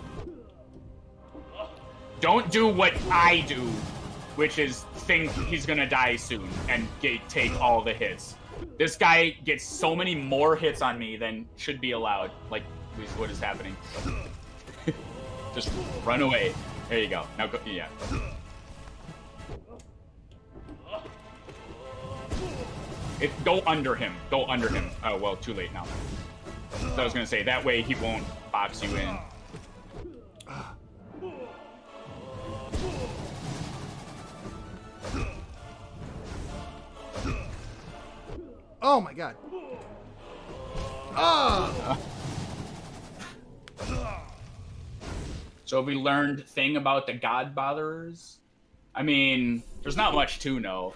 Don't do what I do, which is think he's gonna die soon and take all the hits. This guy gets so many more hits on me than should be allowed. Like, what is happening? Just run away. There you go. Now go... Yeah. Go under him. Go under him. Oh, well, too late now. So I was gonna say, that way he won't box you in. Oh my god. Ah! So have we learned thing about the God Botherers? I mean, there's not much to know.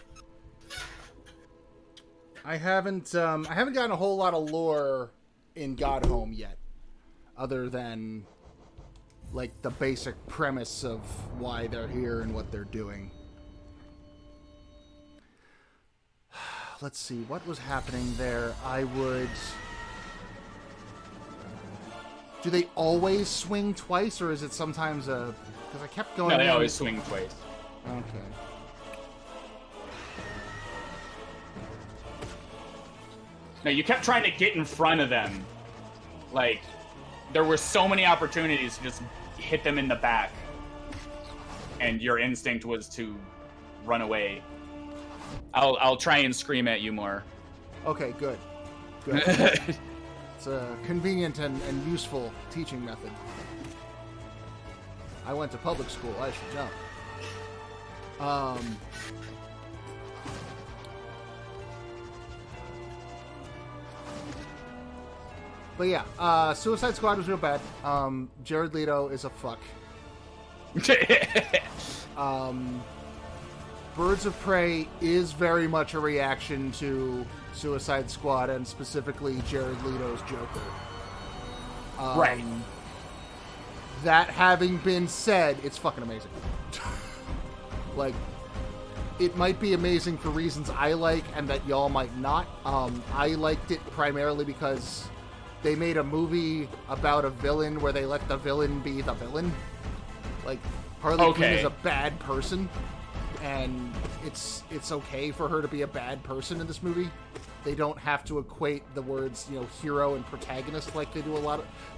I haven't gotten a whole lot of lore in Godhome yet, other than like the basic premise of why they're here and what they're doing. Let's see what was happening there. Do they always swing twice, or is it sometimes a? Because I kept going. No, they down always swing twice. Okay. No, you kept trying to get in front of them. Like, there were so many opportunities to just hit them in the back. And your instinct was to run away. I'll try and scream at you more. Okay, good. Good. It's a convenient and useful teaching method. I went to public school, I should know. But yeah, Suicide Squad was real bad. Jared Leto is a fuck. Birds of Prey is very much a reaction to Suicide Squad and specifically Jared Leto's Joker. Right. That having been said, it's fucking amazing. Like, it might be amazing for reasons I like and that y'all might not. I liked it primarily because they made a movie about a villain where they let the villain be the villain. Like, Harley Quinn is a bad person, and it's okay for her to be a bad person in this movie. they don't have to equate the words, hero and protagonist like they do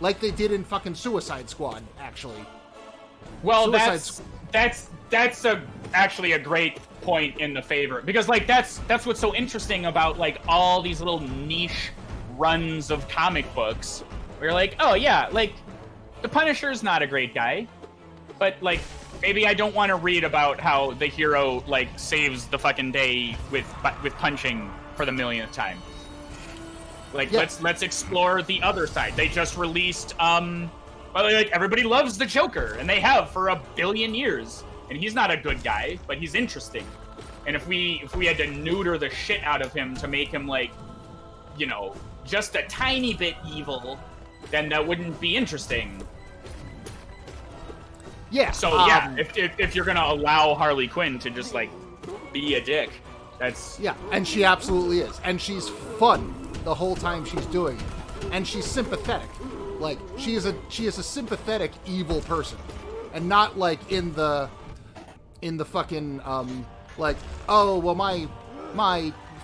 like they did in fucking Suicide Squad, actually. Well, that's actually a great point in the favor, because like that's what's so interesting about like all these little niche runs of comic books where you're like, oh yeah, like the Punisher's not a great guy, but like maybe I don't want to read about how the hero like saves the fucking day with punching for the millionth time. Like let's explore the other side. They just released like everybody loves the Joker, and they have for 1 billion years. And he's not a good guy, but he's interesting. And if we had to neuter the shit out of him to make him like, just a tiny bit evil, then that wouldn't be interesting. Yeah. So if you're gonna allow Harley Quinn to just like be a dick, that's and she absolutely is, and she's fun the whole time she's doing it, and she's sympathetic. Like she is a sympathetic evil person, and not like in the fucking like, oh well, my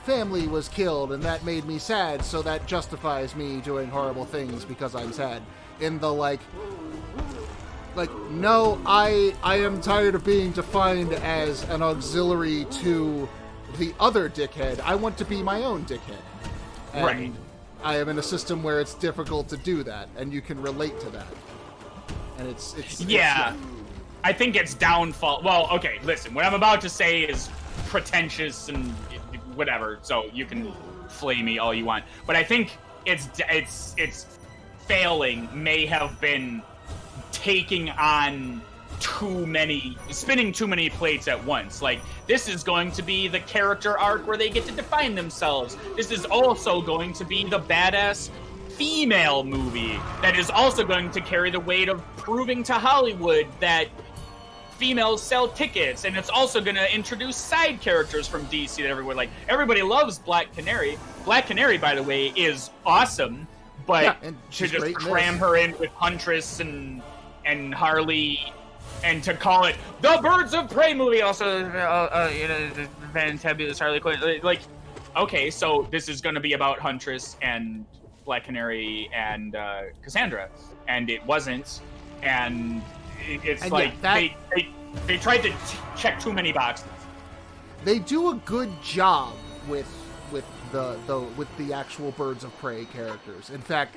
family was killed and that made me sad, so that justifies me doing horrible things because I'm sad. In the like no, I am tired of being defined as an auxiliary to the other dickhead. I want to be my own dickhead. And right. I am in a system where it's difficult to do that, and you can relate to that. And it's I think it's downfall. Well, okay, listen. What I'm about to say is pretentious and whatever, so you can flay me all you want. But I think its failing may have been taking on spinning too many plates at once. Like, this is going to be the character arc where they get to define themselves. This is also going to be the badass female movie that is also going to carry the weight of proving to Hollywood that females sell tickets, and it's also going to introduce side characters from DC that everybody loves Black Canary. Black Canary, by the way, is awesome, but to just cram her in with Huntress and Harley, and to call it the Birds of Prey movie, also the fantabulous Harley Quinn, like, okay, so this is going to be about Huntress and Black Canary and Cassandra, and it wasn't, and it's and like they tried to check too many boxes. They do a good job with the actual Birds of Prey characters. In fact,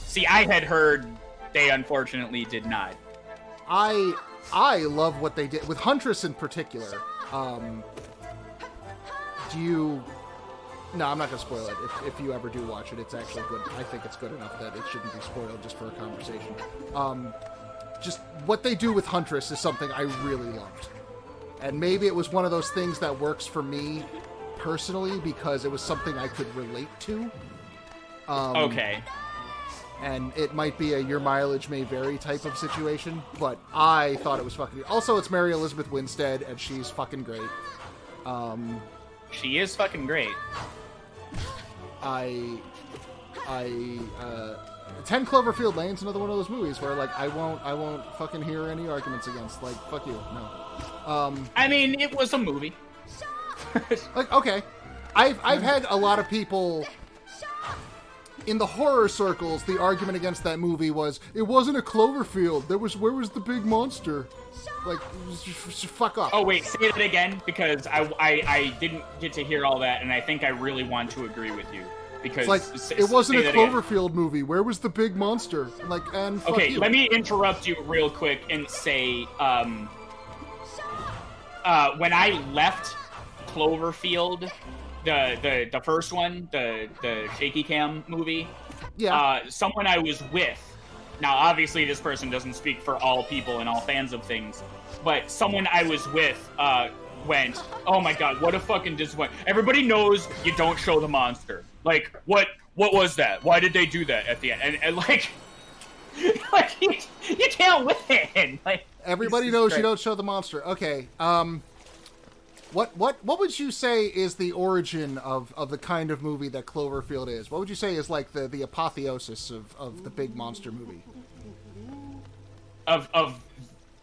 see, I had heard they unfortunately did not. I love what they did with Huntress in particular. No, I'm not gonna spoil it. If you ever do watch it, it's actually good. I think it's good enough that it shouldn't be spoiled just for a conversation. Just what they do with Huntress is something I really loved. And maybe it was one of those things that works for me personally because it was something I could relate to. Okay. And it might be a your mileage may vary type of situation, but I thought it was fucking... Also, it's Mary Elizabeth Winstead, and she's fucking great. She is fucking great. 10 Cloverfield Lane's another one of those movies where, like, I won't fucking hear any arguments against. Like, fuck you, no. I mean, it was a movie. Like, okay. I've had a lot of people... In the horror circles, the argument against that movie was, it wasn't a Cloverfield. Where was the big monster? Like, just fuck off. Oh, wait, say that again, because I didn't get to hear all that, and I think I really want to agree with you. Because it's like, it wasn't a Cloverfield movie. Where was the big monster? Like, and fuck you. Let me interrupt you real quick and say, when I left Cloverfield, the first one, the shaky cam movie, someone I was with, now obviously this person doesn't speak for all people and all fans of things, but someone I was with went, oh my god, what a fucking disappointment. Everybody knows you don't show the monster. Like, what was that? Why did they do that at the end? And like you can't win. Like, everybody knows you don't show the monster. Okay, What would you say is the origin of the kind of movie that Cloverfield is? What would you say is like the apotheosis of the big monster movie? Of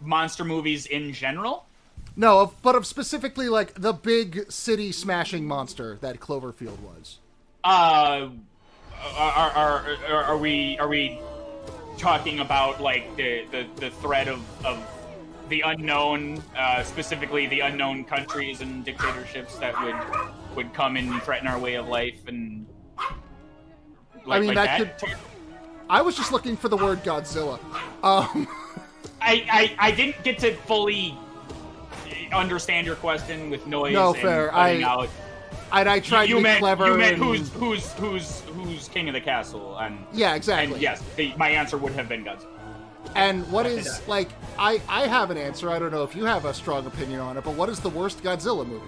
monster movies in general? No, but of specifically like the big city smashing monster that Cloverfield was. Are we talking about like the threat of the unknown, specifically the unknown countries and dictatorships that would come and threaten our way of life and I mean that could. I was just looking for the word Godzilla. I didn't get to fully understand your question with noise. No, and fair. Out. And I tried to be clever. You meant and... who's king of the castle? And yeah, exactly. And yes, my answer would have been Godzilla. And what is like? I have an answer. I don't know if you have a strong opinion on it, but what is the worst Godzilla movie?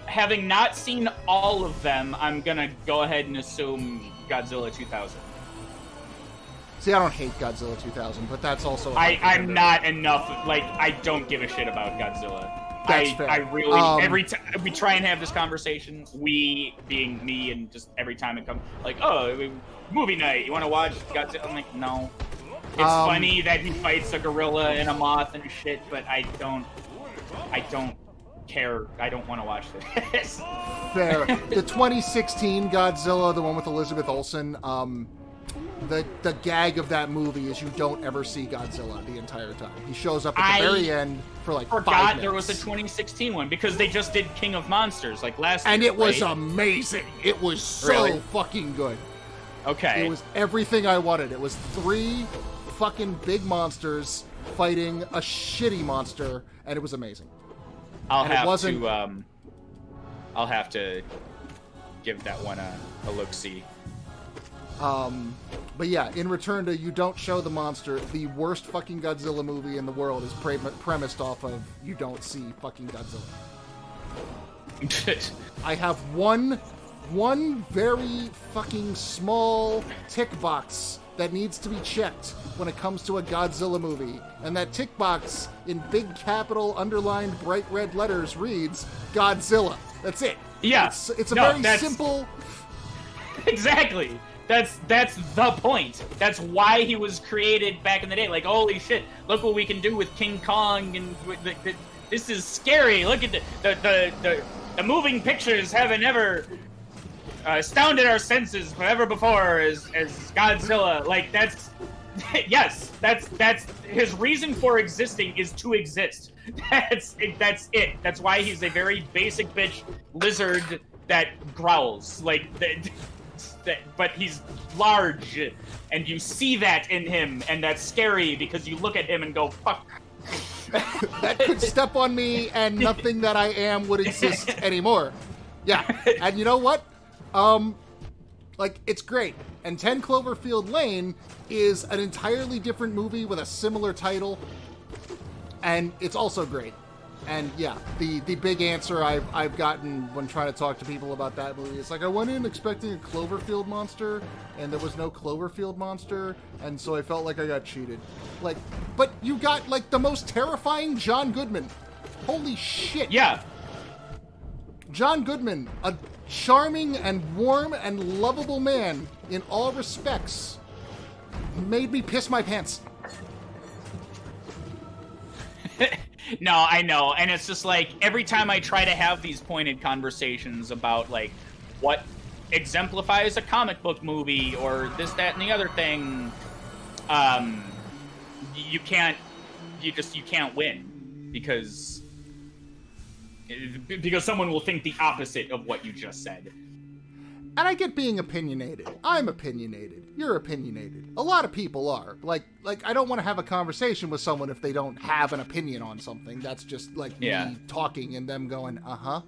Having not seen all of them, I'm gonna go ahead and assume Godzilla 2000. See, I don't hate Godzilla 2000, but that's also... I'm not enough... Like, I don't give a shit about Godzilla. That's fair. I really... every time we try and have this conversation, we, being me, and just every time it comes... Like, oh, movie night, you want to watch Godzilla? I'm like, no. It's funny that he fights a gorilla and a moth and shit, but I don't care. I don't want to watch this. Fair. The 2016 Godzilla, the one with Elizabeth Olsen, the gag of that movie is you don't ever see Godzilla the entire time. He shows up at the very end for like 5 minutes. There was a 2016 one because they just did King of Monsters like last year. And it was amazing. It was so fucking good. Okay. It was everything I wanted. It was 3 fucking big monsters fighting a shitty monster, and it was amazing. I'll have to give that one a look-see. But yeah, in return to you don't show the monster, the worst fucking Godzilla movie in the world is premised off of you don't see fucking Godzilla. I have one very fucking small tick box that needs to be checked when it comes to a Godzilla movie. And that tick box, in big capital, underlined, bright red letters, reads, Godzilla. That's it. Yeah. It's a very simple... Exactly. That's the point. That's why he was created back in the day. Like, holy shit, look what we can do with King Kong, and this is scary. Look at the moving pictures haven't ever astounded our senses ever before as Godzilla. Like, that's yes, that's his reason for existing is to exist. That's it. That's why he's a very basic bitch lizard that growls like that. But he's large, and you see that in him, and that's scary because you look at him and go, fuck. That could step on me, and nothing that I am would exist anymore. Yeah, and you know what? Like, it's great. And 10 Cloverfield Lane is an entirely different movie with a similar title, and it's also great. And yeah, the big answer I've gotten when trying to talk to people about that movie is like, I went in expecting a Cloverfield monster, and there was no Cloverfield monster, and so I felt like I got cheated. Like, but you got like the most terrifying John Goodman. Holy shit. Yeah. John Goodman, a charming and warm and lovable man in all respects, made me piss my pants. No, I know, and it's just like every time I try to have these pointed conversations about like what exemplifies a comic book movie or this, that, and the other thing, you can't win because someone will think the opposite of what you just said. And I get being opinionated. I'm opinionated. You're opinionated. A lot of people are. Like I don't want to have a conversation with someone if they don't have an opinion on something. That's just like me talking and them going, uh-huh.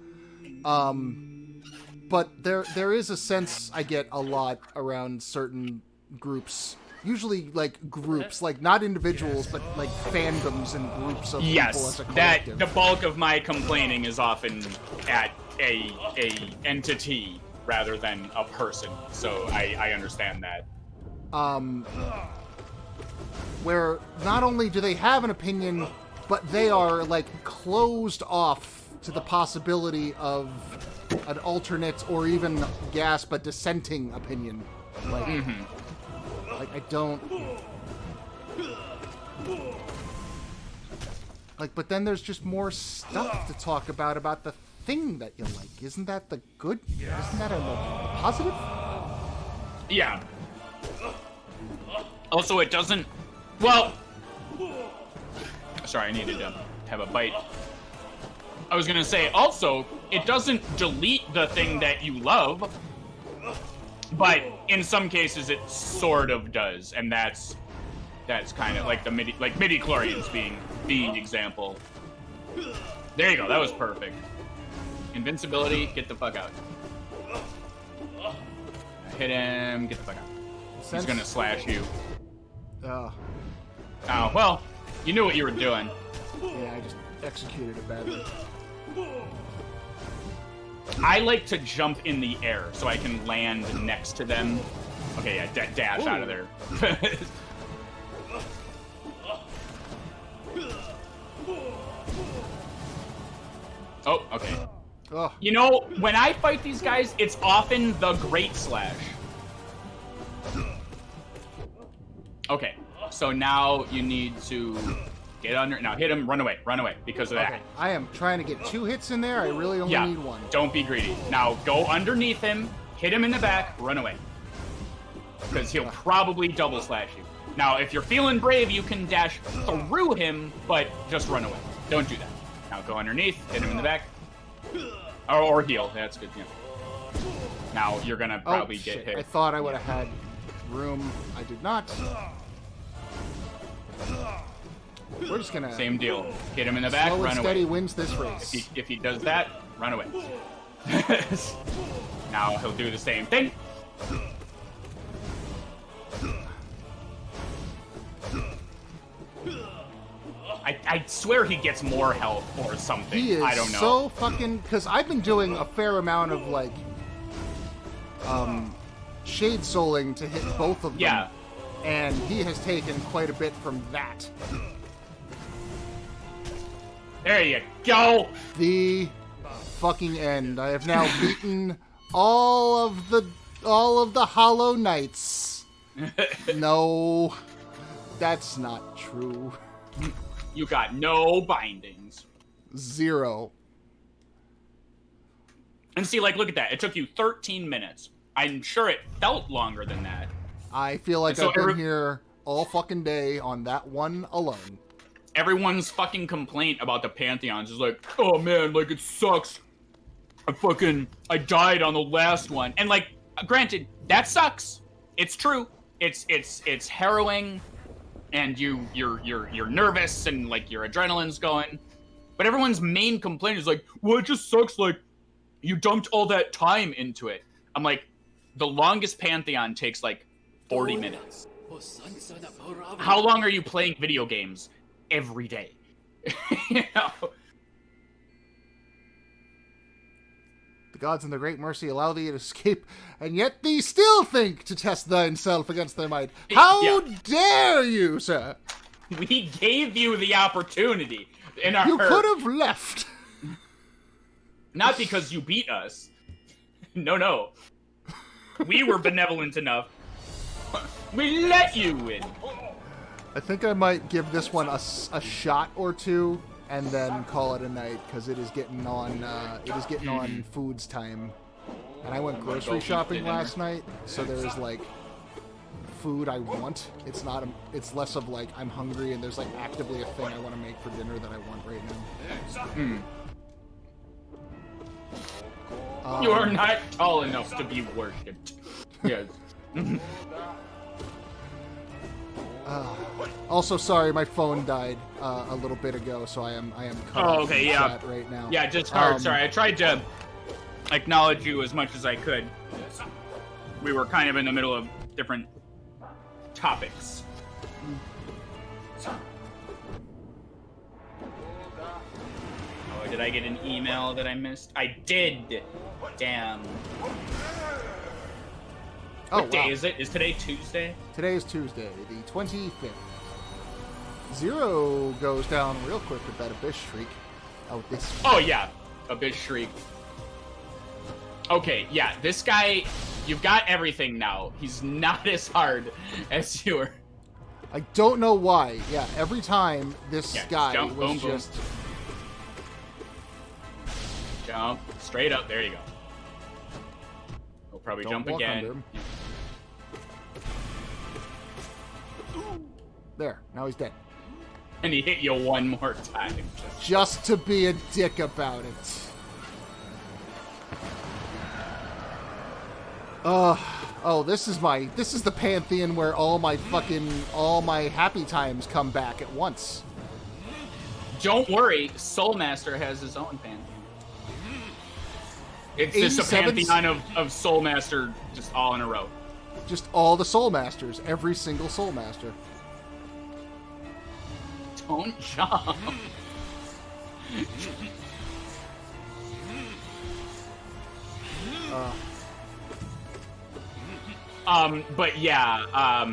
But there is a sense I get a lot around certain groups. Usually like groups, like not individuals, but like fandoms and groups of people as a collective. The bulk of my complaining is often at a entity rather than a person, so I understand that. Where not only do they have an opinion, but they are, like, closed off to the possibility of an alternate or even gasp a dissenting opinion. Like, like I don't... Like, but then there's just more stuff to talk about the thing that you like. Isn't that the good? Isn't that a positive? Yeah. Also, it doesn't... Well... Sorry, I needed to have a bite. I was gonna say, also, it doesn't delete the thing that you love, but in some cases it sort of does, and that's kind of like the midi-chlorians being the example. There you go, that was perfect. Invincibility, get the fuck out. Hit him, get the fuck out. He's gonna slash you. Oh, well, you knew what you were doing. yeah, I just executed it badly. I like to jump in the air so I can land next to them. Okay, yeah, dash out of there. Oh, okay. Oh, You know, when I fight these guys, it's often the Great Slash. Okay, so now you need to get under. Now hit him, run away, because of that. okay. I am trying to get 2 hits in there. I really only need 1. Don't be greedy. Now go underneath him, hit him in the back, run away. Because he'll probably double slash you. Now, if you're feeling brave, you can dash through him, but just run away. Don't do that. Now go underneath, hit him in the back. Or heal. That's good. Yeah. Now you're gonna probably get hit. I thought I would have had room. I did not. We're just gonna... Same deal. Hit him in the back, Slow and run steady away. wins this race. If he does that, run away. Now he'll do the same thing. I swear he gets more health or something. He is I don't know. so fucking... Because I've been doing a fair amount of, like... Shade souling to hit both of them. Yeah. And he has taken quite a bit from that. There you go. The fucking end. I have now beaten all of the Hollow Knights. No, that's not true. You got no bindings. 0. And see, like, look at that. It took you 13 minutes. I'm sure it felt longer than that. I feel like So I've been here all fucking day on that one alone. Everyone's fucking complaint about the Pantheons is like, oh man, like, it sucks. I died on the last one. And, like, granted, that sucks. It's true. It's harrowing, and you're nervous, and, like, your adrenaline's going. But everyone's main complaint is like, well, it just sucks, like, you dumped all that time into it. I'm like, the longest Pantheon takes, like, 40 minutes. How long are you playing video games? Every day. You know? The gods in their great mercy allow thee to escape, and yet thee still think to test thyself against their might. How dare you, sir? We gave you the opportunity. You could have left. Not because you beat us. No. We were benevolent enough. We let you win. I think I might give this one a shot or two and then call it a night, because it is getting on foods time. And I went grocery shopping last night, so there's like food I want. It's less of like I'm hungry and there's like actively a thing I want to make for dinner that I want right now. You are not tall enough to be worshipped. Yes. Also, sorry, my phone died a little bit ago, so I am cut off from chat right now. Yeah, just hard. Sorry, I tried to acknowledge you as much as I could. We were kind of in the middle of different topics. Oh, did I get an email that I missed? I did. Damn. What day is it? Is today Tuesday? Today is Tuesday, the 25th. 0 goes down real quick with that Abyss Shriek. Oh, yeah. Abyss Shriek. Okay, yeah. This guy, you've got everything now. He's not as hard as you were. I don't know why. Yeah, every time this Yeah, just guy jump, was boom, boom. just... Jump straight up. There you go. We'll probably Don't jump walk again. under him. There, now he's dead. And he hit you one more time. Just to be a dick about it. Oh, this is the pantheon where all my happy times come back at once. Don't worry, Soulmaster has his own pantheon. It's just a 87 pantheon of Soulmaster just all in a row. Just all the Soul Masters, every single Soul Master. Don't jump. But yeah,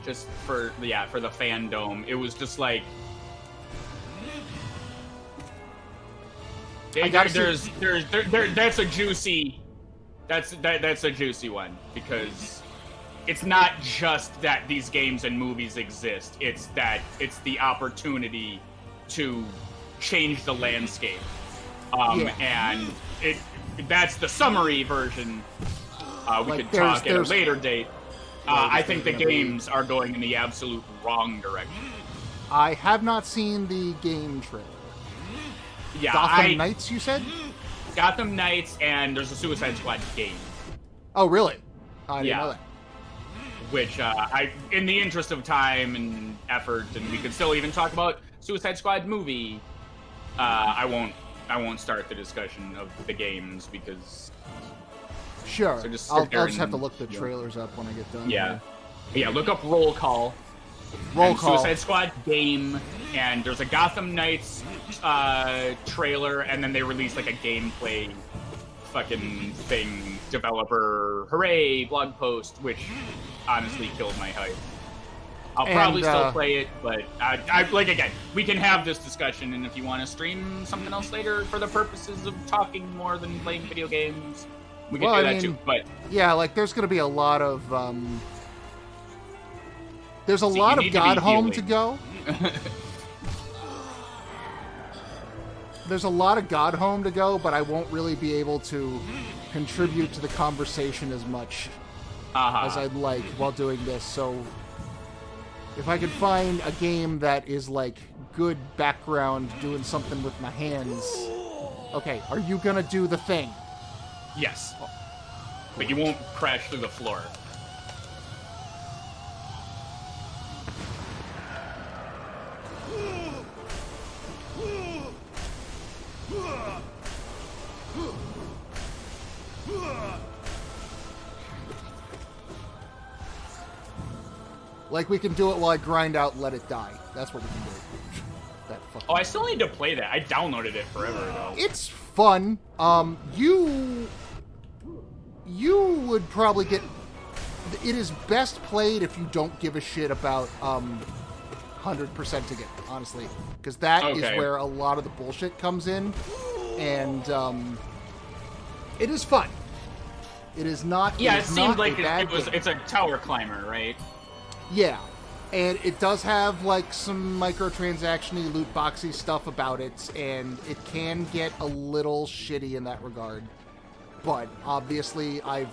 just for the fandom, it was just like that's a juicy one, because it's not just that these games and movies exist, it's the opportunity to change the landscape. And that's the summary version. We could talk at a later date. I think the games are going in the absolute wrong direction. I have not seen the game trailer. Yeah, Gotham Knights, you said? Gotham Knights, and there's a Suicide Squad game. Oh, really? I didn't know that. Which, in the interest of time and effort, and we could still even talk about Suicide Squad movie, I won't start the discussion of the games because... Sure. So just I'll just have to look the trailers up when I get done. Yeah. Yeah, look up Roll Call. Suicide Squad game, and there's a Gotham Knights trailer, and then they released like a gameplay fucking thing, developer hooray blog post, which honestly killed my hype. I'll probably still play it, but I like, again, we can have this discussion, and if you want to stream something else later for the purposes of talking more than playing video games, we can do that too. But yeah, like there's going to be a lot of there's a lot of God Home to go. There's a lot of God Home to go, but I won't really be able to contribute to the conversation as much as I'd like while doing this. So if I could find a game that is like good background doing something with my hands. Okay, are you gonna do the thing? Yes. But you won't crash through the floor. Like we can do it while I grind out Let It Die. That's what we can do. Oh, I still need to play that. I downloaded it forever ago. It's fun. You would probably get... It is best played if you don't give a shit about 100%ing it, honestly. Because that is where a lot of the bullshit comes in. And it is fun. It is not... Yeah, it seemed like it's a tower climber, right? Yeah. And it does have, like, some microtransaction-y, loot boxy stuff about it, and it can get a little shitty in that regard. But, obviously, I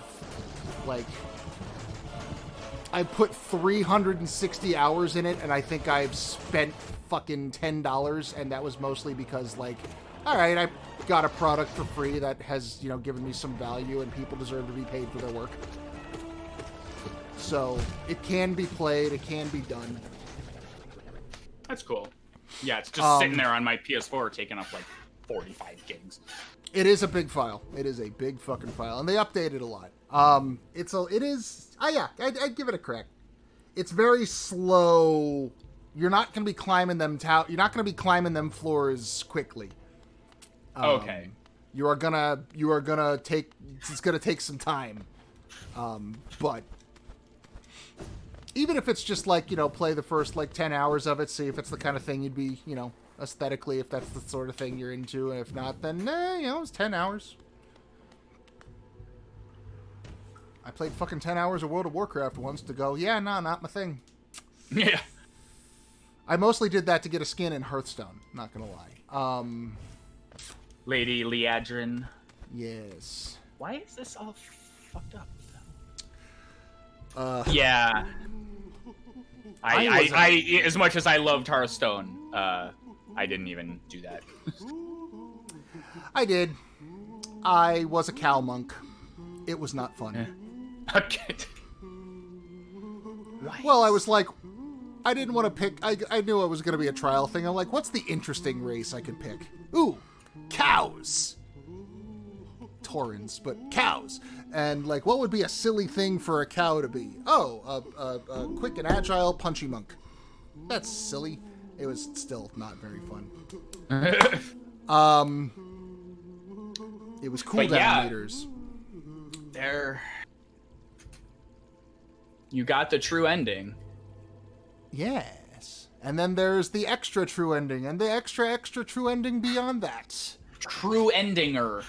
put 360 hours in it, and I think I've spent fucking $10, and that was mostly because, like, alright, I got a product for free that has, given me some value, and people deserve to be paid for their work. So, it can be played, it can be done. That's cool. Yeah, it's just sitting there on my PS4 taking up like 45 gigs. It is a big file. It is a big fucking file. And they update it a lot. I'd give it a crack. It's very slow. You're not going to be climbing them you're not going to be climbing them floors quickly. Okay. It's going to take some time. But even if it's just like, play the first like 10 hours of it, see if it's the kind of thing you'd be, aesthetically, if that's the sort of thing you're into, and if not, then, it's 10 hours. I played fucking 10 hours of World of Warcraft once to go, yeah, no, not my thing. Yeah. I mostly did that to get a skin in Hearthstone, not gonna lie. Lady Leadrin. Yes. Why is this all fucked up? Yeah. I as much as I loved Hearthstone, I didn't even do that. I did. I was a cow monk. It was not fun. Okay. Well, I was like, I didn't want to pick. I knew it was going to be a trial thing. I'm like, what's the interesting race I could pick? Ooh, cows. Taurens, but cows. And like, what would be a silly thing for a cow to be? Oh, a quick and agile punchy monk. That's silly. It was still not very fun. It was cooldown meters. You got the true ending. Yes. And then there's the extra true ending, and the extra true ending beyond that. True endinger.